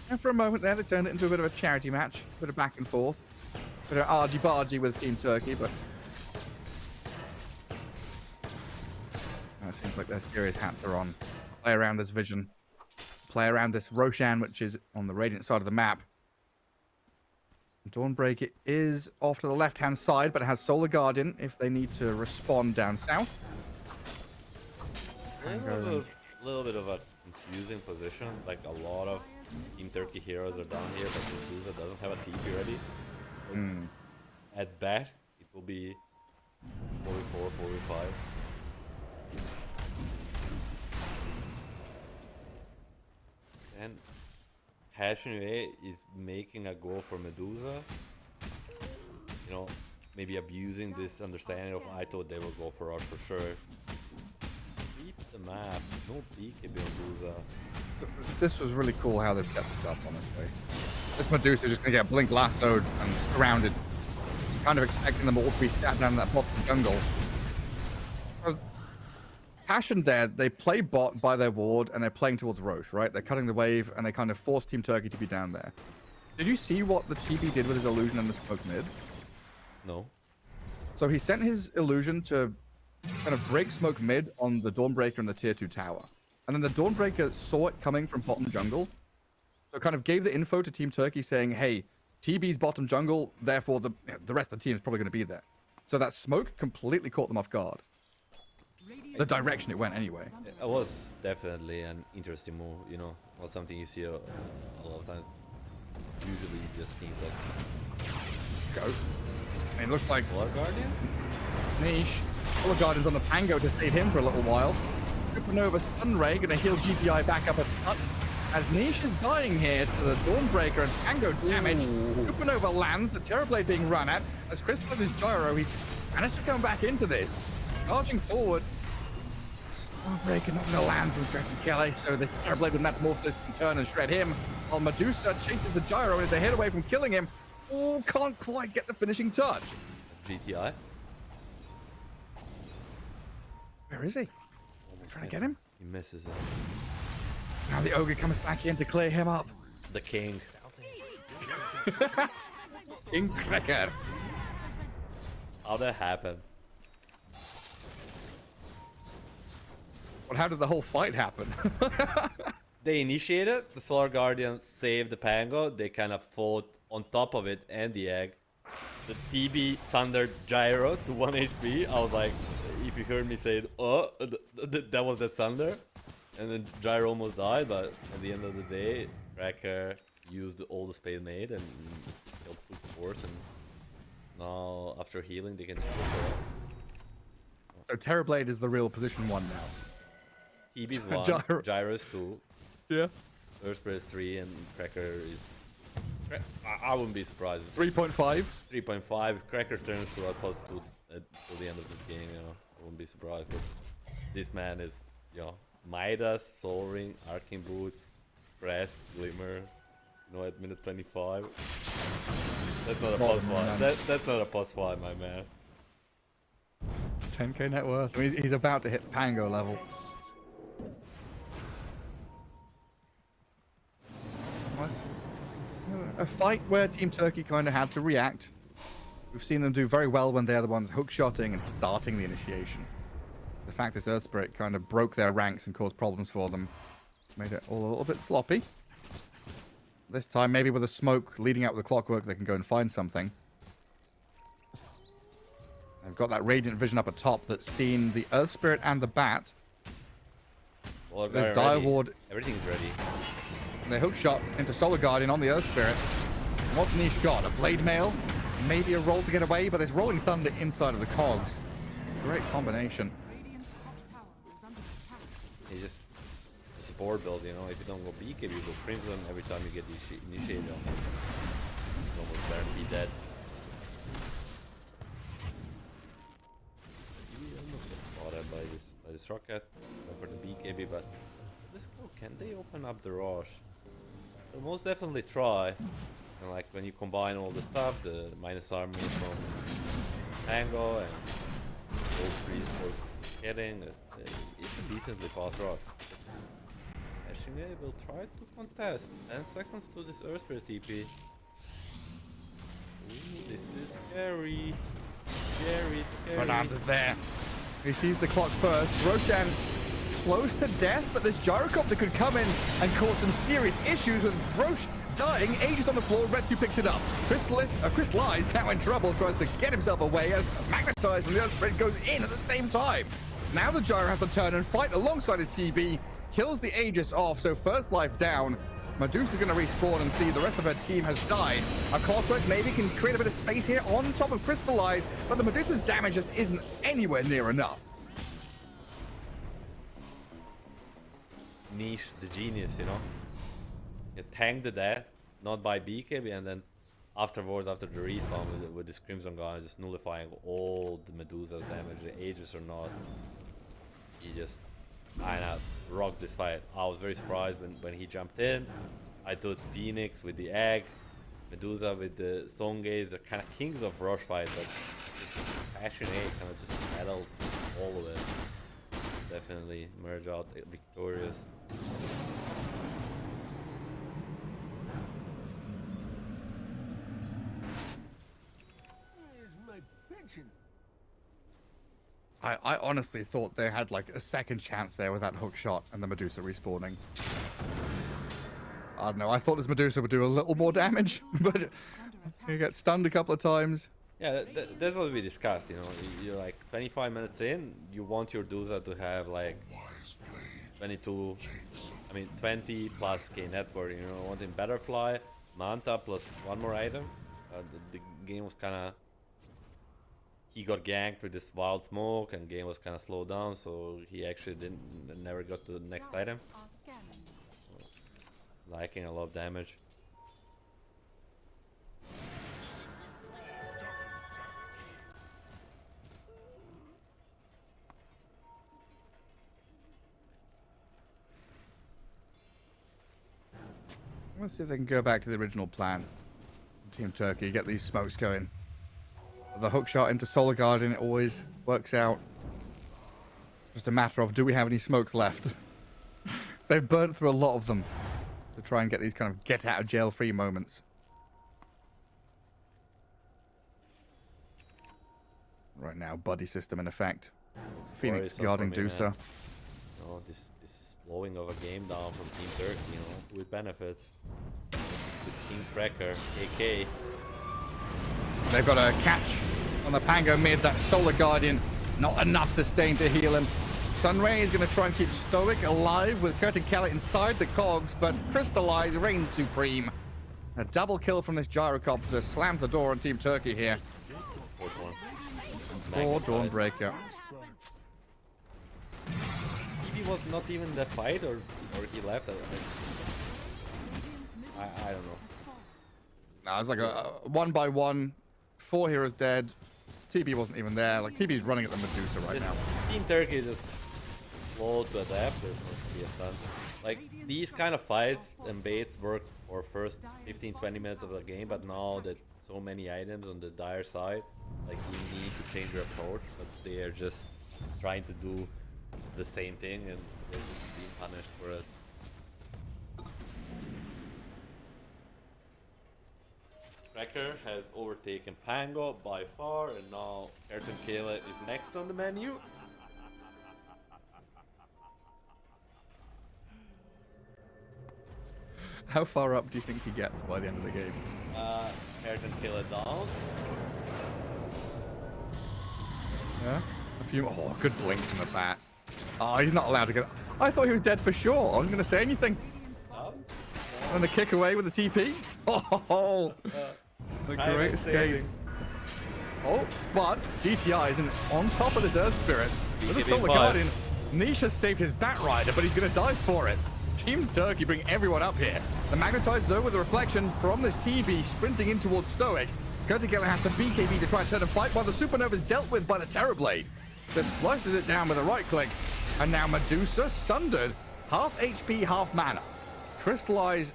And for a moment there, they turned it into a bit of a charity match. A bit of back and forth. A bit of argy-bargy with Team Turkey, but... it seems like their serious hats are on. Play around this vision. Play around this Roshan, which is on the Radiant side of the map. Dawnbreaker is off to the left-hand side, but it has Solar Guardian if they need to respond down south. A little bit of a confusing position. Like a lot of Team Turkey heroes are down here, but Medusa doesn't have a TP ready. At best, it will be 44, 45. And Passion is making a go for Medusa. You know, maybe abusing this understanding of I thought they will go for us for sure. Keep the map, no BKB Medusa. This was really cool how they've set this up, honestly. This Medusa is just going to get blink lassoed and surrounded. Just kind of expecting them all to be stacked down in that bottom jungle. Passion there, they play bot by their ward and they're playing towards Roche, right? They're cutting the wave and they kind of force Team Turkey to be down there. Did you see what the TB did with his illusion in the smoke mid? No. So he sent his illusion to kind of break smoke mid on the Dawnbreaker and the tier 2 tower. And then the Dawnbreaker saw it coming from bottom jungle. So kind of gave the info to Team Turkey saying, hey, TB's bottom jungle, therefore the rest of the team is probably going to be there. So that smoke completely caught them off guard. The direction it went anyway. It was definitely an interesting move, you know, not something you see a lot of times. Usually just teams like Go. And it looks like Solar Guardian? Niche. Solar Guardian's on the Pango to save him for a little while. Supernova Stun Ray gonna heal GTI back up a touch. As Niche is dying here to the Dawnbreaker and Pango damage. Supernova lands, the Terrorblade being run at. As Chris does his gyro, he's managed to come back into this. Charging forward. Dawnbreaker not gonna land from Stretchy Kelly, so this Terrorblade with Metamorphosis can turn and shred him. While Medusa chases the gyro and is a hit away from killing him. Oh, can't quite get the finishing touch. GTI? Where is he? Trying to get him? He misses it. Now the Ogre comes back in to clear him up. The King. King Cracker. How'd that happen? Well, how did the whole fight happen? They initiated, the Solar Guardian saved the Pango, they kind of fought on top of it and the egg. The TB sundered Gyro to 1 HP. I was like, if you heard me say, oh, that was the Sunder. And then Gyro almost died, but at the end of the day, Cracker used all the spade made and killed full force, and now after healing they can just go for it. So Terrorblade is the real position 1 now. Hebe's 1, Gyro's 2, Yeah. Earthspirit is 3, and Cracker is... I wouldn't be surprised. 3.5. 3.5. Cracker turns to a +2 till the end of this game, you know. I wouldn't be surprised, because this man is, you know, Midas, Soul Ring, Arcane Boots, Crest, Glimmer, you know, at minute 25. That's not a +5. That's not a +5, my man. 10k net worth. I mean, he's about to hit Pango level. A fight where Team Turkey kind of had to react. We've seen them do very well when they're the ones hookshotting and starting the initiation. The fact this Earth Spirit kind of broke their ranks and caused problems for them made it all a little bit sloppy. This time, maybe with a smoke leading out with the clockwork, they can go and find something. They've got that Radiant Vision up atop that's seen the Earth Spirit and the Bat. Well, there's Dire Ward. Everything's ready. They hook shot into Solar Guardian on the Earth Spirit. What's Niche got? A Blade Mail? Maybe a roll to get away, but there's Rolling Thunder inside of the cogs. Great combination. Radiant's top tower is under attack. It's just a support build, you know. If you don't go BK, you go Crimson every time you get initiated on them. You're almost guaranteed dead. You almost get spotted by this rocket. Go for the BKB, but let's go. Can they open up the rush? They'll most definitely try. And like when you combine all the stuff, the minus army from Tango and all 3 for getting, it's a decently fast rush. Ashing will try to contest. 10 seconds to this Earth Spirit TP. Ooh, this is scary. Scary, scary. Fernandez is there. He sees the clock first. Roshan close to death, but this Gyrocopter could come in and cause some serious issues with Roche dying. Aegis on the floor, Retsu picks it up. Crystallize now in trouble, tries to get himself away as Magnetized from the Earth Spirit goes in at the same time. Now the Gyro has to turn and fight alongside his TB. Kills the Aegis off, so first life down. Medusa's going to respawn and see the rest of her team has died. A Clockwork maybe can create a bit of space here on top of Crystallize, but the Medusa's damage just isn't anywhere near enough. Niche, the genius, you know. You tank the death, not by BKB, and then afterwards, after the respawn with this Crimson Guard, just nullifying all the Medusa's damage, the Aegis or not. He just kind of rocked this fight. I was very surprised when he jumped in. I thought Phoenix with the egg, Medusa with the Stone Gaze, they're kind of kings of rush fight, but just Passion 8 kind of just meddled all of it. Definitely merge out victorious. I honestly thought they had like a second chance there with that hook shot and the Medusa respawning. I don't know, I thought this Medusa would do a little more damage, but you get stunned a couple of times. Yeah, that's what we discussed, you know. You're like 25 minutes in, you want your Medusa to have like 20 plus K network, you know, wanting Butterfly, Manta plus one more item. The game was kind of... He got ganked with this wild smoke and game was kind of slowed down, so he actually never got to the next item. Liking a lot of damage. Let's see if they can go back to the original plan. Team Turkey, get these smokes going. The hook shot into Solar Guardian, it always works out. Just a matter of, do we have any smokes left? They've burnt through a lot of them to try and get these kind of get out of jail free moments. Right now, buddy system in effect. Phoenix guarding Dusa. No, this slowing of a game down from Team Turkey, you know, with benefits. With Team Cracker, AK. They've got a catch on the Pango mid. That Solar Guardian, not enough sustain to heal him. Sunray is going to try and keep Stoic alive with Curtin Keller inside the cogs, but Crystallize reigns supreme. A double kill from this gyrocopter slams the door on Team Turkey here. For Dawnbreaker. He was not even the fight, or he left. I don't know. No, it's like a 1-by-1, 4 heroes dead. TB wasn't even there. Like, TB's running at the Medusa right now. Team Turkey is just slow to adapt. There's no to be done. Like, these kind of fights and baits work for first 15-20 minutes of the game, but now that so many items on the dire side, like, you need to change your approach, but they are just trying to do the same thing and they're just being punished for it. Cracker has overtaken Pango by far, and now Ayrton Kayla is next on the menu. How far up do you think he gets by the end of the game? Ayrton Kayla down. Yeah? A few. Oh, good blink from the bat. Oh, he's not allowed to get. I thought he was dead for sure. I wasn't going to say anything. Up. And the kick away with the TP. Oh, the great escape. Oh, but GTI is on top of this Earth Spirit. With the Solar Guardian, Niche has saved his Bat Rider, but he's going to die for it. Team Turkey bring everyone up here. The Magnetize, though, with a reflection from this TB sprinting in towards Stoic. Curtin Keller has to BKB to try and turn and fight, while the Supernova is dealt with by the Terrorblade. Just slices it down with the right clicks. And now Medusa sundered. Half HP, half mana. Crystallize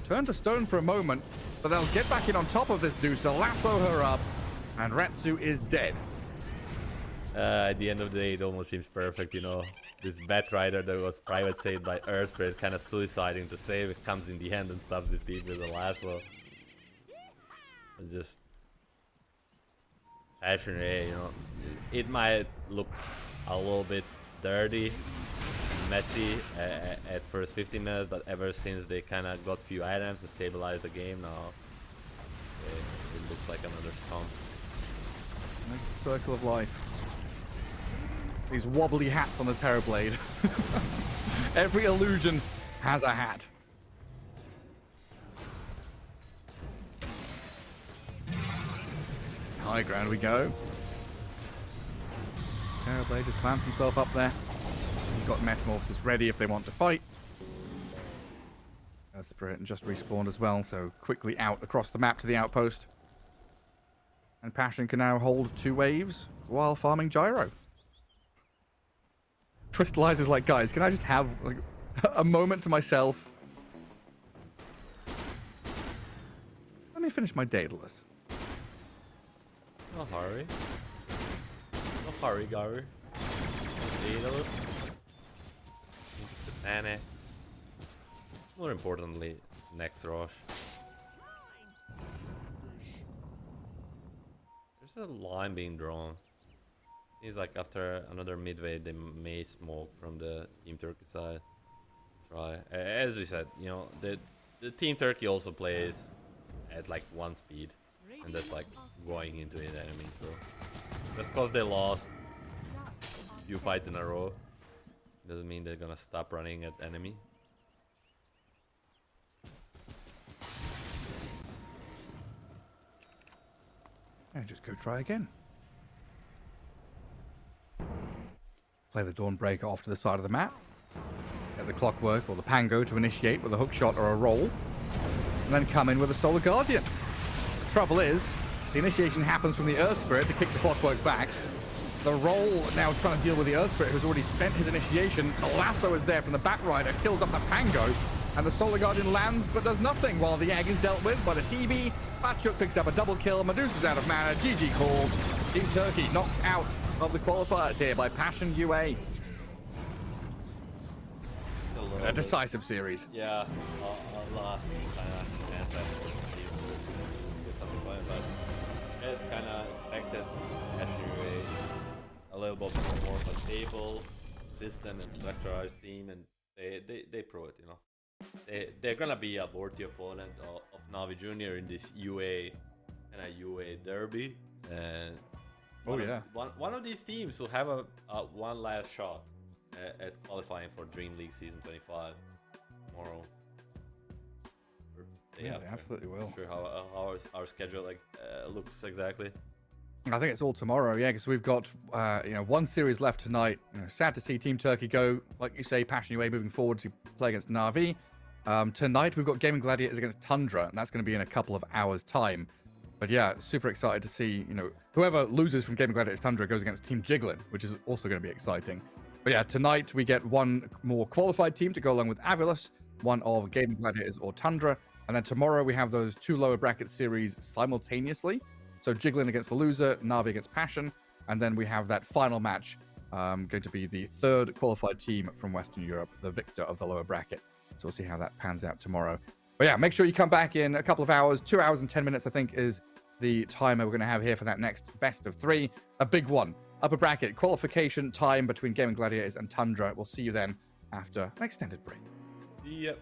turn to stone for a moment, but they'll get back in on top of this Dusa, lasso her up, and Retsu is dead. At the end of the day, it almost seems perfect, you know. This Bat Rider that was private saved by Earth Spirit, kind of suiciding to save, it comes in the hand and stops this team with a lasso. It's just passionate, you know. It might look a little bit dirty, messy at first 15 minutes, but ever since they kind of got few items and stabilized the game, now it looks like another stomp. Makes the circle of life. These wobbly hats on the Terrorblade. Every illusion has a hat. High ground we go. Terrorblade just plants himself up there. He's got Metamorphosis ready if they want to fight. Earth Spirit just respawned as well, so quickly out across the map to the outpost. And Passion can now hold 2 waves while farming Gyro. Crystallize is like, guys, can I just have like a moment to myself? Let me finish my Daedalus. No hurry. No hurry, Gary. Daedalus. Into Satanic. More importantly, next rush. There's a line being drawn. It's like after another midway, they may smoke from the Team Turkey side. Try. As we said, you know, the Team Turkey also plays at like 1 speed. And that's like going into an enemy, so just cause they lost a few fights in a row doesn't mean they're gonna stop running at enemy. And just go try again. Play the Dawnbreaker off to the side of the map. Get the Clockwork or the Pango to initiate with a hook shot or a roll. And then come in with a Solar Guardian. The trouble is, the initiation happens from the Earth Spirit to kick the Clockwork back. The roll now trying to deal with the Earth Spirit who's already spent his initiation. The lasso is there from the Bat Rider, kills up the Pango. And the Solar Guardian lands but does nothing while the egg is dealt with by the TB. Batchuk picks up a double kill. Medusa's out of mana. GG called. Team Turkey knocked out of the qualifiers here by Passion UA. A decisive series. Yeah, last kind of chance at get something going, but as kind of expected, Passion UA a little bit more of a stable system and structured team, and they pro it, you know. They're gonna be a worthy opponent of Navi Junior in this UA kind of UA derby, and one of these teams will have a one last shot at qualifying for DreamLeague Season 25 tomorrow. Or day Yeah, after. they absolutely will. Not sure how our schedule looks exactly. I think it's all tomorrow, yeah, because we've got one series left tonight. Sad to see Team Turkey go, like you say, Passion UA moving forward to play against Na'Vi. Tonight we've got Gaming Gladiators against Tundra, and that's going to be in a couple of hours' time. But yeah, super excited to see, whoever loses from Gaming Gladiators Tundra goes against Team Jiggling, which is also going to be exciting. But yeah, tonight we get one more qualified team to go along with Avilus, one of Gaming Gladiators or Tundra, and then tomorrow we have those 2 lower bracket series simultaneously. So Jiggling against the loser, Na'Vi against Passion, and then we have that final match going to be the 3rd qualified team from Western Europe, the victor of the lower bracket. So we'll see how that pans out tomorrow. But yeah, make sure you come back in a couple of hours. 2 hours and 10 minutes, I think, is the timer we're going to have here for that next best of 3. A big one. Upper bracket qualification time between Gaming Gladiators and Tundra. We'll see you then after an extended break. Yep.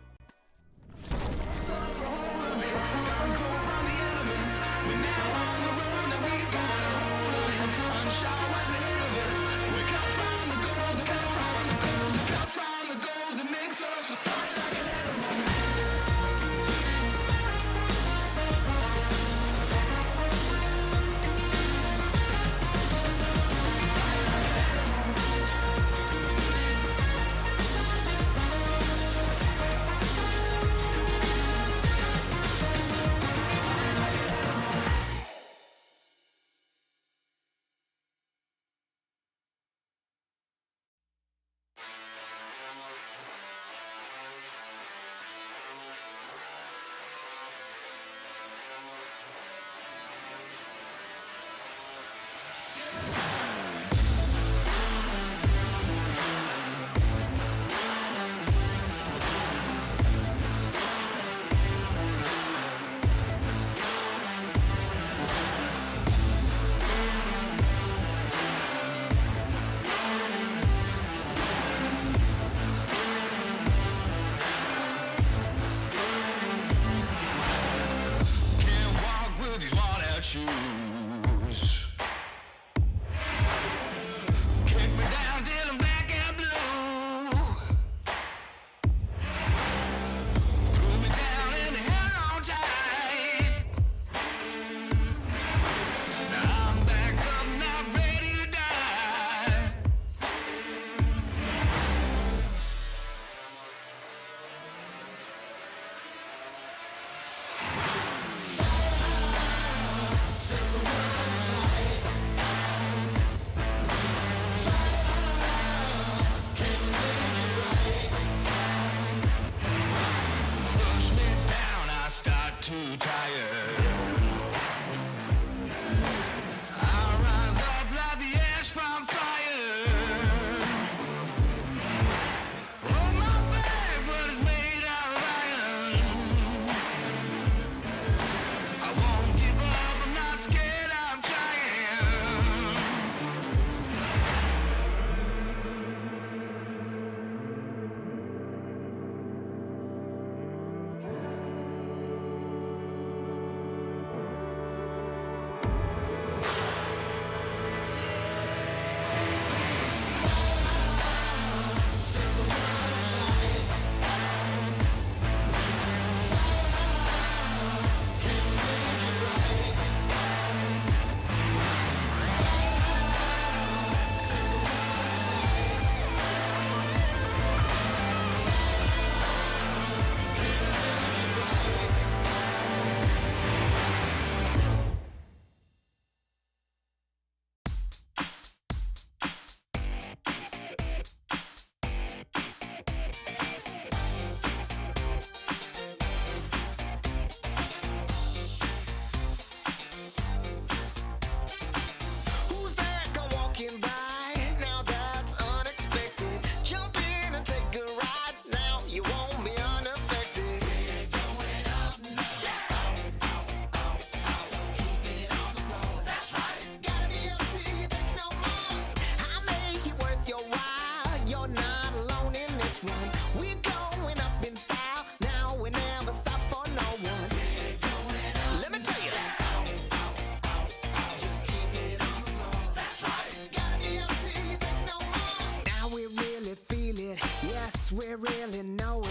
Yes, we really know it.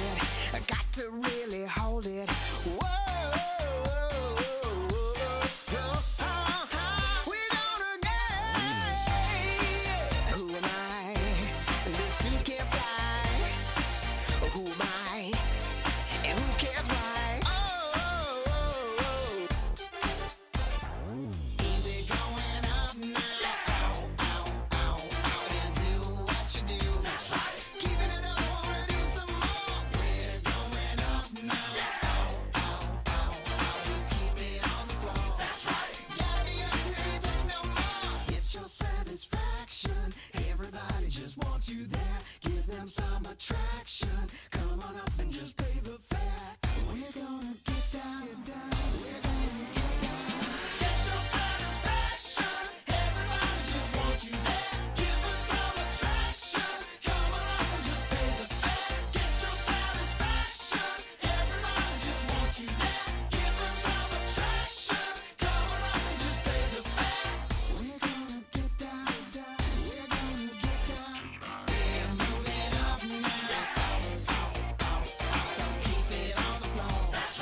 I got to really hold it. Whoa. We're gonna get. Who am I? This dude can't fly. Who am I? And who cares why? Keep it going up now. And do what you do. Keeping it up, wanna do some more. We're going up now. Just keep it on the floor. Gotta be up till you take no more. It's your satisfaction. Everybody just wants you there. Give them some attraction. Come on up and just pay the fare. We're gonna get down. We're gonna get down. Get your satisfaction. Everybody just wants you there. Give them some attraction. Come on up and just pay the fare. Get your satisfaction. Everybody just wants you there. Give them some attraction. Come on up and just pay the fare. We're gonna get down. We're gonna get down. We're moving up now. So keep it on the floor.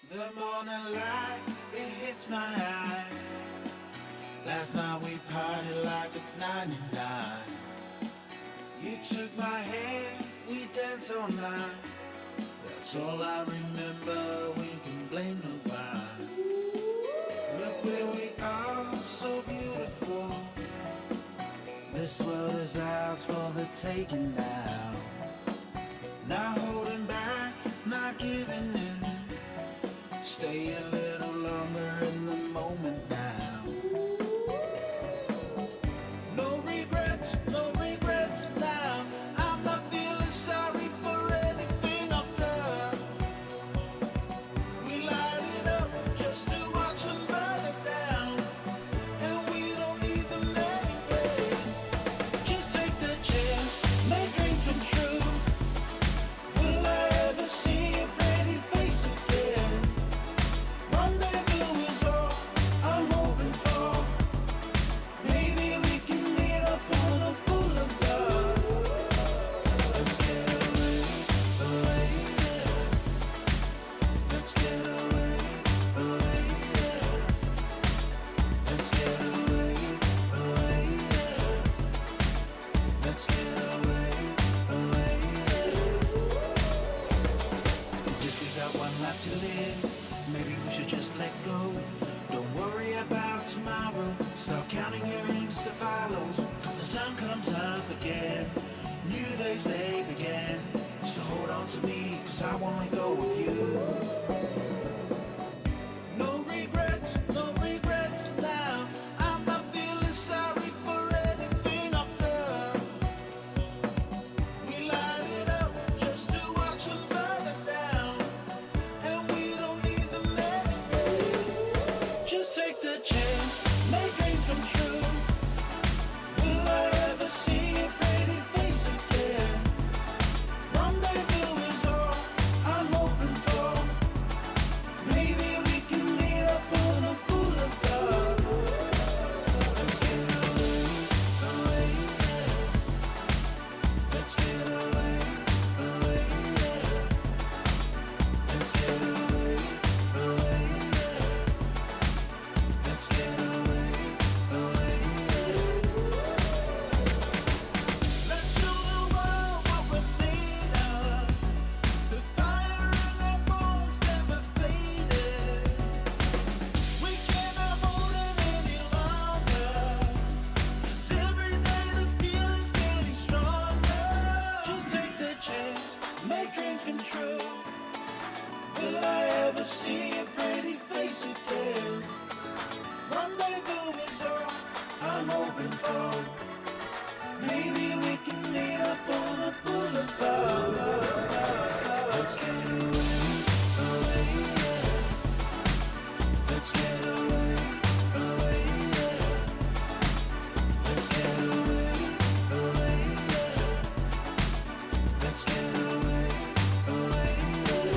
The morning light, it hits my eyes. Last night we partied like it's 99. You took my hand, we danced all night. That's all I remember, we can blame nobody. Look where we are, so beautiful. This world is ours for the taking now. Not holding back, not giving in. Stay a little longer in the moment now. No regrets now. I'm not feeling sorry for anything I've done. We light it up just to watch them burn it down. And we don't need them anyway. Just take the chance, make dreams come true. Will I ever see your pretty face again? Rendezvous is all I'm hoping for. Maybe we can meet up on a boulevard. Let's get away, away, yeah. Let's get away, away, yeah. Let's get away, away, yeah. Let's get away, away, yeah. 'Cause if we got one life to live, maybe we should just let go. Don't worry about tomorrow. Start counting your Insta follows. 'Cause the sun comes up again. New days they begin. So hold on to me, 'cause I wanna go with you. No regrets now. I'm not feeling sorry for anything I've done. We light it up just to watch them burn it down. And we don't need them anyway. Just take the chance, make dreams come true. Will I ever see your pretty face again? Rendezvous is all I'm hoping for. Maybe we can meet up on a boulevard. Let's get away, away, yeah. Let's get away, away, yeah. Let's get away, away, yeah. Let's get away, away, yeah. Let's show the world what we're made of. The fire in our bones never faded. We cannot hold it any longer. 'Cause every day the feeling's getting stronger. Just take the chance, make dreams come true. Will I ever see your pretty face again? Rendezvous is all I'm hoping for. Maybe we can meet up on a boulevard. Let's get away, away, yeah. Let's get away, away, yeah. Let's get away, away, yeah. Let's get away, away, yeah.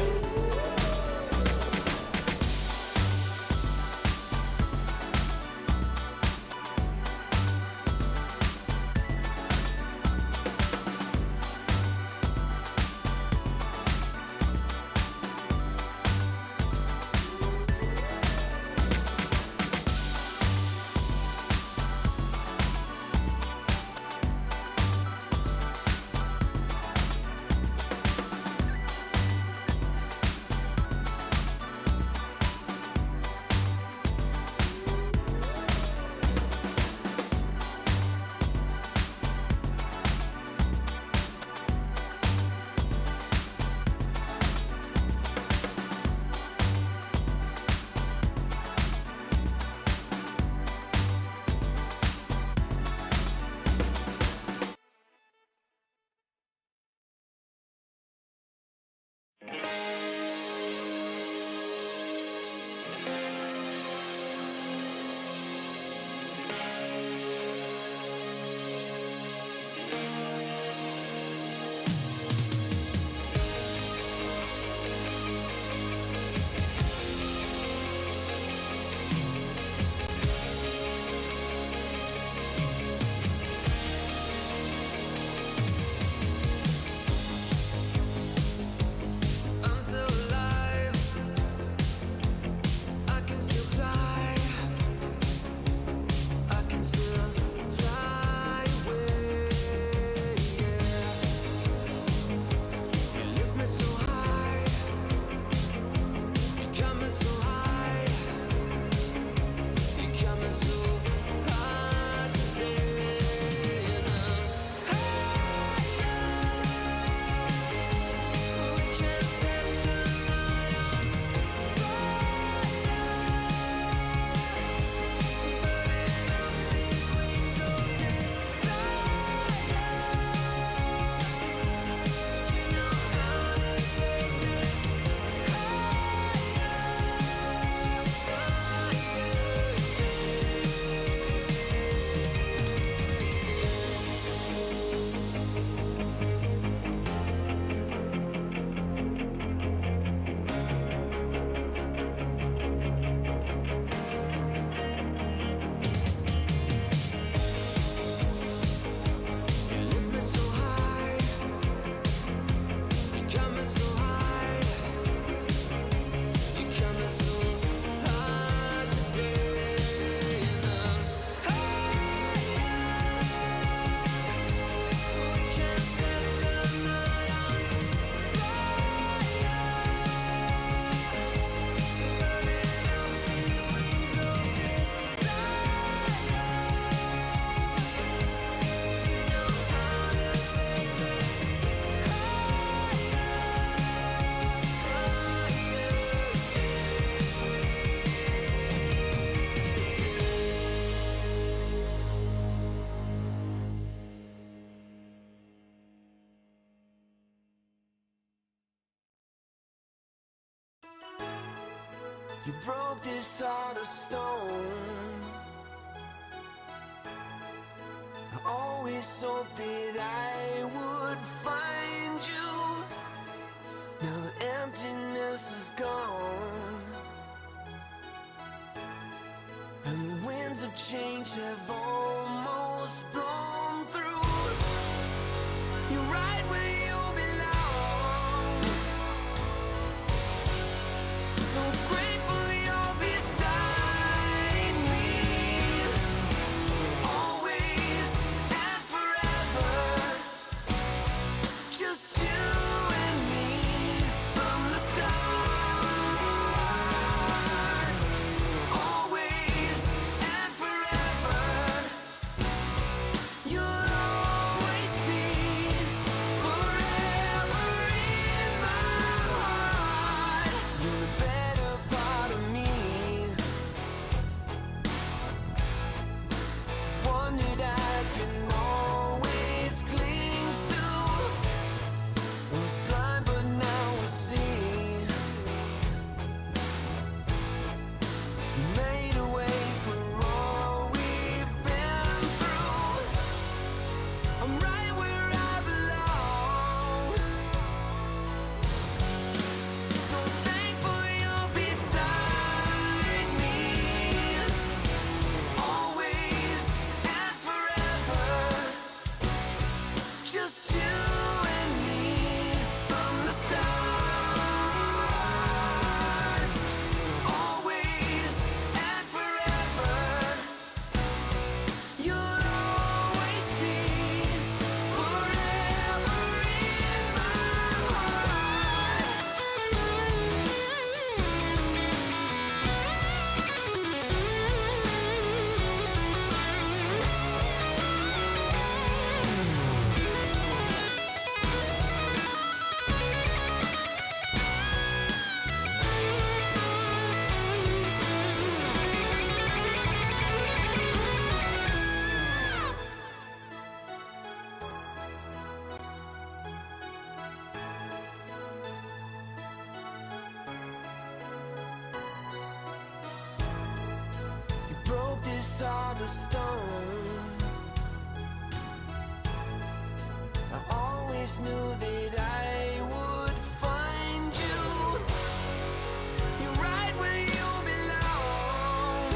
You broke this heart of stone. I always hoped that I would find you. Now the emptiness is gone, and the winds of change have almost blown through. You're right where you belong. So grateful you're beside me, always and forever. Just you and me from the stars, always and forever. You'll always be forever in my heart. You're the better part of me, one that I can always cling to. Was blind but now I see. You made a way for all we've been through. I'm right where I belong. So thankful you're beside me, always and forever. Just you and me from the stars, always and forever. You'll always be forever in my heart. You broke this heart of stone. I always knew that I would find you. You're right where you belong.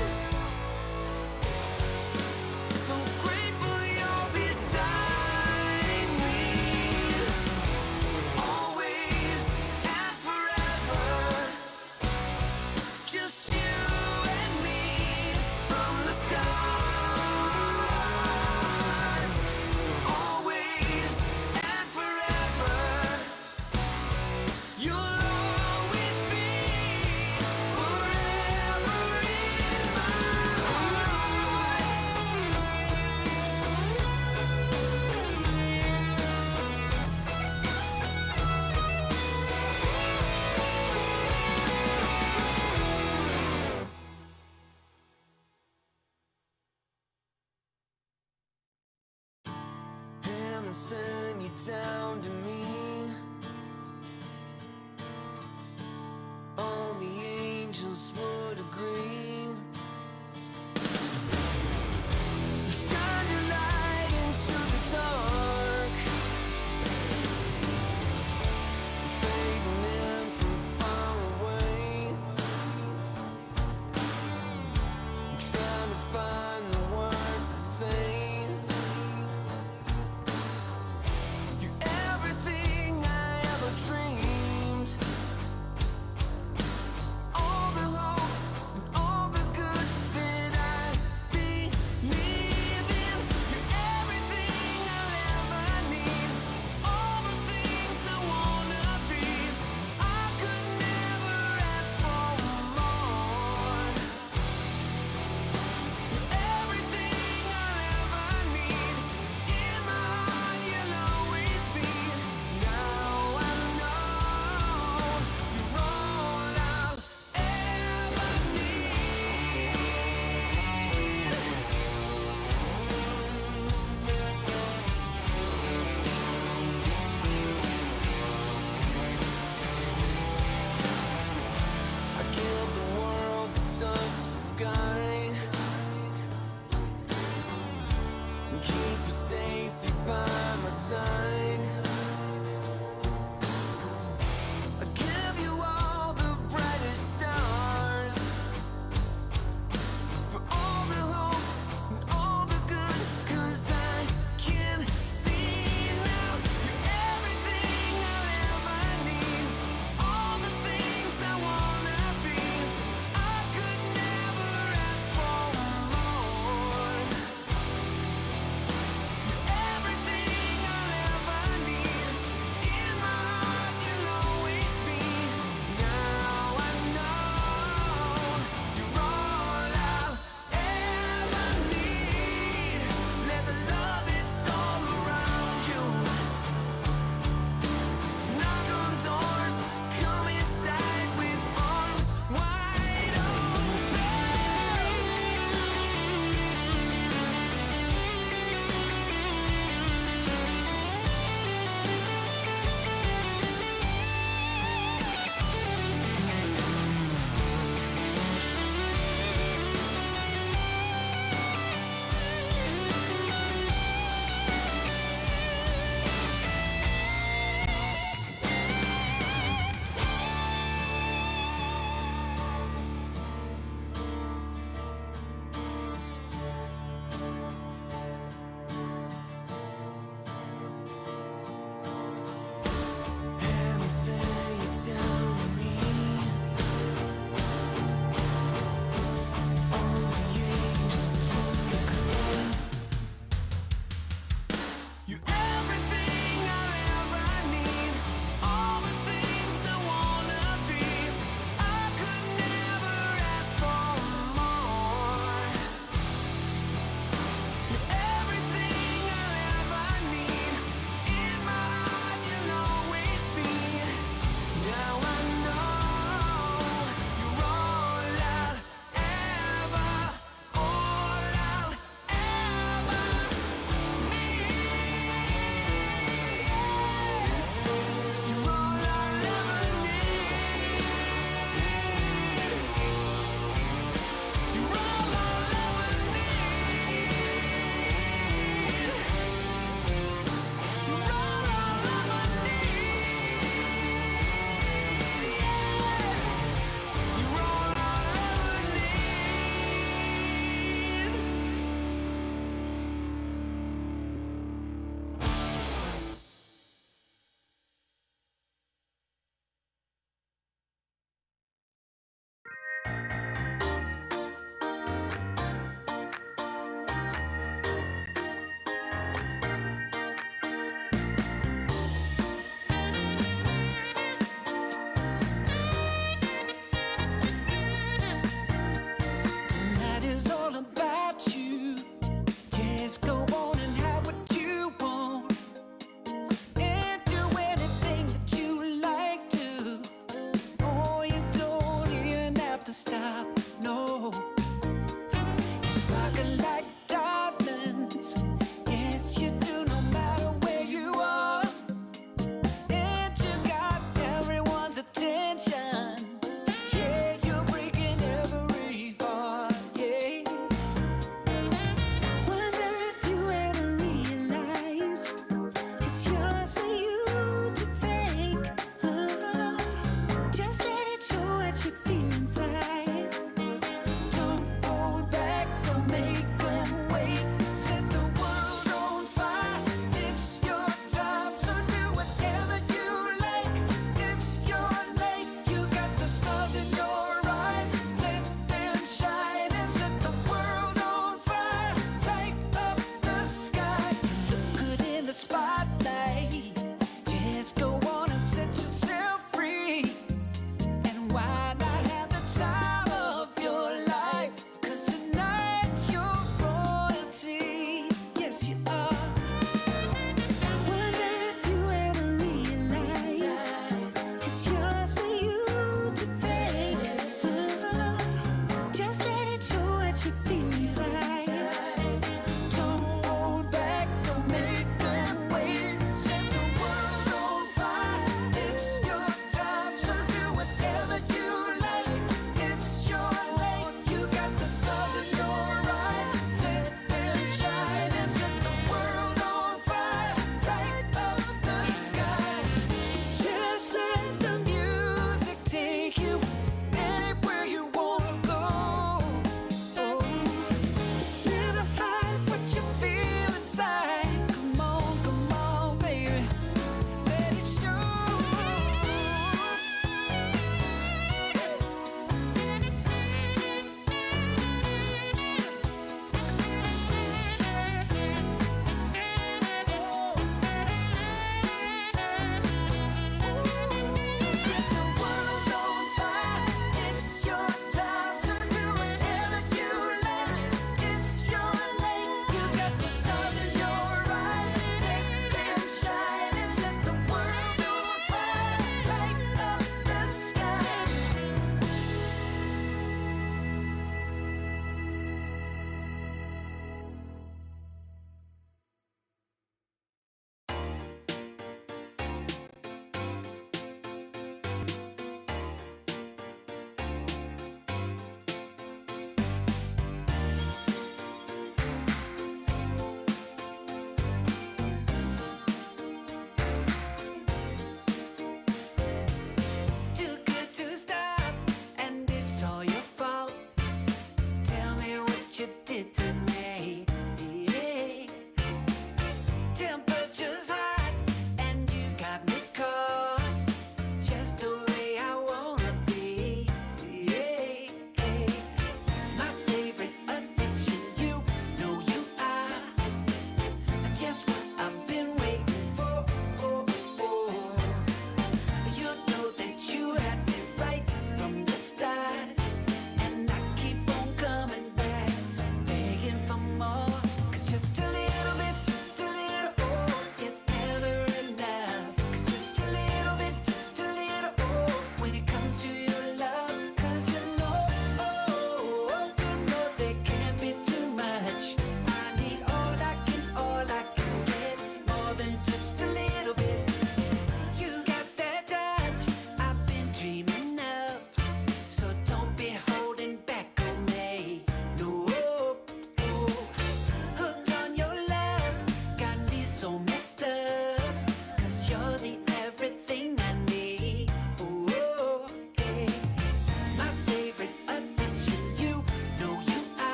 So grateful you're beside me, always and forever. Just you and me from the stars, always and forever.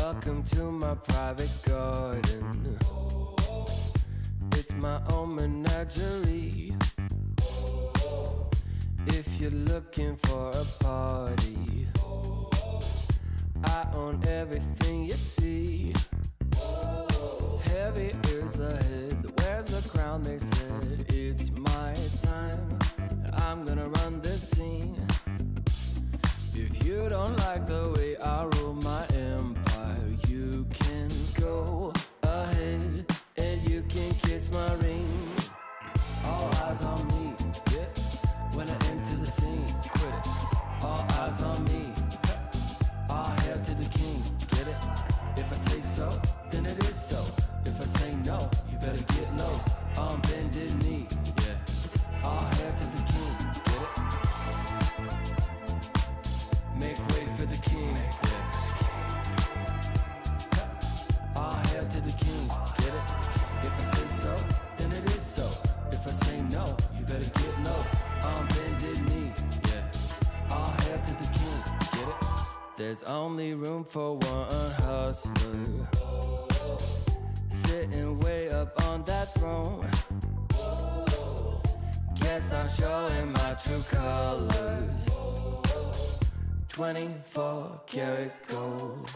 Welcome to my private garden. It's my own menagerie. If you're looking for a party, I own everything you see. Heavy is the head that wears the crown. They said it's my time, and I'm gonna run this scene. If you don't like the way I rule my empire, you can go ahead and you can kiss my ring. All eyes on me, yeah. When I enter the scene, quit it. All eyes on me. All hail to the king, get it? If I say so, then it is so. If I say no, you better get low. On bended knee, yeah. All hail to the king, get it? Make way for the king, yeah. All hail to the king, get it? If I say so, then it is so. If I say no, you better get low. On bended knee, yeah. All hail to the king, get it? There's only room for one hustler, sitting way up on that throne. Guess I'm showing my true colors. 24 karat gold.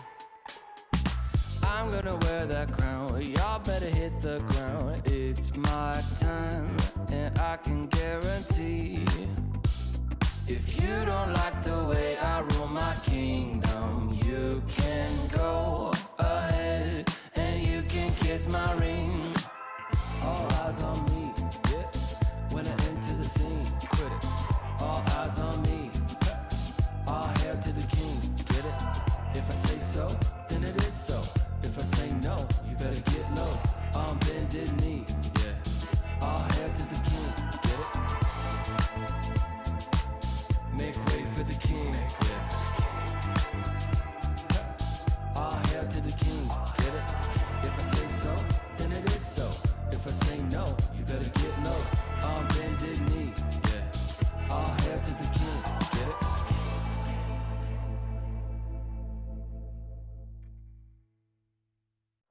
I'm gonna wear that crown. Y'all better hit the ground. It's my time, and I can guarantee, if you don't like the way I rule my kingdom, you can go ahead and you can kiss my ring. All eyes on me, yeah. When I enter the scene, quit it. All eyes on me. All hail to the king, get it? If I say so, then it is so. If I say no, you better get low. On bended knee, yeah. All hail to the king, get it? Make way for the king, yeah. All hail to the king, get it? If I say so, then it is so. If I say no, you better get low. On bended knee, yeah. All hail to the king, get it?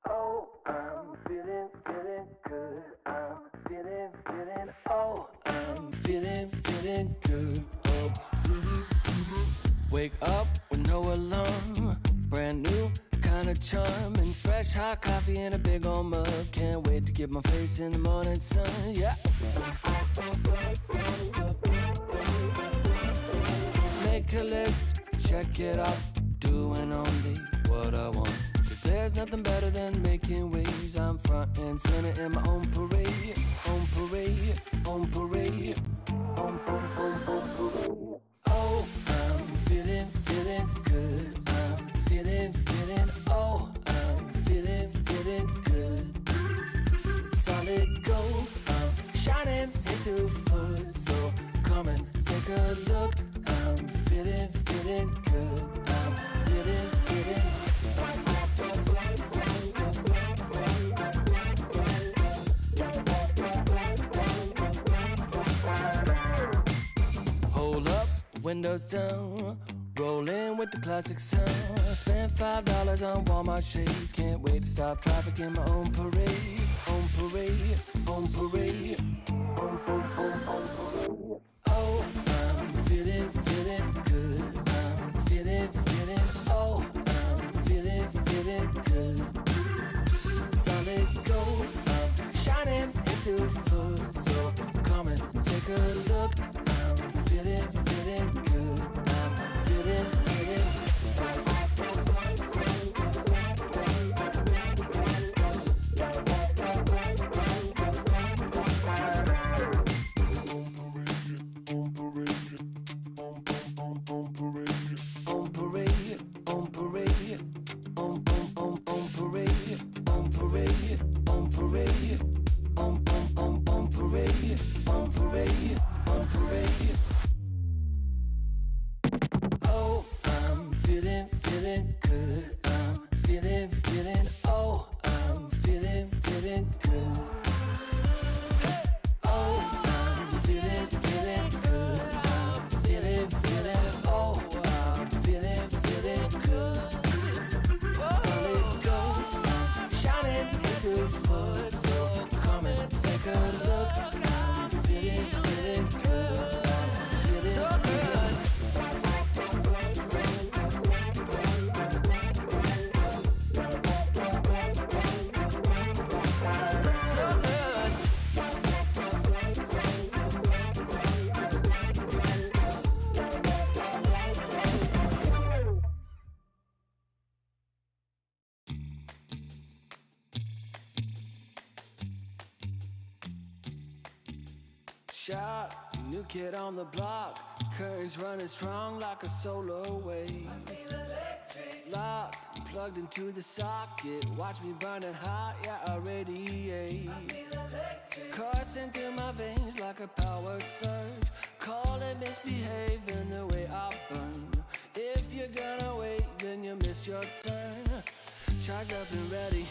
Oh, I'm feeling good. I'm feeling, oh, I'm feeling good. Oh, wake up with no alarm. Brand new kind of charm. And fresh hot coffee in a big old mug. Can't wait to get my face in the morning sun, yeah. Make a list, check it off. Doing only what I want. There's nothing better than making waves. I'm front and center in my own parade. On parade, on parade, on parade. Oh, I'm feeling good. I'm feeling, oh, I'm feeling good. Solid gold, I'm shining into full. So come and take a look. I'm feeling good. I'm feeling. Windows down, rolling with the classic sound. Spent $5 on Walmart shades. Can't wait to stop traffic in my own parade. On parade, on parade, on parade. Oh, I'm feeling good. I'm feeling, oh, I'm feeling good. Solid gold, I'm shining into full. So come and take a look. I'm feeling good. I'm feeling. Solid shot, new kid on the block. Currents running strong like a solar wave. I feel electric. Locked, plugged into the socket. Watch me burning hot, yeah, I radiate. I feel electric. Coursing through my veins like a power surge. Call it misbehaving the way I burn. If you're gonna wait, then you miss your turn. Charged up and ready,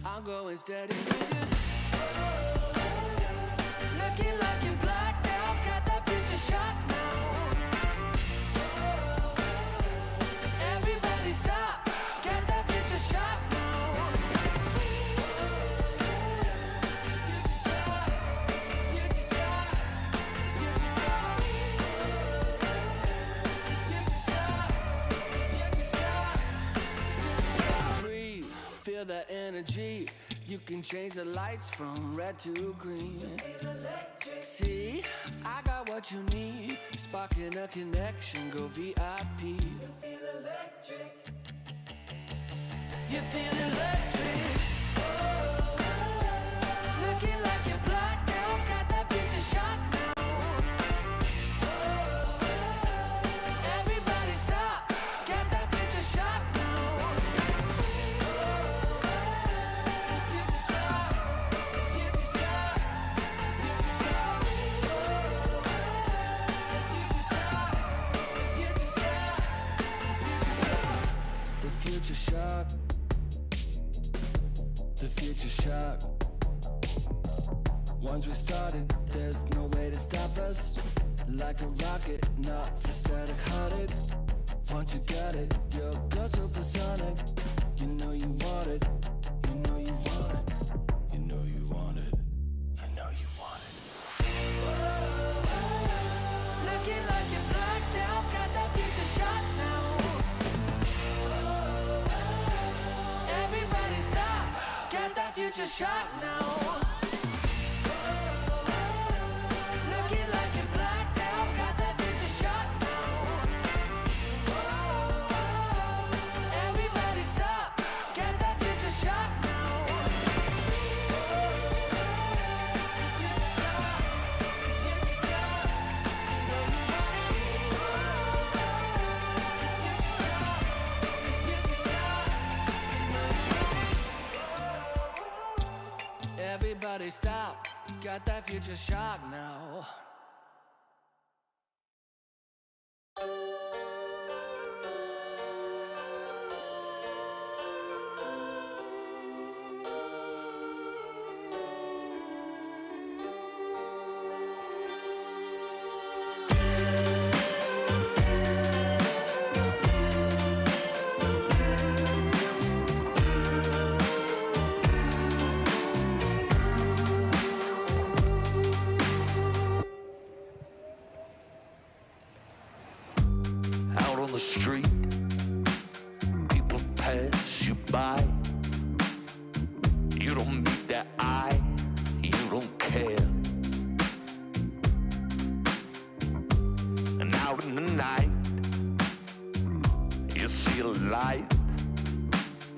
I'm going steady with you. Looking like you're blacked out, got that future shot now. Everybody stop, got that future shot now. Future shot, future shot, future shot. Future shot, future shot, future shot. Breathe, feel that energy. You can change the lights from red to green. See, I got what you need. Sparking a connection, go VIP. You feel electric. You feel electric. Oh, looking like you're blacked out, got that future shot now. Oh, everybody stop, got that future shot now. Future shock, the future shock. Once we started, there's no way to stop us. Like a rocket, not for static hearted. Once you got it, you'll go supersonic. You know you want it, you know you want it, you know you want it, you know you want it. Looking like you're blacked out, got that future shot now. Everybody stop, got that future shot now. Looking like you're blacked out, got that future shot now. Everybody stop, got that future shot now. Future shot, future shot, you know you want it. Future shot, future shot, you know you want it. Everybody stop, got that future shot now. Out on the street, people pass you by. You don't meet their eye, you don't care. And out in the night, you see a light.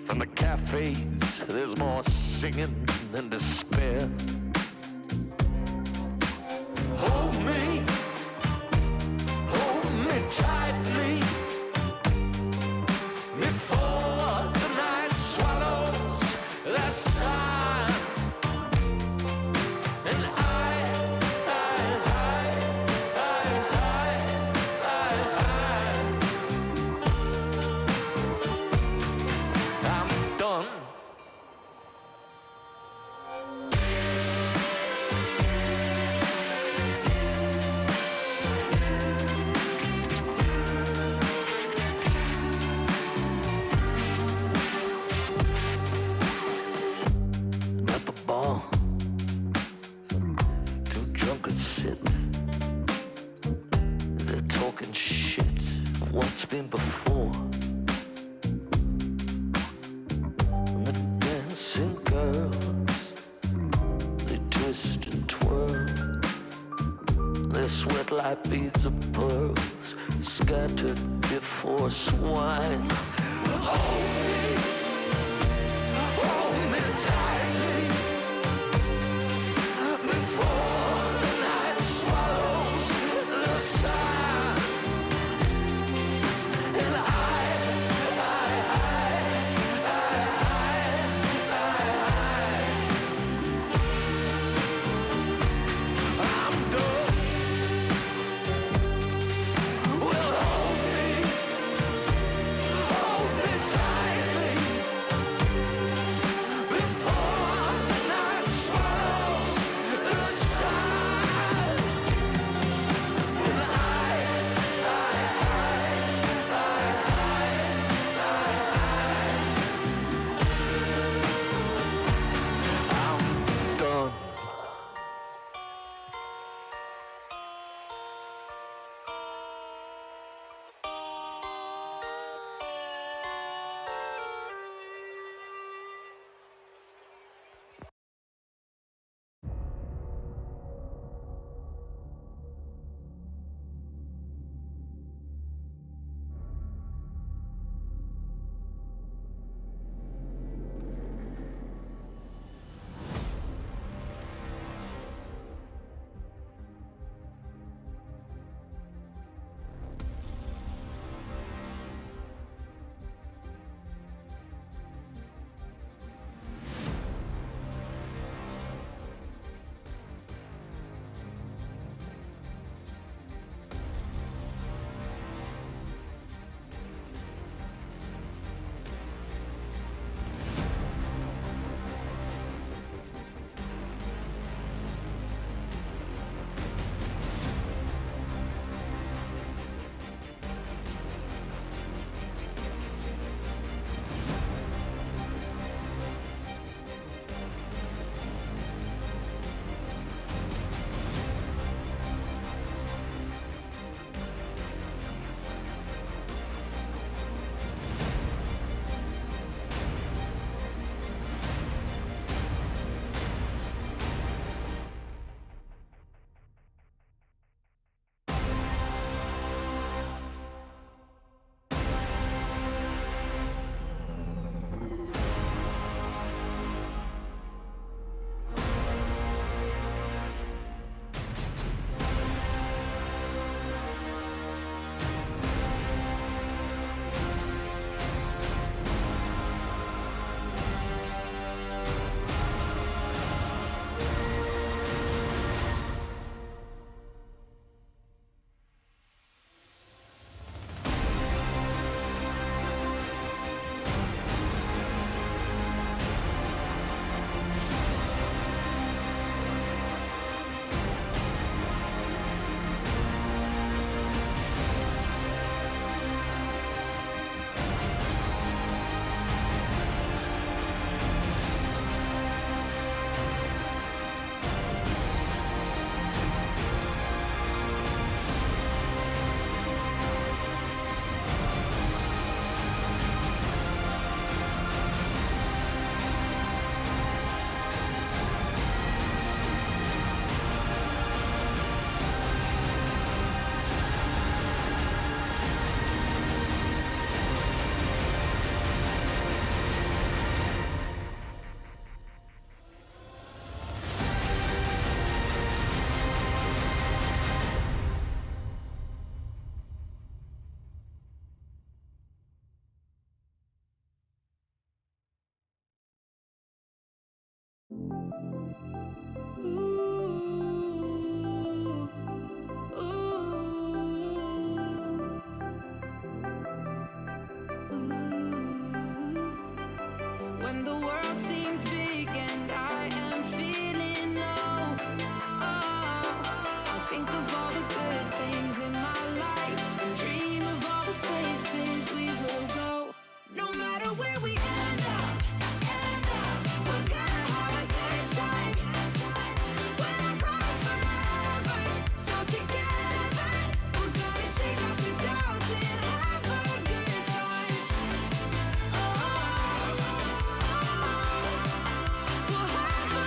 From the cafes, there's more singing than despair. Hold me tightly before the night swallows the sun. And I'm done. At the bar, too drunk to sit. They're talking shit of what's been before. And the dancing girls, they twist and twirl. They sweat like beads of pearls, scattered before swine. Hold me tightly before the night swallows. When the world seems big and I am feeling low, I think of all the good things in my life and dream of all the places we will go. No matter where we end up, we're gonna have a good time. When I promise forever, so together we're gonna shake off the doubts and have a good time. We'll have a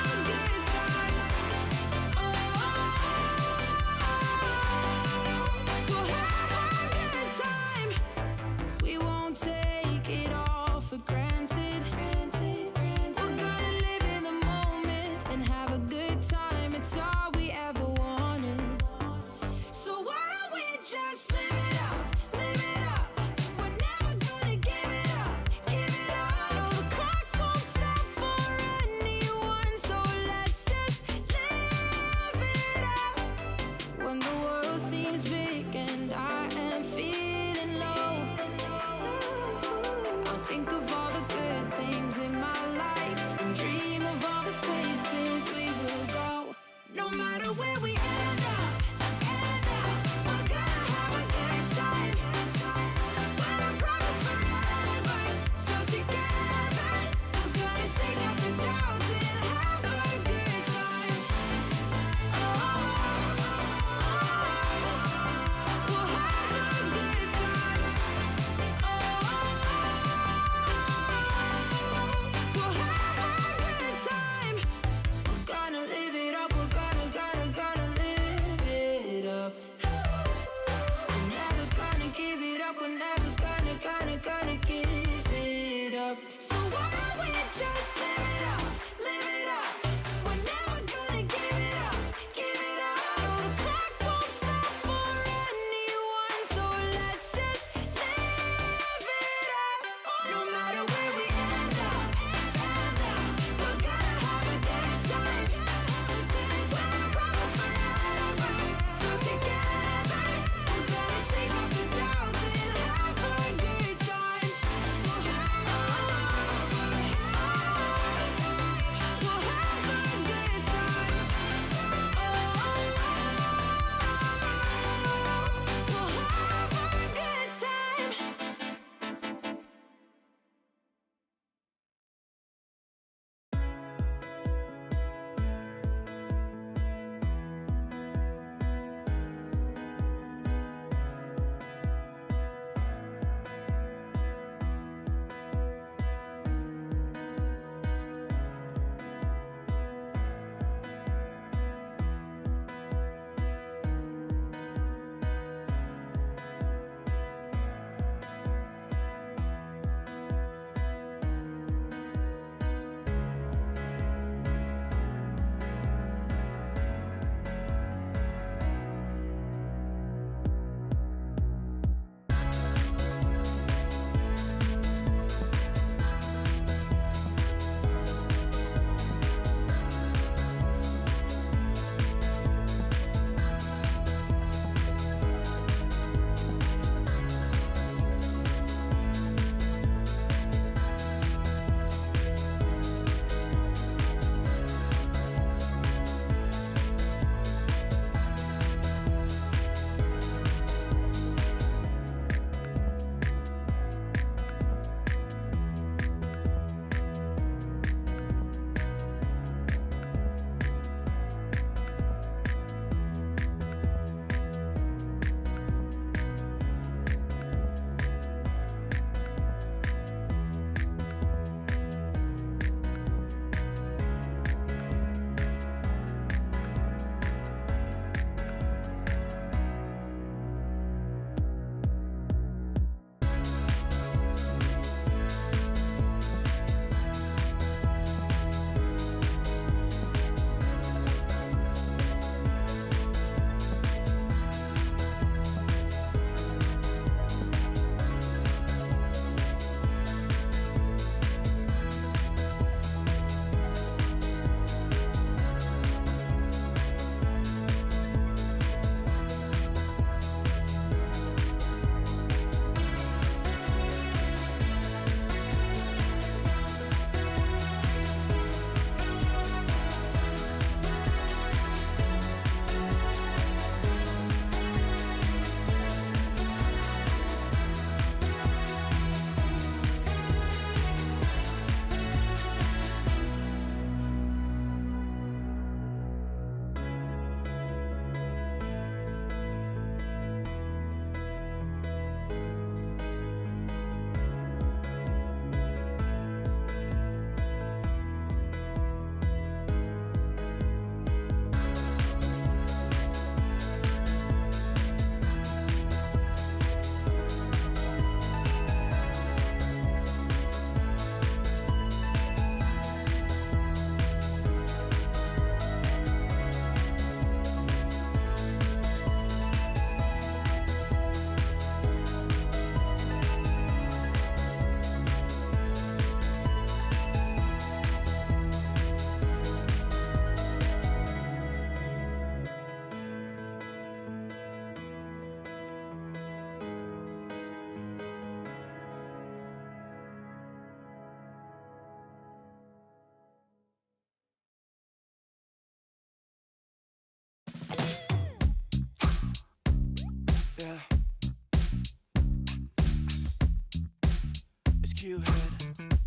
HQ head.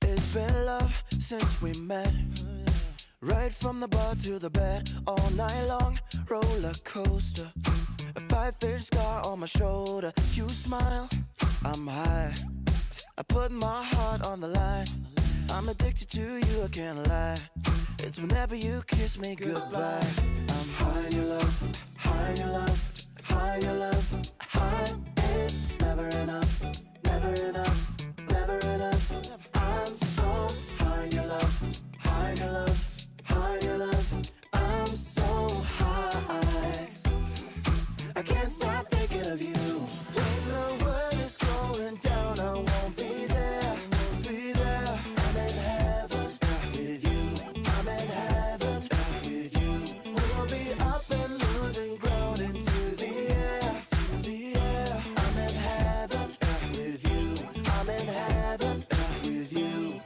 It's been love since we met. Right from the bar to the bed, all night long, roller coaster. A 5-figure scar on my shoulder. You smile, I'm high. I put my heart on the line. I'm addicted to you, I can't lie. It's whenever you kiss me goodbye. I'm high in your love, high in your love, high in your love, high. It's never enough, never enough, never enough. I'm so high in your love, high in your love, high in your love. I'm so high, I can't stop thinking of you. When the world is going down, I won't be there, won't be there. I'm in heaven with you, I'm in heaven with you. We'll be up and losing ground into the air, to the air. I'm in heaven with you, I'm in heaven with you.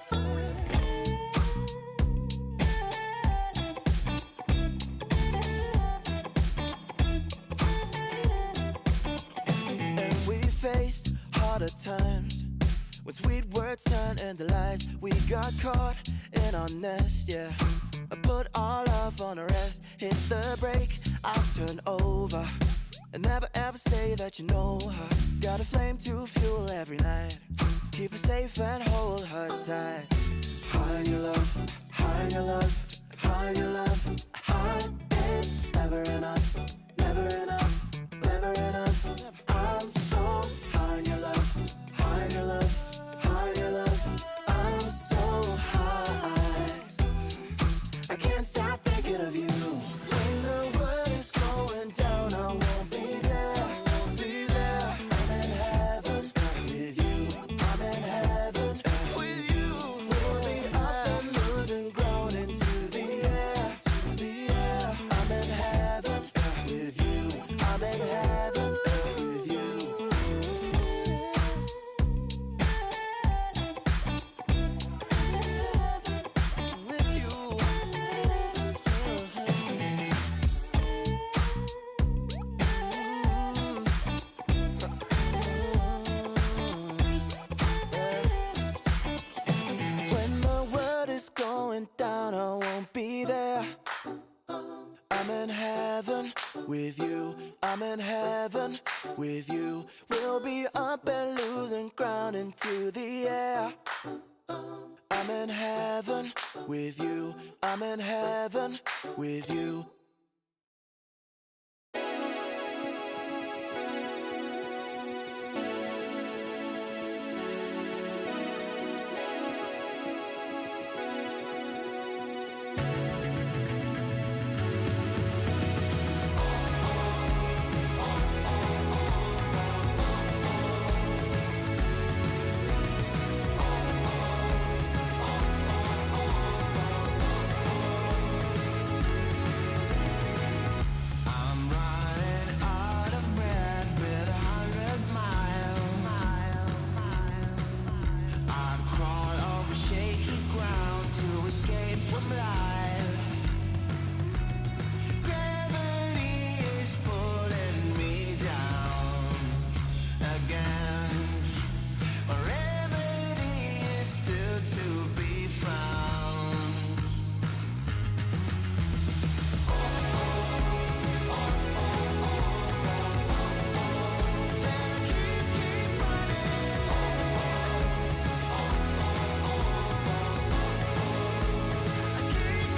And we faced harder times when sweet words turned into lies. We got caught in our nest, yeah. I put our love on a rest. Hit the brake, I turn over. And never ever say that you know her. Got a flame to fuel every night. Keep her safe and hold her tight. High in your love, high in your love, high in your love, high. It's never enough, never enough, never enough. I'm so high in your love, high in your love, high in your love. I'm so high, I can't stop thinking of you. When the world is going down, I won't be there, I won't be there. I'm in heaven with you, I'm in heaven with you. We'll be up and losing ground into the air, to the air. I'm in heaven with you, I'm in heaven with you. With you. When the world is going down, I won't be there. I'm in heaven with you, I'm in heaven with you. We'll be up and losing ground into the air. I'm in heaven with you, I'm in heaven with you. I'm running out of breath with 100 miles. I crawl over shaky ground to escape from life. Gravity is pulling me down again. A remedy is still to be found. Keep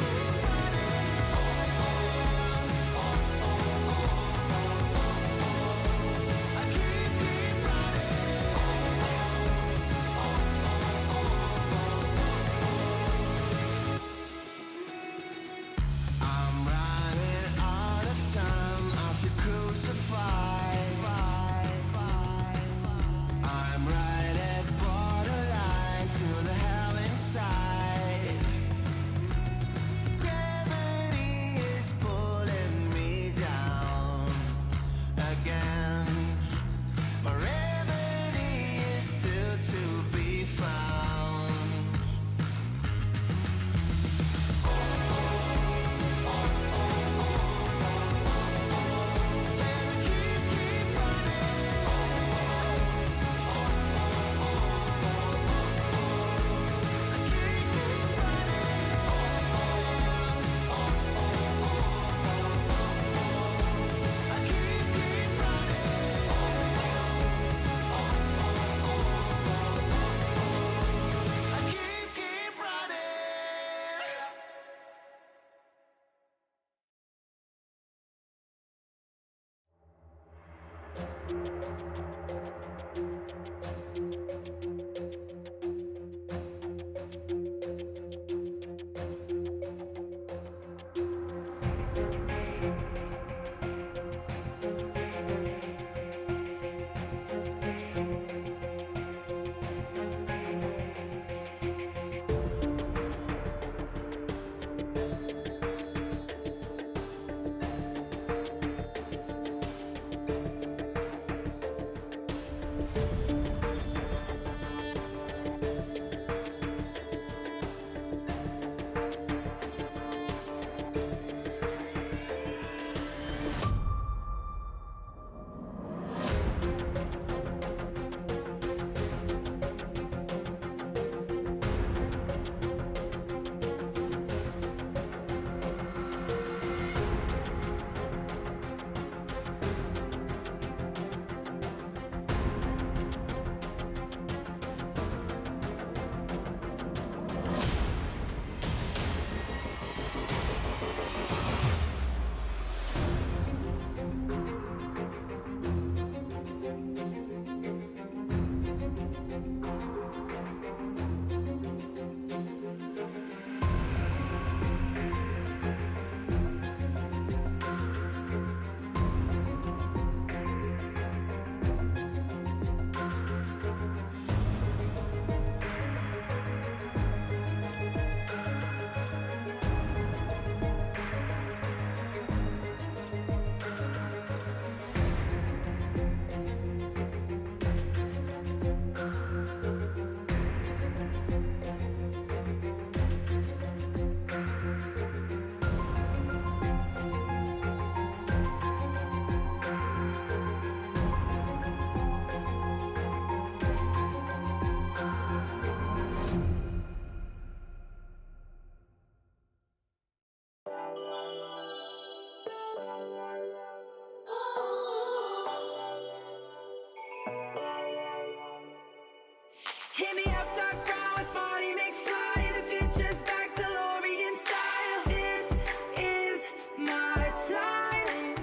me up, dark brown with Marty McFly. The future's back, DeLorean style. This is my time.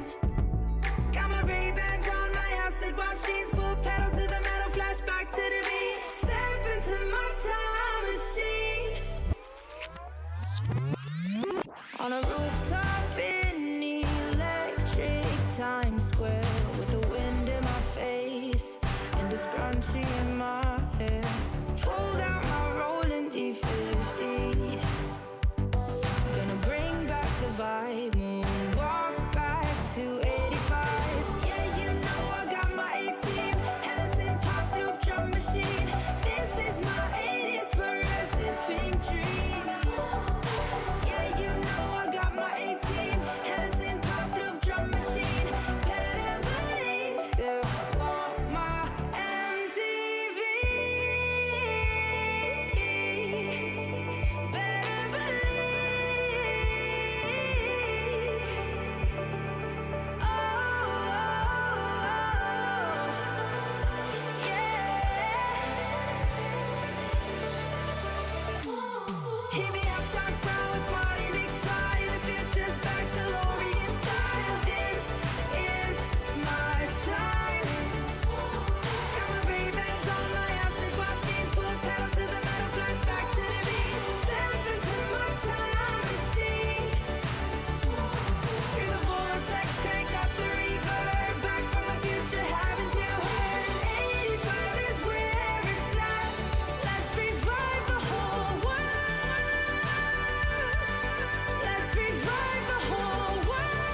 Got my Ray-Bans on, my acid wash jeans, pull pedal to the metal, flashback to the beat. Step into my time machine. On a rooftop in electric Times Square, with the wind in my face and a scrunchie in my hair. Fold out my rolling D50. Gonna bring back the vibe, moonwalk back to 85. Yeah, you know I got my A-team, Hennessy pop loop drum machine. This is my 80s fluorescent pink dream. Yeah, you know I got my A-team, Hennessy pop loop drum machine. Better believe, still want my MTV. Better believe. Oh, yeah. Hit me up, dark brown with Marty McFly. The future's back, DeLorean style. This is my time. Got my Ray-Bans on, my acid wash jeans, pull pedal to the metal, flashback to the beat. Step into my time machine. Through the vortex, crank up the reverb. Back from the future, haven't you heard? 85 is where it's at. Let's revive the whole world. Let's revive the whole world.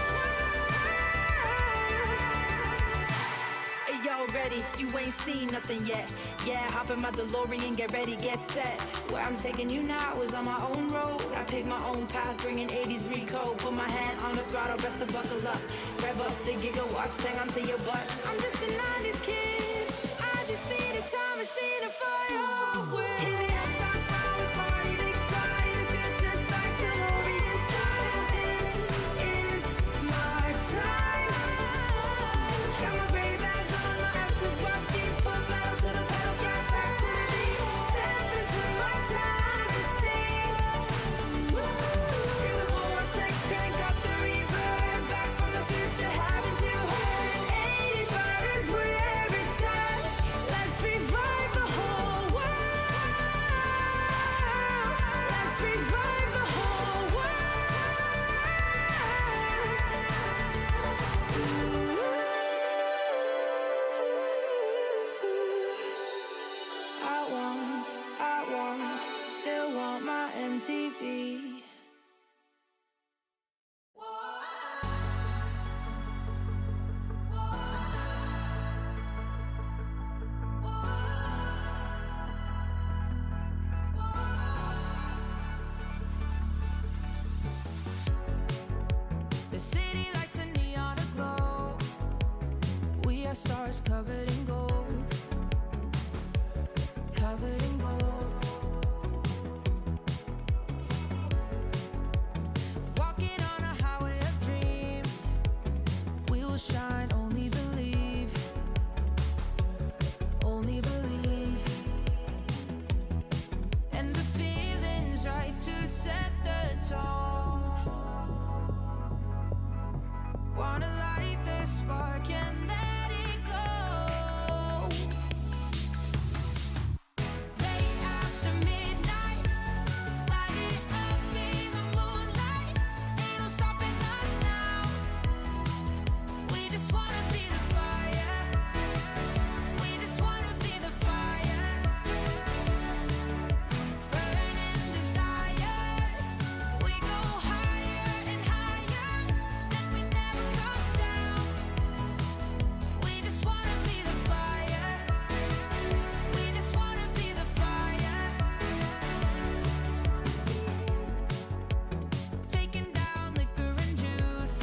Hey, yo, ready? You ain't seen nothing yet. Yeah, hop in my DeLorean, get ready, get set. Where I'm taking you now is on my own road. I pick my own path, bringing 80s recode. Put my hand on the throttle, best to buckle up. Rev up the gigawatts, hang on to your butts. I'm just a 90s kid. I just need a time machine to fly away. Hit me up, dark brown with Marty McFly. The future's back, DeLorean style. This is my time. Got my Ray-Bans on, my acid wash jeans, put metal to the pedal, flashback to the beat. Step into my time machine. Through the vortex, crank up the reverb. Back from the future, haven't you heard? 85 is where it's at. Let's revive the whole world. Let's revive the whole world. Still want my MTV. The city lights a neon aglow. We are stars covered in gold. Covered in gold. Walking on a highway of dreams. We will shine, only believe. Only believe. And the feeling's right to set the tone. Wanna light the spark and let it go. Late after midnight, light it up in the moonlight. Ain't no stopping us now. We just wanna be the fire. We just wanna be the fire. Burning desire. We go higher and higher, and we never come down. We just wanna be the fire. We just wanna be the fire. Taking down liquor and juice.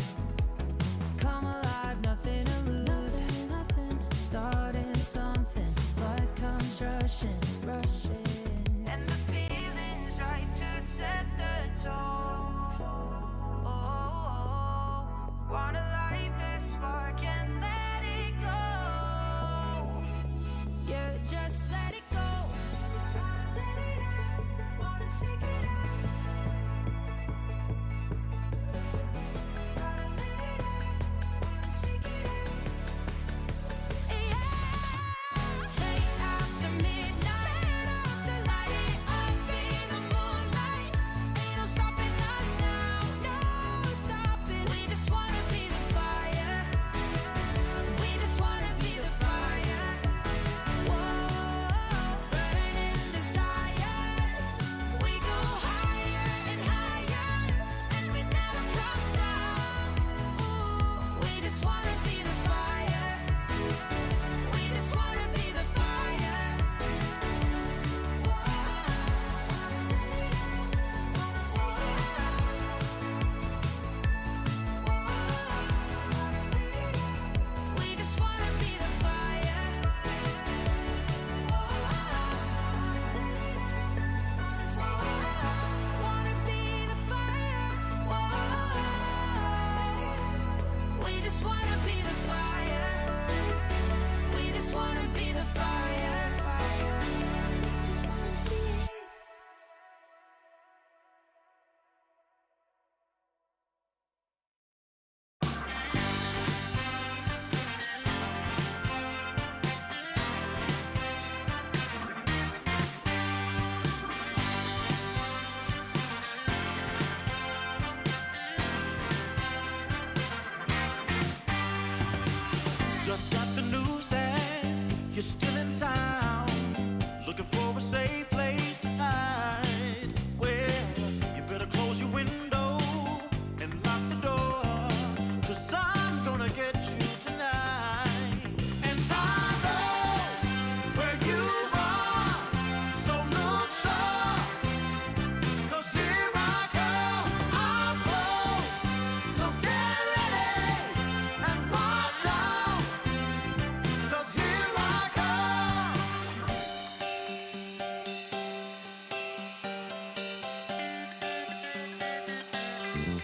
Come alive, nothing to lose. Starting something, what comes rushing, rushing. And the feeling's right to set the tone. Wanna light the spark and let it go. Yeah, just let it go.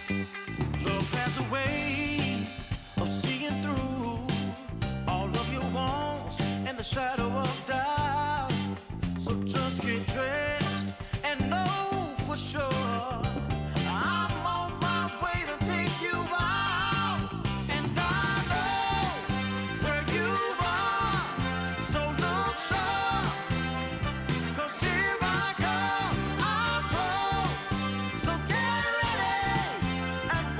Love has a way of seeing through all of your wants and the shadow of doubt. So just get dressed and know for sure I'm on my way to take you out. And I know where you are, so look sharp, 'cause here I come, I'm close. So get ready and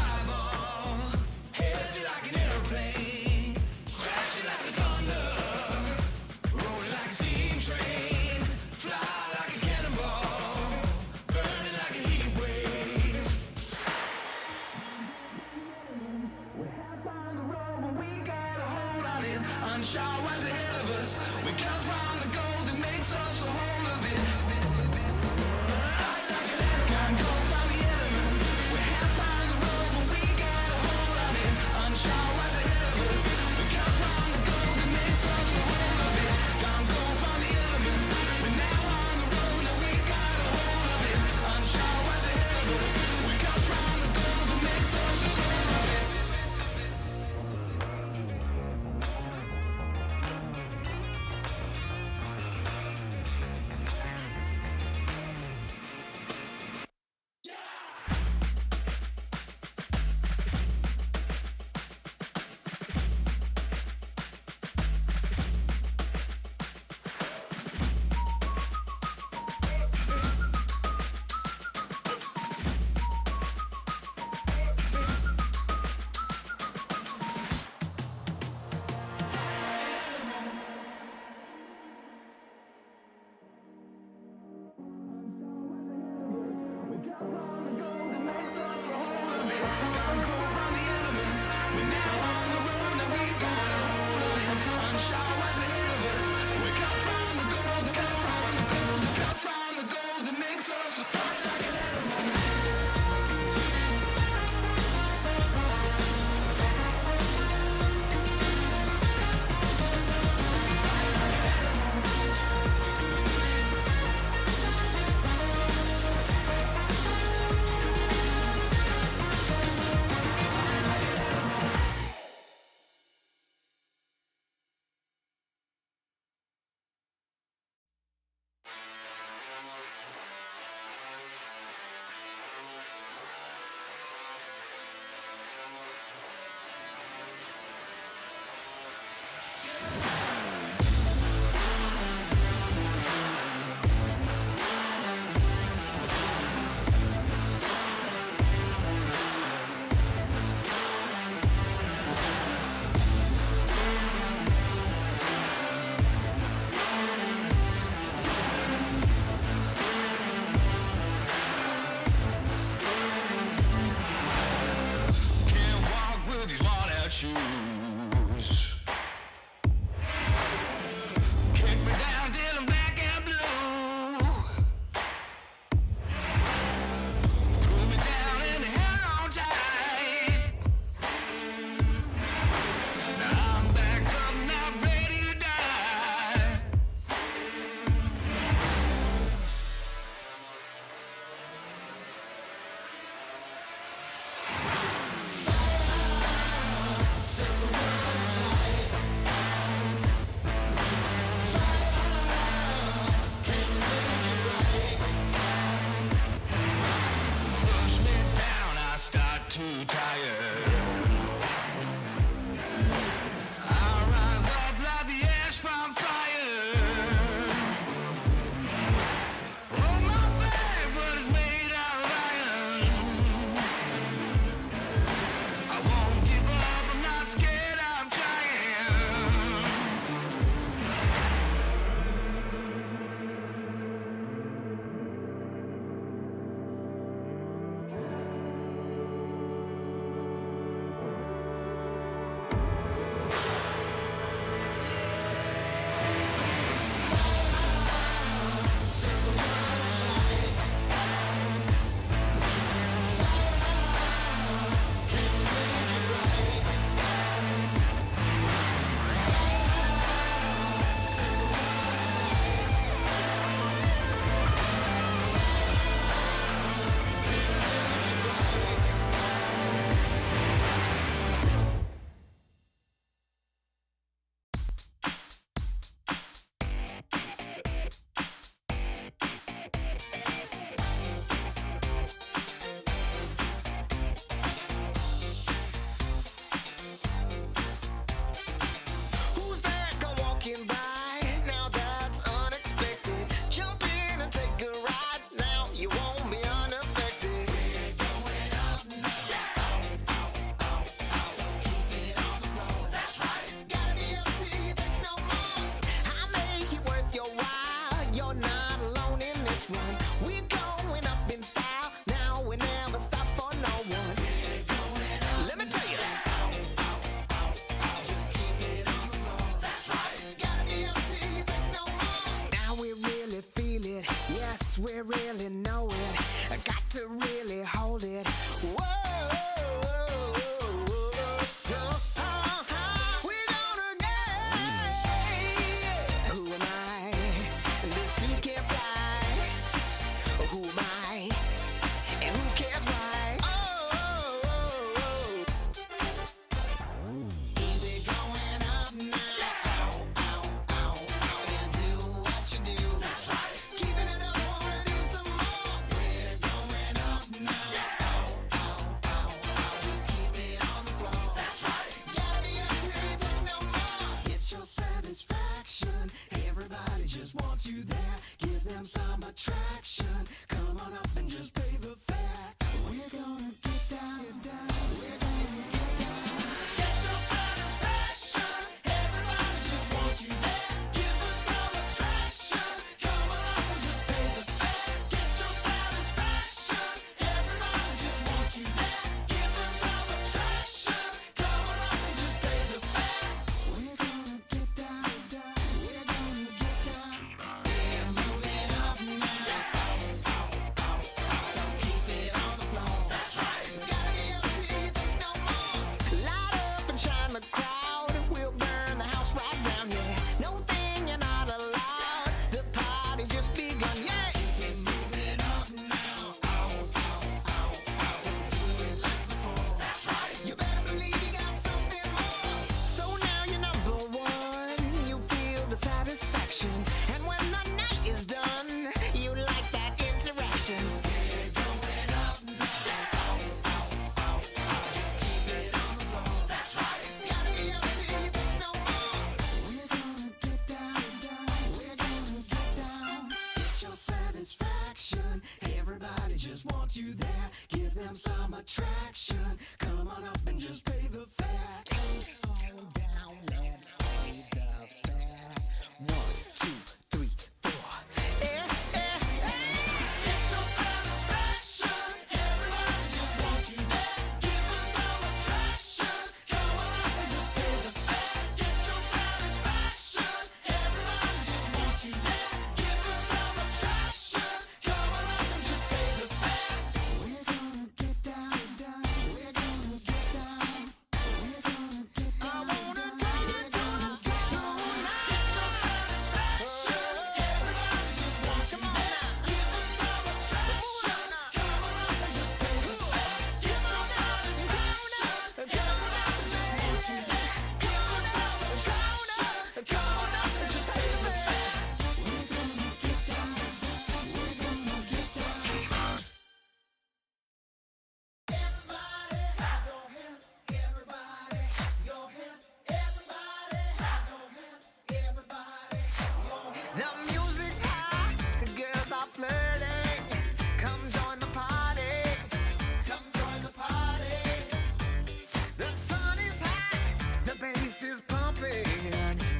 survival. Heavy like an airplane, crashing like the thunder, rolling like a steam train, fly like a cannonball, burning like a heat wave. We have found the road, but we got a hold on it. Unsure what's ahead of us. We can't find the gold that makes us a whole of it. Can't go from the elements. We have found the road, but we got a hold on it. Unsure what's ahead of us. We can't find the gold that makes us a whole of it. Can't go from the elements. We're now on the road, and we got a hold of it. Unsure what's ahead of us. We can't find the gold that makes us a soul of it. Shoes. Kick me down till I'm black and blue. Threw me down and held on tight. Now I'm back up, now ready to die. Circle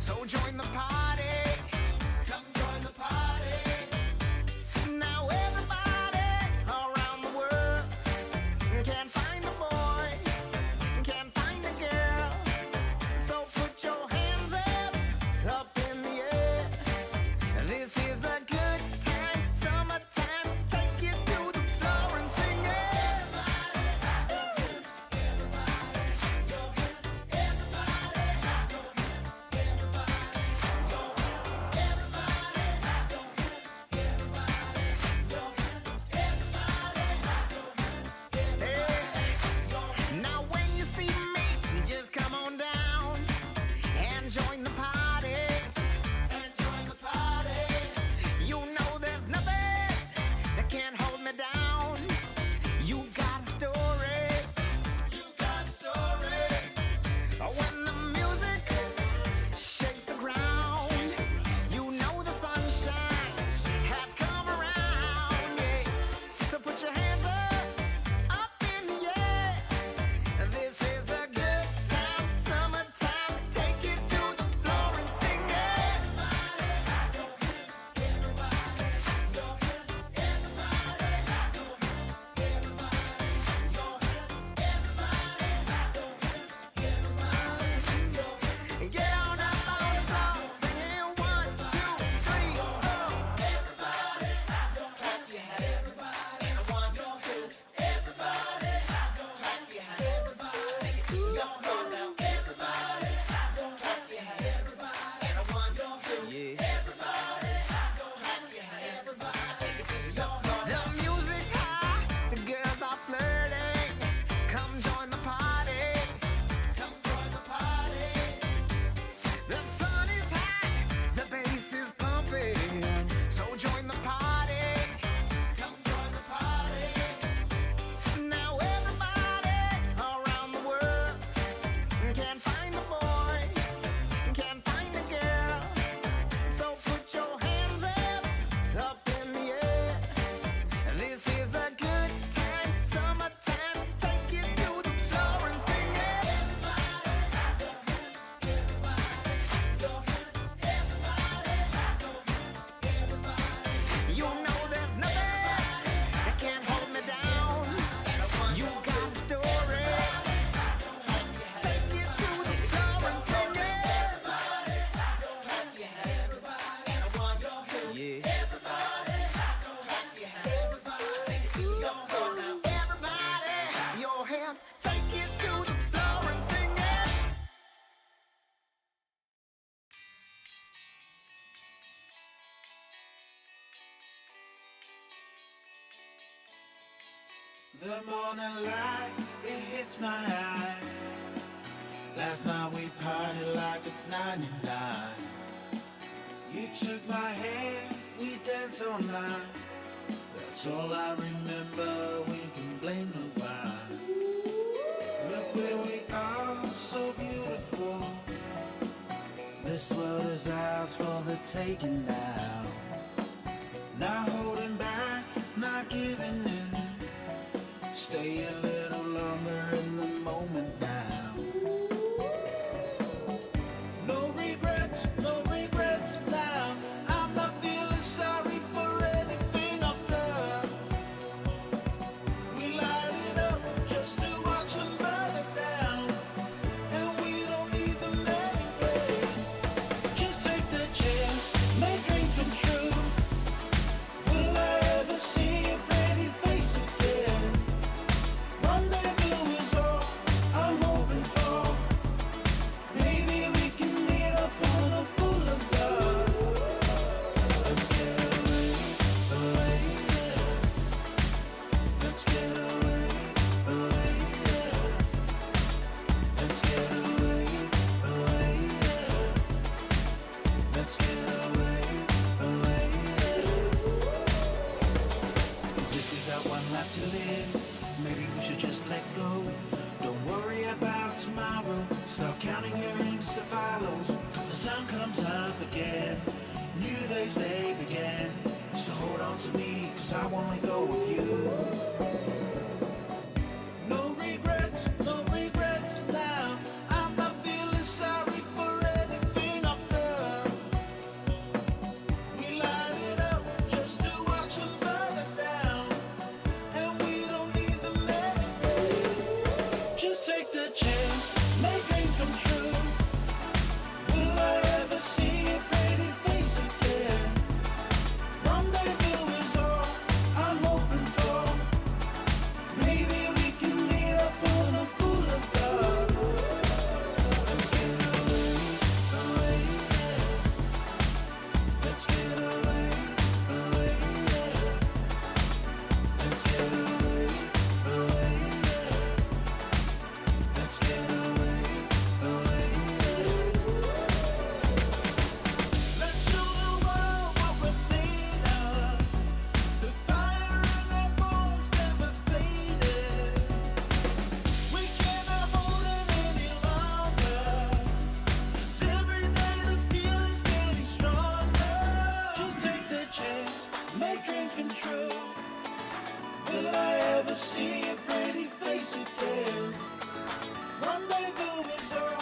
So join the party. Come join the party. Now everybody around the world can't find a boy, can't find a girl. So put your hands up in the air. This is a good time, summertime. Take it to the floor and sing it. Now when you see me, just come on down and join the party. And join the party. You know there's nothing that can hold me down. You got a story. You got a story. When the music shakes the ground, you know the sunshine has come around. Yeah. So put your hands up in the air. This is a good time, summertime. Take it to the floor and sing it. Get on up on the floor, singing 1, 2, 3, 4. Everybody, clap your hands. And 1, 2, everybody, clap your hands. Take it to your floor now. Everybody, clap your hands. And 1, 2, everybody, clap your hands. Take it to your floor. The music's high, the girls are flirting. Come join the party. Come join the party. The sun is hot, the bass is pumping. So join the party. Come join the party. Now everybody around the world can't find a boy, can't find a girl. So put your hands up in the air. This is a good time, summertime. Take it to the floor and sing it. You know there's nothing that can hold me down. You got a story. Take it to the floor and sing it. Everybody, your hands, take it to the floor and sing it. The morning light, it hits my eyes. Last night we partied like it's 99. You took my hand, we danced all night. That's all I remember, we can blame nobody. Look where we are, so beautiful. This world is ours for the taking now. Not holding back, not giving in. Stay a little longer in the moment now. No regrets now. I'm not feeling sorry for anything I've done. We light it up just to watch them burn it down. And we don't need them anyway. Just take the chance, make dreams come true. Will I ever see your pretty face again? Rendezvous is all I'm hoping for. Maybe we can meet up on a boulevard. Let's get away, yeah. Let's get away, yeah. Let's get away, yeah. Let's get away, yeah. 'Cause if we got one life to live, maybe we should just let go. Don't worry about tomorrow. Start counting your Insta follows. 'Cause the sun comes up again. New days they begin. So hold on to me, 'cause I won't let go of you. No regrets now. I'm not feeling sorry for anything I've done. the chance, make dreams come true. Will I ever see your pretty face again? Rendezvous is all I'm hoping for. Maybe we can meet up on a boulevard. Let's get away, away, yeah. Let's get away, away, yeah. Let's get away, away, yeah. Let's get away, away, yeah. Let's show the world what we're made of. The fire in our bones never faded. We cannot hold it any longer. 'Cause every day the feeling's getting stronger. Just take the chance, make dreams come true. Will I ever see your pretty face again? Rendezvous is all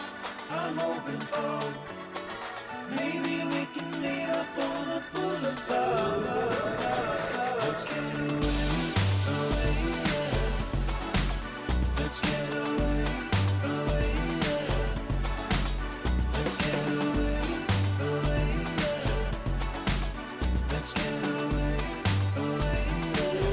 I'm hoping for. Maybe we can meet up on a boulevard. Let's get away, away, yeah. Let's get away, away, yeah. Let's get away, away, yeah. Let's get away, away, yeah.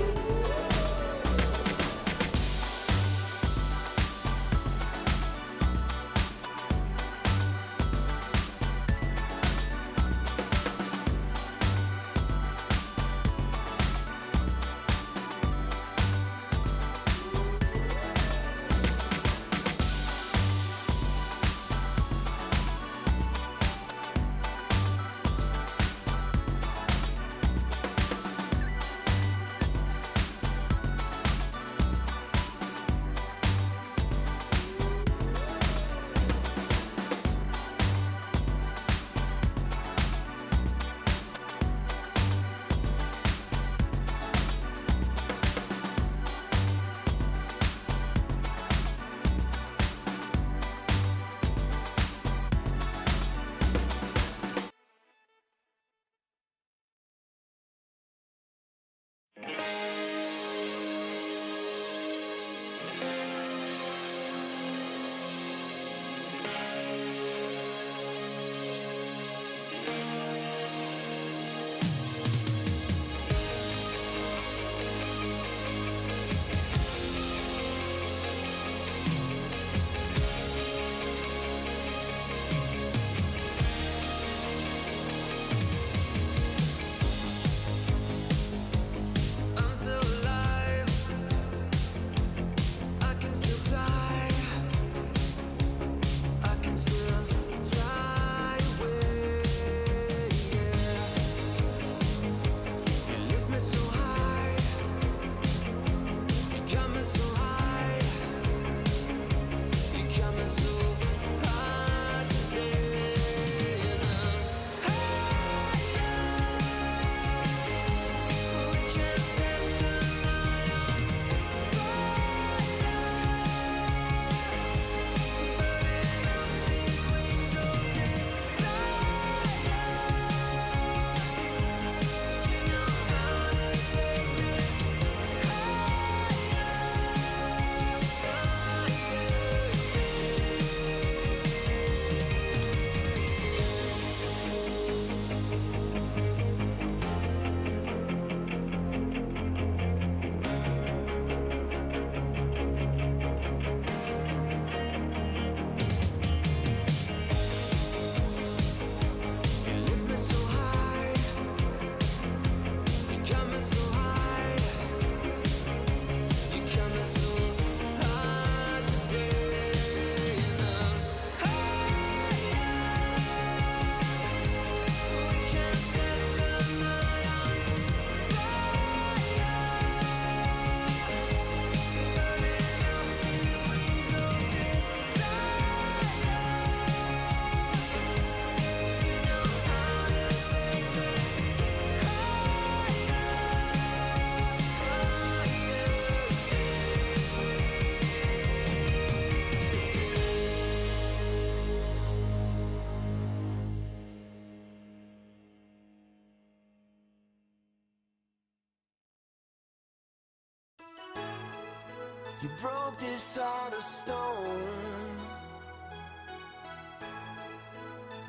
You broke this heart of stone.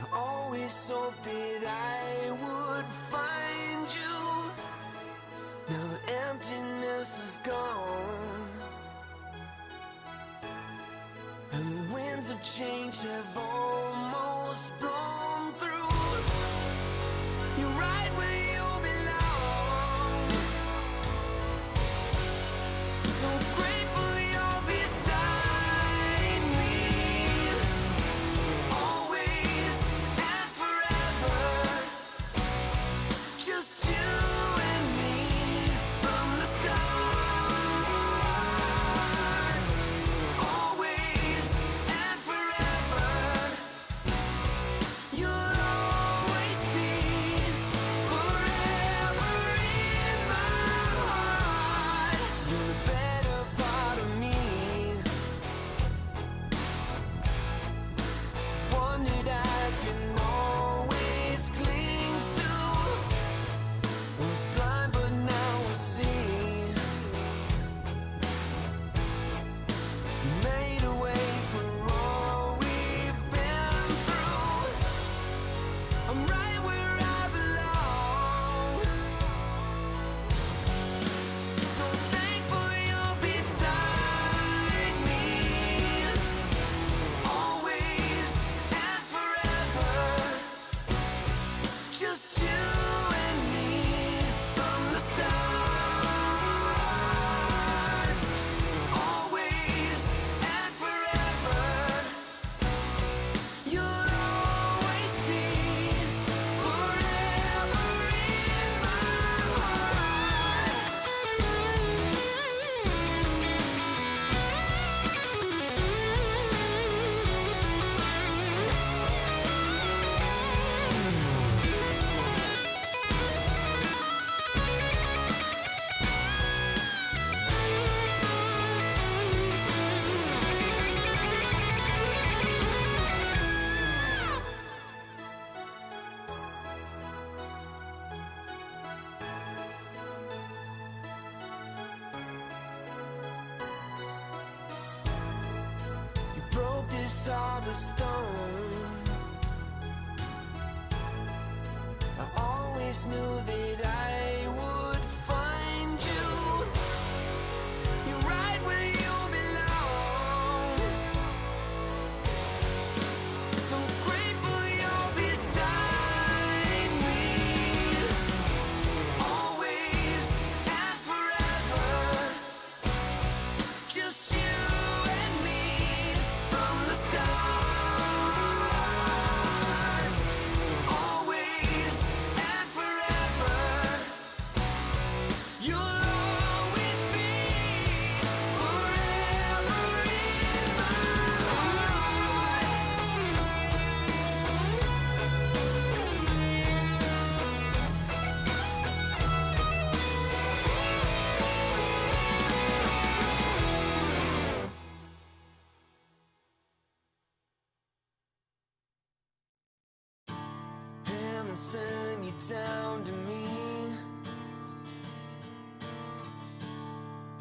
I always hoped that I would find you. Now the emptiness is gone, and the winds of change have almost blown through. You're right where you belong. So grateful you're beside me, always and forever. Just you and me from the stars. Always and forever. You'll always be forever in my heart. You're the better part of me, one that I can always cling to. Was blind but now I see. You made a way for all we've been through. I'm right where I belong. So thankful you're beside me, always and forever. Just you and me from the stars. Always and forever. You'll always be forever in my heart. You broke this heart of stone. I always knew that I would find you. You're right where you belong. So grateful you're beside me, always and forever. Just you and me from the stars. Always and forever. You'll always be forever in my heart. Heaven sent you down to me.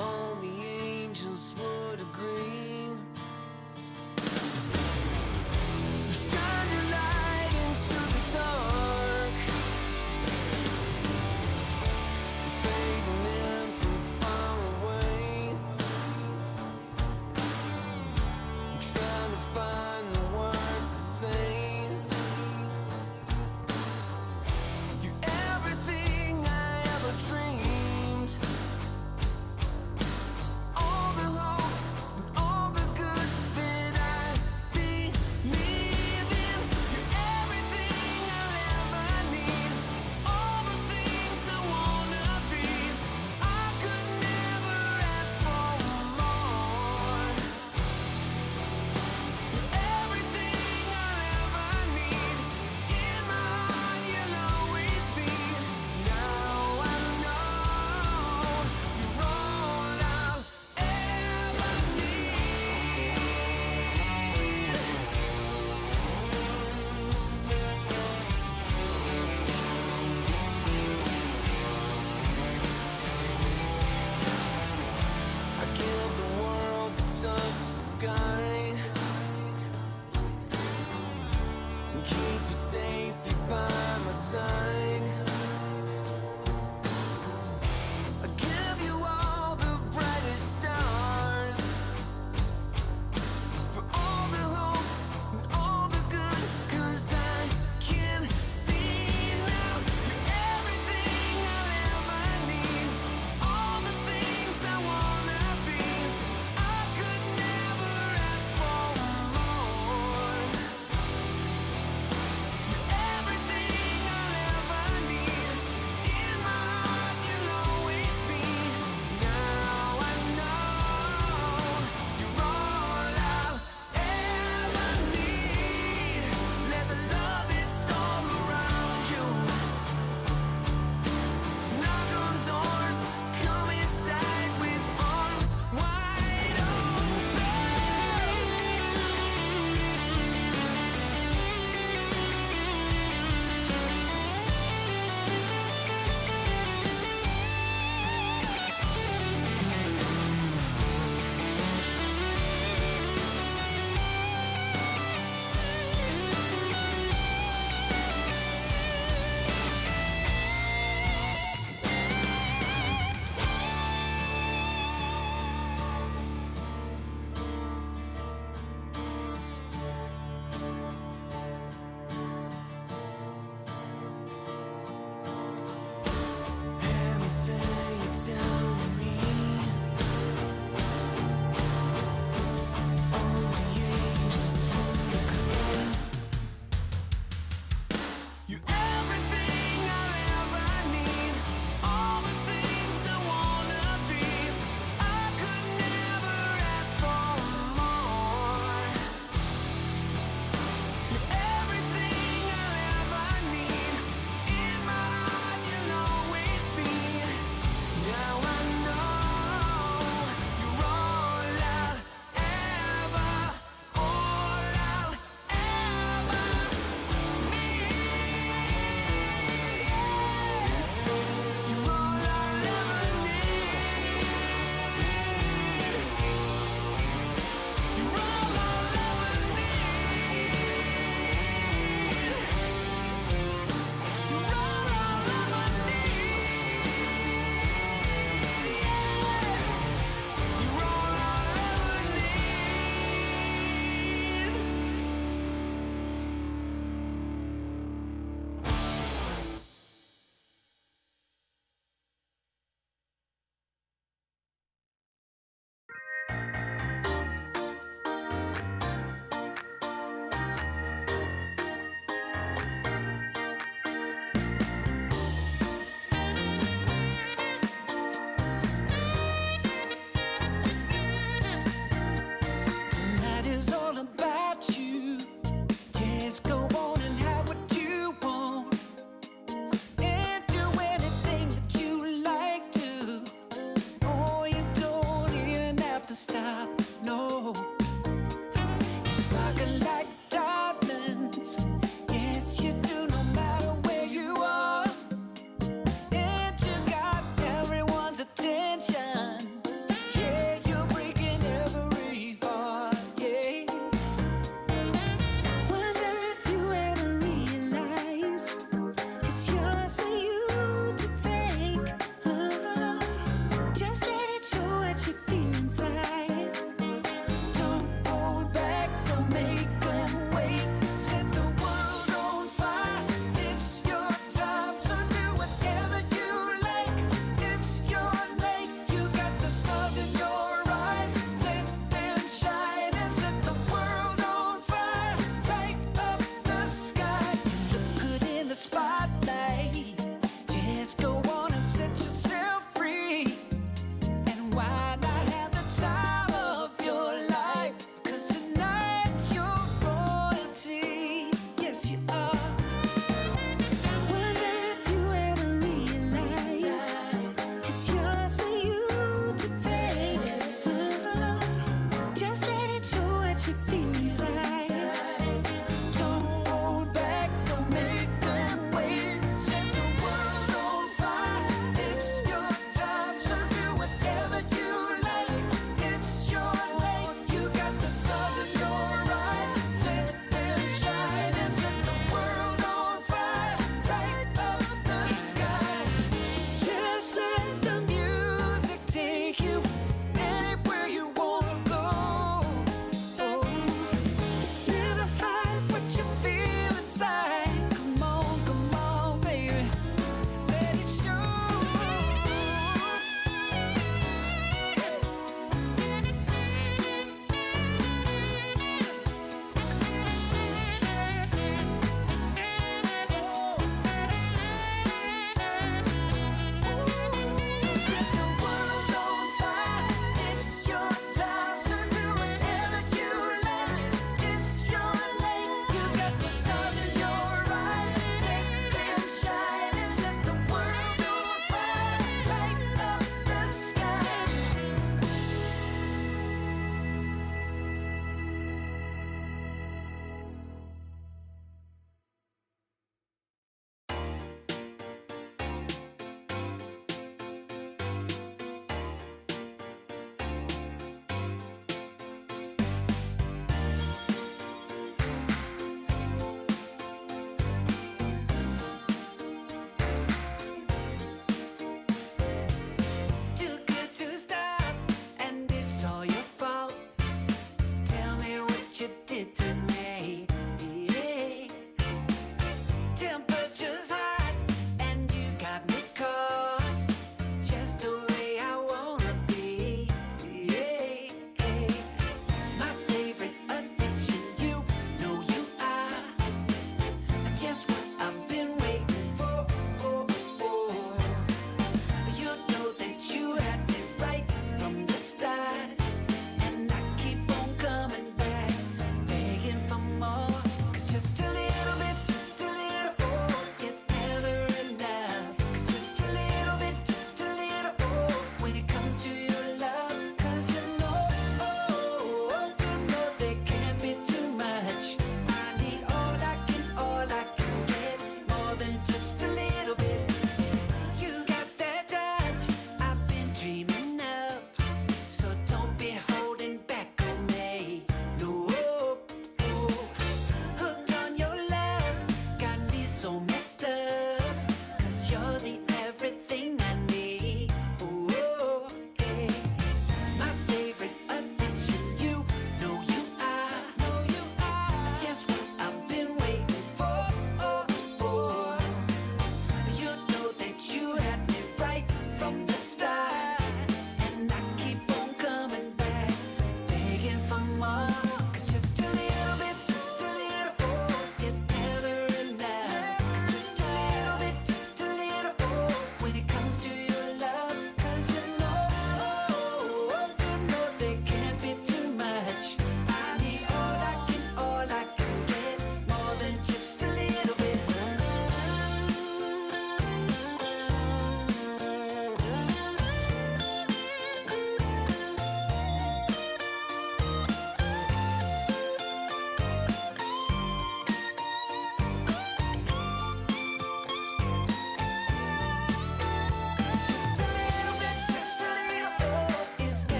Only angels would agree. Shine your light into the dark, fading in from far away. Trying to find the words to say. You everything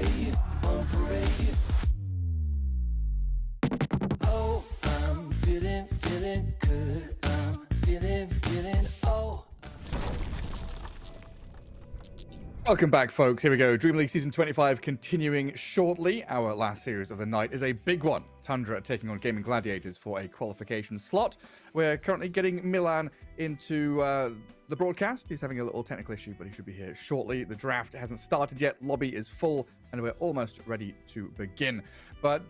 parade, on parade. Welcome back, folks. Here we go. Dream League Season 25 continuing shortly. Our last series of the night is a big one. Tundra taking on Gaming Gladiators for a qualification slot. We're currently getting Milan into the broadcast. He's having a little technical issue, but he should be here shortly. The draft hasn't started yet. Lobby is full, and we're almost ready to begin. But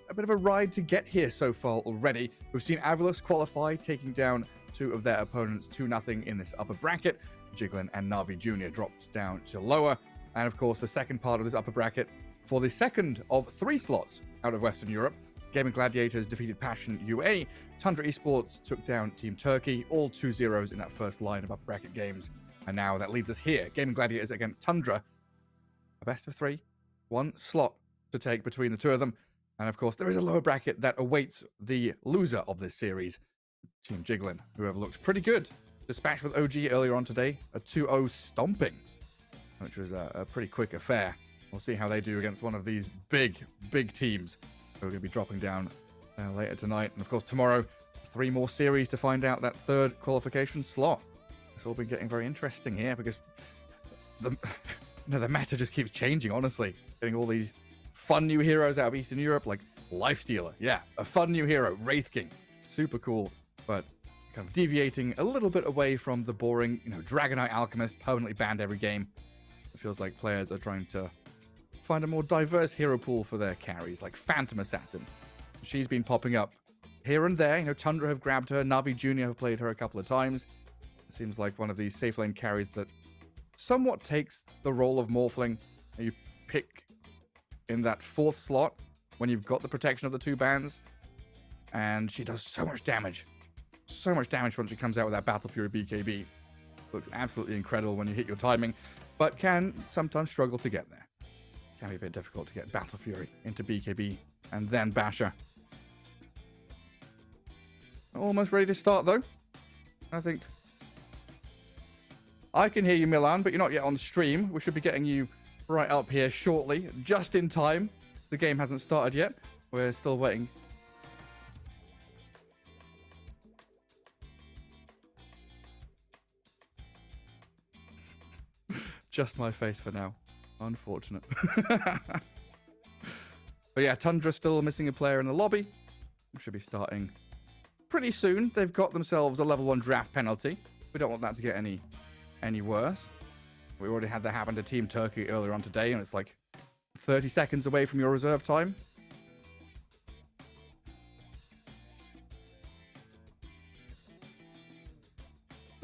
a bit of a ride to get here so far already. We've seen Avilos qualify, taking down two of their opponents 2-0 in this upper bracket. Jiglin and Navi Jr. dropped down to lower. And of course, the second part of this upper bracket for the second of 3 slots out of Western Europe. Gaming Gladiators defeated Passion UA. Tundra Esports took down Team Turkey, all 2-0s in that first line of upper bracket games. And now that leads us here. Gaming Gladiators against Tundra. A best of 3. 1 slot to take between the two of them. And of course, there is a lower bracket that awaits the loser of this series, Team Jiglin, who have looked pretty good. Dispatched with OG earlier on today, a 2-0 stomping, which was a pretty quick affair. We'll see how they do against one of these big teams. We're going to be dropping down later tonight. And of course, tomorrow, 3 more series to find out that third qualification slot. It's all been getting very interesting here because the meta just keeps changing, honestly. Getting all these fun new heroes out of Eastern Europe, like Lifestealer. Yeah, a fun new hero, Wraith King. Super cool, but kind of deviating a little bit away from the boring, Dragonite Alchemist, permanently banned every game. It feels like players are trying to find a more diverse hero pool for their carries, like Phantom Assassin. She's been popping up here and there. Tundra have grabbed her, Navi Jr. have played her a couple of times. It seems like one of these safe lane carries that somewhat takes the role of Morphling. You pick in that 4th slot when you've got the protection of the 2 bans, and she does so much damage. So much damage when she comes out with that Battle Fury BKB. Looks absolutely incredible when you hit your timing, but can sometimes struggle to get there. Can be a bit difficult to get Battle Fury into BKB and then Basher. Almost ready to start though. I think I can hear you, Milan, but you're not yet on stream. We should be getting you right up here shortly, just in time. The game hasn't started yet. We're still waiting. Just my face for now. Unfortunate. But yeah, Tundra still missing a player in the lobby. We should be starting pretty soon. They've got themselves a level 1 draft penalty. We don't want that to get any worse. We already had that happen to Team Turkey earlier on today, and it's like 30 seconds away from your reserve time.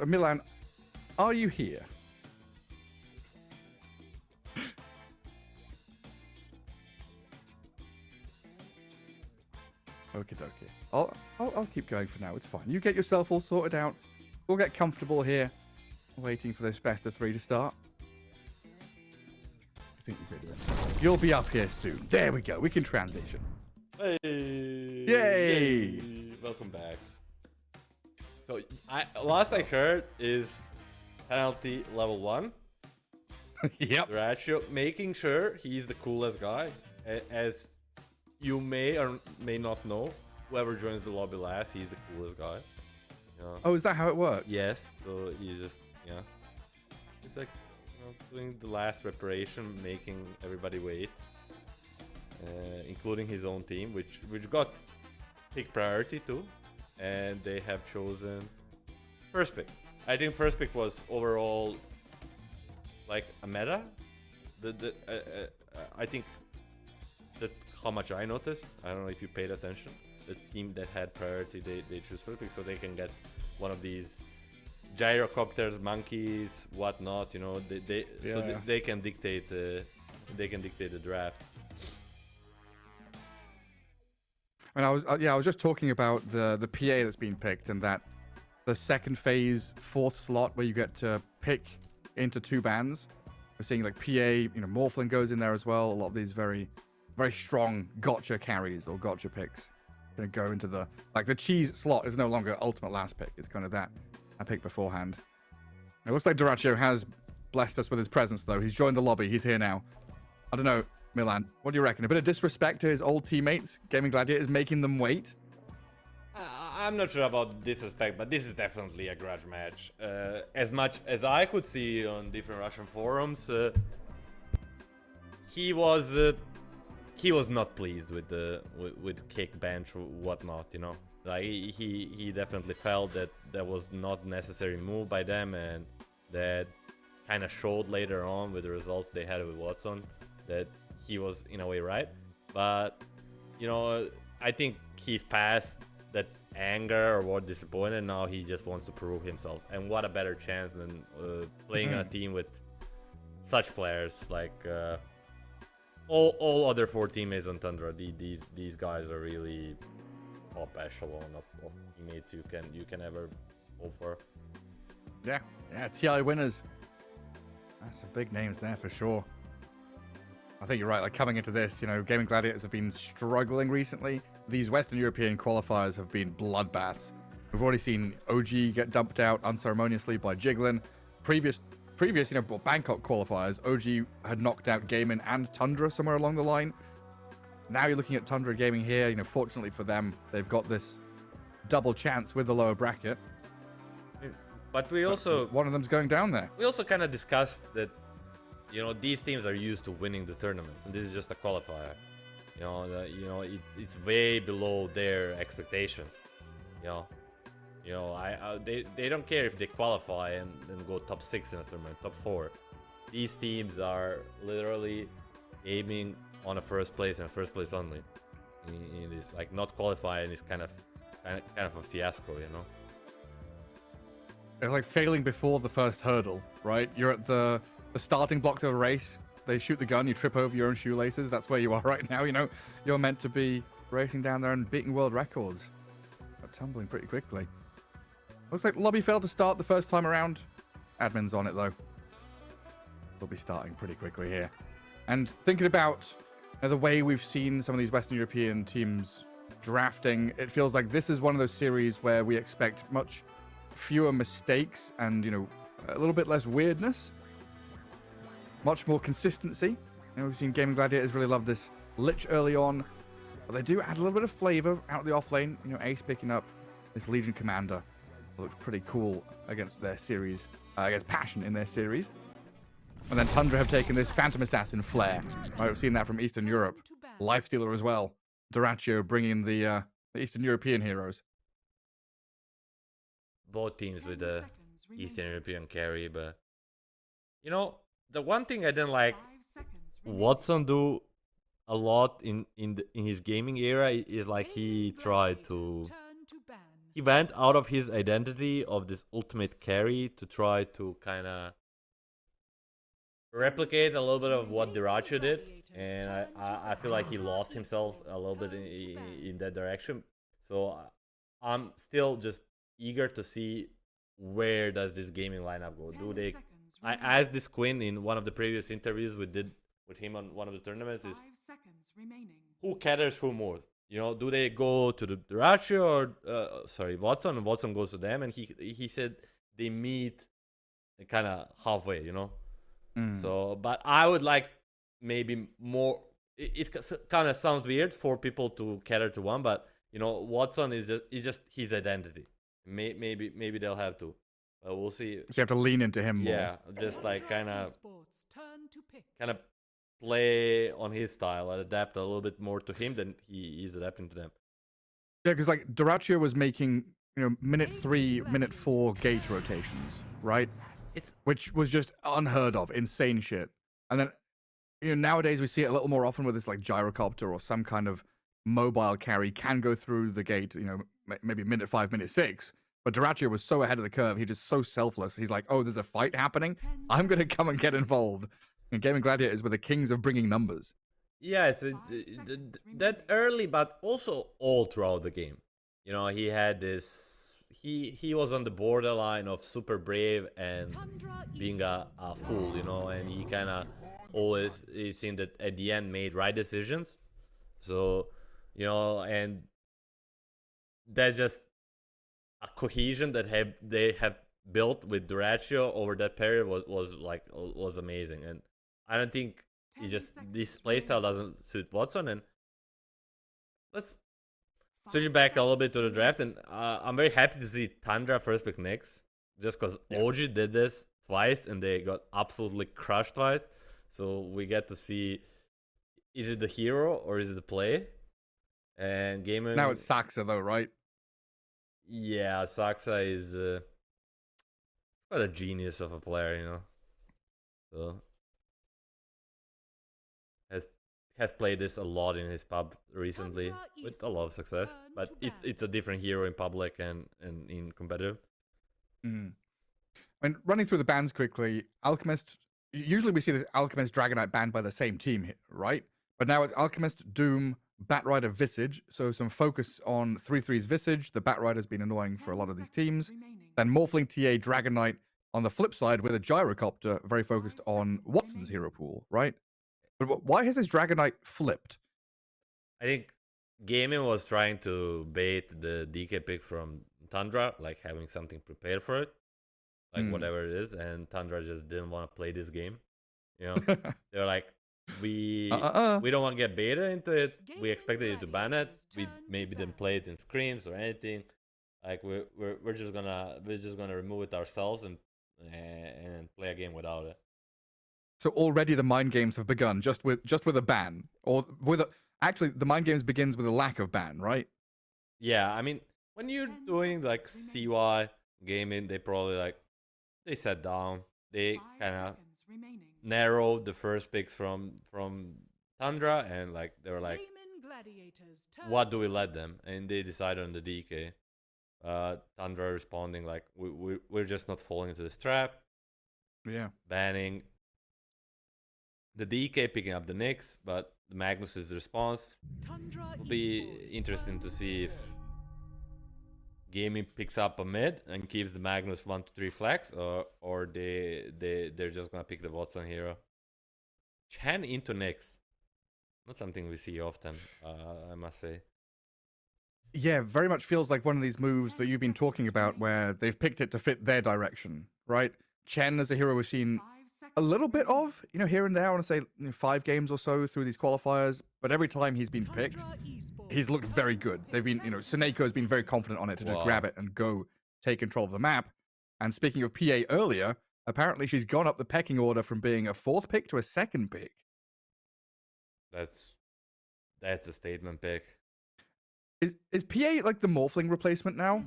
Milan, are you here? Okie dokie. I'll keep going for now. It's fine. You get yourself all sorted out. We'll get comfortable here, waiting for this best of 3 to start. I think you did it. You'll be up here soon. There we go. We can transition. Hey! Yay! Welcome back. So, last I heard is penalty level 1. Yep. Ratio, making sure he's the coolest guy. As you may or may not know, whoever joins the lobby last, he's the coolest guy. Yeah. Oh, is that how it works? Yes. So he's just, he's like, doing the last preparation, making everybody wait, including his own team, which got pick priority too, and they have chosen first pick. I think first pick was overall like a meta. I think that's how much I noticed. I don't know if you paid attention. The team that had priority, they choose first pick so they can get one of these gyrocopters, monkeys, whatnot. They can dictate the draft. And I was just talking about the PA that's been picked, and that the second phase 4th slot where you get to pick into 2 bands. We're seeing like PA, Morphling goes in there as well. A lot of these very strong gotcha carries or gotcha picks going to go into the cheese slot is no longer ultimate last pick. It's kind of that I picked beforehand. It looks like Duraccio has blessed us with his presence though. He's joined the lobby. He's here now. I don't know, Milan, what do you reckon? A bit of disrespect to his old teammates, Gaming Gladiators, making them wait? I'm not sure about disrespect, but this is definitely a grudge match. As much as I could see on different Russian forums, he was not pleased with the with kick bench or whatnot, you know. Like he definitely felt that was not necessary move by them, and that kind of showed later on with the results they had with Watson that he was in a way right. But you know, I think he's past that anger or what disappointed. Now he just wants to prove himself, and what a better chance than playing in a team with such players like all other 4 teammates on Tundra. These guys are really top echelon of teammates you can ever hope for. Yeah, TI winners. That's some big names there for sure. I think you're right. Like coming into this, you know, Gaming Gladiators have been struggling recently. These Western European qualifiers have been bloodbaths. We've already seen OG get dumped out unceremoniously by Jiglin. Previous, you know, Bangkok qualifiers, OG had knocked out Gaming and Tundra somewhere along the line. Now you're looking at Tundra Gaming here. You know, fortunately for them, they've got this double chance with the lower bracket. But we also one of them's going down there. We also kind of discussed that, you know, these teams are used to winning the tournaments, and this is just a qualifier. You know, it's way below their expectations. They don't care if they qualify and go top 6 in a tournament, top 4. These teams are literally aiming on a first place and first place only. In this, like, not qualifying is kind of a fiasco, you know. It's like failing before the first hurdle, right? You're at the starting blocks of a race. They shoot the gun, you trip over your own shoelaces. That's where you are right now, you know. You're meant to be racing down there and beating world records. But tumbling pretty quickly. Looks like Lobby failed to start the first time around. Admin's on it, though. They'll be starting pretty quickly here. And thinking about the way we've seen some of these Western European teams drafting, it feels like this is one of those series where we expect much fewer mistakes and, you know, a little bit less weirdness. Much more consistency. You know, we've seen Gaming Gladiators really love this Lich early on, but they do add a little bit of flavor out the off lane. You know, Ace picking up this Legion Commander. It looks pretty cool against their series, against Passion in their series. And then Tundra have taken this Phantom Assassin Flare. Right, we've seen that from Eastern Europe. Lifestealer as well. Duraccio bringing the Eastern European heroes. Both teams with the Eastern European carry, but you know, the one thing I didn't like Watson do a lot in his gaming era is like he went out of his identity of this ultimate carry to try to kind of replicate a little bit of what Duraccio did, and I feel like he lost himself a little bit in that direction. So I'm still just eager to see where does this gaming lineup go. Do they? I asked this Quinn in one of the previous interviews we did with him on one of the tournaments, is who caters who more? You know, do they go to the Duraccio or Watson, and Watson goes to them? And he said they meet kind of halfway, you know. So, but I would like maybe more. It kind of sounds weird for people to cater to one, but you know, Watson is just his identity. Maybe they'll have to. We'll see. So you have to lean into him more. Yeah, just like kind of play on his style and adapt a little bit more to him than he is adapting to them. Yeah, because like Duraccio was making, you know, minute 3, minute 4 gate rotations, right? Which was just unheard of, insane shit. And then, you know, nowadays we see it a little more often with this like gyrocopter or some kind of mobile carry can go through the gate, you know, maybe minute 5, minute 6. But Duraccio was so ahead of the curve, he's just so selfless. He's like, oh, there's a fight happening? I'm going to come and get involved. And Gaming Gladiators were the kings of bringing numbers. Yeah, it's that early, but also all throughout the game. You know, he had this... He was on the borderline of super brave and being a fool, you know, and he kind of always, it seemed that at the end made right decisions. So, you know, and that's just a cohesion that they have built with Duraccio over that period was amazing. And I don't think this playstyle doesn't suit Watson. And let's Switching back a little bit to the draft, and I'm very happy to see Tundra first pick Nyx, just because OG did this twice and they got absolutely crushed twice. So we get to see, is it the hero or is it the play? And gaming Now it's Saxa though, right? Yeah, Saxa is quite a genius of a player, you know. So has played this a lot in his pub recently with a lot of success, but it's a different hero in public and in competitive. And running through the bans quickly, Alchemist. Usually we see this Alchemist Dragonite banned by the same team, right? But now it's Alchemist, Doom, Batrider, Visage. So some focus on 3-3's Visage. The Batrider's been annoying for a lot of these teams. Then Morphling TA Dragonite on the flip side with a Gyrocopter, very focused on Watson's hero pool, right? But why has this Dragonite flipped? I think gaming was trying to bait the DK pick from Tundra, like having something prepared for it, like whatever it is, and Tundra just didn't want to play this game. You know, they're like, we don't want to get beta into it. We expected you to ban it. We maybe didn't play it in screens or anything. Like we're just gonna remove it ourselves and play a game without it. So already the mind games have begun just with a ban, or with actually the mind games begins with a lack of ban, right? Yeah, I mean when you're doing like CY gaming, they sat down, they kind of narrowed the first picks from Tundra, and like they were like, what do we let them? And they decided on the DK. Tundra responding like, we're just not falling into this trap. Yeah, banning the DK, picking up the Nyx, but the Magnus' response will be interesting to see if gaming picks up a mid and keeps the Magnus 1-3 flex, or they're just gonna pick the Watson hero. Chen into Nyx, not something we see often, I must say. Yeah, very much feels like one of these moves that you've been talking about where they've picked it to fit their direction, right? Chen as a hero we've seen a little bit of, here and there. I want to say 5 games or so through these qualifiers, but every time he's been picked, he's looked very good. They've been, Seneko has been very confident on it to just grab it and go take control of the map. And speaking of PA earlier, apparently she's gone up the pecking order from being a 4th pick to a 2nd pick. That's a statement pick. Is PA like the Morphling replacement now?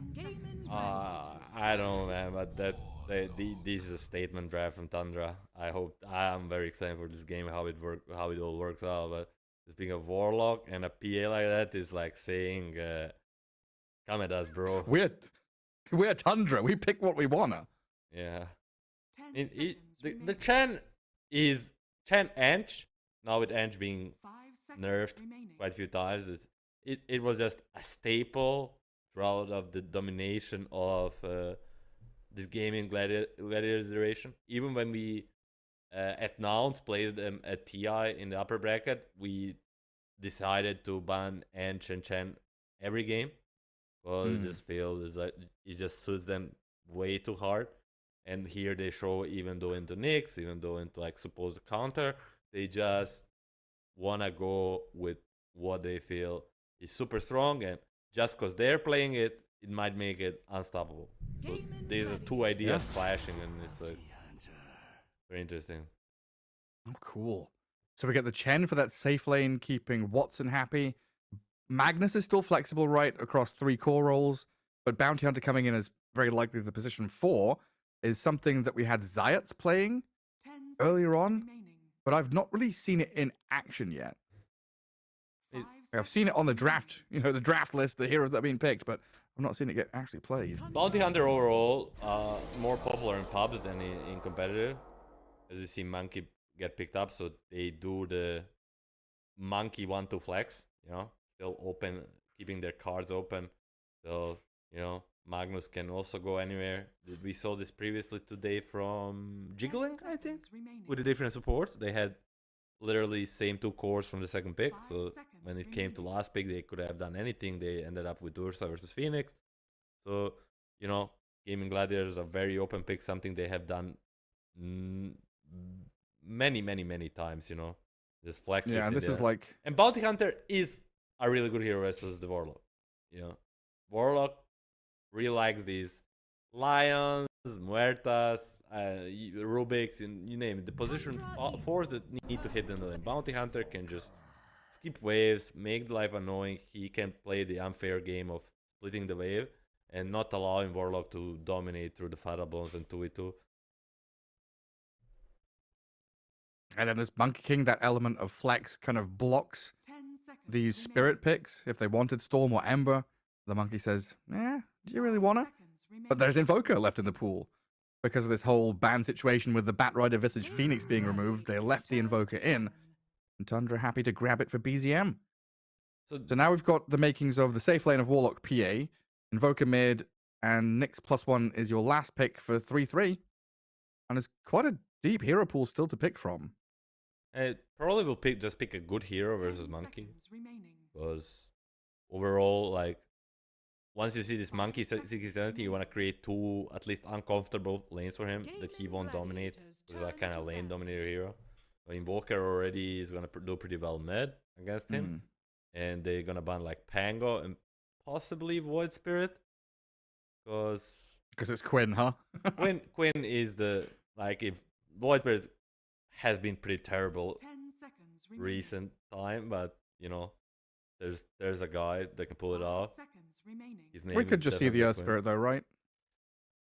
I don't know, man, but this is a statement draft from Tundra. I'm very excited for this game, how it all works out. But just being a Warlock and a PA like that is like saying, come at us, bro. We're Tundra. We pick what we wanna. Yeah. The Chen is Chen Anch. Now with Anch being nerfed quite a few times, it was just a staple throughout of the domination of this gaming gladiators iteration. Even when we at Nouns played them at TI in the upper bracket, we decided to ban Anch and Chen every game. Well, it just feels like it just suits them way too hard. And here they show, even though into Nyx, even though into like supposed counter, they just wanna go with what they feel is super strong, and just because they're playing it, it might make it unstoppable. So these are two ideas clashing, and it's like very interesting. Oh, cool. So we get the Chen for that safe lane, keeping Watson happy. Magnus is still flexible, right, across 3 core roles, but Bounty Hunter coming in as very likely the position 4 is something that we had Zayats playing earlier on, but I've not really seen it in action yet. I've seen it on the draft, the draft list, the heroes that are being picked, but I've not seen it get actually played. Bounty Hunter overall, more popular in pubs than in competitive. As you see, Monkey get picked up, so they do the Monkey 1-2 flex, still open, keeping their cards open. So, Magnus can also go anywhere. We saw this previously today from Jiggling, I think, with the different supports. They had literally same 2 cores from the 2nd pick, so when it came to last pick, they could have done anything. They ended up with Ursa versus Phoenix. So, Gaming Gladiators are very open pick, something they have done many times, Just flex. Yeah, and this is like... And Bounty Hunter is a really good hero versus the Warlock. You know, Warlock really likes these lions, muertas, Rubiks, and you name it. The position fours that need to hit in the lane. Bounty Hunter can just skip waves, make life annoying. He can play the unfair game of splitting the wave and not allowing Warlock to dominate through the Fatal Bones and 2v2. And then there's Monkey King, that element of flex kind of blocks 10 seconds these remaining. spirit picks. If they wanted Storm or Ember, the Monkey says, do you really want to? Seconds remaining. But there's Invoker left in the pool. Because of this whole ban situation with the Batrider Visage Phoenix being removed, they left the Invoker in, and Tundra happy to grab it for BZM. So now we've got the makings of the safe lane of Warlock PA, Invoker mid, and Nyx +1 is your last pick for 3-3. And it's quite a deep hero pool still to pick from. It probably will just pick a good hero versus 10 Monkey. seconds remaining. Because overall, like, once you see this Monkey 60-70, you want to create two at least uncomfortable lanes for him that he won't dominate. Because that kind of lane dominator hero. So Invoker already is going to do pretty well mid against him. And they're going to ban like Pango and possibly Void Spirit. Because it's Quinn, huh? Quinn is the, like, if Void Spirit has been pretty terrible 10 seconds remaining. recent time, but you know, there's a guy that can pull it 5 off. seconds remaining. His name We could is just see the definitely Earth Quinn. Spirit though, right?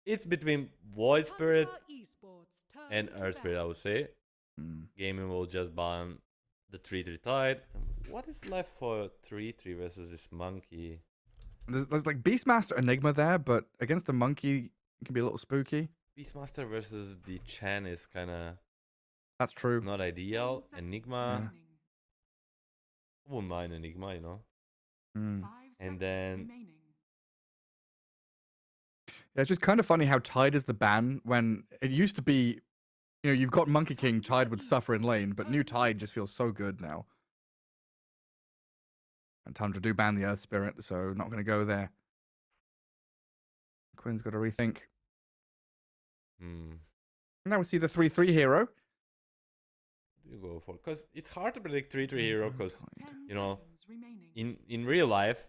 It's between Void Spirit Tundra Esports turn and to Earth Spirit, I bat. would say. Gaming will just ban the 3-3 Tide. What is left for 3-3 versus this Monkey? There's like Beastmaster Enigma there, but against the Monkey, it can be a little spooky. Beastmaster versus the Chan is kind of That's true. not 10 ideal. seconds Enigma, remaining. I wouldn't mind Enigma, you know. 5 And seconds then- remaining. Yeah, it's just kind of funny how Tide is the ban when it used to be, you've got Monkey King, Tide would suffer in lane, but new Tide just feels so good now. And Tundra do ban the Earth Spirit, so not going to go there. Quinn's got to rethink. Now we see the 3-3 hero. You go for, because it's hard to predict 3-3 hero, because 10 you know, seconds remaining. in real life,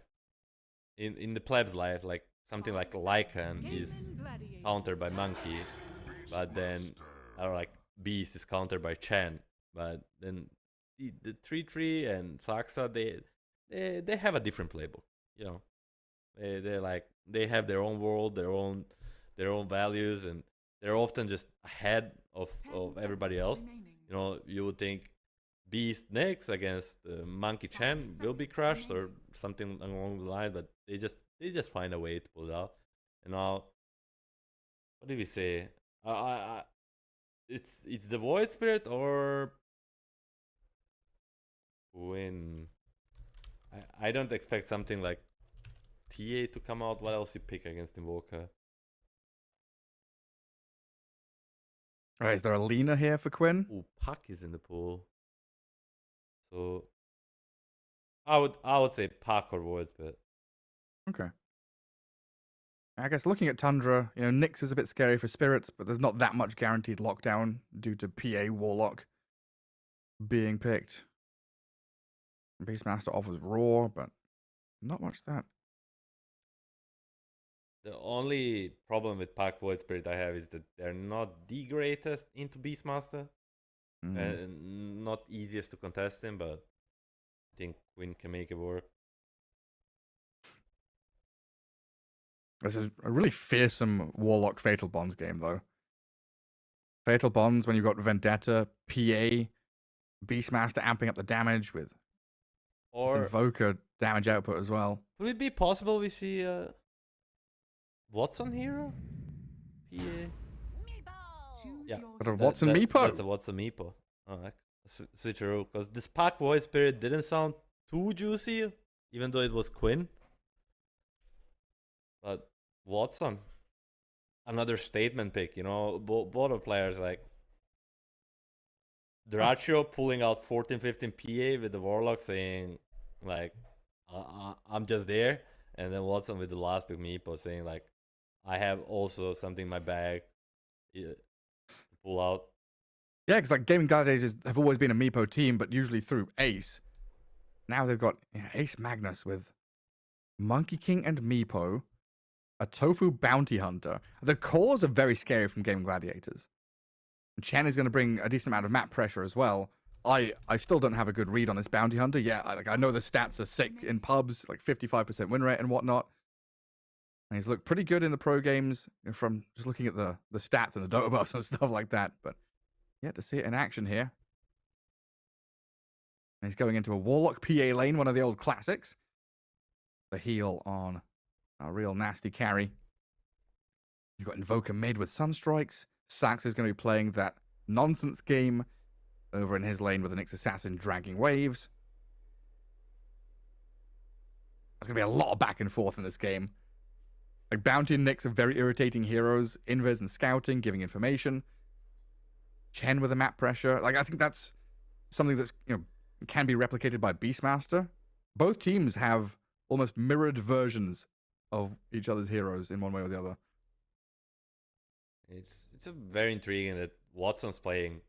in the pleb's life, like something like 5 Lycan seconds. is Gaming Gladiators countered by turn. Monkey, but then like Beast is countered by Chen, but then the 3-3 and Saxa, they have a different playbook, you know. They have their own world, their own values, and they're often just ahead of 10 everybody seconds else. remaining. You know, you would think Beast next against Monkey Chen 5 will be seconds crushed or remaining. something along the line, but they just find a way to pull it out. And now, what did we say? It's the Void Spirit or Quinn. I don't expect something like TA to come out. What else you pick against Invoker? All right, is there a Lena here for Quinn? Ooh, Puck is in the pool. So I would say Puck or Void Spirit. Okay. I guess looking at Tundra, Nyx is a bit scary for spirits, but there's not that much guaranteed lockdown due to PA Warlock being picked. Beastmaster offers Roar, but not much that. The only problem with Pack Void Spirit I have is that they're not the greatest into Beastmaster. And not easiest to contest him, but I think Quinn can make it work. This is a really fearsome Warlock Fatal Bonds game, though. Fatal Bonds, when you've got Vendetta, PA, Beastmaster amping up the damage with Or Invoker damage output as well. could it be possible we see Watson hero? PA? Choose Yeah. your But a hero. Watson Meepo. That's a Watson Meepo. Alright. Switcheroo. Because this Pack Void Spirit didn't sound too juicy, even though it was Quinn. But Watson, another statement pick, both of players like Dracio pulling out 14-15 PA with the Warlock saying like I'm just there, and then Watson with the last pick Meepo saying like I have also something in my bag to pull out. Yeah, because like Gaming Gladiators have always been a Meepo team, but usually through Ace. Now they've got Ace Magnus with Monkey King and Meepo, a Tofu Bounty Hunter. The cores are very scary from Game Gladiators. And Chen is going to bring a decent amount of map pressure as well. I still don't have a good read on this Bounty Hunter. Yeah, I know the stats are sick in pubs, like 55% win rate and whatnot. And he's looked pretty good in the pro games from just looking at the stats and the Dota buffs and stuff like that. But yet to see it in action here. And he's going into a Warlock PA lane, one of the old classics. The heal on a real nasty carry. You've got Invoker mid with Sunstrikes. Sax is going to be playing that nonsense game over in his lane with the Nyx Assassin dragging waves. There's going to be a lot of back and forth in this game. Like, Bounty and Nyx are very irritating heroes. Invis and Scouting, giving information. Chen with the map pressure. Like, I think that's something that's, can be replicated by Beastmaster. Both teams have almost mirrored versions of each other's heroes in one way or the other. It's a very intriguing that Watson's playing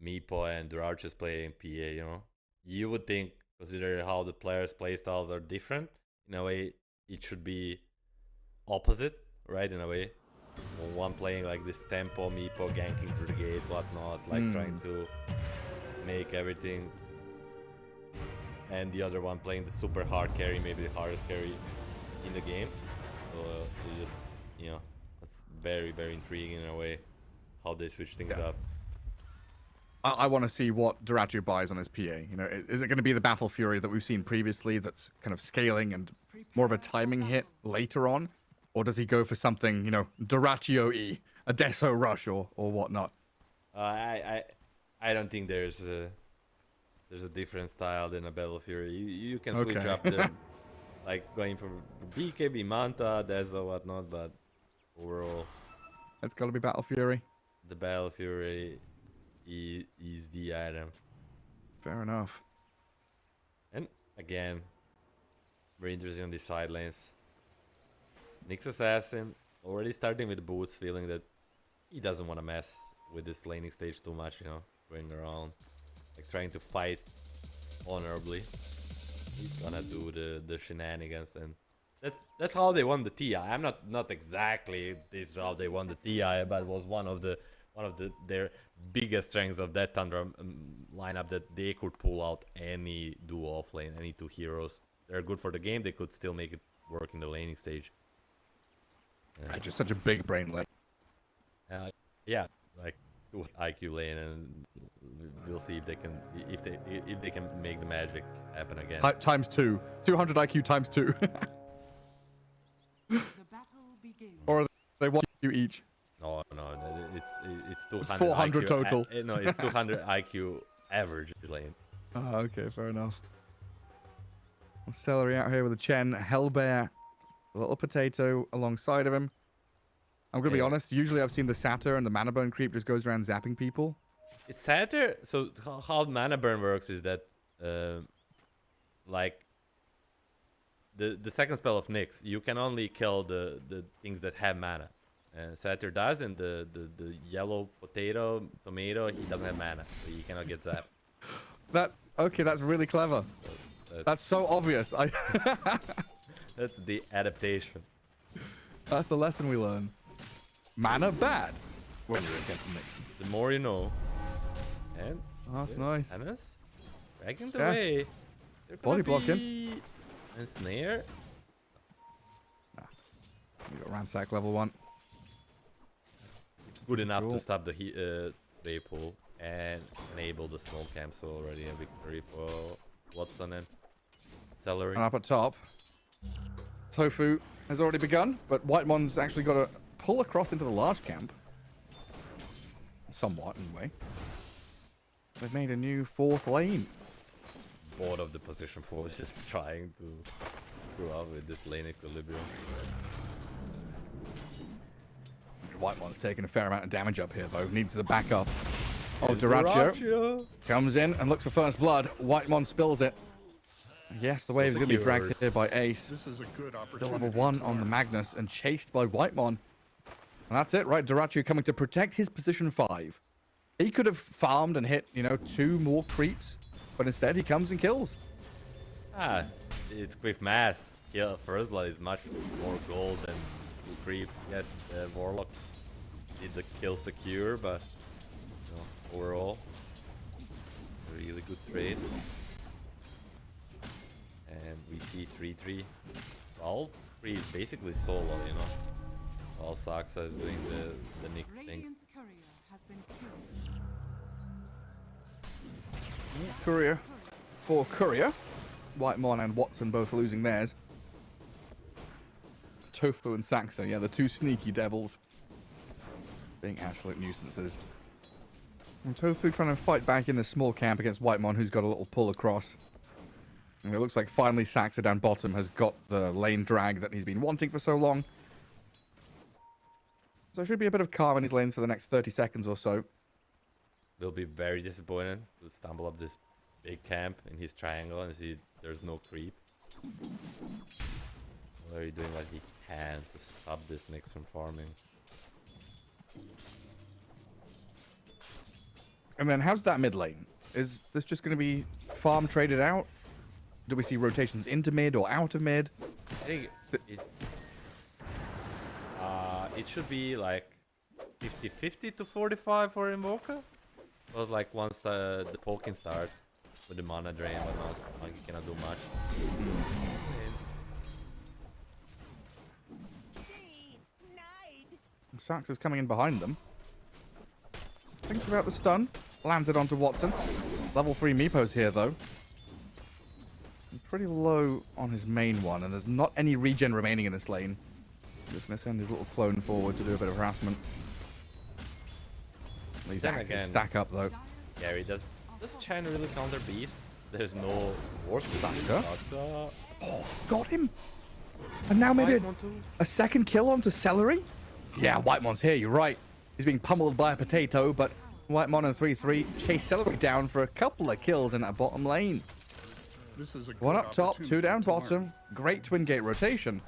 Meepo and Durarch is playing PA, You would think, considering how the players' playstyles are different, in a way, it should be opposite, right? In a way. One playing like this tempo, Meepo ganking through the gates, whatnot, like trying to make everything. And the other one playing the super hard carry, maybe the hardest carry in the game. So it just, it's very, very intriguing in a way how they switch things up. I want to see what Durachu buys on his PA. Is it going to be the Battle Fury that we've seen previously that's kind of scaling and more of a timing hit later on? Or does he go for something, Durachio-y, a Deso Rush or whatnot? I don't think there's a different style than a Battle Fury. You can switch up them, like going from BKB, Manta, Deso, whatnot, but overall... It's got to be Battle Fury. The Battle Fury is the item. Fair enough. And again, very interesting on the side lanes. Nyx Assassin already starting with boots, feeling that he doesn't want to mess with this laning stage too much, going around, like trying to fight honorably. He's gonna do the shenanigans, and that's how they won the TI. I'm not exactly this is how they won the TI, but it was one of their biggest strengths of that Thunder lineup, that they could pull out any duo off lane, any two heroes. They're good for the game. They could still make it work in the laning stage. Just such a big brain lane. Yeah, like IQ lane, and we'll see if they can make the magic happen again. Times 2, 200 IQ times 2. The battle begins. Or they want you each. No, it's 200. It's 400 IQ, total. No, it's 200 IQ average lane. Oh, okay, fair enough. Celery out here with a Chen, Hellbear, a little potato alongside of him. I'm gonna be honest. Usually, I've seen the Satyr and the mana burn creep just goes around zapping people. It's Satyr. So how mana burn works is that, like the second spell of Nyx, you can only kill the things that have mana. Satyr does, and the yellow tomato, he doesn't have mana, so he cannot get zapped. That's really clever. That's so obvious. That's the adaptation. That's the lesson we learn. Mana bad when you're against the Nyx. The more you know. And oh, that's nice. Hannes dragging the way. Body blocking. And snare. You got ransack level 1. It's good enough to stop the wave pool and enable the smoke camp. So already a victory for Watson and Celery. And up at top, Tofu has already begun, but Whitemon's actually got to pull across into the large camp. Somewhat, anyway. They've made a new 4th lane. Bored of the position 4, just trying to screw up with this lane equilibrium. Whitemon's taking a fair amount of damage up here, though. Needs the backup. Oh, Duraccio comes in and looks for first blood. Whitemon spills it. Yes, the wave is going to be dragged here by Ace. This is a good opportunity. Still level 1 on the Magnus and chased by Whitemon. And that's it, right? Duraccio coming to protect his position 5. He could have farmed and hit, 2 more creeps, but instead he comes and kills. It's quick math. Yeah, first blood is much more gold than 2 creeps. Yes, Warlock did the kill secure, but you know, overall, a really good trade. And we see 3-3. All 3 is basically solo, you know. While Saxa is doing the Nyx things. Radiant's courier has been killed. Courier for Courier. Whitemon and Watson both losing theirs. Tofu and Saxa, yeah, the 2 sneaky devils. Being absolute nuisances. And Tofu trying to fight back in the small camp against Whitemon, who's got a little pull across. And it looks like finally Saxa down bottom has got the lane drag that he's been wanting for so long. So it should be a bit of calm in his lanes for the next 30 seconds or so. Will be very disappointed to stumble up this big camp in his triangle and see there's no creep. Larry doing what he can to stop this Nyx from farming. And then how's that mid lane? Is this just going to be farm traded out? Do we see rotations into mid or out of mid? I think it's it should be like 50-50 to 45 for Invoker. It was like once the poking starts with the mana drain, but not like you cannot do much. Saxa's coming in behind them. Thinks about the stun. Lands it onto Watson. Level 3 Meepo's here, though. Pretty low on his main one, and there's not any regen remaining in this lane. Just going to send his little clone forward to do a bit of harassment. These Then axes again, stack up, though. Gary, does China really counter Beast? There's no work. Saxa? Saxa. Oh, got him! And now made it Whitemon too. a second kill onto Celery? Yeah, Whitemon's here, you're right. He's being pummeled by a potato, but Whitemon and 3-3 chase Celery down for a couple of kills in that bottom lane. This is a One good up top, 2 down opportunity to bottom. learn. Great twin gate rotation.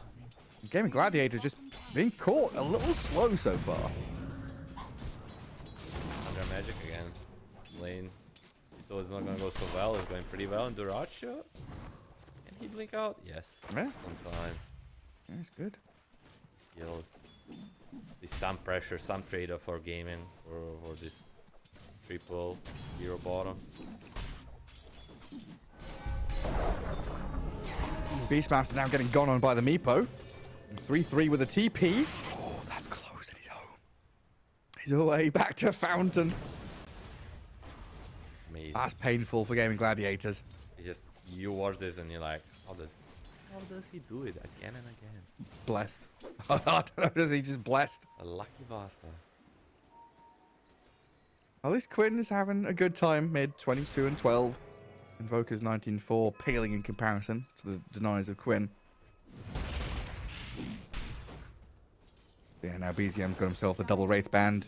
Gaming Gladiator just being caught a little slow so far. Under magic again. Lane. He thought it's not gonna go so well. It's going pretty well in Duracho. Can he blink out? Yes. Yeah. Just on time. Yeah, it's good. He'll be some pressure, some trade-off for gaming for this triple hero bottom. Beastmaster now getting gone on by the Meepo. 3-3 with a TP. Oh, that's close and he's home. He's away back to Fountain. Amazing. That's painful for Gaming Gladiators. It's just you watch this and you're like, how does he do it again and again? Blessed. I don't know, is he just blessed? A lucky bastard. At least Quinn is having a good time mid 22 and 12. Invoker's 19-4, paling in comparison to the denies of Quinn. Yeah, now BZM's got himself the double Wraith Band.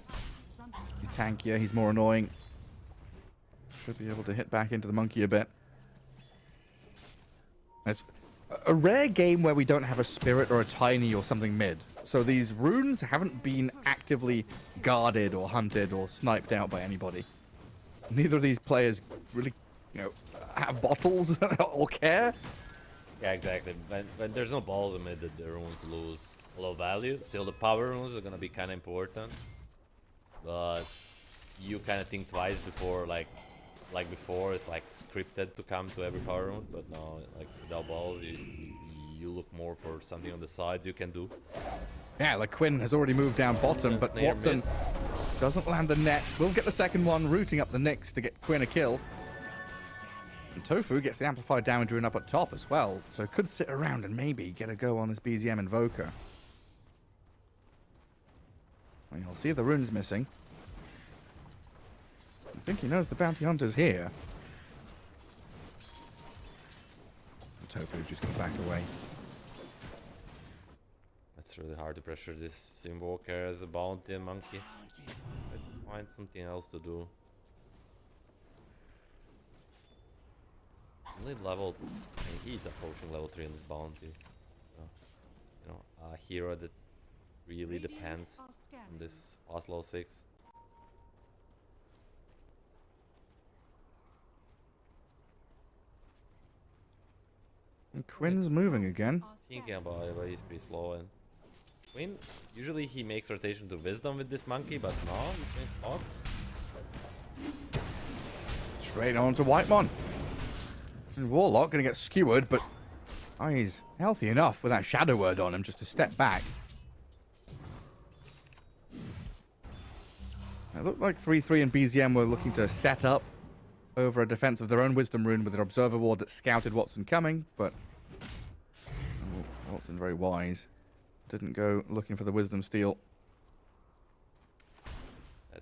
He's tankier, he's more annoying. Should be able to hit back into the monkey a bit. It's a rare game where we don't have a spirit or a tiny or something mid. So these runes haven't been actively guarded or hunted or sniped out by anybody. Neither of these players really, have bottles or care. Yeah, exactly. When there's no balls in mid, the runes lose a lot of value. Still, the power runes are gonna be kind of important, but you kind of think twice before, like before it's like scripted to come to every power rune. But now, like without balls, you look more for something on the sides you can do. Yeah, like Quinn has already moved down bottom, but Snare Watson miss. doesn't land the net. Will get the second one, rooting up the Nyx to get Quinn a kill. And Tofu gets the amplified damage rune up at top as well, so could sit around and maybe get a go on this BZM Invoker. Well, you'll see the rune's missing. I think he knows the bounty hunter's here. And Tofu's just going to back away. It's really hard to pressure this Invoker as a bounty and monkey. But find something else to do. Only level, he's approaching level 3 in this bounty. So, a hero that really depends on this fast level 6. And Quinn's moving again. Thinking about it, but he's pretty slow. And Quinn, usually he makes rotation to Wisdom with this monkey, but now he's playing Fog. Straight on to Whitemon. And Warlock gonna get skewered, but he's healthy enough with that Shadow Word on him just to step back. It looked like 3-3 and BZM were looking to set up over a defense of their own Wisdom Rune with an Observer Ward that scouted Watson coming, but Watson, very wise, didn't go looking for the Wisdom Steal. That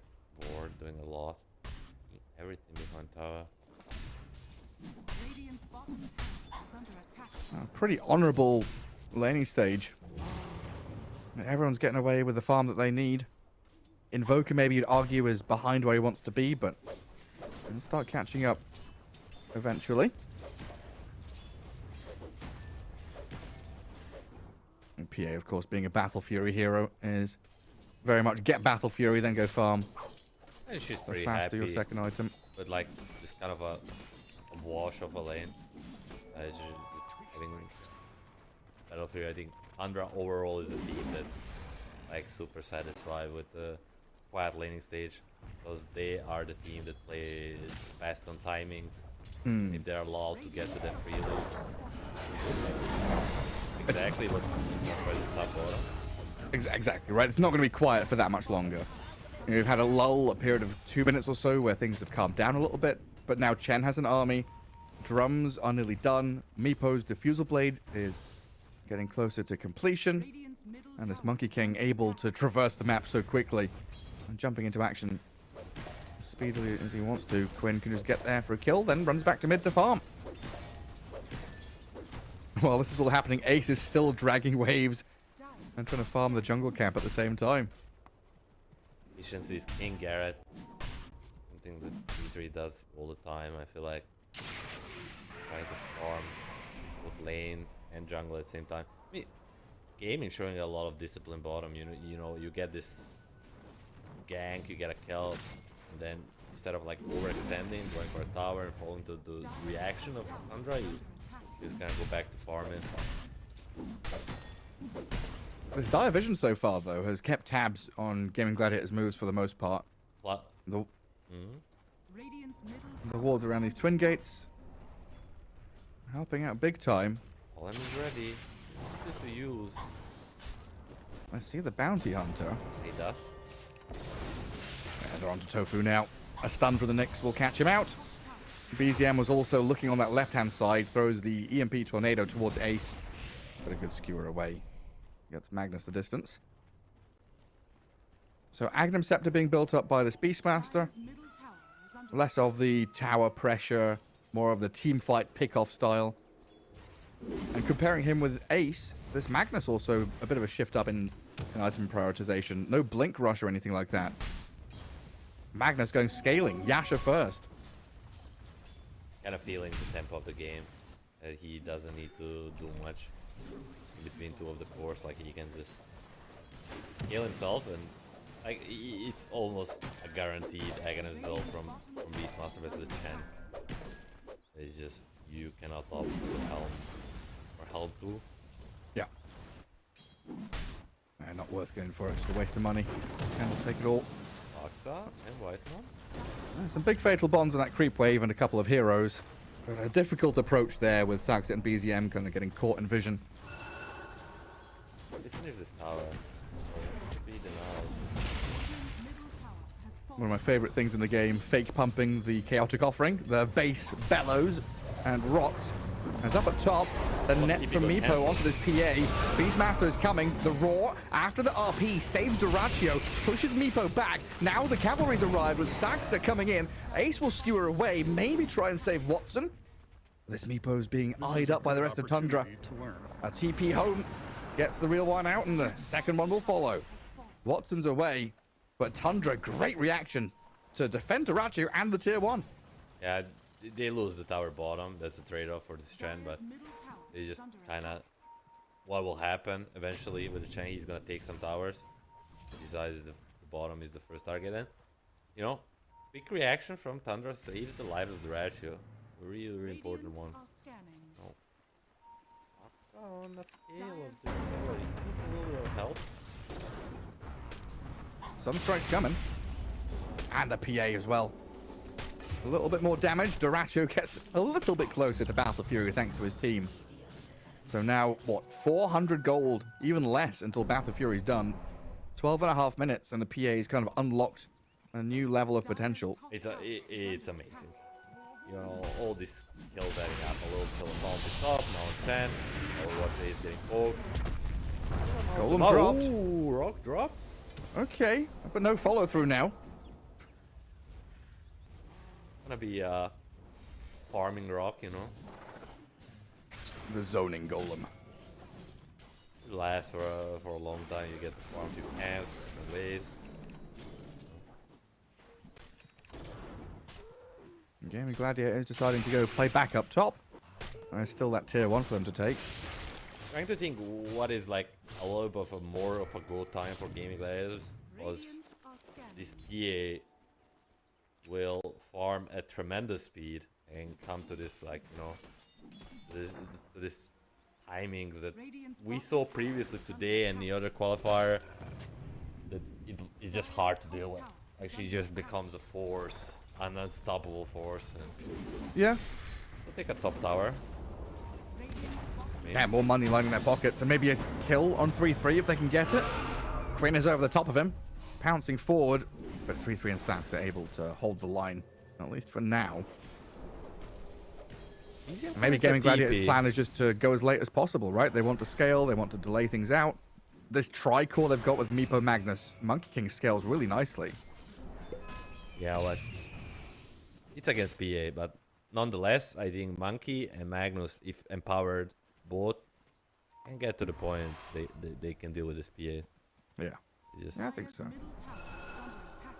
Ward doing a lot. Everything behind tower. Radiant's bottom tower is under attack. A pretty honourable laning stage. Everyone's getting away with the farm that they need. Invoker, maybe you'd argue, is behind where he wants to be, but he'll start catching up eventually. And PA, of course, being a Battle Fury hero, is very much get Battle Fury, then go farm. And she's So pretty faster happy your second item. with like this kind of a wash of a lane. Just having Battlefield, I think Andra overall is a team that's like super satisfied with the quiet laning stage, because they are the team that plays fast on timings. If they're allowed to get to them freely. Exactly what's going to try to stop bottom. Exactly, right? It's not going to be quiet for that much longer. You know, we've had a lull, a period of 2 minutes or so where things have calmed down a little bit, but now Chen has an army. Drums are nearly done. Meepo's Diffusal Blade is getting closer to completion. Radiant's middle And this tower Monkey King able to traverse the map so quickly and jumping into action as speedily as he wants to. Quinn can just get there for a kill, then runs back to mid to farm. While this is all happening, Ace is still dragging waves and trying to farm the jungle camp at the same time. Efficiency is King Garrett. Something that D3 does all the time, I feel like. Trying to farm both lane and jungle at the same time. I mean, gaming showing a lot of discipline bottom. You know, you get this gank, you get a kill, and then instead of like overextending, going for a tower and falling to the reaction of Andra, you just kind of go back to farming. This Dire Vision so far, though, has kept tabs on Gaming Gladiator's moves for the most part. The Radiant's middle tower wards around these twin gates helping out big time. All is ready. Good to use. I see the Bounty Hunter. He does. And they're onto Tofu now. A stun for the Nyx will catch him out. BZM was also looking on that left-hand side, throws the EMP Tornado towards Ace. But a good skewer away. Gets Magnus the distance. So Agnum Scepter being built up by this Beastmaster. Dire's middle tower is under Less of the tower pressure, more of the team fight pick-off style. And comparing him with Ace, this Magnus also a bit of a shift up in item prioritization. No Blink Rush or anything like that. Magnus going scaling. Yasha first. Kind of feeling the tempo of the game. He doesn't need to do much in between two of the cores. Like he can just heal himself, and like it's almost a guaranteed Aghanim build from Beastmaster versus Chen. It's just you cannot opt for Helm or Helm 2. Yeah. Not worth going for it. Just a waste of money. And we'll take it all. Axa and Whitemon. Some big fatal bonds on that creep wave and a couple of heroes. But a difficult approach there with Saxit and BZM kind of getting caught in vision. They finish this tower. Be denied. middle tower has fallen. One of my favorite things in the game, fake pumping the Chaotic Offering. The base bellows and rocks. As up at top, the net from keeping Meepo good onto this PA. Beastmaster is coming. The Roar after the RP saves Duraccio, pushes Meepo back. Now the cavalry's arrived with Saxa coming in. Ace will skewer away, maybe try and save Watson. This Meepo's being eyed up by the rest of Tundra. A TP home gets the real one out, and the second one will follow. Watson's away, but Tundra, great reaction to defend Duraccio and the tier 1. Yeah, they lose the tower bottom. That's a trade-off for this Chen, but Dire's middle tower they is just under kind attack. of what will happen eventually with the Chen. He's gonna take some towers. Decides the bottom is the first target, and you know, big reaction from Tundra saves the life of the Ratio. A really important Radiant one. are scanning. Oh. Oh, not kill of this celery. Needs a little bit of help. Some strikes coming. And the PA as well. A little bit more damage. Duracho gets a little bit closer to Battle Fury thanks to his team. So now, what, 400 gold, even less until Battle Fury's done. 12.5 minutes, and the PA's kind of unlocked a new level of potential. It's amazing. You know, all these kills adding up. A little kill on the top, now 10. Overwatch is getting poked. Golem dropped. Ooh, rock drop. Okay, but no follow through now. Gonna be farming rock, you know. The zoning golem. It lasts for a long time. You get to farm few camps, different waves. Gaming Gladiator is deciding to go play back up top. There's still that tier 1 for them to take. Trying to think what is like a little bit of a more of a go time for Gaming Gladiators was Radiant are scanning. this PA will farm at tremendous speed and come to this, like, you know, this timings that Radiant's we bottom saw tower previously is under today and the attack. other qualifier, that it's just hard to deal with. Like, she just becomes a force, an unstoppable force. And Yeah. we'll take a top tower. Radiant's bottom Maybe. Yeah, more money lining their pockets, and maybe a kill on 3-3 if they can get it. Quinn is over the top of him, pouncing forward, but 3-3 and Sax are able to hold the line, at least for now. Maybe Gaming Gladiator's plan is just to go as late as possible, right? They want to scale, they want to delay things out. This tri-core they've got with Meepo, Magnus, Monkey King scales really nicely. Yeah, what? It's against PA, but nonetheless, I think Monkey and Magnus, if empowered both, can get to the points. They can deal with this PA. Yeah, It's just, yeah, I think so. middle tower is under attack.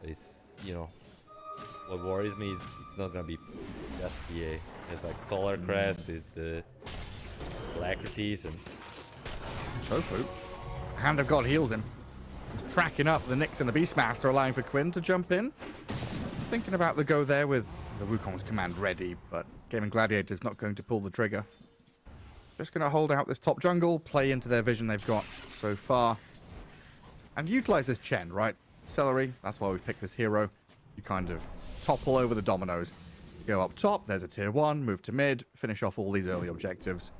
it's, you know, what worries me is it's not gonna be just PA. It's like Solar Crest, it's the Alacrities, and Tofu. Hand of God heals him. He's tracking up the Nyx and the Beastmaster, allowing for Quinn to jump in. Thinking about the go there with the Wukong's command ready, but Gaming Gladiator's not going to pull the trigger. Just going to hold out this top jungle, play into their vision they've got so far, and utilize this Chen, right? Celery, that's why we've picked this hero. You kind of topple over the dominoes. Go up top, there's a tier 1, move to mid, finish off all these early objectives.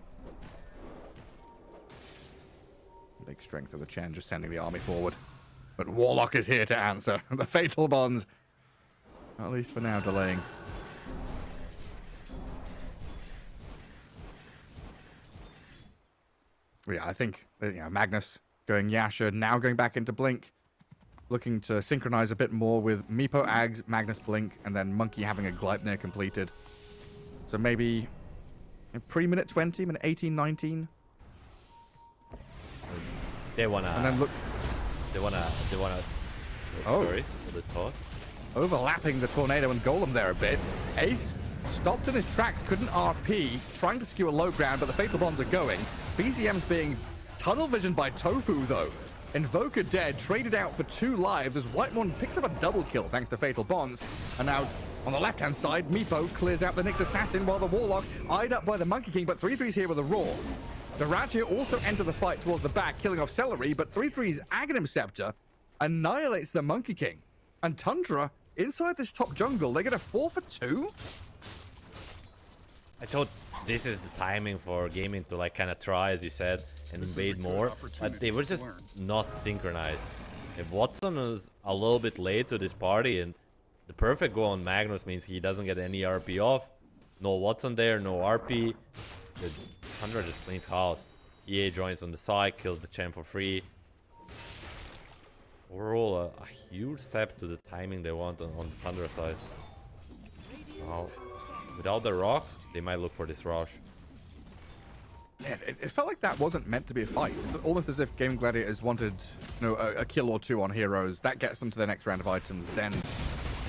Big strength of the Chen, just sending the army forward. But Warlock is here to answer. The Fatal Bonds, at least for now, delaying. Yeah, I think, Magnus going Yasha, now going back into Blink. Looking to synchronize a bit more with Meepo, Ags, Magnus, Blink, and then Monkey having a Gleipnir completed. So maybe pre-minute 20, minute 18, 19. they wanna. And then look, They wanna. Oh. Sorry for the thought. overlapping the Tornado and Golem there a bit. Ace stopped in his tracks, couldn't RP, trying to skew a low ground, but the Fatal Bombs are going. BZM's being tunnel visioned by Tofu, though. Invoker dead, traded out for 2 lives as Whitemon picks up a double kill thanks to Fatal Bonds. And now, on the left-hand side, Meepo clears out the Nyx Assassin while the Warlock eyed up by the Monkey King, but 3-3's here with a Roar. The Rajir also enter the fight towards the back, killing off Celery, but 3-3's Aghanim Scepter annihilates the Monkey King. And Tundra, inside this top jungle, they get a 4 for 2? I thought this is the timing for gaming to like kind of try, as you said, and invade more, but they were just not synchronized. If Watson was a little bit late to this party, and the perfect go on Magnus means he doesn't get any RP off, no Watson there, no RP, the Tundra just cleans house. EA joins on the side, kills the champ for free. Overall, a huge step to the timing they want on the Tundra side. Now, without the rock, they might look for this rush. Yeah, it felt like that wasn't meant to be a fight. It's almost as if Game Gladiators wanted, a kill or 2 on heroes. That gets them to the next round of items. Then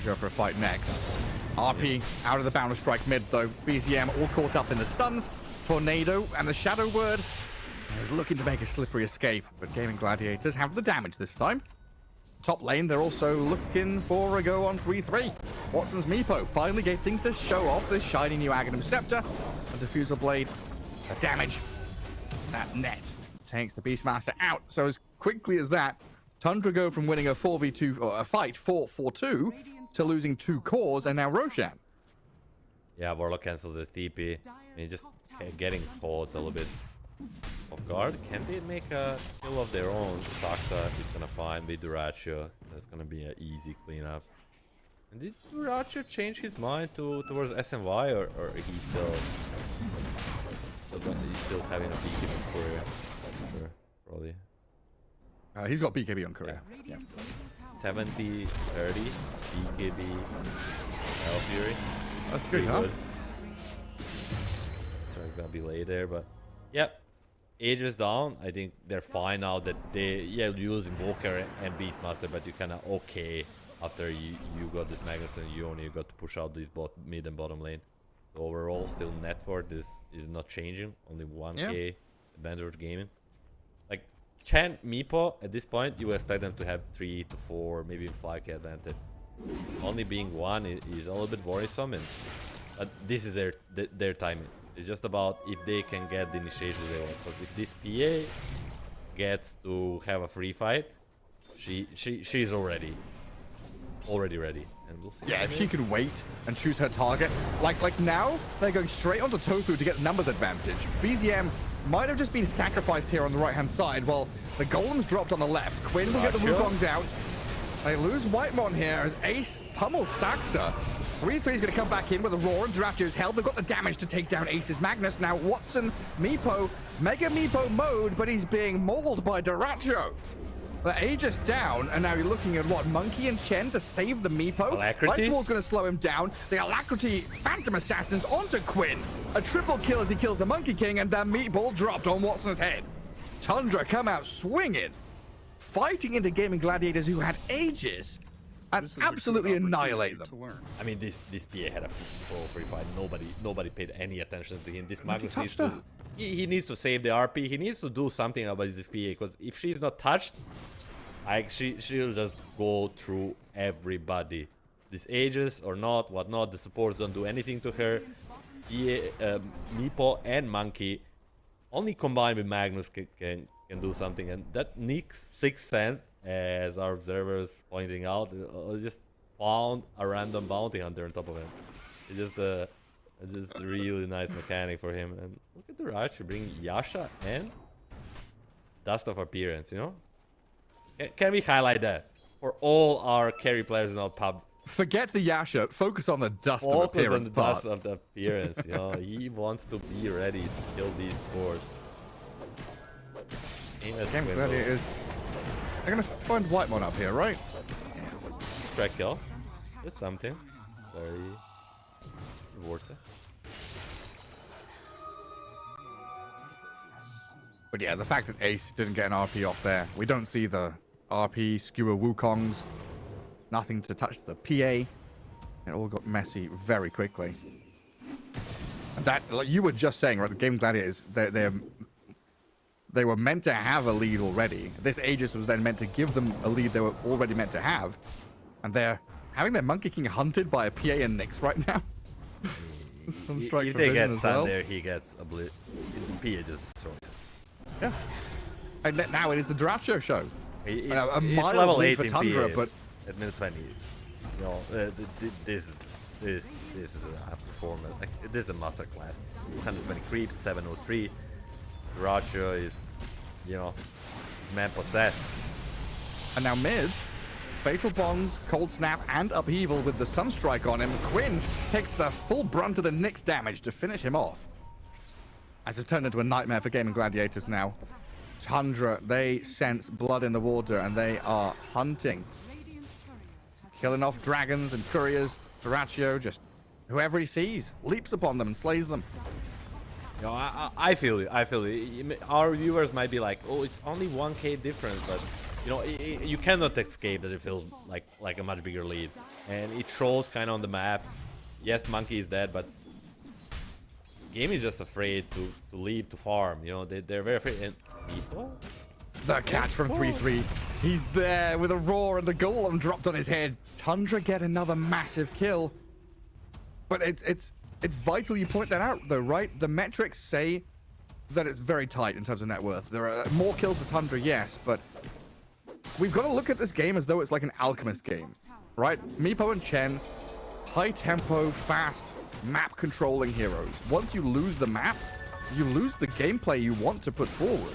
go for a fight next. RP out of the Bound of Strike mid, though. BZM all caught up in the stuns. Tornado and the Shadow Word is looking to make a slippery escape, but Gaming Gladiators have the damage this time. Top lane, they're also looking for a go on 3-3. Watson's Meepo finally getting to show off this shiny new Aghanim Scepter. A Diffusal Blade. The damage That net takes the Beastmaster out. So as quickly as that, Tundra go from winning a 4v2 or a fight 4-4-2 to losing 2 cores, and now Roshan. Yeah, Warlock cancels his TP. I mean, just getting caught a little bit off guard. Can they make a kill of their own? Saksa is gonna find with Duracho. That's gonna be an easy cleanup. And did Duracho change his mind towards SNY, or he's still having a beekeeping career? Sure, probably. He's got BKB on career. Yeah. 70-30 BKB Fury. That's good, huh? So it's gonna be late there, but yep. Aegis down. I think they're fine now that they use Invoker and Beastmaster, but you kinda okay after you got this Magnus and you only got to push out this mid and bottom lane. So overall, still net worth this is not changing. Only 1k advantage gaming. Like Chen, Meepo, at this point you would expect them to have 3 to 4, maybe even 5k advantage. Only being 1 is a little bit worrisome, but this is their timing. It's just about if they can get the initiation they want. Because if this PA gets to have a free fight, she's already ready, and we'll see. Yeah, if she can wait and choose her target, like now they're going straight onto Tofu to get the numbers advantage. BZM might have just been sacrificed here on the right hand side, while the golems dropped on the left. Quinn will get the Wukongs out. They lose Whitemon here as Ace pummels Saxa. 3-3 is going to come back in with a roar, and Duracho's held. They've got the damage to take down Ace's Magnus. Now Watson, Meepo, Mega Meepo mode, but he's being mauled by Duracho. The Aegis down, and now you're looking at what, Monkey and Chen to save the Meepo. Alacrity? Lightswall's going to slow him down. The Alacrity Phantom Assassins onto Quinn. A triple kill as he kills the Monkey King, and that meatball dropped on Watson's head. Tundra come out swinging, fighting into Gaming Gladiators who had Aegis, and absolutely annihilate them. I mean, this PA had a free fight. Nobody paid any attention to him. This Magnus needs to... He needs to save the RP. He needs to do something about this PA, because if she's not touched, she'll just go through everybody. This Aegis or not, whatnot, the supports don't do anything to her. Meepo and Monkey, only combined with Magnus can do something. And that Nick's 6th Sense, as our observers pointing out, just found a random bounty hunter on top of him. It's just a really nice mechanic for him. And look at the Duracho bring Yasha and Dust of Appearance, you know? Can we highlight that for all our carry players in our pub? Forget the Yasha, focus on the Dust of Appearance part. Dust of the Appearance, you know? He wants to be ready to kill these boards. They're gonna find Whitemon up here, right? Track kill. That's something. Very worth it. But yeah, the fact that Ace didn't get an RP off there. We don't see the RP skewer Wukongs. Nothing to touch the PA. It all got messy very quickly. And that, like you were just saying, right? The Game Gladiators, they were meant to have a lead already. This Aegis was then meant to give them a lead they were already meant to have. And they're having their Monkey King hunted by a PA and Nyx right now. If they get stunned there, he gets a blitz. PA just destroyed. Yeah. And now it is the Duracho show. A mild level lead 8 for in Tundra, PA but at minute 20. You know, this is a performance. Like, this is a masterclass. 220 creeps, 703. Duracho is, you know, is man possessed. And now mid, Fatal Bonds, Cold Snap, and Upheaval with the Sunstrike on him. Quinn takes the full brunt of the Nyx damage to finish him off. As it's turned into a nightmare for Gaming Gladiators now. Tundra, they sense blood in the water and they are hunting. Killing off dragons and couriers. Duracho, just whoever he sees, leaps upon them and slays them. You know, I feel it. Our viewers might be like, oh, it's only 1k difference, but you know, you cannot escape that it feels like a much bigger lead. And it shows kind of on the map. Yes, Monkey is dead, but game is just afraid to leave to farm. You know, they're very afraid. And people? The catch from 3-3. He's there with a roar and the golem dropped on his head. Tundra get another massive kill. But it's vital you point that out though, right? The metrics say that it's very tight in terms of net worth. There are more kills for Tundra, yes, but we've got to look at this game as though it's like an Alchemist game, right? Meepo and Chen, high tempo, fast, map controlling heroes. Once you lose the map, you lose the gameplay you want to put forward.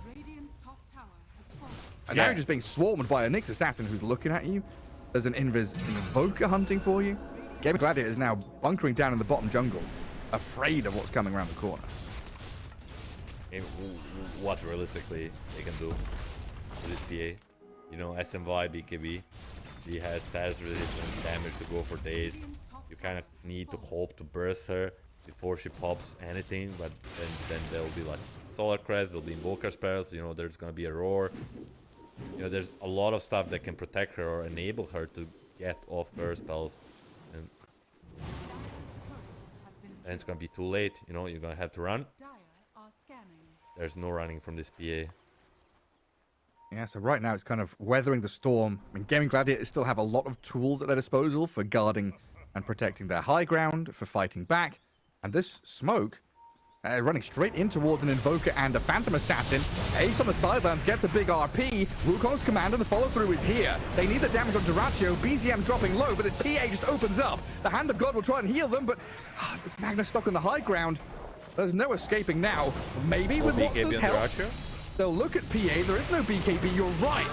Radiant's top tower has fallen. And now you're just being swarmed by a Nyx assassin who's looking at you. There's an Invoker hunting for you. Game of Gladiator is now bunkering down in the bottom jungle, afraid of what's coming around the corner. And what realistically they can do with this PA. You know, SMY, BKB, he has status resistance, damage to go for days. You kind of need to hope to burst her before she pops anything, but then there'll be like Solar Crest, there'll be Invoker spells, you know, there's gonna be a Roar. You know, there's a lot of stuff that can protect her or enable her to get off her spells. And it's gonna be too late, you know, you're gonna have to run. Dire are scanning. There's no running from this PA. Yeah, so right now it's kind of weathering the storm. I mean, Gaming Gladiators still have a lot of tools at their disposal for guarding and protecting their high ground, for fighting back. And this smoke, running straight in towards an Invoker and a Phantom Assassin. Ace on the sidelines gets a big RP. Wukong's command and the follow-through is here. They need the damage on Duraccio. BZM dropping low, but this PA just opens up. The Hand of God will try and heal them, but this Magnus stuck on the high ground. There's no escaping now. Maybe with Watson's help. They'll look at PA. There is no BKB, you're right.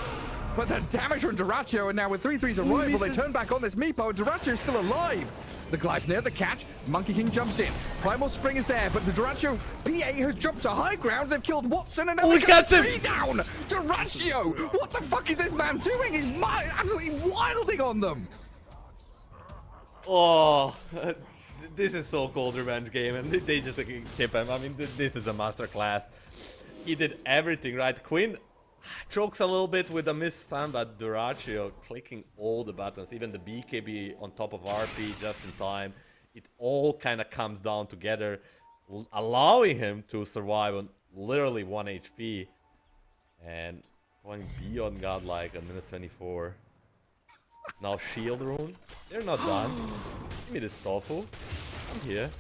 But the damage from Duraccio, and now with 3-3's arrival, they turn back on this Meepo, and Duraccio still alive. The Gleipnir, the catch, Monkey King jumps in. Primal Spring is there, but the Duraccio PA has jumped to high ground. They've killed Watson, and now they got three down. Duraccio, what the fuck is this man doing? He's absolutely wilding on them. Oh, this is so cold revenge game, and they just keep him. I mean, this is a masterclass. He did everything right. Quinn chokes a little bit with a missed stun, but Duraccio clicking all the buttons, even the BKB on top of RP just in time. It all kind of comes down together, allowing him to survive on literally 1 HP. And going beyond godlike at minute 24. Now shield rune. They're not done. Give me this tofu. I'm here.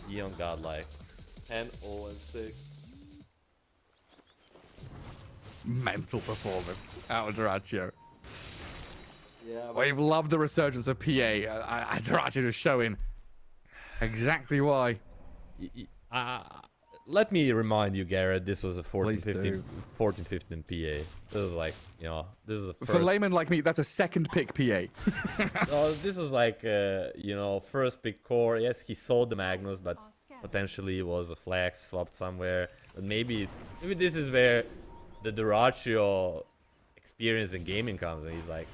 Beyond godlike. 10-0-6. Mental performance out of Duraccio. Yeah, We've loved the resurgence of PA. Duraccio is showing exactly why. Let me remind you, Garrett, this was a 14-15 PA. This is like, you know, this is a first... For laymen like me, that's a second pick PA. This is like, you know, first pick core. Yes, he sold the Magnus, but potentially it was a flex swapped somewhere. But maybe this is where the Duraccio experience in gaming comes, and he's like,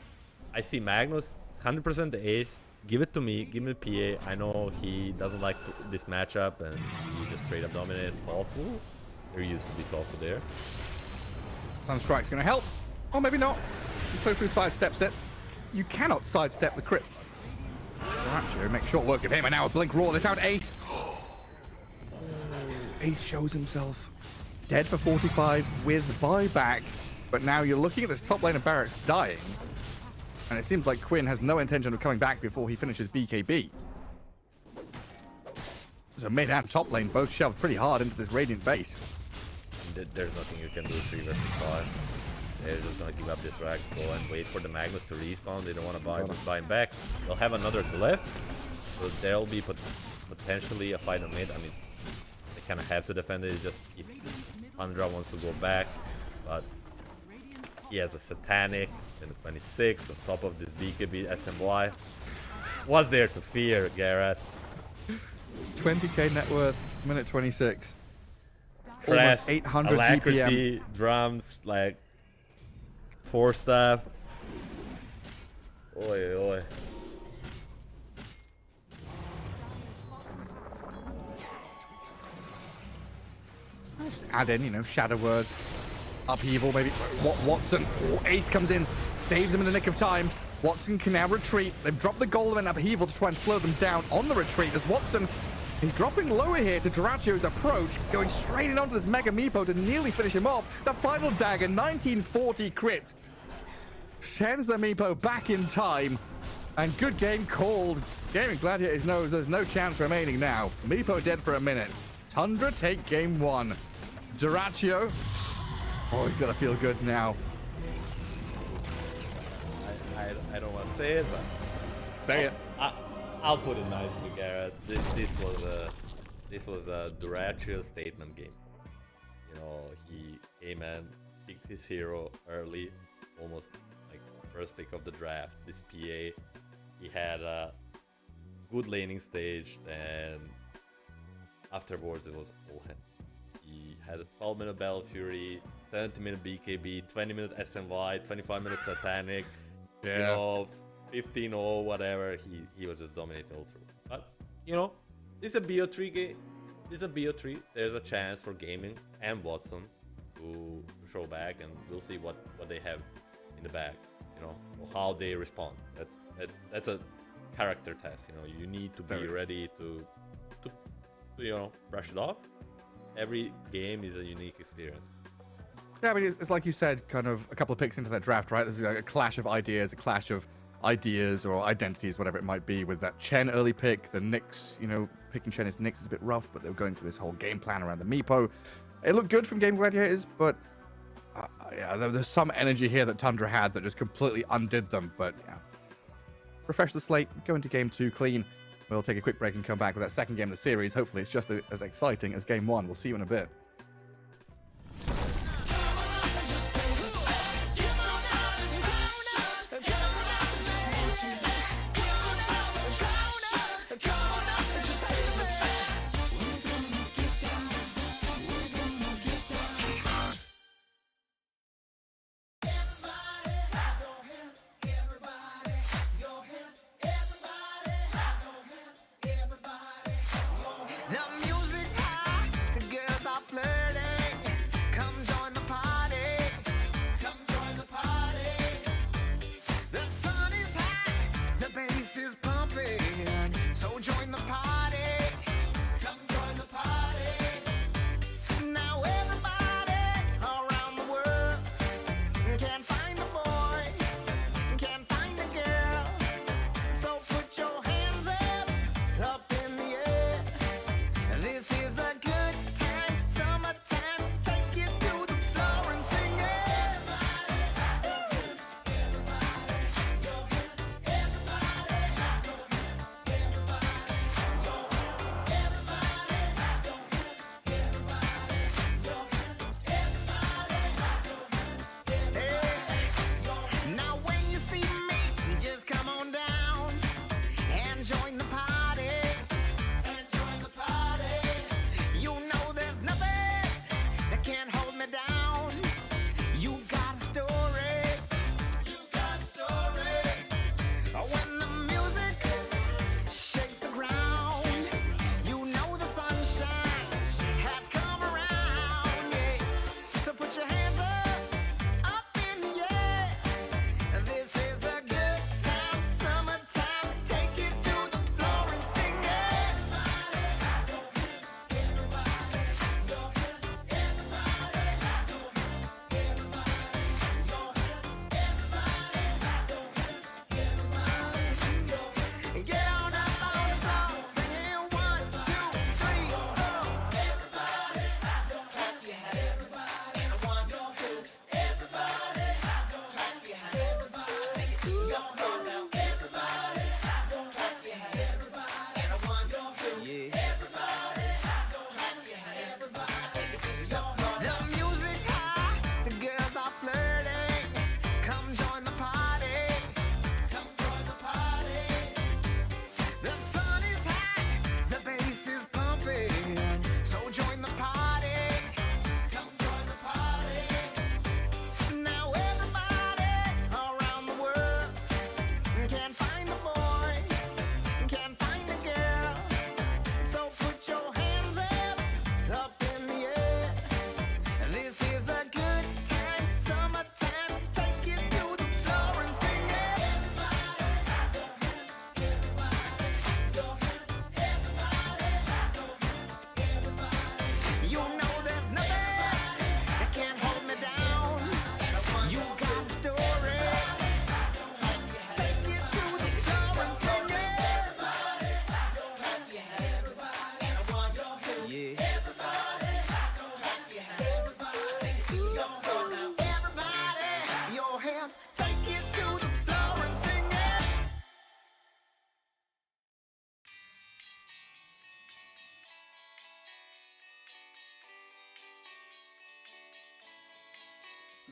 I see Magnus, 100% the ace, give it to me, give me PA. I know he doesn't like this matchup, and he just straight up dominated Tofu. There used to be Tofu there. Sunstrike's gonna help, or maybe not. Tofu sidesteps it. You cannot sidestep the crit. Duraccio makes short work of him, and now a Blink Roar. They found Ace. Oh, Ace shows himself. Dead for 45 with buyback, but now you're looking at this top lane of Barracks dying, and it seems like Quinn has no intention of coming back before he finishes BKB. So mid and top lane both shoved pretty hard into this Radiant base. There's nothing you can do 3 versus 5. They're just gonna give up this rack, go and wait for the Magnus to respawn. They don't want to buy him back. They'll have another glyph, so there'll be potentially a fight on mid. I mean, they kind of have to defend it. It's just if Andra wants to go back, but he has a Satanic and a 26 on top of this BKB SMY. What's there to fear, Garrett? 20k net worth, minute 26. Press, almost 800 alacrity, GPM. drums, like 4 staff. Oi, oi. Just add in, you know, Shadow Word, Upheaval, maybe. Watson, Ace comes in, saves him in the nick of time. Watson can now retreat. They've dropped the Golem and Upheaval to try and slow them down on the retreat as Watson, he's dropping lower here to Duraccio's approach, going straight in onto this Mega Meepo to nearly finish him off. The final dagger, 1940 crit, sends the Meepo back in time. And good game called. Gaming Gladiators knows there's no chance remaining now. Meepo dead for a minute. Tundra take game one. Duraccio. Oh, he's got to feel good now. I don't want to say it, but Say it. I'll put it nicely, Garrett. This was a Duraccio statement game. You know, he came in, picked his hero early, almost like first pick of the draft. This PA, he had a good laning stage, and afterwards it was all him. He had a 12-minute Battle Fury, 70-minute BKB, 20-minute SNY, 25-minute Satanic, you know, 15-0, whatever. He was just dominating all through. But, you know, this is a BO3 game. This is a BO3. There's a chance for Gaming and Watson to show back, and we'll see what they have in the bag, you know, or how they respond. That's a character test, you know. You need to be ready to you know, brush it off. Every game is a unique experience. Yeah, I mean, it's like you said, kind of a couple of picks into that draft, right? This is like a clash of ideas, a clash of ideas or identities, whatever it might be, with that Chen early pick, the Nyx, you know, picking Chen into Nyx is a bit rough, but they were going for this whole game plan around the Meepo. It looked good from Game Gladiators, but yeah, there's some energy here that Tundra had that just completely undid them, but yeah. Refresh the slate, go into game 2 clean. We'll take a quick break and come back with that second game of the series. Hopefully it's just as exciting as game 1. We'll see you in a bit. The music's high, the girls are flirting.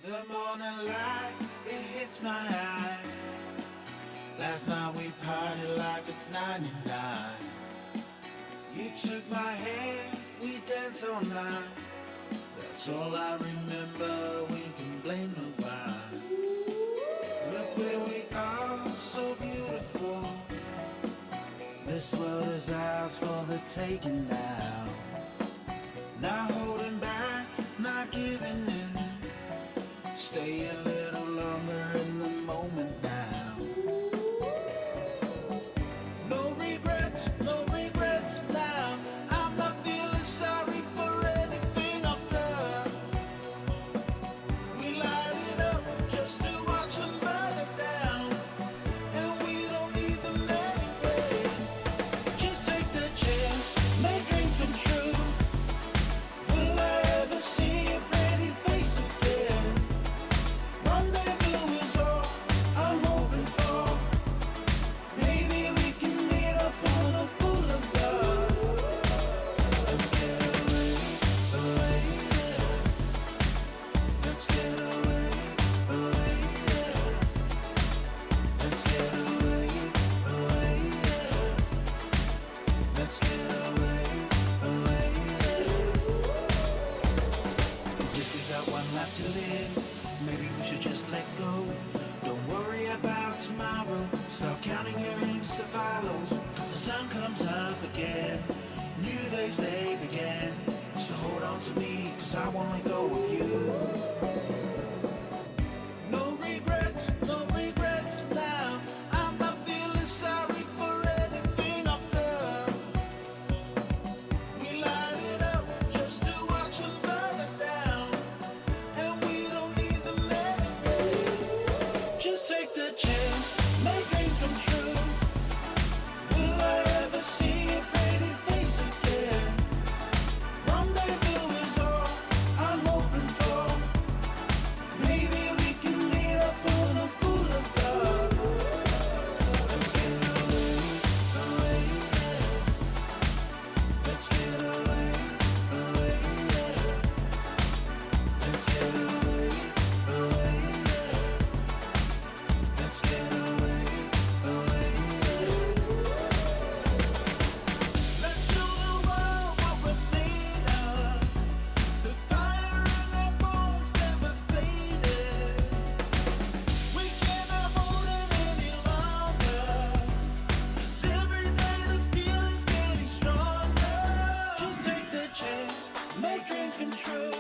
The morning light, it hits my eyes. Last night we partied like it's 99. You took my hand, we danced all night. That's all I remember, we can blame nobody. Look where we are, so beautiful. This world is ours for the taking now. Not holding back, not giving in. Stay a little longer in the moment now. No regrets now. I'm not feeling sorry for anything I've done. We light it up just to watch them burn it down. And we don't need them anyway. Just take the chance, make dreams come true. Will I ever see a pretty face again? Rendezvous is all I'm hoping for. Maybe we can meet up on a boulevard. Let's get away, yeah. Let's get away, yeah. Let's get away, yeah. Let's get away, yeah. 'Cause if we got one life to live, maybe we should just let go. Don't worry about tomorrow. Start counting your Insta follows. 'Cause the sun comes up again. New days they begin. So hold on to me, 'cause I won't let go of you. No regrets now. I'm not feeling sorry for anything I've done. We light it up just to watch them burn it down. And we don't need them anyway. Just take the chance, make dreams come true. Will I ever see a pretty face again? Rendezvous is all I'm hoping for. Maybe we can meet up on a boulevard. Let's get away, yeah. Let's get away, yeah. Let's get away, yeah. Let's get away, yeah. Let's show the world what we're made of. The fire in our bones never faded. We cannot hold it any longer. 'Cause every day the feeling's getting stronger. Just take the chance, make dreams come true.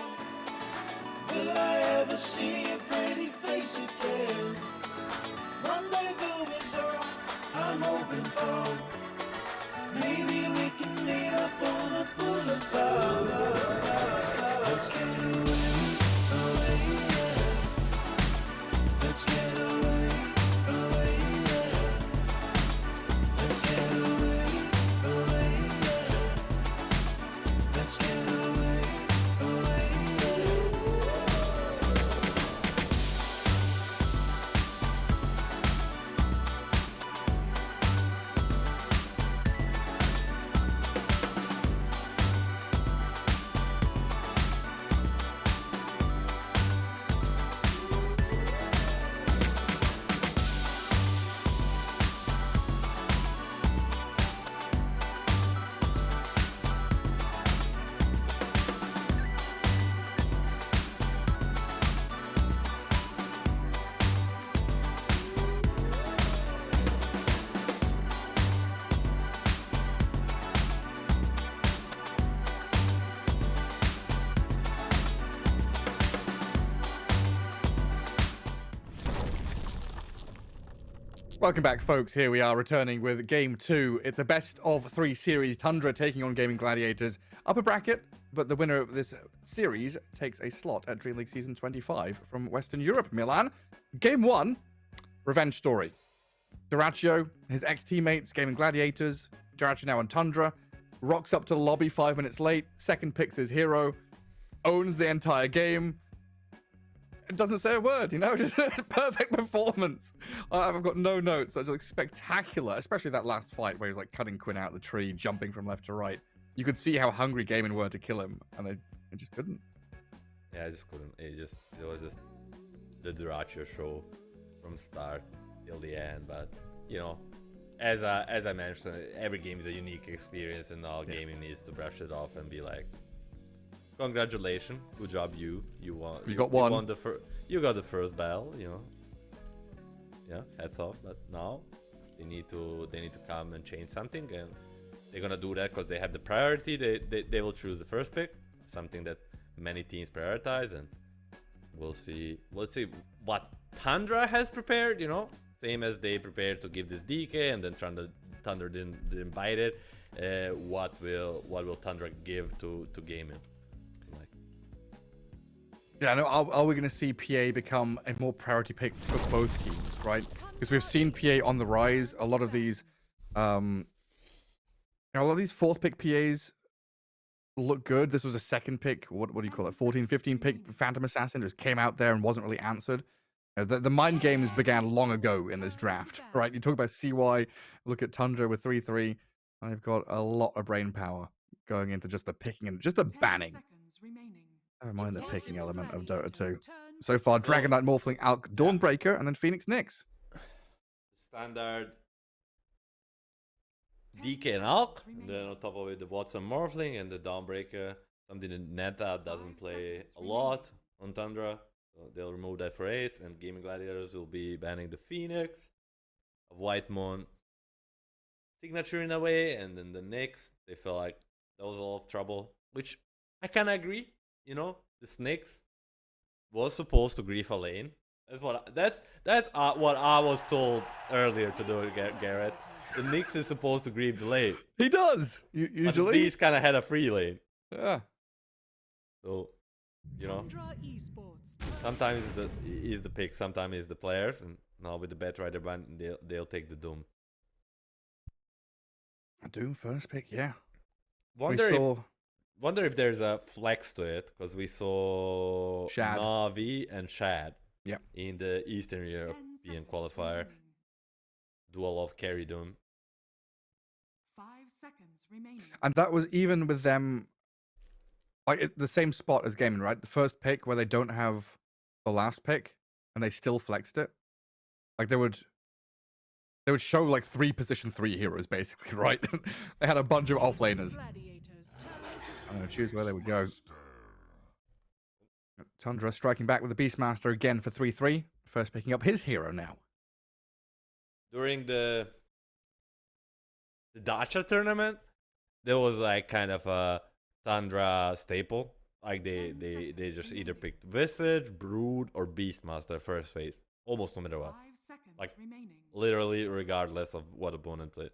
Will I ever see a pretty face again? Rendezvous is all I'm hoping for. Maybe we can meet up on a boulevard. Let's get away, yeah. Let's get away, yeah. Let's get away, yeah. Let's get away, yeah. Welcome back, folks. Here we are returning with Game 2. It's a best of 3 series. Tundra taking on Gaming Gladiators. Upper bracket, but the winner of this series takes a slot at DreamLeague Season 25 from Western Europe, Milan. Game 1, revenge story. Duraccio, his ex-teammates, Gaming Gladiators. Duraccio now on Tundra. Rocks up to the lobby 5 minutes late. Second picks his hero. Owns the entire game. It doesn't say a word, you know? Just perfect performance. I've got no notes. That's like spectacular, especially that last fight where he's like cutting Quinn out of the tree, jumping from left to right. You could see how hungry Gaming were to kill him, and they just couldn't. Yeah, I just couldn't. It was just the Duracho show from start till the end. But you know, as I mentioned, every game is a unique experience, and all gaming needs to brush it off and be like, congratulations, good job, you won. You got one. You won you got the first battle, you know. Yeah, hats off. But now they need to come and change something, and they're gonna do that because they have the priority. They will choose the first pick, something that many teams prioritize, and we'll see what Tundra has prepared, you know, same as they prepared to give this DK, and then Thunder didn't bite it. What will Tundra give to gaming? Like, Yeah, no, are we going to see PA become a more priority pick for both teams, right? Because we've seen PA on the rise. A lot of these, a lot of these fourth pick PAs look good. This was a second pick. What do you call it? 14, 15 pick Phantom Assassin just came out there and wasn't really answered. The mind games began long ago in this draft, right? You talk about CY, look at Tundra with 3-3, and they've got a lot of brain power going into just the picking and just the banning. Never mind the picking element of Dota 2. So far, Dragon Knight, Morphling, Alk, Dawnbreaker, and then Phoenix Nyx. Standard DK and Alk, and then on top of it the Watson Morphling and the Dawnbreaker. Something that Neta doesn't play a lot on Tundra. So they'll remove that for Ace, and Gaming Gladiators will be banning the Phoenix, White Moon signature in a way, and then the Nyx, they feel like that was a lot of trouble, which I kind of agree. You know, the Nyx was supposed to grief a lane. That's what I was told earlier to do, Garrett. The Nyx is supposed to grieve the lane. He does usually. But these kind of had a free lane. Yeah. So, you know, sometimes is the pick, sometimes is the players, and now with the Batrider ban, they'll take the Doom. Doom first pick, yeah. Wonder if there's a flex to it, because we saw Shad. Navi and Shad Yep. in the Eastern European qualifier do a lot of carry Doom. 5 seconds remaining. And that was even with them, like the same spot as gaming, right? The first pick where they don't have the last pick, and they still flexed it. Like they would show like 3 position 3 heroes basically, right? They had a bunch of offlaners. I'm gonna choose where they would go. Tundra striking back with the Beastmaster again for 3-3. First picking up his hero now. During the Dacha tournament, there was like kind of a Tundra staple. Like they just either picked Visage, Brood, or Beastmaster first phase. Almost no matter what. Like literally regardless of what opponent played.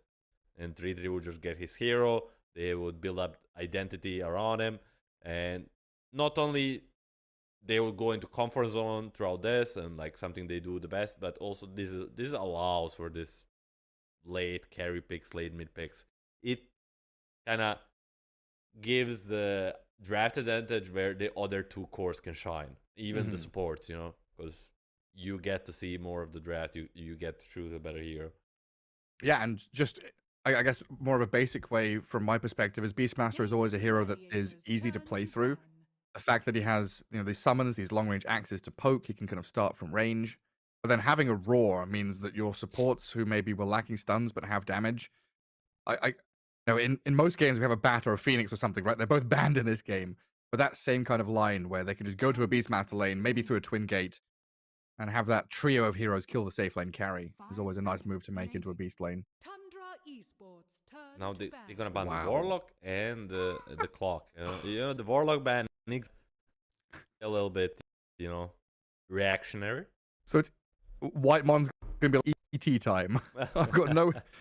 And 3-3 would just get his hero. They would build up identity around him. And not only they will go into comfort zone throughout this and like something they do the best, but also this allows for this late carry picks, late mid picks. It kind of gives the draft advantage where the other 2 cores can shine, even the supports, you know, because you get to see more of the draft. You get to choose a better hero. Yeah, and just I guess more of a basic way from my perspective is Beastmaster is always a hero that is easy to play through. The fact that he has, you know, these summons, these long-range axes to poke, he can kind of start from range. But then having a roar means that your supports who maybe were lacking stuns but have damage. In most games we have a Bat or a Phoenix or something, right? They're both banned in this game. But that same kind of line where they can just go to a Beastmaster lane, maybe through a Twin Gate, and have that trio of heroes kill the safe lane carry is always a nice move to make into a Beast lane. Now they're gonna ban the Warlock and the Clock. You know, the Warlock ban a little bit, you know, reactionary. So it's Whitemon's gonna be like ET time. I've got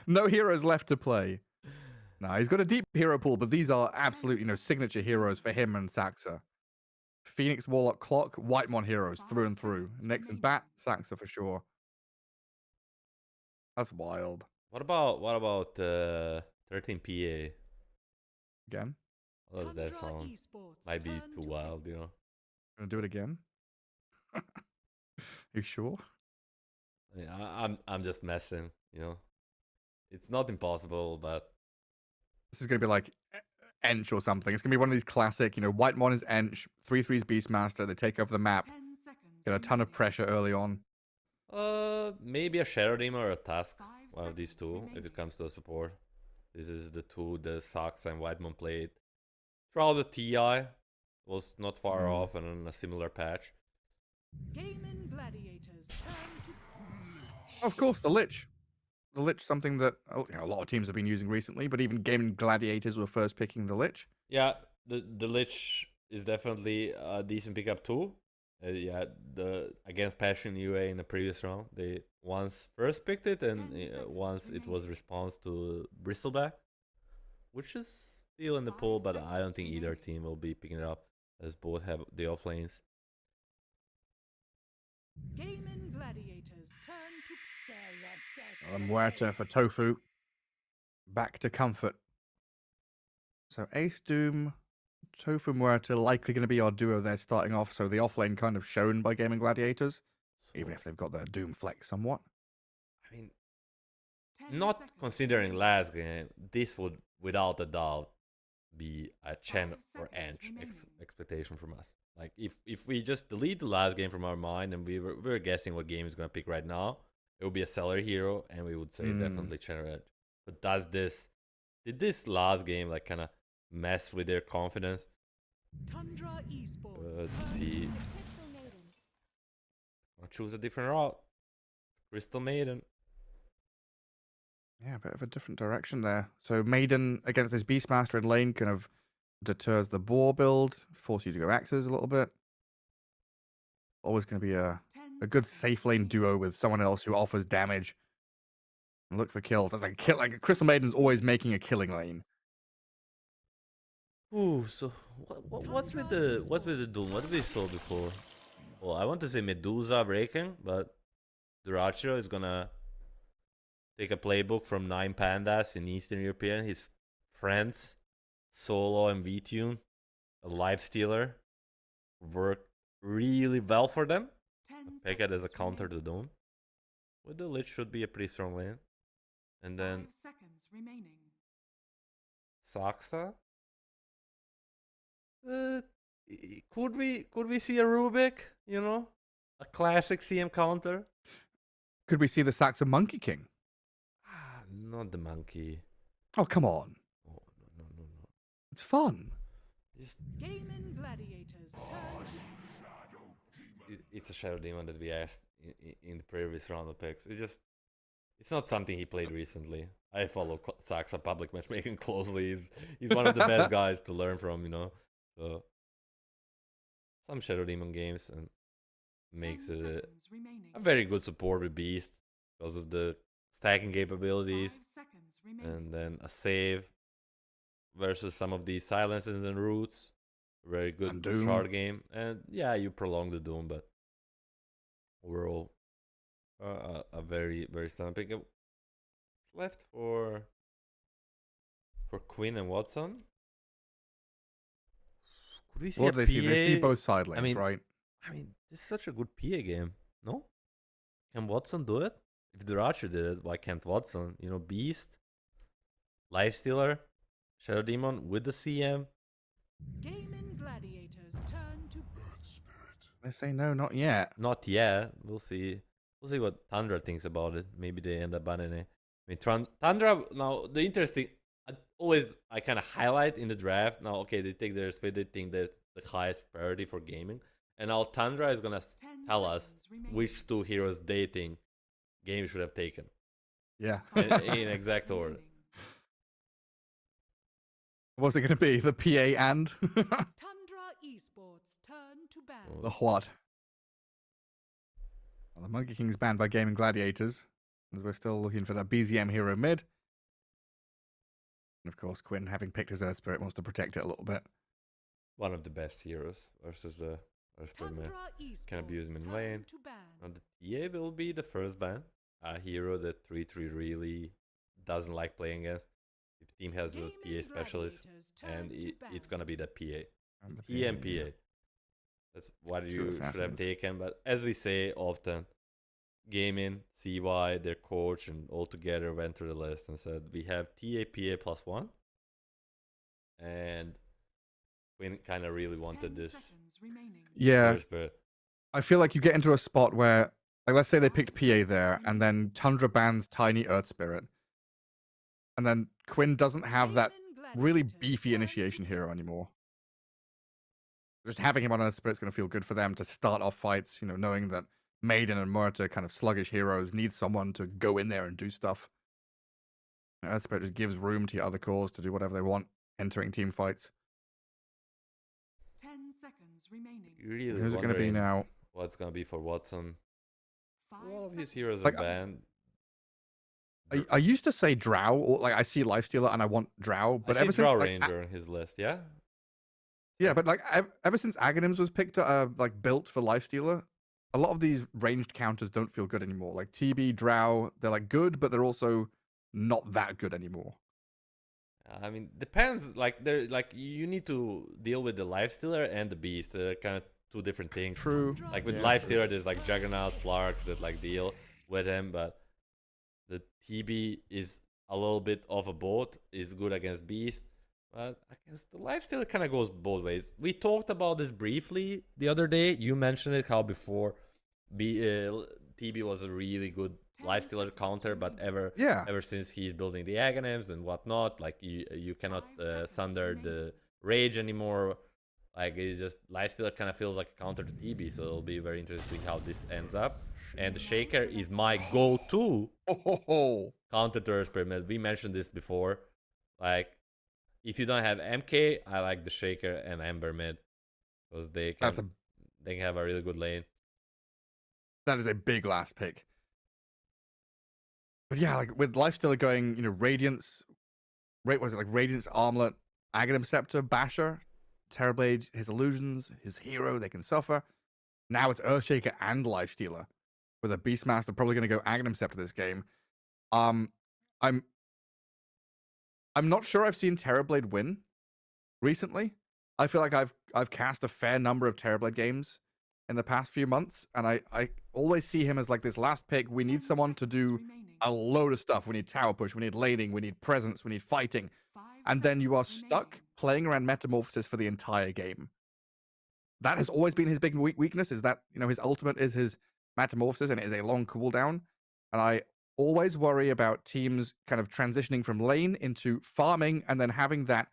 no heroes left to play. No, he's got a deep hero pool, but these are absolute, you know, signature heroes for him and Saxa. Phoenix, Warlock, Clock, Whitemon heroes through and through. Nyx and Bat, Saxa for sure. That's wild. What about 13 PA? Again? What does that sound? Might be too wild, you know. Gonna do it again? You sure? Yeah, I'm just messing, you know. It's not impossible, but this is gonna be like Ench or something. It's gonna be one of these classic, you know, Whitemon is Ench, 3-3's Beastmaster, they take over the map. Get a ton of pressure early on. Maybe a Shadow Demon or a Tusk. 5 One of these seconds two, if remaining. it comes to a support. This is the two the Sox and Whitemon played. Throughout the TI was not far off and on a similar patch. Gaming Gladiators turn to Of course, the Lich. The Lich, something that a lot of teams have been using recently, but even Gaming Gladiators were first picking the Lich. Yeah, the Lich is definitely a decent pickup too. Yeah, the against Passion UA in the previous round, they once first picked it, and 10 seconds once it was remaining. response to Bristleback, which is still in the 5 pool, but I don't seconds think either remaining. team will be picking it up, as both have the off lanes. Gaming Gladiators turn to Muerta for Tofu. Back to comfort. So Ace Doom, Tofu Muerta likely going to be our duo there starting off. So the offlane kind of shown by Gaming Gladiators, So, even if they've got their Doom flex somewhat. I mean, 10 not seconds considering remaining. last game, this would without a doubt be a Chen 5 or seconds Anch remaining. expectation from us. Like if we just delete the last game from our mind and we were guessing what game he's gonna pick right now, it would be a seller hero, and we would say definitely Chen or Anch. But did this last game like kind of mess with their confidence? Tundra Esports. To see, I'll choose a different route. Crystal Maiden. Yeah, a bit of a different direction there. So Maiden against this Beastmaster in lane kind of deters the boar build, force you to go axes a little bit. Always going to be a 10 good seconds safe lane remaining. duo with someone else who offers damage. And look for kills. That's like Crystal Maiden's always making a killing lane. Ooh, so what's with the Doom? What did we saw before? Well, I want to say Medusa breaking, but Duracho is gonna take a playbook from 9 Pandas in Eastern European. His friends, Solo and V-Tune, a life stealer, worked really well for them. 10 Take it as a seconds counter to remaining. Doom. With the Lich should be a pretty strong lane. And then 5 seconds remaining. Saxa. Could we see a Rubik? You know, a classic CM counter. Could we see the Saxon Monkey King? Not the monkey. Oh, come on. Oh, no. It's fun. Just Gaming Gladiators turn it's a Shadow Demon that we asked in the previous round of picks. It's not something he played recently. I follow Saxa public matchmaking closely. He's one of the best guys to learn from, you know. So some Shadow Demon games and makes 10 it seconds remaining. a very good support with Beast because of the stacking capabilities, 5 seconds remaining. and then a save versus some of these silences and roots. Very good And Doom. shard game, and yeah, you prolong the Doom, but overall, a very stunning pick. Left for Quinn and Watson. Could we see What a do they see? They see PA? both side lanes, mean- right? I mean, this is such a good PA game. No? Can Watson do it? If Duracho did it, why can't Watson? You know, Beast, Lifestealer, Shadow Demon with the CM. Gaming Gladiators turn to They say no, not yet. Not yet. We'll see. We'll see what Tundra thinks about it. Maybe they end up banning it. I mean, Tundra. Now the interesting. I kind of highlight in the draft. Now, okay, they take their split. They think that's the highest priority for gaming. And now Tundra is gonna 10 tell us seconds remaining. which two heroes they think game should have taken Yeah. in exact order. Remaining. What's it going to be? The PA and Tundra Esports turn to ban. Oh. the what? Well, the Monkey King's banned by Gaming Gladiators, as we're still looking for that BZM hero mid. And of course, Quinn, having picked his Earth Spirit, wants to protect it a little bit. One of the best heroes versus the man. Tundra Esports Can abuse him in turn lane. to ban. Now the TA will be the first ban. A hero that 3-3 really doesn't like playing against. If team has a Gaming TA specialist, Gladiators turn and to it's ban. gonna be the PA. And the T and yeah. PA. That's what Two you should have assassins. taken. But as we say often, gaming, CY, their coach, and all together went through the list and said we have TA, PA +1. And Quinn kind of really wanted 10 this. seconds remaining. Yeah, Surge Spirit. I feel like you get into a spot where, like, let's say they picked PA there, and then Tundra bans Tiny Earth Spirit, and then Quinn doesn't have that really beefy initiation hero anymore. Just having him on Earth Spirit's going to feel good for them to start off fights, you know, knowing that Maiden and Murta, kind of sluggish heroes, need someone to go in there and do stuff. Earth Spirit just gives room to your other cores to do whatever they want, entering team fights. 10 seconds remaining. You're really Who's it going to be wondering now? what's gonna be for Watson. 5 A lot of his seconds. heroes are Like, banned. I used to say Drow, or like I see Lifestealer and I want Drow, but I ever see since Drow like, Ranger on his list, yeah? yeah, but like ever since Aghanims was picked, like built for Lifestealer, a lot of these ranged counters don't feel good anymore. Like TB, Drow, they're like good, but they're also not that good anymore. I mean, depends. Like, there, like you need to deal with the Lifestealer and the Beast. They're kind of two different things. True. Like with Yeah, Lifestealer, there's like Juggernauts, Slarks that like deal with him, but the TB is a little bit off a boat. Is good against Beast, but against the Lifestealer kind of goes both ways. We talked about this briefly the other day. You mentioned it how before TB was a really good Lifestealer counter, but ever since he's building the Aghanims and whatnot, like you cannot sunder the Rage anymore. Like it's just Lifestealer kind of feels like a counter to TB, so it'll be very interesting how this ends up. And the Shaker is my go-to counter to Earth Pyramid. We mentioned this before. Like, if you don't have MK, I like the Shaker and Ember mid because they can have a really good lane. That is a big last pick. But yeah, like with Lifestealer going, you know, Radiance, was it like Radiance, Armlet, Aghanim Scepter, Basher, Terrorblade, his illusions, his hero, they can suffer. Now it's Earthshaker and Lifestealer. With a Beastmaster probably going to go Aghanim Scepter this game. I'm not sure I've seen Terrorblade win recently. I feel like I've cast a fair number of Terrorblade games in the past few months, and I always see him as like this last pick. We need someone to do a load of stuff. We need tower push, we need laning, we need presence, we need fighting. And then you are stuck playing around Metamorphosis for the entire game. That has always been his big weakness, is that, you know, his ultimate is his Metamorphosis, and it is a long cooldown. And I always worry about teams kind of transitioning from lane into farming and then having that,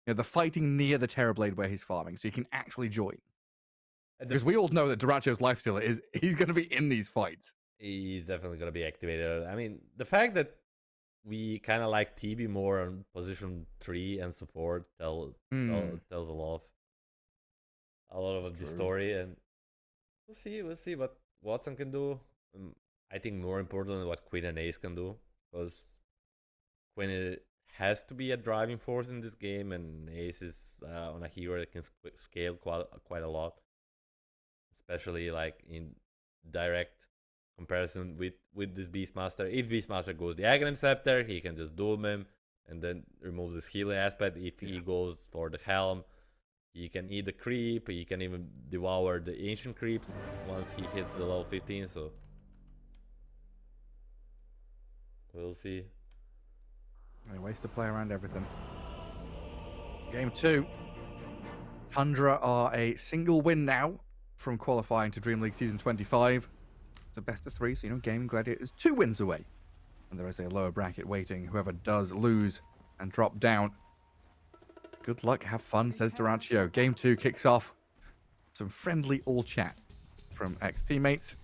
you know, the fighting near the Terrorblade where he's farming, so you can actually join. Because we all know that Duracio's Lifestealer he's going to be in these fights. He's definitely going to be activated. I mean, the fact that we kind of like TB more on position 3 and support tells a lot of the story, and we'll see what Watson can do. I think more importantly what Quinn and Ace can do, because Quinn has to be a driving force in this game, and Ace is on a hero that can scale quite a lot, especially like in direct comparison with this Beastmaster. If Beastmaster goes the Aghanim Scepter, he can just doom him and then removes his healing aspect. If he goes for the Helm, he can eat the creep, he can even devour the ancient creeps once he hits the level 15, so we'll see. Ways to play around everything. Game 2. Tundra are a single win now from qualifying to DreamLeague Season 25. It's a best of 3, so, you know, Gaming Gladiators 2 wins away. And there is a lower bracket waiting. Whoever does lose and drop down, good luck, have fun, says Duraccio. Game 2 kicks off. Some friendly all chat from ex-teammates.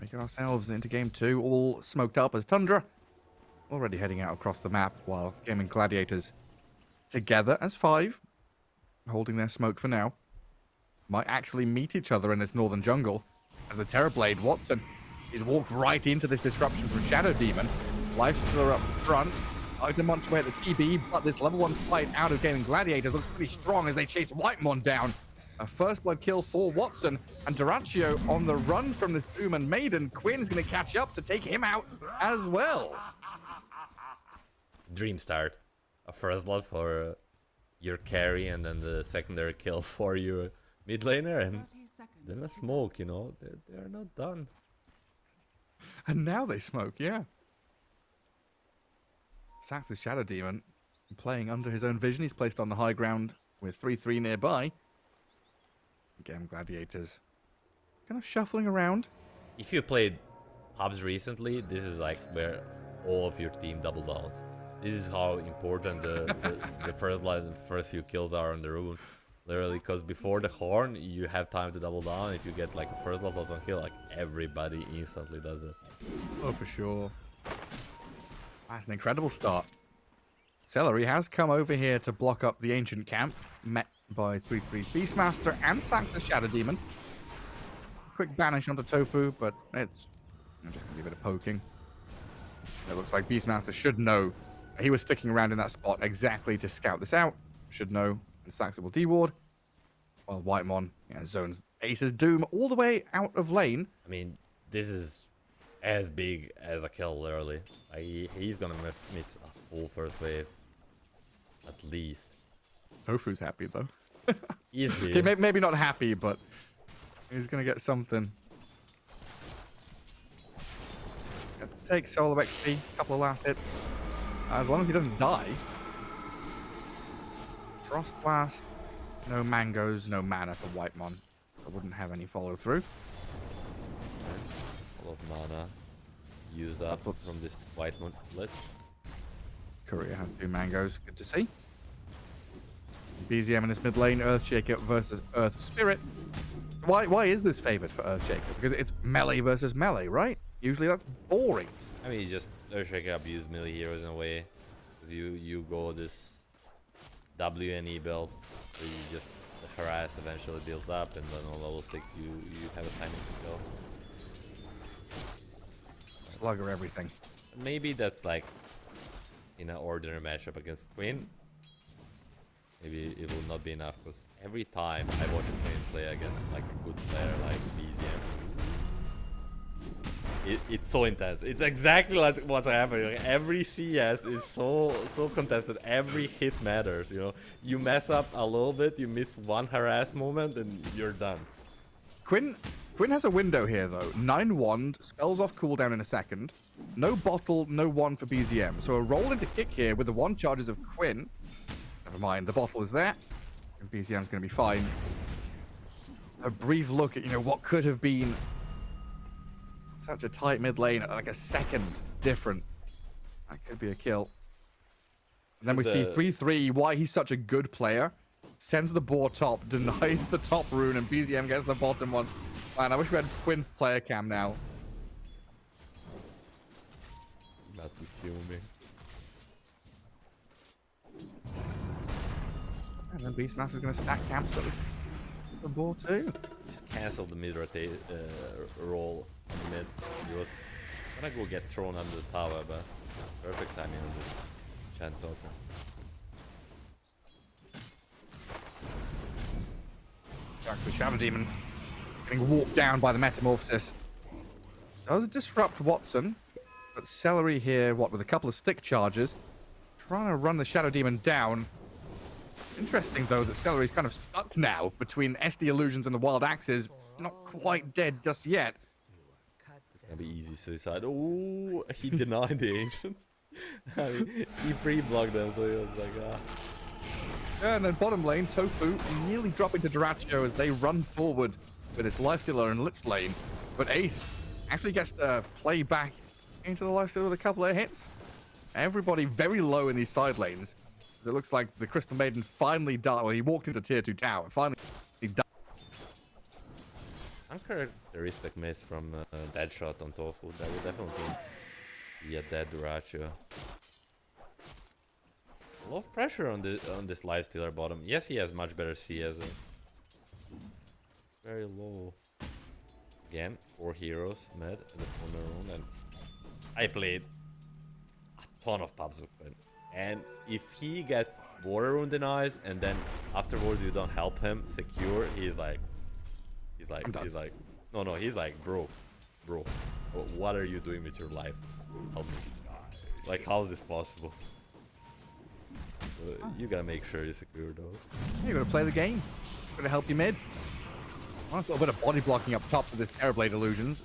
We get ourselves into Game 2, all smoked up as Tundra. Already heading out across the map, while Gaming Gladiators together as 5, holding their smoke for now. Might actually meet each other in this northern jungle, as the Terrorblade, Watson, he's walked right into this disruption from Shadow Demon. Lifestealer up front. Like to munch away at the TB, but this level 1 fight out of Gaming Gladiators looks pretty strong as they chase Whitemon down. A first blood kill for Watson, and Duraccio on the run from this Doom and Maiden. Quinn's going to catch up to take him out as well. Dream start. A first blood for your carry, and then the secondary kill for your mid laner, and then a smoke, you know. They are not done. And now they smoke, yeah. Sacks the Shadow Demon, playing under his own vision. He's placed on the high ground with 3-3 nearby. Again, gladiators kind of shuffling around. If you played pubs recently, this is like where all of your team double downs. This is how important the first line, the first few kills are on the rune. Literally, because before the horn, you have time to double down. If you get like a first level on kill, like everybody instantly does it. Oh, for sure. That's an incredible start. Celery has come over here to block up the ancient camp, met by 3-3 Beastmaster and Sax's Shadow Demon. Quick banish onto Tofu, but it's just gonna be a bit of poking. It looks like Beastmaster should know he was sticking around in that spot exactly to scout this out. Should know. And Saxa will deward. While Whitemon zones Ace's Doom all the way out of lane. I mean, this is as big as a kill, literally. He's gonna miss a full first wave. At least. Tofu's happy, though. Easy. Okay, maybe not happy, but he's gonna get something. Let's take solo XP, couple of last hits. As long as he doesn't die. Frost Blast, no mangoes, no mana for Whitemon. I wouldn't have any follow through. A lot of mana used up from this Whitemon glitch. Courier has 2 mangoes, good to see. BZM in his mid lane, Earthshaker versus Earth Spirit. Why is this favored for Earthshaker? Because it's melee versus melee, right? Usually that's boring. I mean, you just Earthshaker abuse melee heroes in a way. Because you go this WNE build, where you just the harass eventually builds up, and then on level 6 you have a timing to kill. Slugger everything. Maybe that's like in an ordinary matchup against Queen. Maybe it will not be enough, because every time I watch a Queen play against like a good player like BZM, it's so intense. It's exactly like what's happening. Like every CS is so contested. Every hit matters. You know, you mess up a little bit, you miss one harass moment, and you're done. Quinn has a window here though. 9 wand, spells off cooldown in a second. No bottle, no wand for BZM. So a roll into kick here with the 1 charges of Quinn. Never mind, the bottle is there. And BZM's going to be fine. A brief look at, what could have been such a tight mid lane, like a second different. That could be a kill. And then we see 3-3, why he's such a good player. Sends the board top, denies the top rune, and BZM gets the bottom one. Man, I wish we had Quinn's player cam now. Must be fuming. And then Beastmaster's going to stack camps on the board too. Just cancel the mid rotate roll on the mid. He was gonna go get thrown under the tower, but perfect timing on this Chant token. Back to Shadow Demon. Getting walked down by the Metamorphosis. Does disrupt Watson. But Celery here, with a couple of stick charges. Trying to run the Shadow Demon down. Interesting, though, that Celery's kind of stuck now between SD Illusions and the Wild Axes. Not quite dead just yet. It's gonna be easy suicide. Oh, he denied the Ancient. I mean, he pre-blocked them, so he was like, ah. And then bottom lane, Tofu nearly dropping to Dyrachyo as they run forward with his Lifestealer and Lich Lane. But Ace actually gets to play back into the Lifestealer with a couple of hits. Everybody very low in these side lanes. It looks like the Crystal Maiden finally died. Well, he walked into tier 2 tower. Finally, he died. Uncharacteristic miss from Deadshot on Tofu. That would definitely be a dead Dyrachyo. A lot of pressure on this Lifestealer bottom. Yes, he has much better CS. Very low. Again, 4 heroes mid in the corner room, and I played a ton of pubs with him. And if he gets Water Rune denies and then afterwards you don't help him secure, he's like, no, he's like, bro, what are you doing with your life? Help me. Like, how is this possible? You gotta make sure you're secure though. You gotta play the game. Gotta help you mid. Nice little bit of body blocking up top for this Terrorblade Illusions.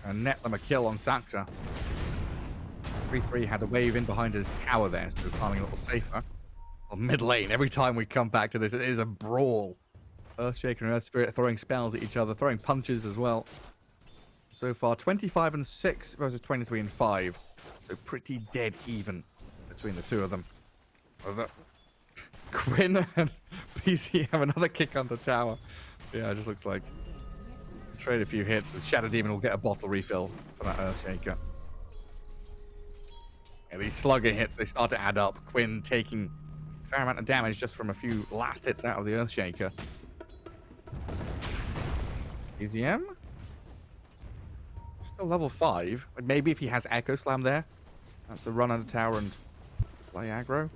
And net them a kill on Saxa. 3-3 had a wave in behind his tower there, so farming a little safer. On mid lane, every time we come back to this, it is a brawl. Earthshaker and Earth Spirit throwing spells at each other, throwing punches as well. So far, 25 and 6 versus 23 and 5. So pretty dead even between the two of them. Quinn and PC have another kick onto tower. Yeah, it just looks like trade a few hits. The Shadow Demon will get a bottle refill for that Earthshaker. Yeah, these slugger hits, they start to add up. Quinn taking a fair amount of damage just from a few last hits out of the Earthshaker. EZM? Still level 5. Like maybe if he has Echo Slam there. That's the run under tower and play aggro.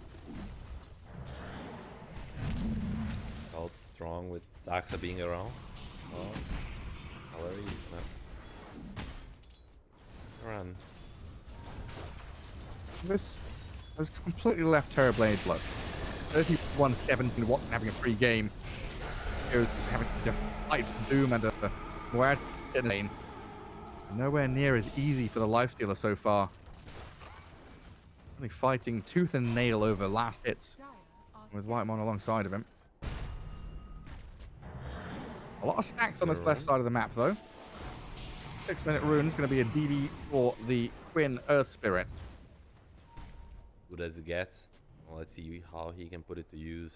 Felt strong with Zaxa being around. Oh, Valerie, run. This has completely left Terrorblade low. 31-17, Watson having a free game. Goes having to fight Doom and Muerte in lane. Nowhere near as easy for the Lifestealer so far. Only fighting tooth and nail over last hits with Whitemon alongside of him. A lot of stacks on this left side of the map though. 6-minute rune is going to be a DD for the Quinn Earth Spirit. Good as it gets. Well, let's see how he can put it to use.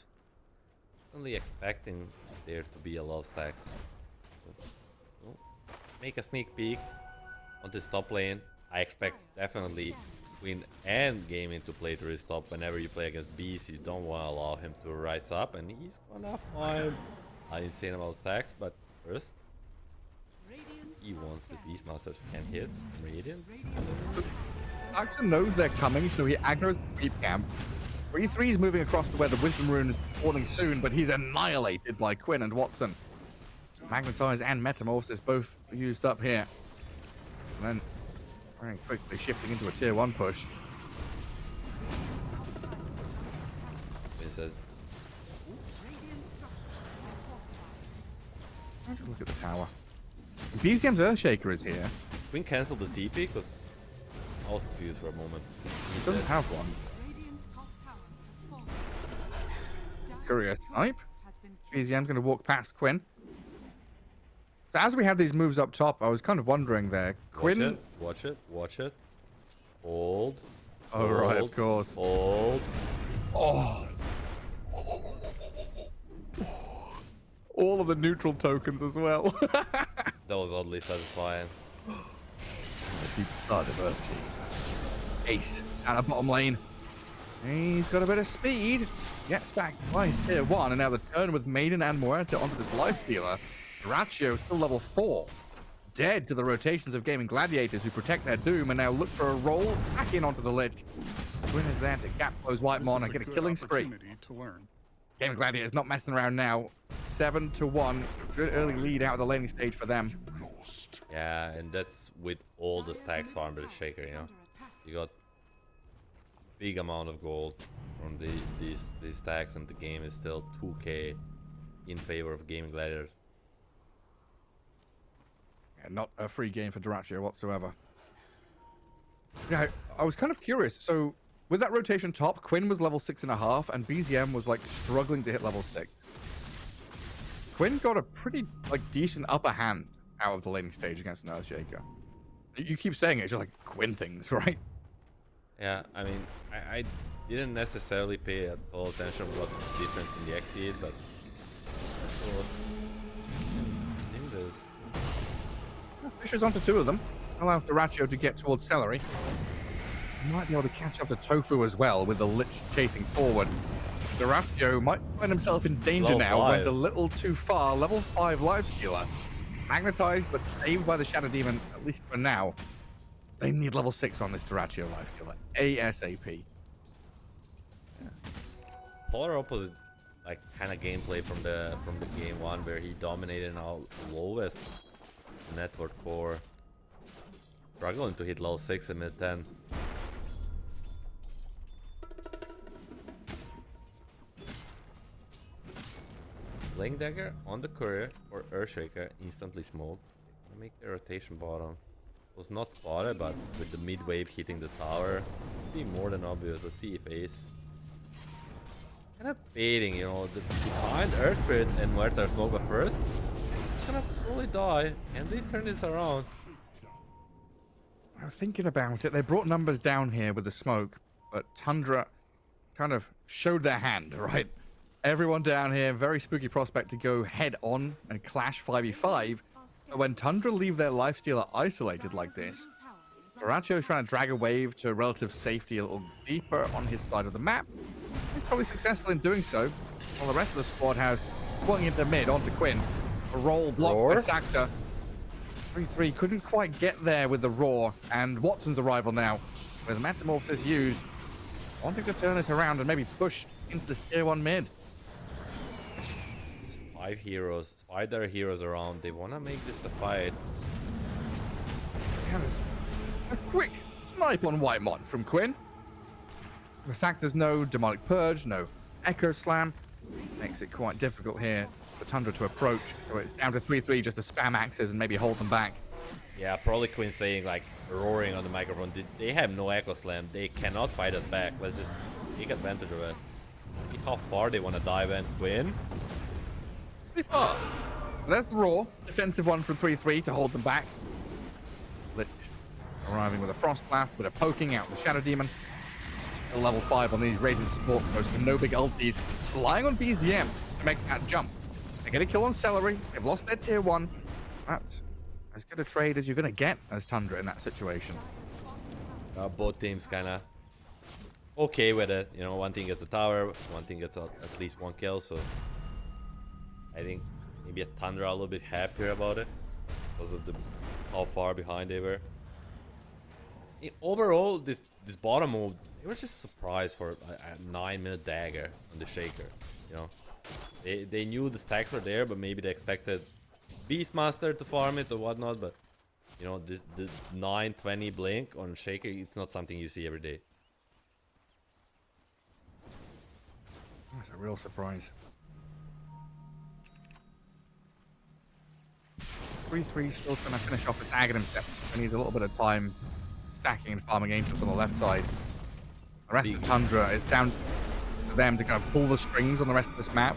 Only expecting there to be a lot of stacks. So, make a sneak peek on this top lane. I expect definitely Quinn and Gaming to play to his top. Whenever you play against Beast, you don't want to allow him to rise up, and he's gonna find an insane amount of stacks. But first, he wants the Beastmasters can hit Radiant. Axon knows they're coming, so he aggros the creep camp. 3-3 is moving across to where the Wisdom Rune is spawning soon, but he's annihilated by Quinn and Watson. Magnetize and Metamorphosis both used up here. And then very quickly shifting into a tier 1 push. Quinn says, Just look at the tower. BZM's Earthshaker is here. Quinn cancelled the TP because I was confused for a moment. He doesn't have one. Courier snipe. BZM's going to walk past Quinn. So as we had these moves up top, I was kind of wondering there. Quinn. Watch it. Hold. Oh, right, of course. Hold. Oh. All of the neutral tokens as well. That was oddly satisfying. A deep start of Earthshaker. Ace out of bottom lane. He's got a bit of speed. Gets back twice tier 1, and now the turn with Maiden and Muerte onto this Lifestealer. Ratio still level 4. Dead to the rotations of Gaming Gladiators who protect their Doom and now look for a roll back in onto the Lich. Quinn is there to gap close Whitemon and get a killing spree. Gaming Gladiators not messing around now. 7-1. Good early lead out of the laning stage for them. Yeah, and that's with all the stacks farmed with the Shaker, you know. You got big amount of gold from these stacks, and the game is still 2k in favor of Gaming Gladiators. Yeah, not a free game for Duratio whatsoever. Yeah, I was kind of curious. So with that rotation top, Quinn was level 6.5 and BZM was like struggling to hit level 6. Quinn got a pretty like decent upper hand out of the laning stage against an Earthshaker. You keep saying it, it's just like Quinn things, right? Yeah, I mean, I didn't necessarily pay all attention to what the difference in the XP is, but I thought Pushes onto 2 of them. Allows Duratio to get towards Celery. He might be able to catch up to Tofu as well with the Lich chasing forward. Duratio might find himself in danger Level now. 5. Went a little too far. Level 5 Lifestealer. Magnetized but saved by the Shadow Demon, at least for now. They need level 6 on this Duratio Lifestealer. ASAP. yeah. Polar opposite, like kind of gameplay from the game 1 where he dominated our lowest network core, struggling to hit level 6 in mid 10. Link Dagger on the Courier or Earthshaker instantly smoked. Make the rotation bottom. Was not spotted, but with the mid wave hitting the tower, be more than obvious. Let's see if Ace kind of baiting, you know, the behind Earth Spirit and Muerta smoke, but first, this is gonna probably die. Can they turn this around? I'm thinking about it. They brought numbers down here with the smoke, but Tundra kind of showed their hand, right? Everyone down here, very spooky prospect to go head on and clash 5v5. But when Tundra leave their lifestealer isolated like this, Doracho's trying to drag a wave to relative safety a little deeper on his side of the map. He's probably successful in doing so, while the rest of the squad has pulling into mid onto Quinn. A roll blocked by Saxa. 3-3 couldn't quite get there with the roar, and Watson's arrival now with Metamorphosis used, wanting to turn this around and maybe push into this tier 1 mid. 5 heroes, 5 other heroes around. They want to make this a fight. Yeah, there's a quick snipe on Whitemon from Quinn. The fact there's no Demonic Purge, no Echo Slam, makes it quite difficult here for Tundra to approach. So it's down to 3-3 just to spam axes and maybe hold them back. Yeah, probably Quinn saying, like, roaring on the microphone, they have no Echo Slam. They cannot fight us back. Let's just take advantage of it. See how far they want to dive in. Quinn? Pretty far. There's the roar. Defensive one from 3-3 to hold them back. Lich arriving with a Frost Blast, bit of poking out the Shadow Demon. Still level 5 on these Radiant support posts with no big ultis. Relying on BZM to make that jump. They get a kill on Celery. They've lost their tier 1. That's as good a trade as you're going to get as Tundra in that situation. Both teams kind of okay with it. You know, one team gets a tower, one team gets at least 1 kill, so I think maybe a Tundra a little bit happier about it because of how far behind they were. Overall, this bottom move, they were just surprised for a 9-minute dagger on the Shaker. You know, they knew the stacks were there, but maybe they expected Beastmaster to farm it or whatnot. But you know, the 9-20 blink on Shaker, it's not something you see every day. That's a real surprise. 3-3 still trying to finish off this Aghanim step, and needs a little bit of time stacking and farming Angels on the left side. The rest of Tundra is down to them to kind of pull the strings on the rest of this map.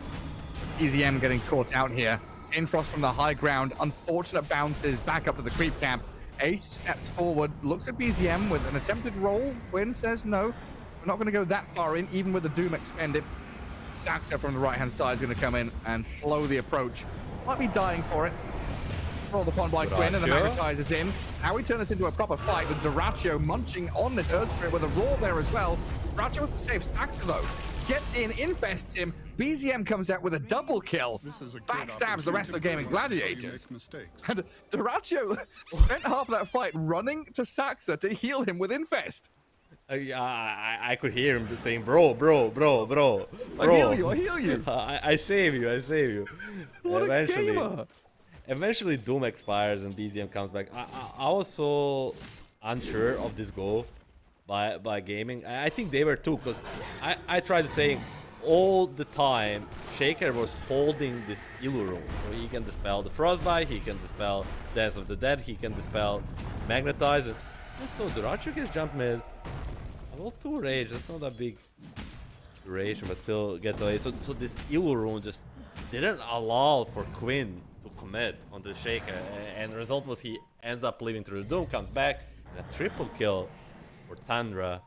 EZM getting caught out here. Infrost from the high ground, unfortunate bounces back up to the creep camp. Ace steps forward, looks at BZM with an attempted roll. Win says no, we're not going to go that far in, even with the Doom expended. Saxa from the right-hand side is going to come in and slow the approach. Might be dying for it. Rolled upon by Quinn, and the Magnetize is in. Now we turn this into a proper fight with Doracho munching on this Earth Spirit with a roar there as well. Doracho with the safe stacks though. Gets in, infests him. BZM comes out with a double kill. Backstabs the rest of Gaming Gladiators. And Doracho spent half of that fight running to Saxa to heal him with infest. I could hear him saying, bro. I heal you. I save you. What a gamer. Eventually Doom expires and BZM comes back. I was so unsure of this goal by Gaming. I think they were too, because I tried saying all the time Shaker was holding this Illu Rune. So he can dispel the Frostbite, he can dispel Dance of the Dead, he can dispel Magnetize. So Doracho gets jump mid. Level 2 rage, that's not a big duration, but still gets away. So this Illu Rune just didn't allow for Quinn to commit on the Shaker, and the result was he ends up living through the Doom, comes back, and a triple kill for Tundra.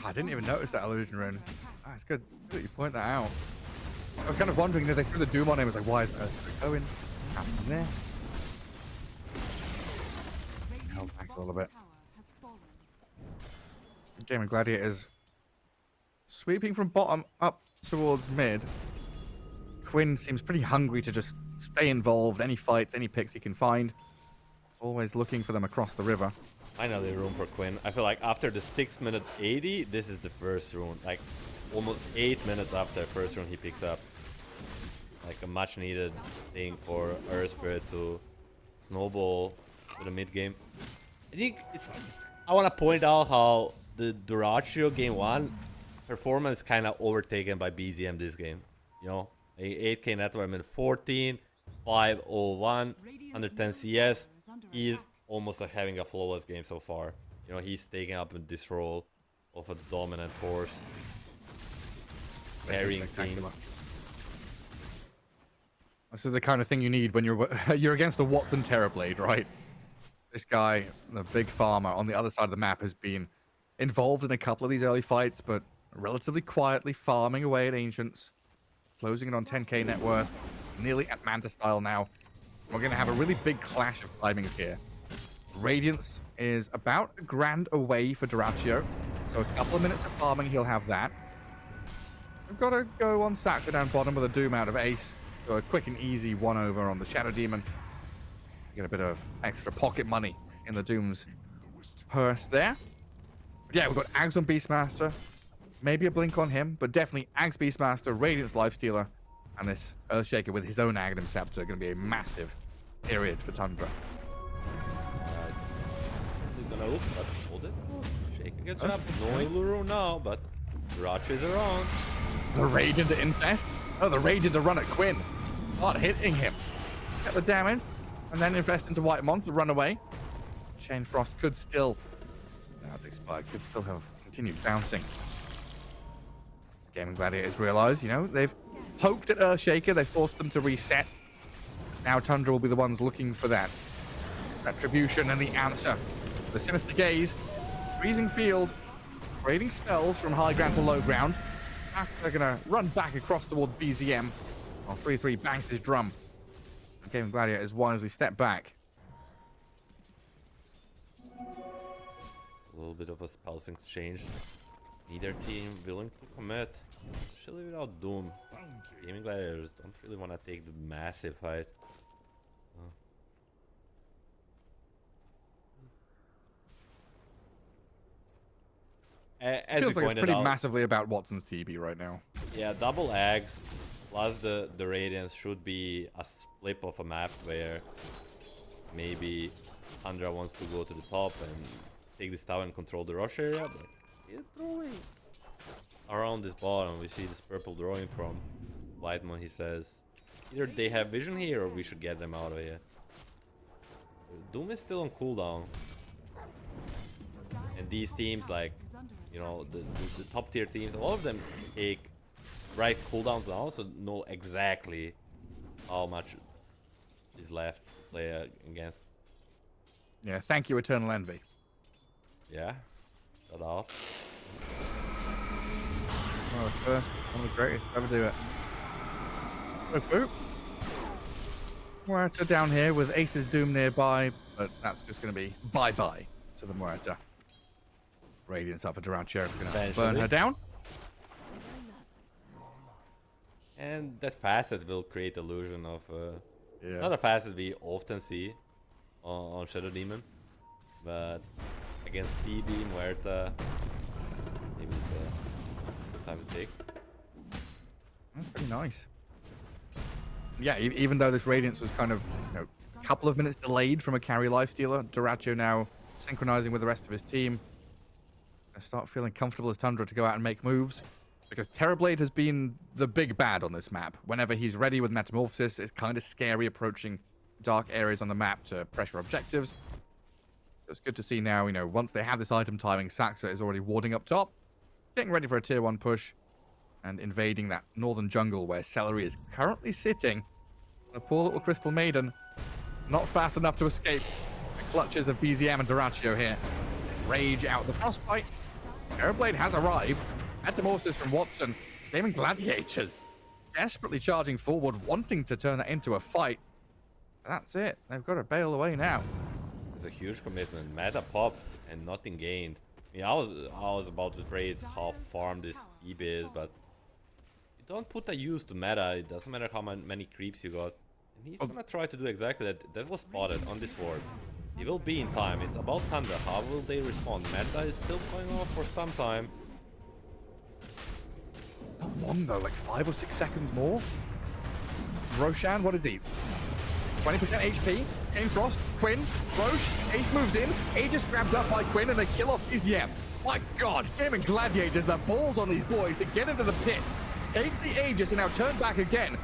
I didn't even notice that illusion rune. It's good that you point that out. I was kind of wondering if they threw the Doom on him. I was like, why is that going? Happening there. Held back a little bit. Gaming Gladiators sweeping from bottom up towards mid. Quinn seems pretty hungry to just stay involved. Any fights, any picks he can find. Always looking for them across the river. Finally room for Quinn. I feel like after the 6-minute 80, this is the first rune. Like almost 8 minutes after first rune he picks up. Like a much needed thing for Earth Spirit to snowball to the mid game. I think I want to point out how the Doracho game 1 performance kind of overtaken by BZM this game. You know, 8k net worth in 14, 501, 110 CS. He's almost like having a flawless game so far. You know, he's taking up this role of a dominant force. Carrying team. This is the kind of thing you need when you're against the Watson Terrorblade, right? This guy, the big farmer on the other side of the map, has been involved in a couple of these early fights, but relatively quietly farming away at Ancients, closing it on 10k net worth, nearly at Manta style now. We're going to have a really big clash of timings here. Radiance is about a grand away for Dyrachyo, so a couple of minutes of farming, he'll have that. We've got to go on Saxon down bottom with a Doom out of Ace, so a quick and easy 1-over on the Shadow Demon. Get a bit of extra pocket money in the Doom's purse there. But yeah, we've got Ags on Beastmaster, maybe a blink on him, but definitely Ags Beastmaster, Radiance Lifestealer, and this Earthshaker with his own Aghanim Scepter going to be a massive period for Tundra. Gonna look, but hold it. Shaker gets up. No Iluru now, but Dyrachyo is around. The Radiant to Infest. Oh, the Radiant to run at Quinn. Not hitting him. Get the damage, and then Infest into Whitemon to run away. Chain Frost could still, now it's expired, could still have continued bouncing. Gaming Gladiators realize, you know, they've poked at Earthshaker, they forced them to reset. Now Tundra will be the ones looking for that retribution and the answer. The Sinister Gaze, Freezing Field, trading spells from high ground to low ground. They're gonna run back across towards BZM while 3-3 bangs his drum. Gaming Gladiators wisely step back. A little bit of a spells exchange. Neither team willing to commit, especially without Doom. Gaming Gladiators don't really want to take the massive fight. As Feels you like it's pointed pretty out, massively about Watson's TB right now. yeah, double Ags plus the Radiance should be a flip of a map where maybe Tundra wants to go to the top and take this tower and control the rush area, but he's throwing around this bottom. We see this purple drawing from Whitemon. He says either they have vision here or we should get them out of here. Doom is still on cooldown, and these teams, like, you know, the top tier teams, a lot of them take right cooldowns now, so know exactly how much is left to play against. Yeah, thank you, Eternal Envy. Yeah, shut out. Oh, first, one of the greatest to ever do it. Tofu. Muerta down here with Ace's Doom nearby, but that's just going to be bye-bye to the Muerta. Radiance up for Dyrachyo, going to burn her down. And that facet will create illusion of Yeah. not a facet we often see on Shadow Demon, but against TB, Muerta, maybe it's a time to take. That's pretty nice. Yeah, even though this Radiance was kind of, you know, a couple of minutes delayed from a carry lifestealer, Dyrachyo now synchronizing with the rest of his team. I start feeling comfortable as Tundra to go out and make moves, because Terrorblade has been the big bad on this map. Whenever he's ready with Metamorphosis, it's kind of scary approaching dark areas on the map to pressure objectives. It's good to see now, you know, once they have this item timing, Saxa is already warding up top, getting ready for a tier 1 push, and invading that northern jungle where Celery is currently sitting. The poor little Crystal Maiden, not fast enough to escape the clutches of BZM and Dyrachyo here. Rage out the Frostbite. Terrorblade has arrived. Metamorphosis from Watson. Gaming Gladiators desperately charging forward, wanting to turn that into a fight. That's it. They've got to bail away now. It's a huge commitment. Meta popped and nothing gained. I mean, I was about to praise how farm this EB is, but you don't put a use to meta. It doesn't matter how many creeps you got. And he's gonna try to do exactly that. That was spotted on this ward. He will be in time. It's about Tundra. How will they respond? Meta is still going on for some time. Not long though, like 5 or 6 seconds more. Roshan, what is he? 20% HP. Chain Frost, Quinn, Roche, Ace moves in. Aegis grabbed up by Quinn and they kill off BZM. My god, Gaming Gladiators, the balls on these boys to get into the pit. Take the Aegis and now turn back again.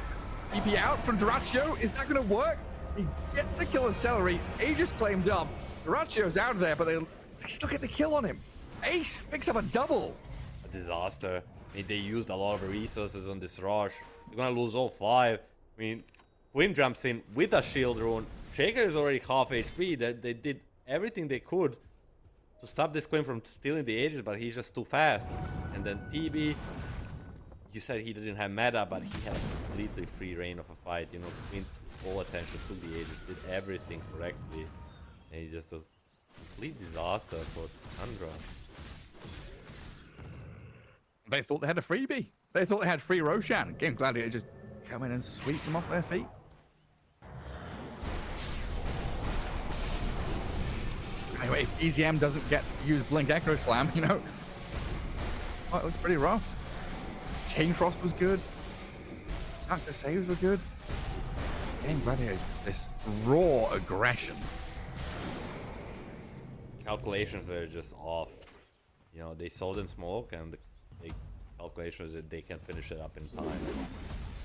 EP out from Dyrachyo. Is that going to work? He gets a kill on Celery. Aegis claimed up. Dyrachyo's out of there, but they still get the kill on him. Ace picks up a double. A disaster. I mean, they used a lot of resources on this rush. They're gonna lose all 5. I mean, Quinn jumps in with a shield rune. Shaker is already half HP. They did everything they could to stop this Quinn from stealing the Aegis, but he's just too fast. And then TB, you said he didn't have meta, but he had a completely free reign of a fight. You know, Quinn took all attention, took the Aegis, did everything correctly. And he just does complete disaster for Tundra. They thought they had a freebie. They thought they had free Roshan. Game Gladiator just come in and sweep them off their feet. Anyway, if EZM doesn't get use Blink Echo Slam, you know, well, it was pretty rough. Chain Frost was good. Success saves were good. Game Gladiator is just this raw aggression. Calculations were just off. You know, they sold him smoke, and the calculations that they can finish it up in time.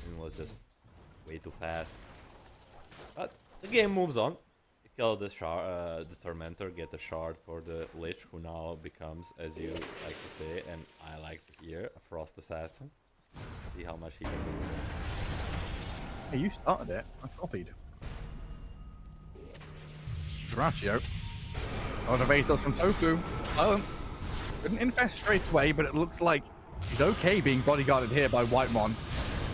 It was just way too fast. But the game moves on. They kill the Tormentor, get the shard for the Lich, who now becomes, as you like to say, and I like to hear, a Frost Assassin. See how much he can do. Hey, you started it. I copied. Draccio. On Vatos from Tofu. Silence. Couldn't infest straight away, but it looks like he's okay being bodyguarded here by Whitemon.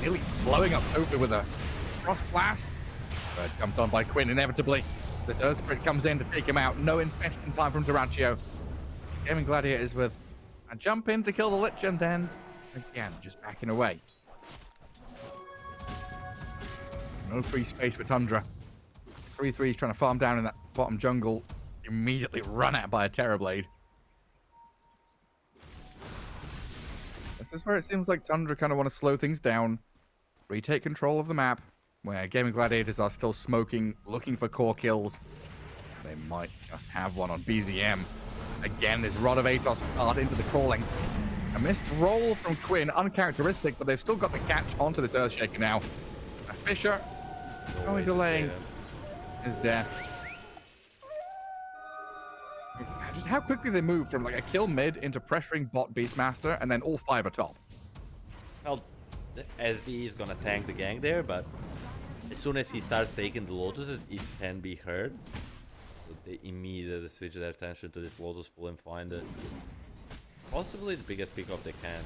Nearly blowing up Tofu with a Frost Blast. But jumped on by Quinn inevitably. This Earth Spirit comes in to take him out. No infest in time from Duraccio. Gaming Gladiators with a jump in to kill the Lich, and then again just backing away. No free space for Tundra. 3-3 trying to farm down in that bottom jungle. Immediately run at by a Terrorblade. This is where it seems like Tundra kind of want to slow things down, retake control of the map, where Gaming Gladiators are still smoking, looking for core kills. They might just have one on BZM. Again, this Rod of Atos card into the calling. A missed roll from Quinn, uncharacteristic, but they've still got the catch onto this Earthshaker now. A Fisher, only delaying his death. Just how quickly they move from like a kill mid into pressuring bot Beastmaster, and then all 5 are top. Well, the SD is gonna tank the gang there, but as soon as he starts taking the Lotuses, it can be heard. So they immediately switch their attention to this Lotus pool and find it. Possibly the biggest pickup they can.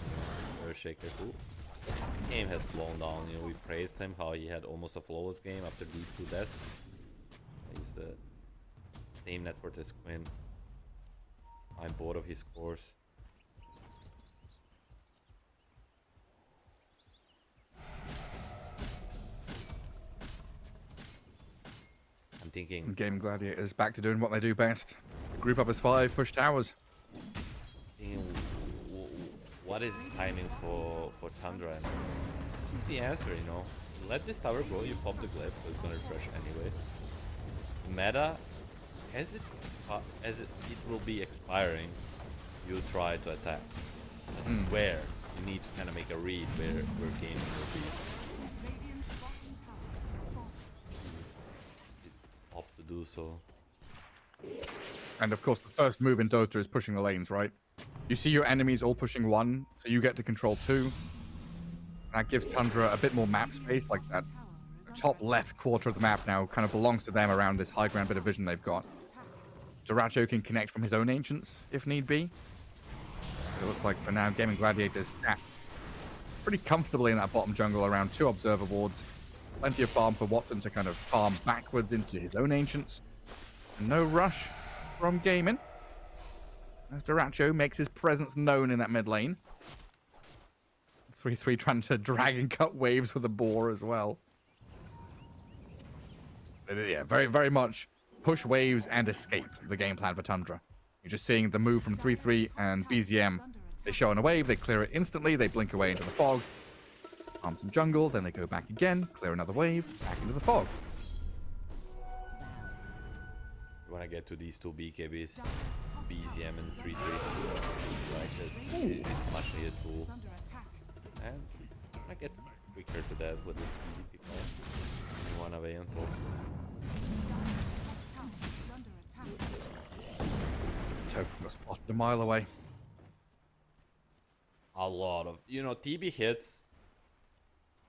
Earthshaker too. Game has slowed down. You know, we praised him how he had almost a flawless game after these 2 deaths. He's the same net worth as Quinn. I'm bored of his scores. I'm thinking Gaming Gladiators back to doing what they do best. Group up as 5, push towers. What is timing for Tundra? And this is the answer, you know. Let this tower go, you pop the glyph, so it's gonna refresh anyway. Meta, as it will be expiring, you try to attack. And where? You need to kind of make a read where games will be. Radiant's bottom tower is falling. Opt to do so. And of course, the first move in Dota is pushing the lanes, right? You see your enemies all pushing 1, so you get to control 2. That gives Tundra a bit more map space, like that top left quarter of the map now kind of belongs to them around this high ground bit of vision they've got. Duraccio can connect from his own Ancients, if need be. It looks like for now, Gaming Gladiators sat pretty comfortably in that bottom jungle around 2 observer wards. Plenty of farm for Watson to kind of farm backwards into his own Ancients. And no rush from Gaming, as Duraccio makes his presence known in that mid lane. 3-3 trying to drag and cut waves with a boar as well. Yeah, very, very much push waves and escape the game plan for Tundra. You're just seeing the move from 3-3 and BZM. They show on a wave, they clear it instantly, they blink away into the fog. Farm some jungle, then they go back again, clear another wave, back into the fog. You want to get to these 2 BKBs, BZM and 3-3. Like it's much needed tool. And I get quicker to that with this easy pick-up. 1 away on top. Token was spotted a mile away. a lot of, you know, TB hits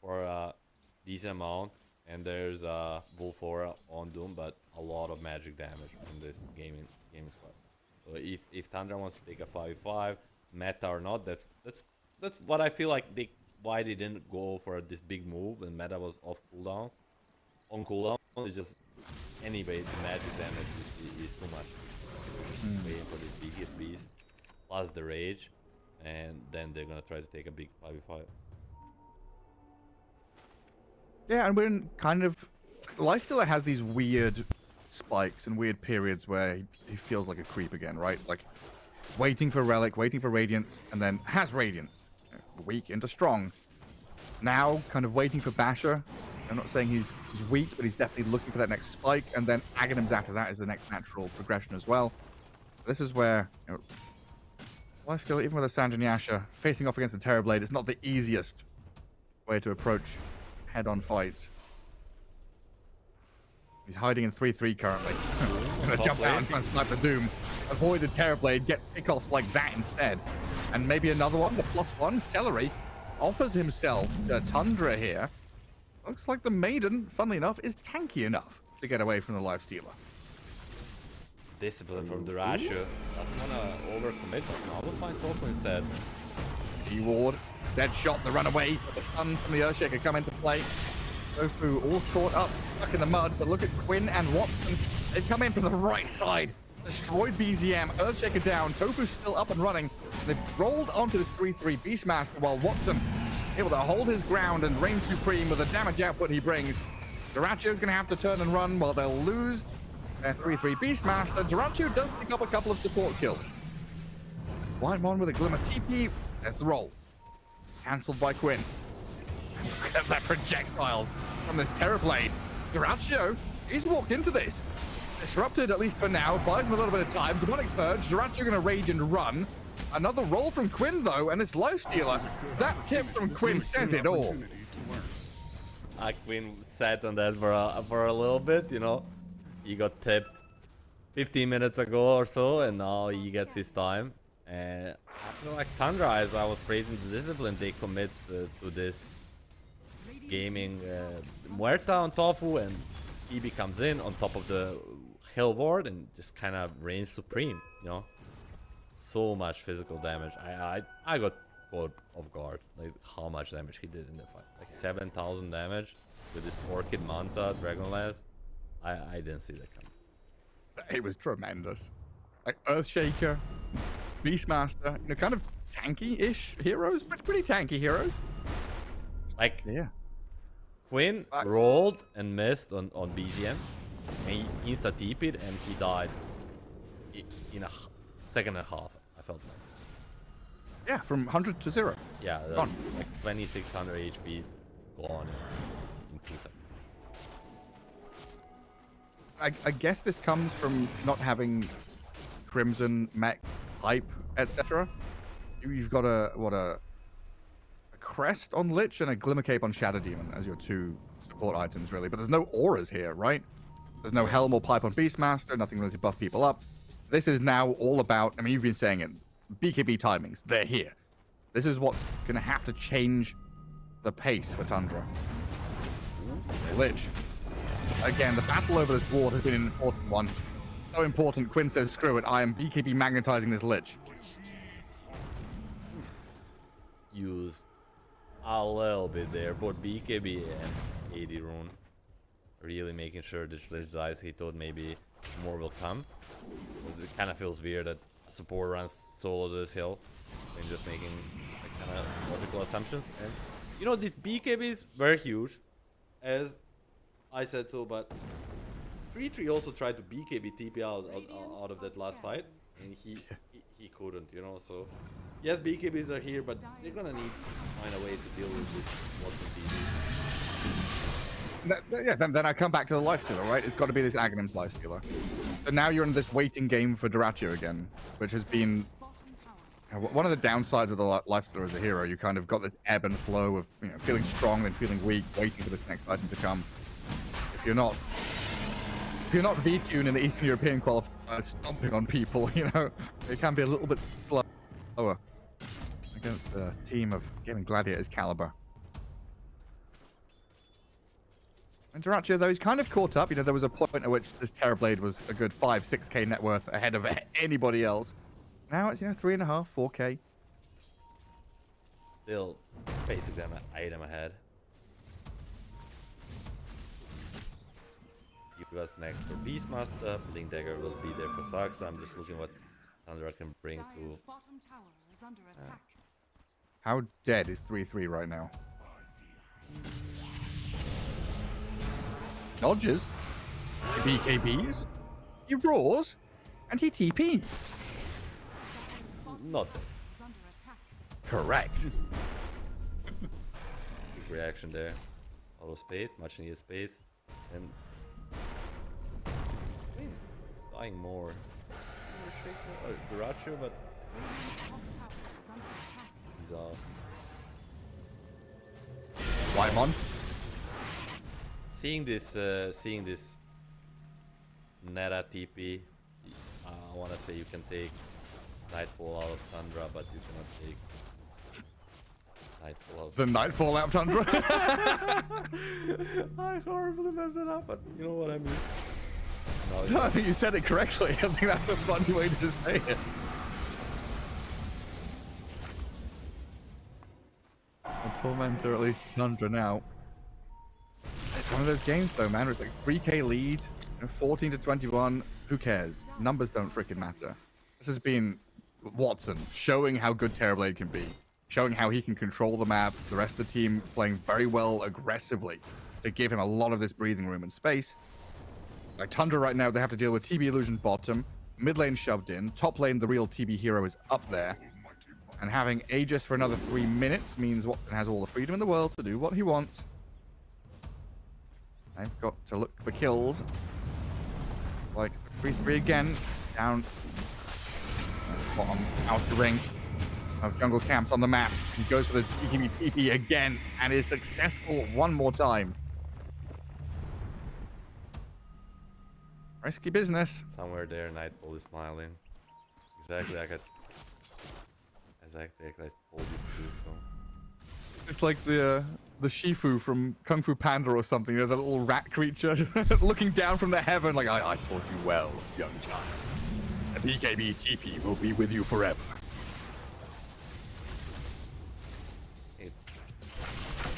for a decent amount, and there's a Wolf Aura on Doom, but a lot of magic damage in this gaming squad. So if Tundra wants to take a 5v5, meta or not, that's what I feel like why they didn't go for this big move when meta was off cooldown. On cooldown, it's just anyway the magic damage is too much. Waiting for this big hit beast plus the rage, and then they're gonna try to take a big 5v5. Yeah, and we're in kind of... Lifestealer has these weird spikes and weird periods where he feels like a creep again, right? Like, waiting for Relic, waiting for Radiance, and then has Radiance. Weak into strong. Now, kind of waiting for Basher. I'm not saying he's weak, but he's definitely looking for that next spike, and then Aghanims after that is the next natural progression as well. This is where, you know, Lifestealer, even with a Sanjin Yasha, facing off against the Terrorblade, it's not the easiest way to approach head-on fights. He's hiding in 3-3 currently. Gonna jump out and try and snipe the Doom. Avoid the Terrorblade, get pickoffs like that instead. And maybe another one, the +1, Celery, offers himself to Tundra here. Looks like the Maiden, funnily enough, is tanky enough to get away from the Lifestealer. Discipline from Durashu. Doesn't want to overcommit, but now we'll find Tofu instead. G-Ward, dead shot, the runaway, the stuns from the Earthshaker come into play. Tofu all caught up, stuck in the mud, but look at Quinn and Watson. They've come in from the right side. Destroyed BZM, Earthshaker down, Tofu's still up and running. They've rolled onto this 3-3 Beastmaster while Watson able to hold his ground and reign supreme with the damage output he brings. Duracho's gonna have to turn and run while they'll lose their 3-3 Beastmaster. Duracho does pick up a couple of support kills. White Mon with a Glimmer TP, there's the roll. Cancelled by Quinn. Look at that projectiles from this Terrorblade. Duracho, he's walked into this. Disrupted, at least for now, buys him a little bit of time. Demonic Purge, Duracho gonna rage and run. Another roll from Quinn, though, and this Lifestealer. That tip from Quinn says it all. Quinn sat on that for a little bit, you know. He got tipped 15 minutes ago or so, and now he gets his time. And I feel like Tundra, as I was praising the discipline, they commit to this gaming Muerta on Tofu, and EB comes in on top of the hill ward and just kind of reigns supreme, you know. So much physical damage. I got caught off guard, like how much damage he did in the fight. Like 7,000 damage with this Orchid Manta, Dragonlance. I didn't see that coming. It was tremendous. Like Earthshaker, Beastmaster, you know, kind of tanky-ish heroes, but pretty tanky heroes. Like, yeah. Quinn rolled and missed on BZM, and he insta-TP'd, and he died in a second and a half, I felt like. Yeah, from 100 to 0. Yeah, that's like 2600 HP gone in 2 seconds. I guess this comes from not having Crimson, Mech, Hype, etc. You've got a Crest on Lich and a Glimmer Cape on Shadow Demon as your two support items, really. But there's no auras here, right? There's no Helm or Pipe on Beastmaster, nothing really to buff people up. This is now all about, I mean, you've been saying it, BKB timings, they're here. This is what's going to have to change the pace for Tundra. Lich. Again, the battle over this ward has been an important one. So important, Quinn says, screw it, I am BKB magnetizing this Lich. Used a little bit there, both BKB and AD Rune. Really making sure this Lich dies. He thought maybe more will come. Because it kind of feels weird that a support runs solo this hill and just making like, kind of logical assumptions. And you know, these BKBs were huge, as I said so, but 3-3 also tried to BKB TP out of that last fight, and he couldn't, you know. So yes, BKBs are here, but they're gonna need to find a way to deal with this Watson TP. Yeah, then I come back to the Lifestealer, right? It's got to be this Aghanim's Lifestealer. So now you're in this waiting game for Duracho again, which has been one of the downsides of the Lifestealer as a hero. You kind of got this ebb and flow of, you know, feeling strong then feeling weak, waiting for this next item to come. If you're not V-Tune in the Eastern European qualifiers, stomping on people, you know, it can be a little bit slower. against a team of Gaming Gladiators caliber. Interactio, though, he's kind of caught up. You know, there was a point at which this Terrorblade was a good 5-6k net worth ahead of anybody else. Now it's, 3.5, 4k. Still basically an item ahead. What's next for Beastmaster? Blink Dagger will be there for Sax. I'm just looking what Thunder can bring to. Dire's bottom tower is under attack. How dead is 3-3 right now? Dodges. He BKBs. He roars. And he TPs. Dire's bottom Not tower is under attack. Correct. big reaction there. A lot of space, much needed space, and dying more. Duracho, but Radiant's top tower is under attack. he's off. Whitemon. Seeing this Neta TP, I want to say you can take Nightfall out of Tundra, but you cannot take Nightfall out. The Nightfall out Tundra. I horribly messed it up, but you know what I mean. No, No, I think you said it correctly. I think that's the funny way to say it. A Tormentor, at least Tundra now. It's one of those games, though, man. Where it's like 3k lead, 14 to 21. Who cares? Numbers don't freaking matter. This has been Watson showing how good Terrorblade can be, showing how he can control the map. The rest of the team playing very well aggressively to give him a lot of this breathing room and space. Like Tundra right now, they have to deal with TB Illusion bottom, mid lane shoved in, top lane the real TB hero is up there, and having Aegis for another 3 minutes means Watson has all the freedom in the world to do what he wants. I've got to look for kills. Like 3-3 again, down bottom outer ring of jungle camps on the map. He goes for the TP again and is successful one more time. Risky business. Somewhere there, Nightfall is smiling. Exactly like I told you to do so. It's like the Shifu from Kung Fu Panda or something, the little rat creature looking down from the heaven like, I taught you well, young child. The BKB TP will be with you forever. It's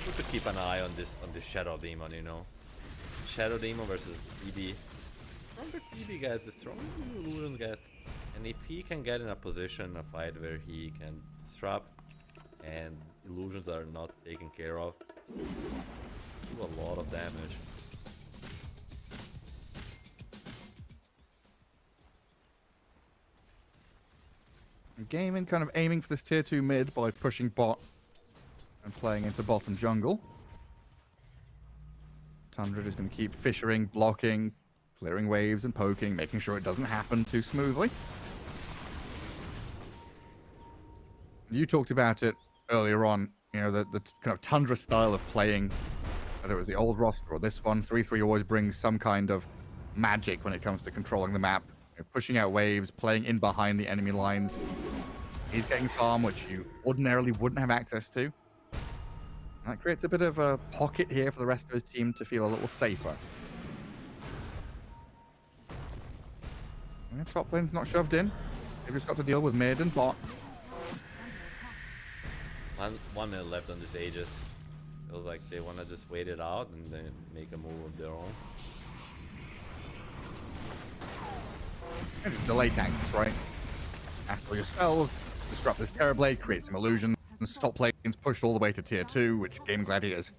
good to keep an eye on this Shadow Demon, Shadow Demon versus EB. Stronger EB gets, the stronger Illusion get. And if he can get in a position, a fight where he can disrupt and illusions are not taken care of, do a lot of damage. Gaming kind of aiming for this tier 2 mid by pushing bot and playing into bottom jungle. Tundra just going to keep fishing, blocking, clearing waves and poking, making sure it doesn't happen too smoothly. You talked about it earlier on, the kind of Tundra style of playing, whether it was the old roster or this one. 3-3 always brings some kind of magic when it comes to controlling the map, pushing out waves, playing in behind the enemy lines. He's getting farm, which you ordinarily wouldn't have access to. That creates a bit of a pocket here for the rest of his team to feel a little safer. Top lane's not shoved in. They've just got to deal with mid and bot. 1 minute left on this Aegis. Feels like they want to just wait it out and then make a move of their own. And just delay tactics, right? Ask for your spells, disrupt this Terrorblade, create some illusions. Top lanes pushed all the way to tier 2, which Game Gladiators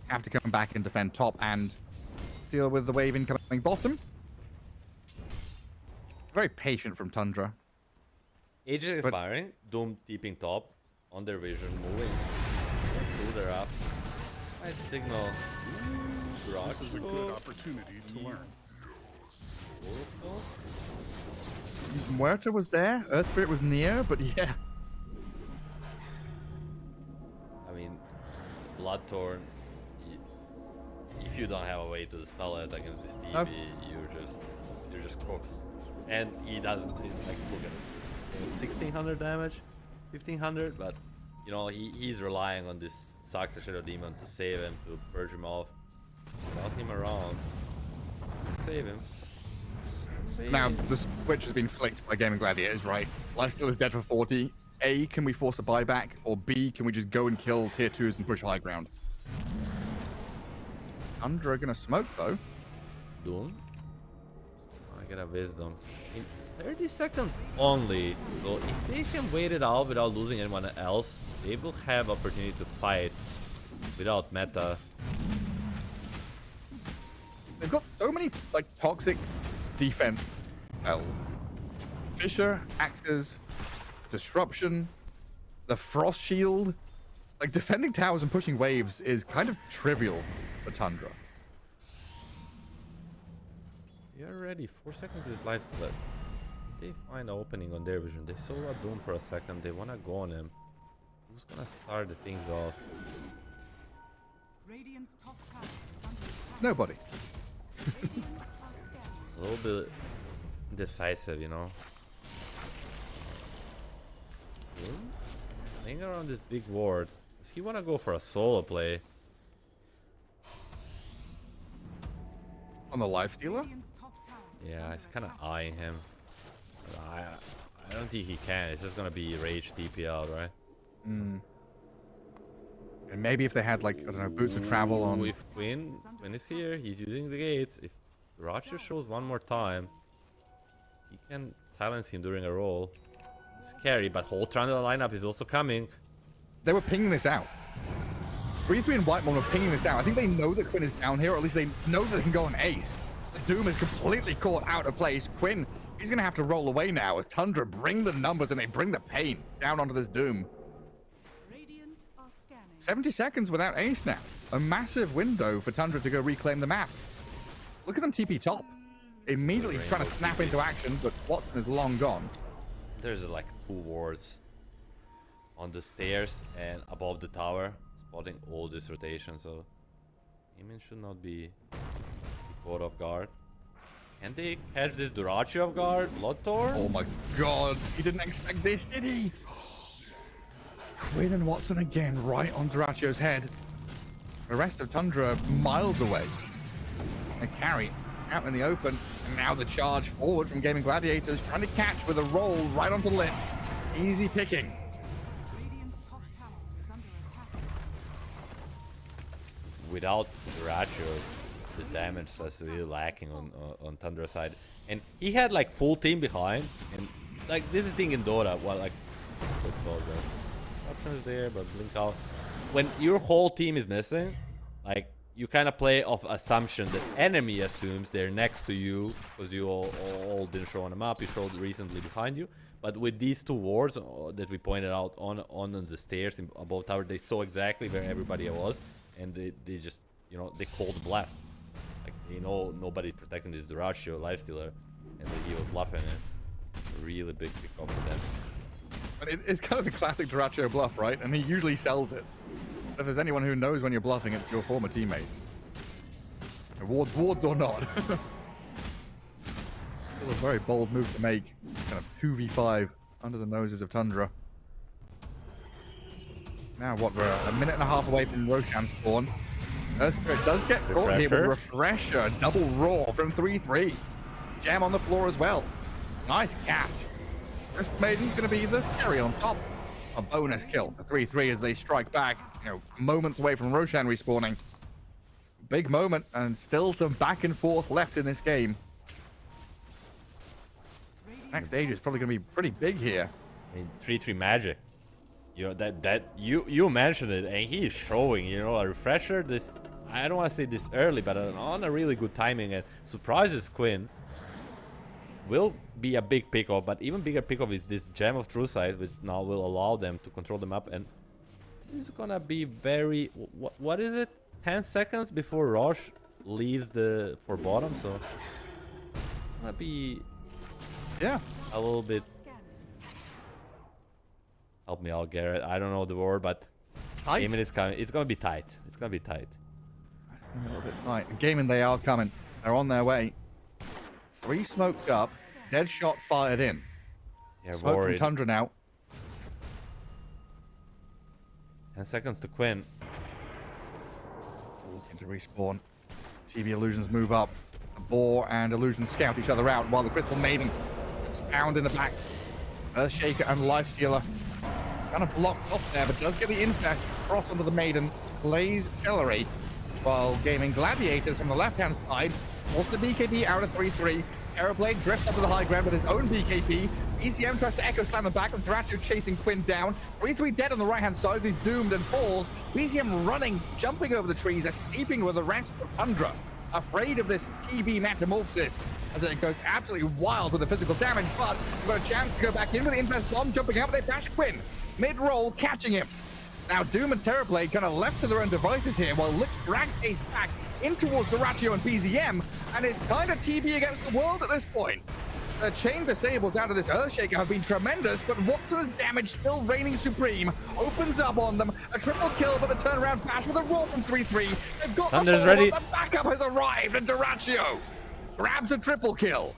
have to come back and defend top and deal with the wave incoming bottom. Very patient from Tundra. Aegis expiring, Doom deeping top, on their vision, moving through their up. Right signal. This is a good opportunity to learn. Muerta was there, Earth Spirit was near, but yeah. I mean, Bloodthorn, if you don't have a way to dispel it against this TV, you're just cooked. And he doesn't, like, look at it. 1600 damage, 1500, but you know, he's relying on this Saxa Shadow Demon to save him, to purge him off. Without him around, save him. Now, the switch has been flicked by Gaming Gladiators, right? Lifesteal is dead for 40. A, can we force a buyback? Or B, can we just go and kill tier 2s and push high ground? Tundra gonna smoke, though. Doom. I get a wisdom. In 30 seconds only. So if they can wait it out without losing anyone else, they will have opportunity to fight without meta. They've got so many, like, toxic defense spells. Fissure, Axes, Disruption, the Frost Shield. Like, defending towers and pushing waves is kind of trivial for Tundra. You're ready. 4 seconds is life left. They find an opening on their vision. They saw a Doom for a second. They want to go on him. Who's going to start the things off? Radiant's top tower is under attack. Nobody. Radiant are scanning. A little bit decisive, you know. Hang around this big ward. Does he want to go for a solo play? On the Lifestealer? Radiant's top tower is Yeah, under it's kind of attack. eyeing him. But I don't think he can. It's just gonna be rage TP out, right? And maybe if they had, like, I don't know, boots of travel on. If Quinn is here, he's using the gates. If Roger shows one more time, he can silence him during a roll. Scary, but whole Trundle lineup is also coming. They were pinging this out. 3-3 and Whitemon were pinging this out. I think they know that Quinn is down here, or at least they know that they can go on Ace. The Doom is completely caught out of place. Quinn, he's going to have to roll away now as Tundra bring the numbers and they bring the pain down onto this Doom. Radiant are scanning. 70 seconds without Ace now. A massive window for Tundra to go reclaim the map. Look at them TP top. Immediately trying to snap into action, but Watson is long gone. There's like 2 wards on the stairs and above the tower, spotting all this rotation, so Eamon should not be caught off guard. Can they catch this Durachi off guard? Bloodthorn? Oh my god, he didn't expect this, did he? Quinn and Watson again, right on Durachio's head. The rest of Tundra miles away. A carry out in the open, and now the charge forward from Gaming Gladiators, trying to catch with a roll right onto the lip. Easy picking. Radiant's top tower is under attack. Without Durachio, the damage was really lacking on Tundra's side. And he had like full team behind, and like this is the thing in Dota, well, like options there, but blink out. When your whole team is missing, like you kind of play off assumption that enemy assumes they're next to you because you all didn't show on the map. You showed recently behind you, but with these 2 wards that we pointed out on the stairs above tower, they saw exactly where everybody was, and they just, you know, they called bluff. Like, you know, nobody's protecting this Durachio lifestealer, and he was bluffing it. A really big kickoff for them. But it's kind of the classic Durachio bluff, right? And he usually sells it. If there's anyone who knows when you're bluffing, it's your former teammates. Wards or not. Still a very bold move to make. Kind of 2v5 under the noses of Tundra. Now what, we're a minute and a half away from Roshan spawn. Earthspirit does get caught here with Refresher. Double roar from 3-3. Jam on the floor as well. Nice catch. First Maiden's going to be the cherry on top. A bonus kill. The 3-3 as they strike back. You know, moments away from Roshan respawning. Big moment, and still some back and forth left in this game. Next stage is probably going to be pretty big here. I mean, 3-3 magic. You know, that you mentioned it, and he is showing, you know, a refresher. This, I don't want to say this early, but on a really good timing, and surprises Quinn. Will be a big pickoff, but even bigger pickoff is this Gem of True Sight, which now will allow them to control the map. And this is gonna be very, what is it? 10 seconds before Roche leaves for bottom, so it's gonna be, yeah, a little bit. Help me out, Garrett. I don't know the word, but Gaming is coming. It's gonna be tight. It's gonna be tight. A little bit tight. Gaming, they are coming. They're on their way. 3 smoked up. Dead shot fired in. Yeah, Smoke worried. from Tundra now. 10 seconds to Quinn. Looking to respawn. TV Illusions move up. The Boar and Illusion scout each other out while the Crystal Maiden is found in the back. Earthshaker and Lifestealer kind of blocked off there, but does get the infest cross onto the Maiden. Blaze Celery, while gaming Gladiators from the left-hand side. Also the BKB out of 3-3. Aeroblade drifts up to the high ground with his own BKB. ECM tries to echo slam the back of Dratcho chasing Quinn down. 3-3 dead on the right-hand side as he's doomed and falls. BCM running, jumping over the trees, escaping with the rest of Tundra. Afraid of this TB metamorphosis as it goes absolutely wild with the physical damage, but we've got a chance to go back in with the Infest Bomb, jumping out, but they bash Quinn. Mid-roll, catching him. Now Doom and Terrorblade kind of left to their own devices here, while Lich drags Ace back in towards Dyrachyo and BZM, and it's kind of TB against the world at this point. The chain disables out of this Earthshaker have been tremendous, but Watson's damage still reigning supreme. Opens up on them. A triple kill, but the turnaround bash with a roll from 3-3. They've got Thunder's the ball, ready. but the backup has arrived, and Dyrachyo grabs a triple kill.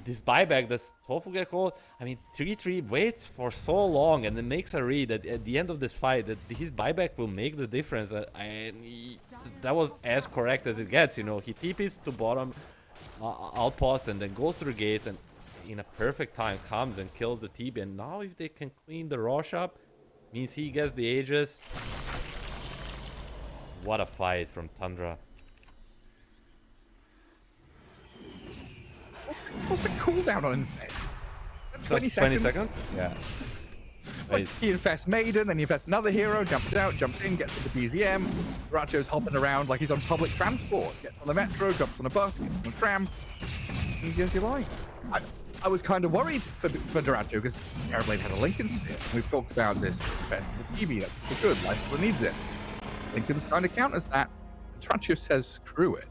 This buyback, does Tofu get called? I mean, 3-3 waits for so long and then makes a read that at the end of this fight that his buyback will make the difference. That was as correct as it gets, you know. He TPs to bottom outpost and then goes through gates and in a perfect time comes and kills the TB. And now if they can clean the Rosh up, means he gets the Aegis. What a fight from Tundra. What's the cooldown on Infest? 20 20 seconds? seconds? Yeah. Like, he infests Maiden, then he infests another hero, jumps out, jumps in, gets to the BZM. Dyrachyo's hopping around like he's on public transport. Gets on the metro, jumps on a bus, gets on a tram. Easy as you like. I was kind of worried for Dyrachyo because Aeroblade had a Lincoln Sphere. We've talked about this infest with TV. That's good. Life needs it. Lincoln's kind of counters that. Dyrachyo says, screw it.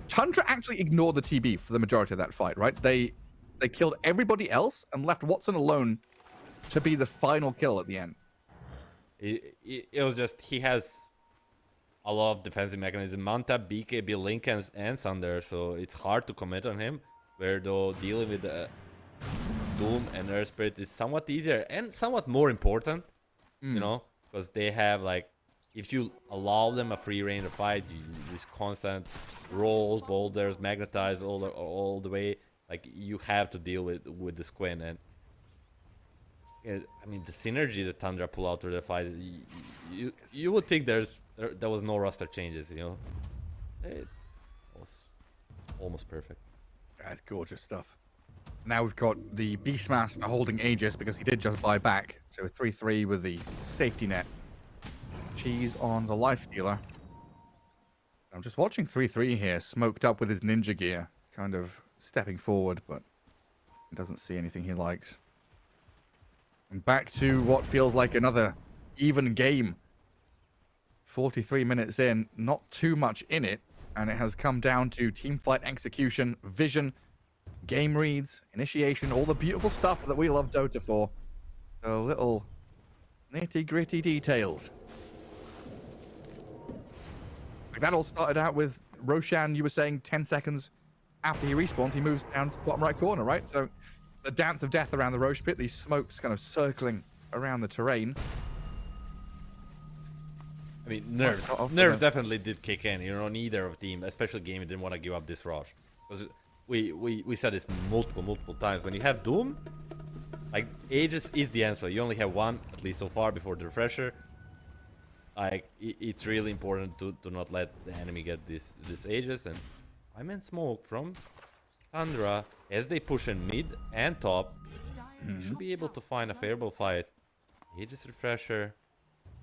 Tundra actually ignored the TB for the majority of that fight, right? They killed everybody else and left Watson alone to be the final kill at the end. It was just he has a lot of defensive mechanism. Manta, BKB, Lincolns, and Sunder, so it's hard to commit on him. Where though dealing with Doom and Earth Spirit is somewhat easier and somewhat more important, you know, because they have like, if you allow them a free range of fight, this constant rolls, boulders, magnetize all the way, like you have to deal with this Quinn. And I mean, the synergy that Tundra pull out through the fight, you would think there was no roster changes, you know. It was almost perfect. That's gorgeous stuff. Now we've got the Beastmaster holding Aegis because he did just buy back. So 3-3 with the safety net. Cheese on the Lifestealer. I'm just watching 3-3 here, smoked up with his ninja gear, kind of stepping forward, but he doesn't see anything he likes. And back to what feels like another even game. 43 minutes in, not too much in it, and it has come down to team fight execution, vision, game reads, initiation, all the beautiful stuff that we love Dota for. The little nitty-gritty details. Like that all started out with Roshan, you were saying 10 seconds after he respawns, he moves down to the bottom right corner, right? So the dance of death around the Roche pit, these smokes kind of circling around the terrain. I mean, Nerve definitely did kick in, you know, neither of team, especially Game, didn't want to give up this rush. Because we said this multiple times. When you have Doom, like, Aegis is the answer. You only have one, at least so far, before the refresher. Like, it's really important to not let the enemy get this Aegis. And I'm in smoke from Tundra. As they push in mid and top, you should be able to find a favorable fight. Aegis refresher.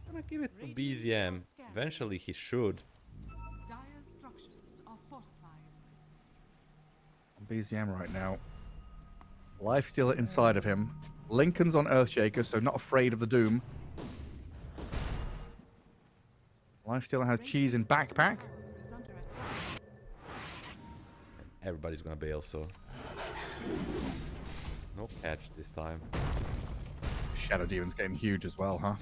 I'm gonna give it to BZM. Eventually he should. Dire's structures are fortified. BZM right now. Lifestealer inside of him. Lincoln's on Earthshaker, so not afraid of the Doom. Lifestealer has cheese in backpack. Is under attack. Everybody's gonna bail, so no catch this time. Shadow Demon's getting huge as well, huh?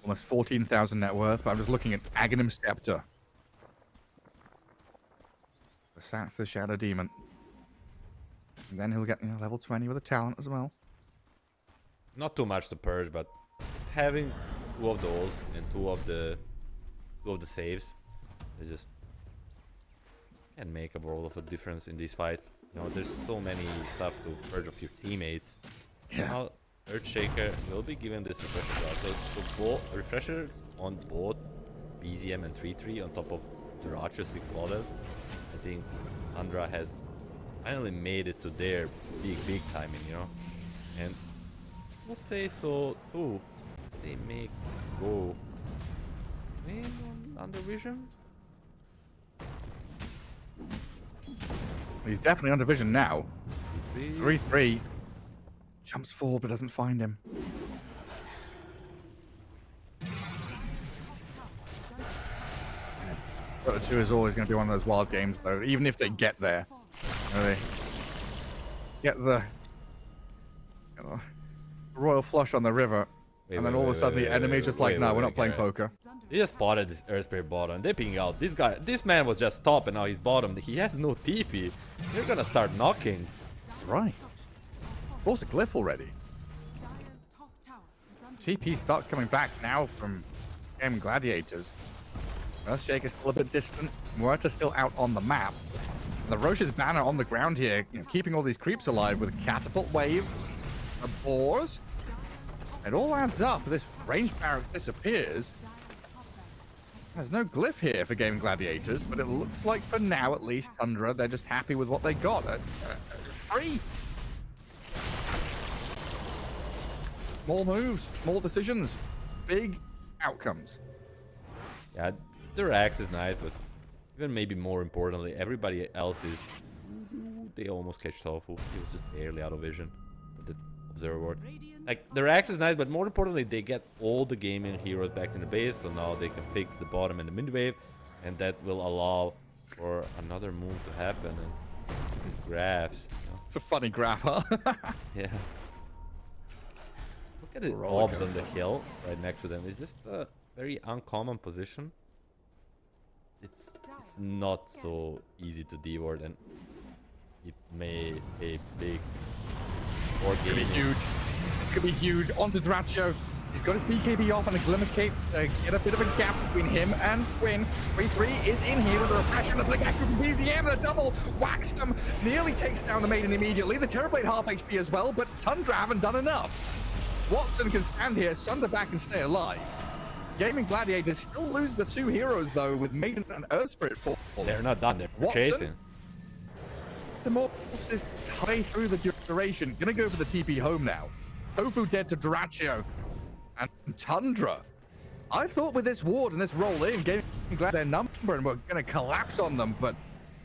Almost 14,000 net worth, but I'm just looking at Aghanim Scepter. That's the Shadow Demon. And then he'll get, you know, level 20 with a talent as well. Not too much to purge, but just having 2 of those and 2 of the saves, it just can make a world of a difference in these fights. You know, there's so many stuff to purge of your teammates. Yeah. Now, Earthshaker will be given this refresher as well. So both refreshers on both BZM and 3-3 on top of Duracho 6 slotted. I think Andra has finally made it to their big timing, you know. And we'll say so too. They may go win on Undervision. He's definitely under vision now. 3-3. Jumps forward but doesn't find him. Dota 2 is always going to be one of those wild games, though. Even if they get there, you know, they get the royal flush on the river, and then all of a sudden the enemy's just like, no, we're not playing poker. They just spotted this Earth Spirit bottom. And they're picking out this guy. This man was just top, and now he's bottom. He has no TP. They're gonna start knocking. Right. Force a glyph already. Dire's top tower is under TP start coming back now from Game Gladiators. Earthshaker's still a bit distant. Muerta's still out on the map. And the Roche's banner on the ground here, you know, keeping all these creeps alive with a catapult wave, a boars. It all adds up. This range barracks disappears. There's no glyph here for Game Gladiators, but it looks like for now, at least, Tundra, they're just happy with what they got. Free. Small moves, small decisions, big outcomes. Yeah, the Rax is nice, but even maybe more importantly, everybody else is... They almost catch Tofu. He was just barely out of vision with the Observer Ward. Like, the Rax is nice, but more importantly, they get all the gaming heroes back in the base, so now they can fix the bottom and the mid wave, and that will allow for another move to happen. And these graphs, you know? It's a funny graph, huh? Yeah. Look at the orbs on the hill right next to them. It's just a very uncommon position. It's not so easy to deward, and it may a big or It's gonna be huge. It's gonna be huge. On to Duracho. He's got his BKB off and a Glimmer Cape. Get a bit of a gap between him and Quinn. 3-3 is in here with a reflection of the gap from BZM. The double whacks them. Nearly takes down the maiden immediately. The Terrorblade half HP as well, but Tundra haven't done enough. Watson can stand here, Sunder back and stay alive. Gaming Gladiators still lose the 2 heroes though, with Maiden and Earth Spirit fall. They're not done. They're Watson, chasing. The Morphs is tight through the duration. Gonna go for the TP home now. Tofu dead to Duracho. And Tundra. I thought with this ward and this roll in, Gaming Glad their number and we're gonna collapse on them, but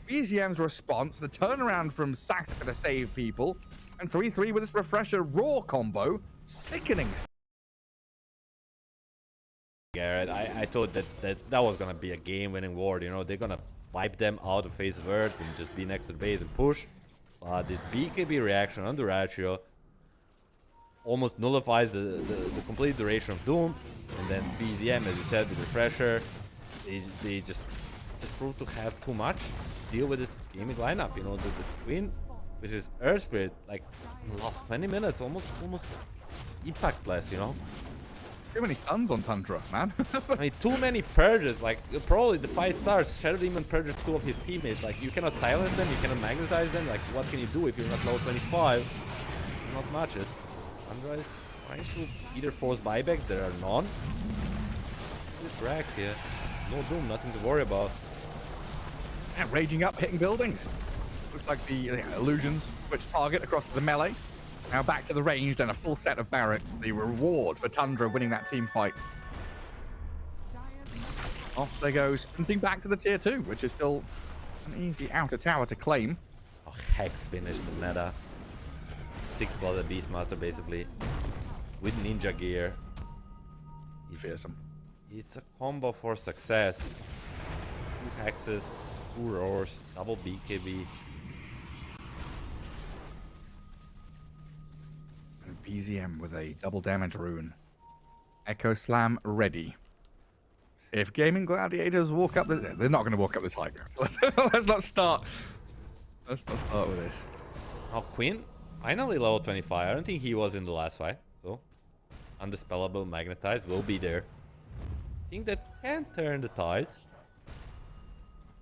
BZM's response, the turnaround from Sax to save people, and 3-3 with this refresher raw combo, sickening. Garrett, I thought that was gonna be a game-winning ward. You know, they're gonna wipe them out of face of Earth and just be next to the base and push. This BKB reaction on Duracho almost nullifies the complete duration of Doom, and then BZM, as you said, with refresher, they just prove to have too much to deal with this gaming lineup. You know, the Queen, which is Earth Spirit, like in the last 20 minutes, almost impactless. You know. Too many stuns on Tundra, man. I mean, too many purges. Like, probably the fight starts. Shadow Demon purges 2 of his teammates. Like, you cannot silence them, you cannot magnetize them. Like, what can you do if you're not level 25? Not much. Andra is trying to either force buyback, there are none. This Rax here. No Doom, nothing to worry about. And raging up, hitting buildings. Looks like the illusions switch target across to the melee. Now back to the ranged and a full set of barracks. The reward for Tundra winning that team fight. Off they go, sprinting back to the tier 2, which is still an easy outer tower to claim. Oh, Hex finished the meta. 6-slotted Beastmaster basically. With ninja gear. Fearsome. It's a combo for success. 2 Hexes, 2 Roars, double BKB. And BZM with a double damage rune. Echo Slam ready. If Gaming Gladiators walk up this... They're not going to walk up this high ground. Let's not start. Let's not start with this. Oh, Quinn? Finally level 25. I don't think he was in the last fight. So, Undispellable Magnetize will be there. I think that can turn the tide.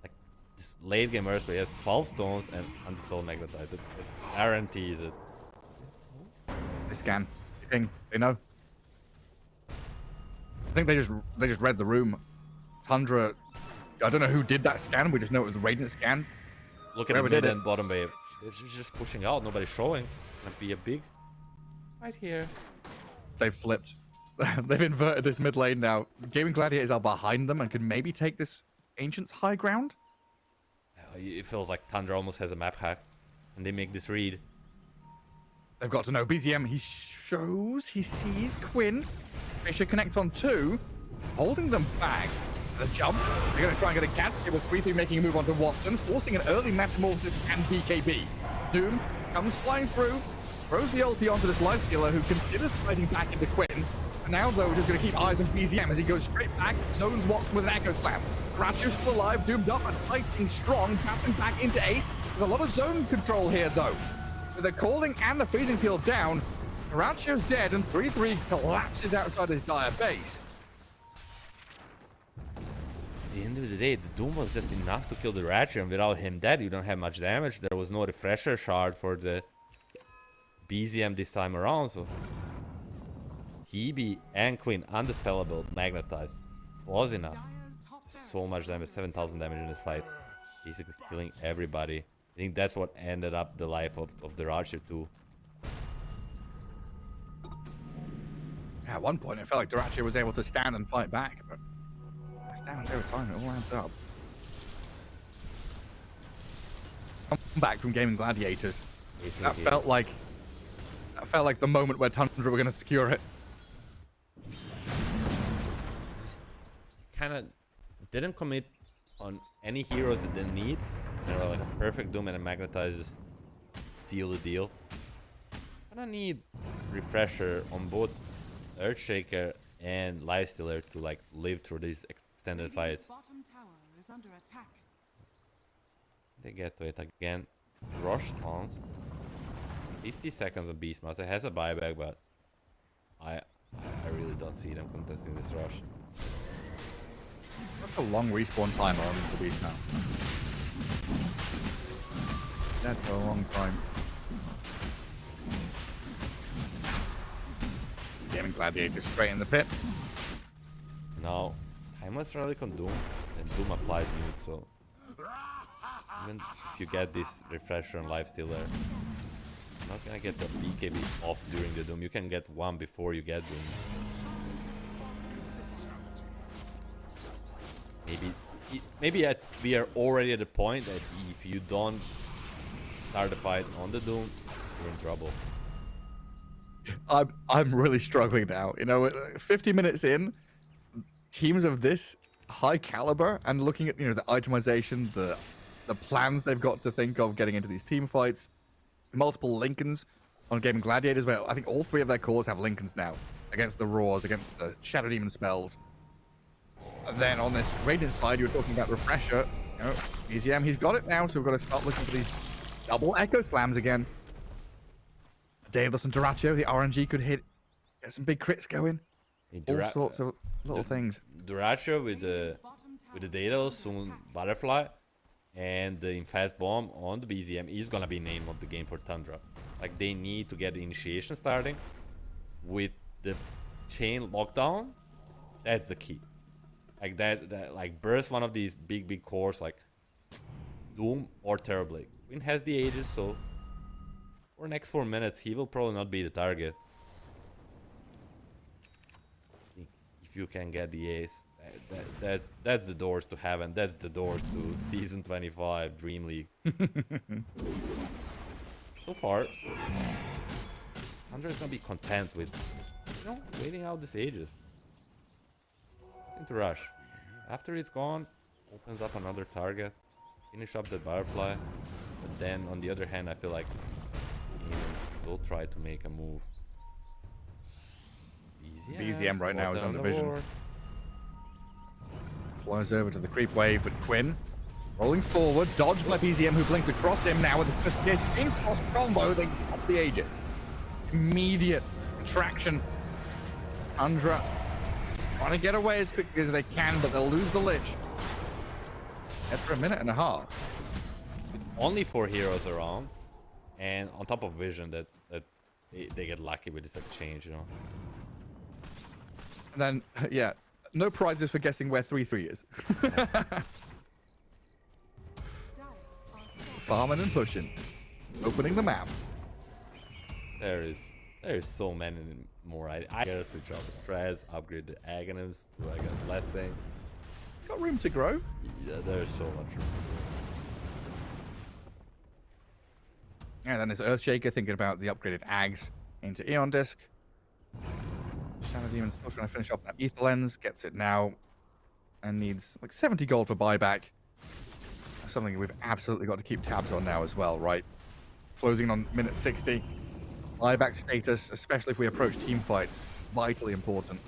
Like, this late game Earthquake, he has 12 stones and Undispellable Magnetize. It guarantees it. They scan. They know. I think they just read the room. Tundra, I don't know who did that scan. We just know it was the Radiant scan. Look at the mid and bottom wave. They're just pushing out. Nobody's showing. It's gonna be a big right here. They've flipped. They've inverted this mid lane now. Gaming Gladiators are behind them and can maybe take this Ancient's high ground. It feels like Tundra almost has a map hack, and they make this read. They've got to know. BZM, he sees Quinn. Fisher connects on 2, holding them back. The jump. They're going to try and get a catch. It was 3-3 making a move onto Watson, forcing an early Metamorphosis and BKB. Doom comes flying through, throws the ulti onto this Lifestealer who considers fighting back into Quinn. And now, though, we're just going to keep eyes on BZM as he goes straight back, zones Watson with an Echo Slam. Ratchet's still alive, doomed up and fighting strong, tapping back into Ace. There's a lot of zone control here, though. With the calling and the freezing field down, Ratchet's dead, and 3-3 collapses outside his dire base. At the end of the day, the Doom was just enough to kill the Ratchet, and without him dead, you don't have much damage. There was no refresher shard for the BZM this time around, so Hebe and Queen Undispellable Magnetize was enough. So much damage, 7,000 damage in this fight, basically killing everybody. I think that's what ended up the life of the Ratchet too. At one point, it felt like Durachi was able to stand and fight back, but it's damage over time, it all adds up. Come back from Gaming Gladiators. That felt like the moment where Tundra were going to secure it. Kind of didn't commit on any heroes that didn't need. They were like a perfect Doom and a Magnetize just seal the deal. Gonna need refresher on both Earthshaker and Lifestealer to like live through these extended fights. Bottom tower is under attack. They get to it again. Rush spawns. 50 seconds on Beastmaster. Has a buyback, but I really don't see them contesting this rush. That's a long respawn time on the beast now. That's a long time. Gaming Gladiator straight in the pit. Now, Timeless Relic on Doom, and Doom applied mute, so even if you get this refresher and Lifestealer, you're not gonna get the BKB off during the Doom. You can get one before you get Doom. Maybe we are already at the point that if you don't start the fight on the Doom, you're in trouble. I'm really struggling now. You know, 50 minutes in, teams of this high caliber, and looking at, you know, the itemization, the plans they've got to think of getting into these team fights, multiple Lincolns on Gaming Gladiators, where I think all 3 of their cores have Lincolns now against the Roars, against the Shadow Demon spells. And then on this Radiant side, you were talking about refresher. You know, BZM, he's got it now, so we've got to start looking for these double Echo Slams again. Daedalus and Duracho, the RNG could hit, get some big crits going. All sorts of little things. Duracho with the Daedalus, soon Butterfly, and the Infast Bomb on the BZM is gonna be name of the game for Tundra. Like, they need to get the initiation starting with the chain lockdown. That's the key. Like that like burst one of these big cores like Doom or Terrorblade. Quinn has the Aegis, so for the next 4 minutes he will probably not be the target. If you can get the ace, that's the doors to heaven. That's the doors to season 25 DreamLeague. So far, Andre's gonna be content with, you know, waiting out this Aegis. Into rush. After it's gone, opens up another target, finish up the Butterfly. But then on the other hand, I feel like will try to make a move. BZM right now is on the vision. Flies over to the creep wave, but Quinn rolling forward, dodged by BZM, who blinks across him now with the in cross combo. They pop the Aegis. Immediate traction. Tundra trying to get away as quickly as they can, but they'll lose the Lich. After a minute and a half. Only 4 heroes around, and on top of vision that they get lucky with this exchange, you know. And then, yeah, no prizes for guessing where 3-3 is. Farming and pushing. Opening the map. There is so many more. I gotta switch off the Trez, upgrade the Aghanims, do I get Blessing? Got room to grow. Yeah, there's so much room. And then there's Earthshaker thinking about the upgraded Ags into Eon Disc. Shadow Demon still trying to finish off that Ether Lens. Gets it now. And needs like 70 gold for buyback. That's something we've absolutely got to keep tabs on now as well, right? Closing on minute 60. Buyback status, especially if we approach team fights. Vitally important.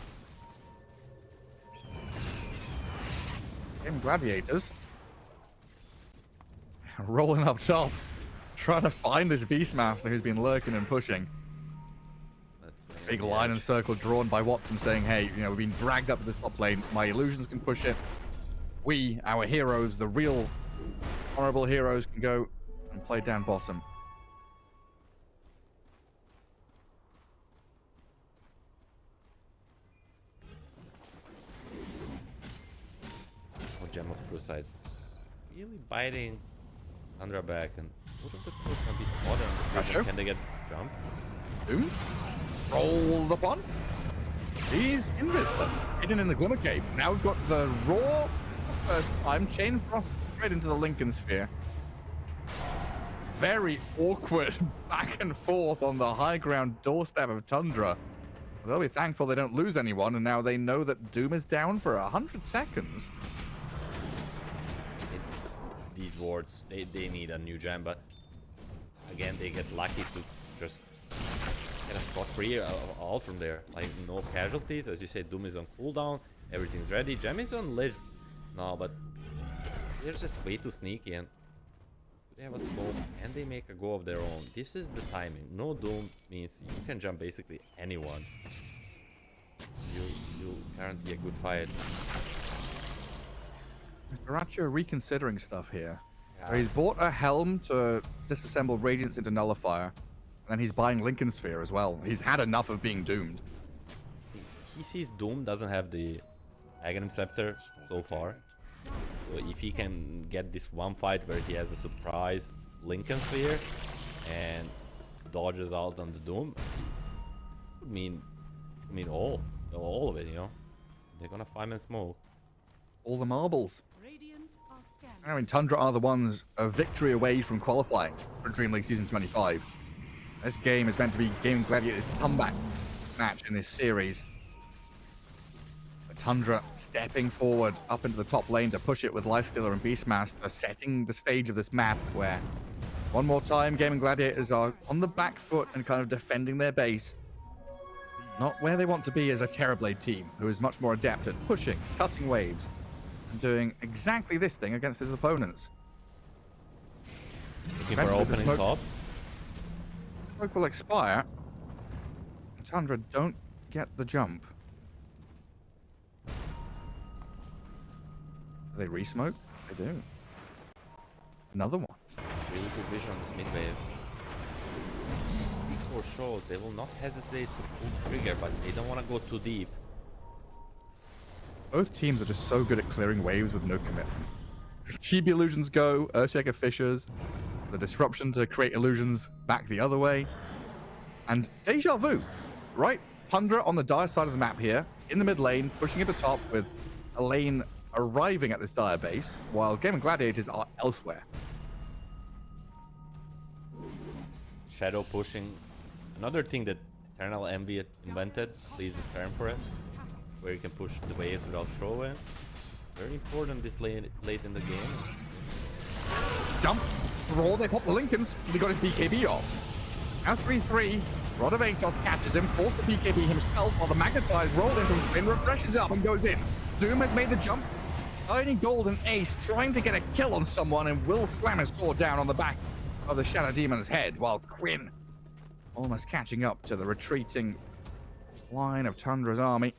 Game Gladiators. Rolling up top. Trying to find this Beastmaster who's been lurking and pushing. Big line and circle drawn by Watson saying, hey, you know, we've been dragged up to this top lane. My illusions can push it. We, our heroes, the real honorable heroes, can go and play down bottom. Oh, Gem of Crucide's really biting Tundra back, and what if the Cruise can be spotted on this vision? Can they get jump? Doom? Rolled upon. He's invisible. Hidden in the Glimmer Cave. Now we've got the Raw first time. Chain Frost straight into the Lincoln Sphere. Very awkward back and forth on the high ground doorstep of Tundra. They'll be thankful they don't lose anyone, and now they know that Doom is down for 100 seconds. These wards, they need a new gem, but again, they get lucky to just get a spot free all from there. Like, no casualties. As you say, Doom is on cooldown. Everything's ready. Gem is on ledge now, but they're just way too sneaky, and they have a smoke and they make a go of their own. This is the timing. No Doom means you can jump basically anyone. You guarantee a good fight. Garacho reconsidering stuff here. So he's bought a helm to disassemble Radiance into Nullifier, and then he's buying Lincoln Sphere as well. He's had enough of being doomed. He sees Doom doesn't have the Aghanim Scepter so far. So if he can get this one fight where he has a surprise Lincoln Sphere and dodges out on the Doom, it would mean all of it, you know. They're gonna find and smoke. All the marbles. Radiant are scanning. I mean, Tundra are the ones a victory away from qualifying for DreamLeague Season 25. This game is meant to be Game Gladiators' comeback match in this series. But Tundra stepping forward up into the top lane to push it with Lifestealer and Beastmaster, setting the stage of this map where, one more time, Gaming Gladiators are on the back foot and kind of defending their base. Not where they want to be as a Terrorblade team, who is much more adept at pushing, cutting waves, and doing exactly this thing against his opponents. Looking for opening top. Smoke will expire. Tundra don't get the jump. Do they re-smoke? They do. Another one. Really good vision on this mid wave. For sure, they will not hesitate to pull the trigger, but they don't want to go too deep. Both teams are just so good at clearing waves with no commitment. TB illusions go, Earthshaker Fishers, the disruption to create illusions back the other way. And deja vu, right? Tundra on the dire side of the map here, in the mid lane, pushing it to top with a lane arriving at this dire base, while Gaming Gladiators are elsewhere. Shadow pushing. Another thing that Eternal Envy invented, please a term for it, where you can push the waves without throwing. Very important this late in the game. Jump, roll, they pop the Lincolns, he got his BKB off. Now 3-3, Rod of Atos catches him, forces the BKB himself, while the Magnetize roll in from Quinn, refreshes up and goes in. Doom has made the jump, earning gold and ace, trying to get a kill on someone, and will slam his sword down on the back of the Shadow Demon's head, while Quinn almost catching up to the retreating line of Tundra's army.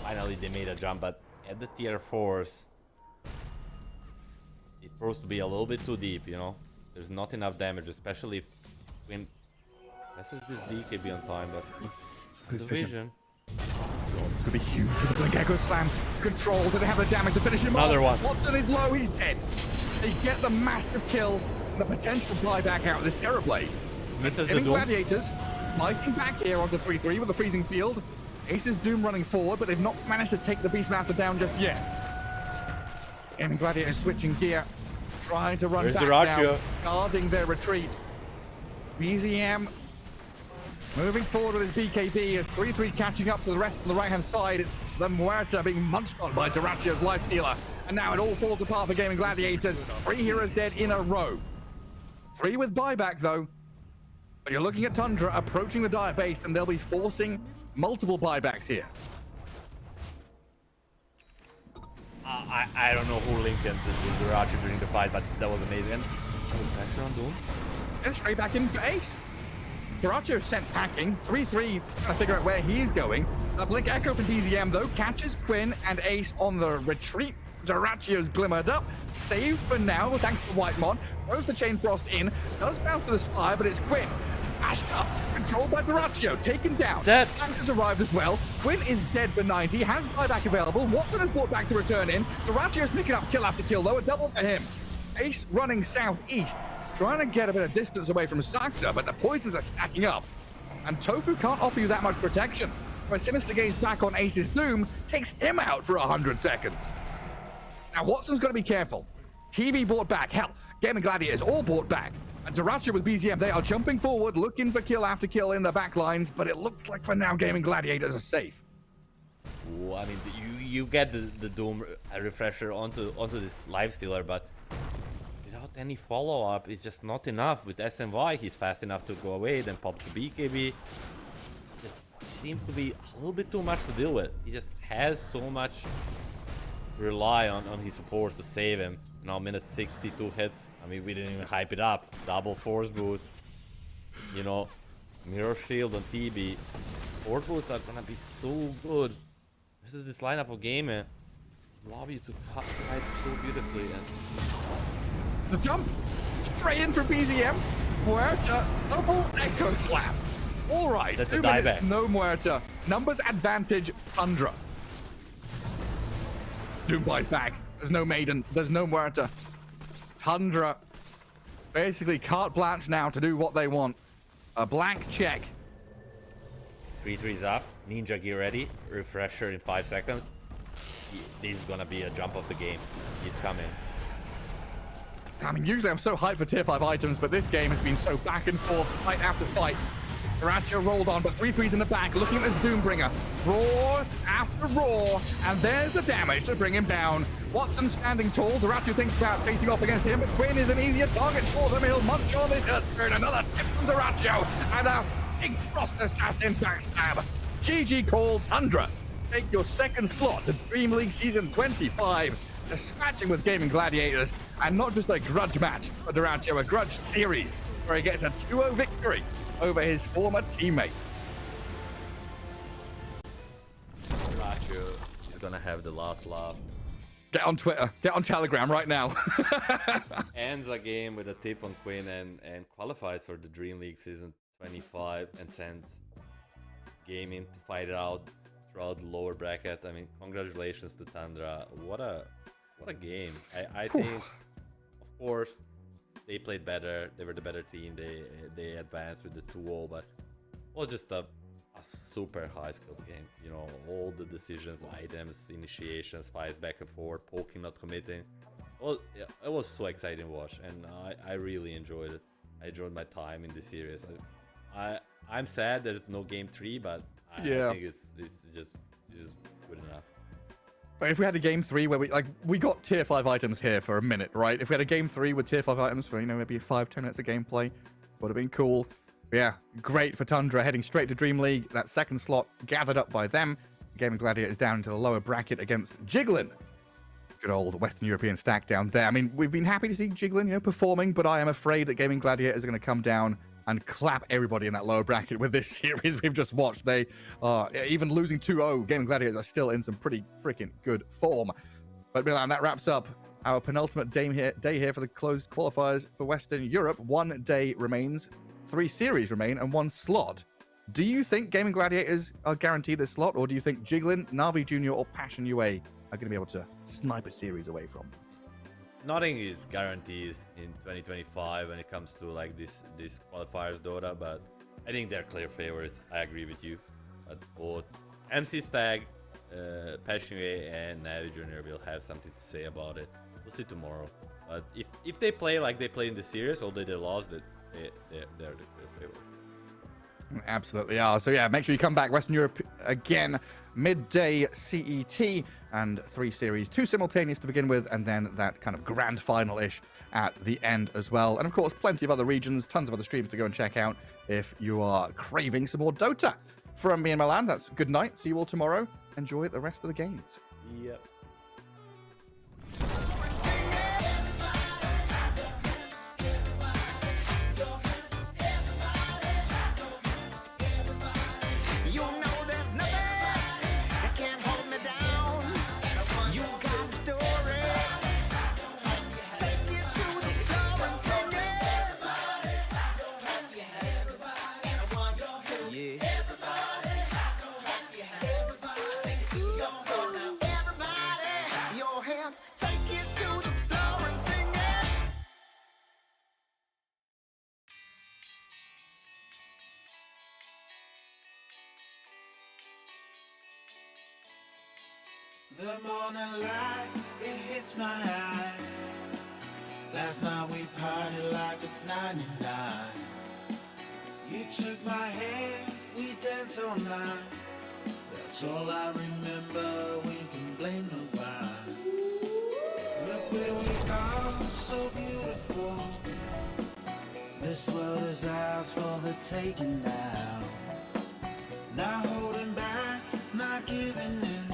Finally, they made a jump, but at the tier 4s, it proves to be a little bit too deep, you know? There's not enough damage, especially if when messes this BKB on time, but His the vision. It's gonna be huge with the Blink Echo Slam. Control, do they have the damage to finish him Another off? one. Watson is low, he's dead. They get the massive kill, and the potential buyback out of this Terrorblade. Misses the Getting Doom. Gladiators fighting back here onto 3-3 with the freezing field. Ace's Doom running forward, but they've not managed to take the Beastmaster down just yet. And Gladiators switching gear, trying to run Where's back the Ratio? now, guarding their retreat. BZM moving forward with his BKB as 3-3 catching up to the rest on the right-hand side. It's the Muerta being munched on by Duracio's Lifestealer. And now it all falls apart for Gaming Gladiators. 3 heroes dead in a row. 3 with buyback, though. But you're looking at Tundra approaching the Dire base, and they'll be forcing multiple buybacks here. I don't know who linked into the Ratio during the fight, but that was amazing. And pressure on Doom. And straight back in for Ace. Duraccio sent packing. 3-3 trying to figure out where he's going. A Blink Echo for DZM, though, catches Quinn and Ace on the retreat. Duraccio's glimmered up. Saved for now, thanks to Whitemon. Throws the Chain Frost in. Does bounce to the Spire, but it's Quinn. Ashed up, controlled by Duraccio, taken down. Dead. Tanks has arrived as well. Quinn is dead for 90, has buyback available. Watson has brought back to return in. Duraccio's picking up kill after kill, though, a double for him. Ace running southeast, trying to get a bit of distance away from Saxa, but the poisons are stacking up. And Tofu can't offer you that much protection. When Sinister Gaze back on Ace's Doom, takes him out for 100 seconds. Now, Watson's got to be careful. TV bought back. Hell, Gaming Gladiators all bought back. And Duraccio with BZM, they are jumping forward, looking for kill after kill in the back lines, but it looks like for now Gaming Gladiators are safe. Ooh, I mean, you get the Doom refresher onto this Lifestealer, but without any follow-up, it's just not enough. With SMY, he's fast enough to go away, then pop the BKB. Just seems to be a little bit too much to deal with. He just has so much to rely on his supports to save him. Now minute 62 hits. I mean, we didn't even hype it up. Double force boost. You know, mirror shield on TB. Force boots are gonna be so good. This is this lineup of gaming. Allow you to fight so beautifully. And The jump straight in for BZM. Muerta, double Echo Slap. All right, That's 2 a dieback. minutes, no Muerta. Numbers advantage, Tundra. Doom buys back. There's no Maiden. There's no Muerta. Tundra basically carte blanche now to do what they want. A blank check. 3-3's up. Ninja gear ready. Refresher in 5 seconds. This is gonna be a jump of the game. He's coming. I mean, usually I'm so hyped for tier 5 items, but this game has been so back and forth, fight after fight. Duraccio rolled on, but 3-3's in the back, looking at this Doombringer. Roar after roar, and there's the damage to bring him down. Watson standing tall. Duraccio thinks about facing off against him, but Quinn is an easier target for them. He'll munch on this Earthbird. Another tip from Duraccio, and a big Frost Assassin backstab. GG call, Tundra. Take your second slot to DreamLeague Season 25. Dispatching with Gaming Gladiators, and not just a grudge match for Duraccio, a grudge series, where he gets a 2-0 victory over his former teammate. Ratio is gonna have the last laugh. Get on Twitter, get on Telegram right now. Ends a game with a tip on Quinn and qualifies for the Dream League Season 25 and sends Gaming to fight it out throughout the lower bracket. I mean, congratulations to Tundra. What a game. I think, of course, they played better. They were the better team. They advanced with the 2-0, but it was just a super high skilled game. You know, all the decisions, items, initiations, fights back and forth, poking, not committing. Well, yeah, it was so exciting to watch, and I really enjoyed it. I enjoyed my time in this series. I'm sad there's no game 3, but I think it's just good enough. If we had a game 3 where we got tier 5 items here for a minute, right? If we had a game 3 with tier 5 items for, you know, maybe 5-10 minutes of gameplay, would have been cool. But yeah, great for Tundra, heading straight to Dream League. That second slot gathered up by them. Gaming Gladiators down into the lower bracket against Jiggling. Good old Western European stack down there. I mean, we've been happy to see Jiggling, you know, performing, but I am afraid that Gaming Gladiators are going to come down and clap everybody in that lower bracket with this series we've just watched. They are, even losing 2-0, Gaming Gladiators are still in some pretty freaking good form. But Milan, that wraps up our penultimate day here for the closed qualifiers for Western Europe. 1 day remains, 3 series remain, and 1 slot. Do you think Gaming Gladiators are guaranteed this slot, or do you think Jiggling, Na'Vi Junior, or Passion UA are going to be able to snipe a series away from them? Nothing is guaranteed in 2025 when it comes to like this qualifiers Dota, but I think they're clear favorites. I agree with you. But both MC Stag, Passion UA, and Na'Vi Junior will have something to say about it. We'll see tomorrow. But if they play like they play in the series, although they lost, they're the clear favorites. Absolutely are. So yeah, make sure you come back. Western Europe again, midday CET, and 3 series, 2 simultaneous to begin with, and then that kind of grand final-ish at the end as well. And of course, plenty of other regions, tons of other streams to go and check out if you are craving some more Dota. From me and Milan, that's good night. See you all tomorrow. Enjoy the rest of the games. Yep. The morning light, it hits my eyes. Last night we partied like it's 99. You took my hand, we danced all night. That's all I remember, we can blame nobody. Look where we are, so beautiful. This world is ours for the taking now. Not holding back, not giving in.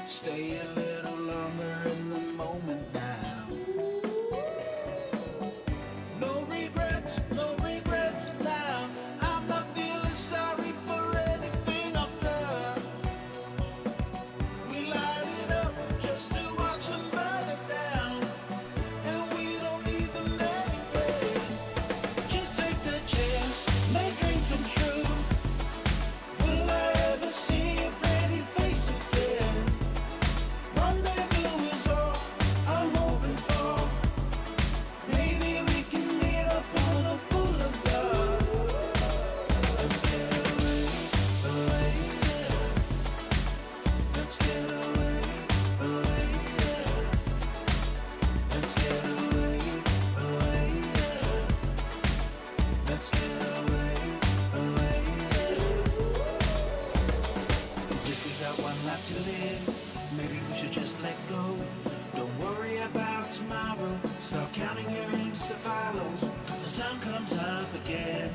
Stay a little longer in the moment now. No regrets now. I'm not feeling sorry for anything I've done. We light it up just to watch them burn it down. And we don't need them anyway. Just take the chance, make dreams come true. Will I ever see a pretty face again? Rendezvous is all I'm hoping for. Maybe we can meet up on a boulevard. Let's get away, yeah. Let's get away, yeah. Let's get away, yeah. Let's get away, yeah. 'Cause if we got one life to live, maybe we should just let go. Don't worry about tomorrow. Start counting your Insta follows. 'Cause the sun comes up again.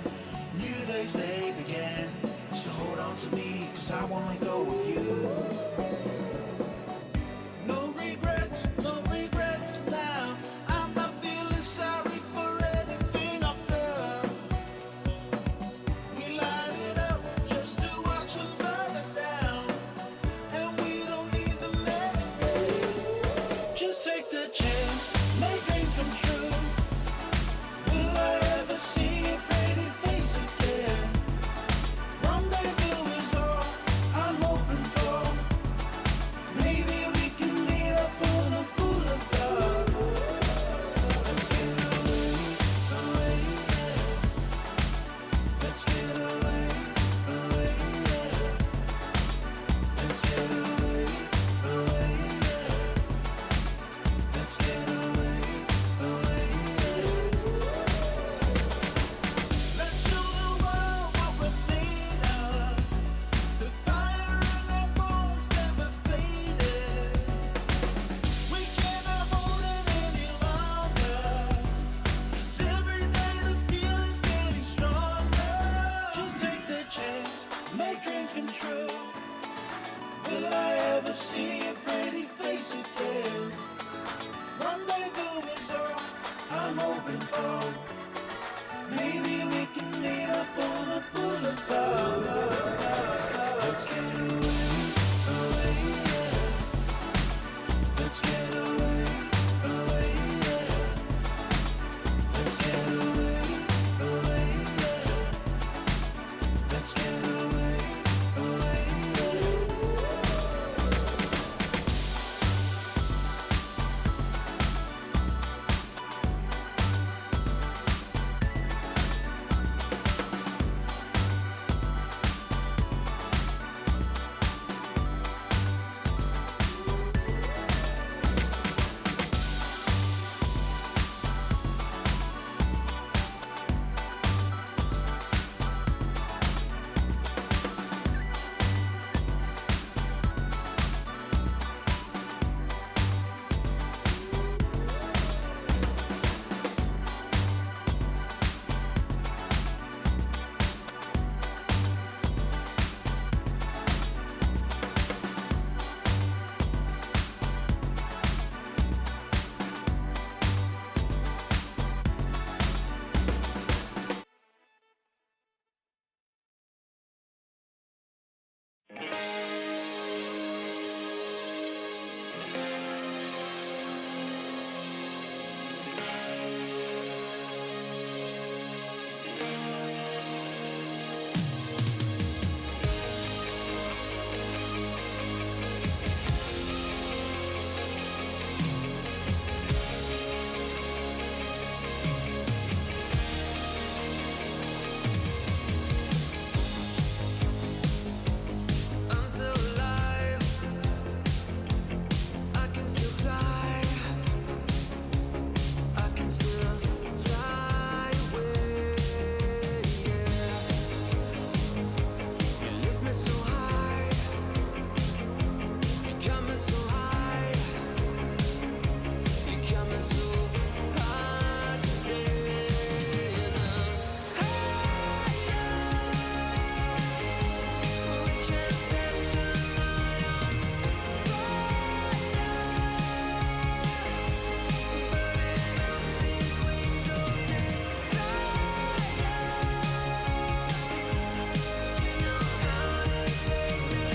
New days they begin. So hold on to me, 'cause I won't let go of you. No regrets now. I'm not feeling sorry for anything I've done. We light it up just to watch them burn it down. And we don't need them anyway. Just take the chance, make dreams come true. Will I ever see a pretty face again? Rendezvous is all I'm hoping for. Maybe we can meet up on a boulevard. Let's get away, yeah. Let's get away, yeah. Let's get away, yeah. Let's get away, yeah. Let's show the world what we're made of. The fire in our bones never faded. We cannot hold it any longer. 'Cause every day the feeling's getting stronger. Just take the chance, make dreams come true. Will I ever see a pretty face again? Rendezvous is all I'm hoping for. Maybe we can meet up on the boulevard. Let's get away, away, yeah. Let's get away, away, yeah. Let's get away, away, yeah. Let's get away, away, yeah. I'm still alive. I can still fly. I can still fly away. Yeah. You lift me so high. You got me so high. You got me so high today. And I'm higher. We can set the night on fire. Burning up these wings of desire. You know how to take me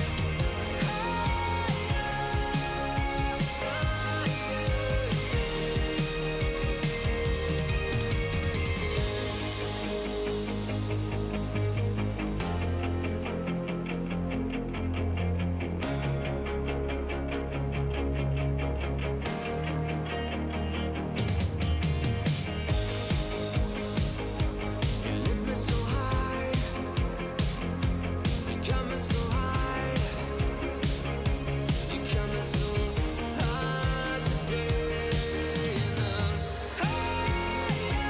You lift me so high. You got me so high. You got me so high today. And I'm higher.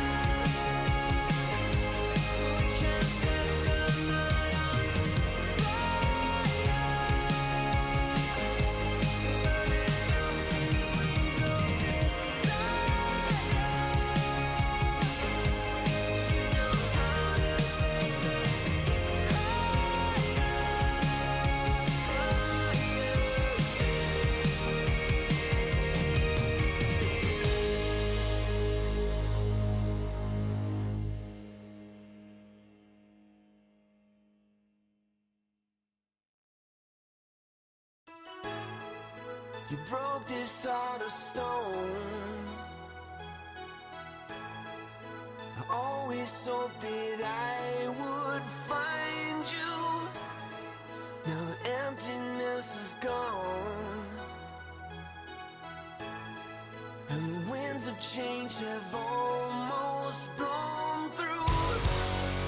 We can set the night on fire. Burning up these wings of desire. You know how to take me You broke this heart of stone. I always hoped that I would find you. Now the emptiness is gone, and the winds of change have all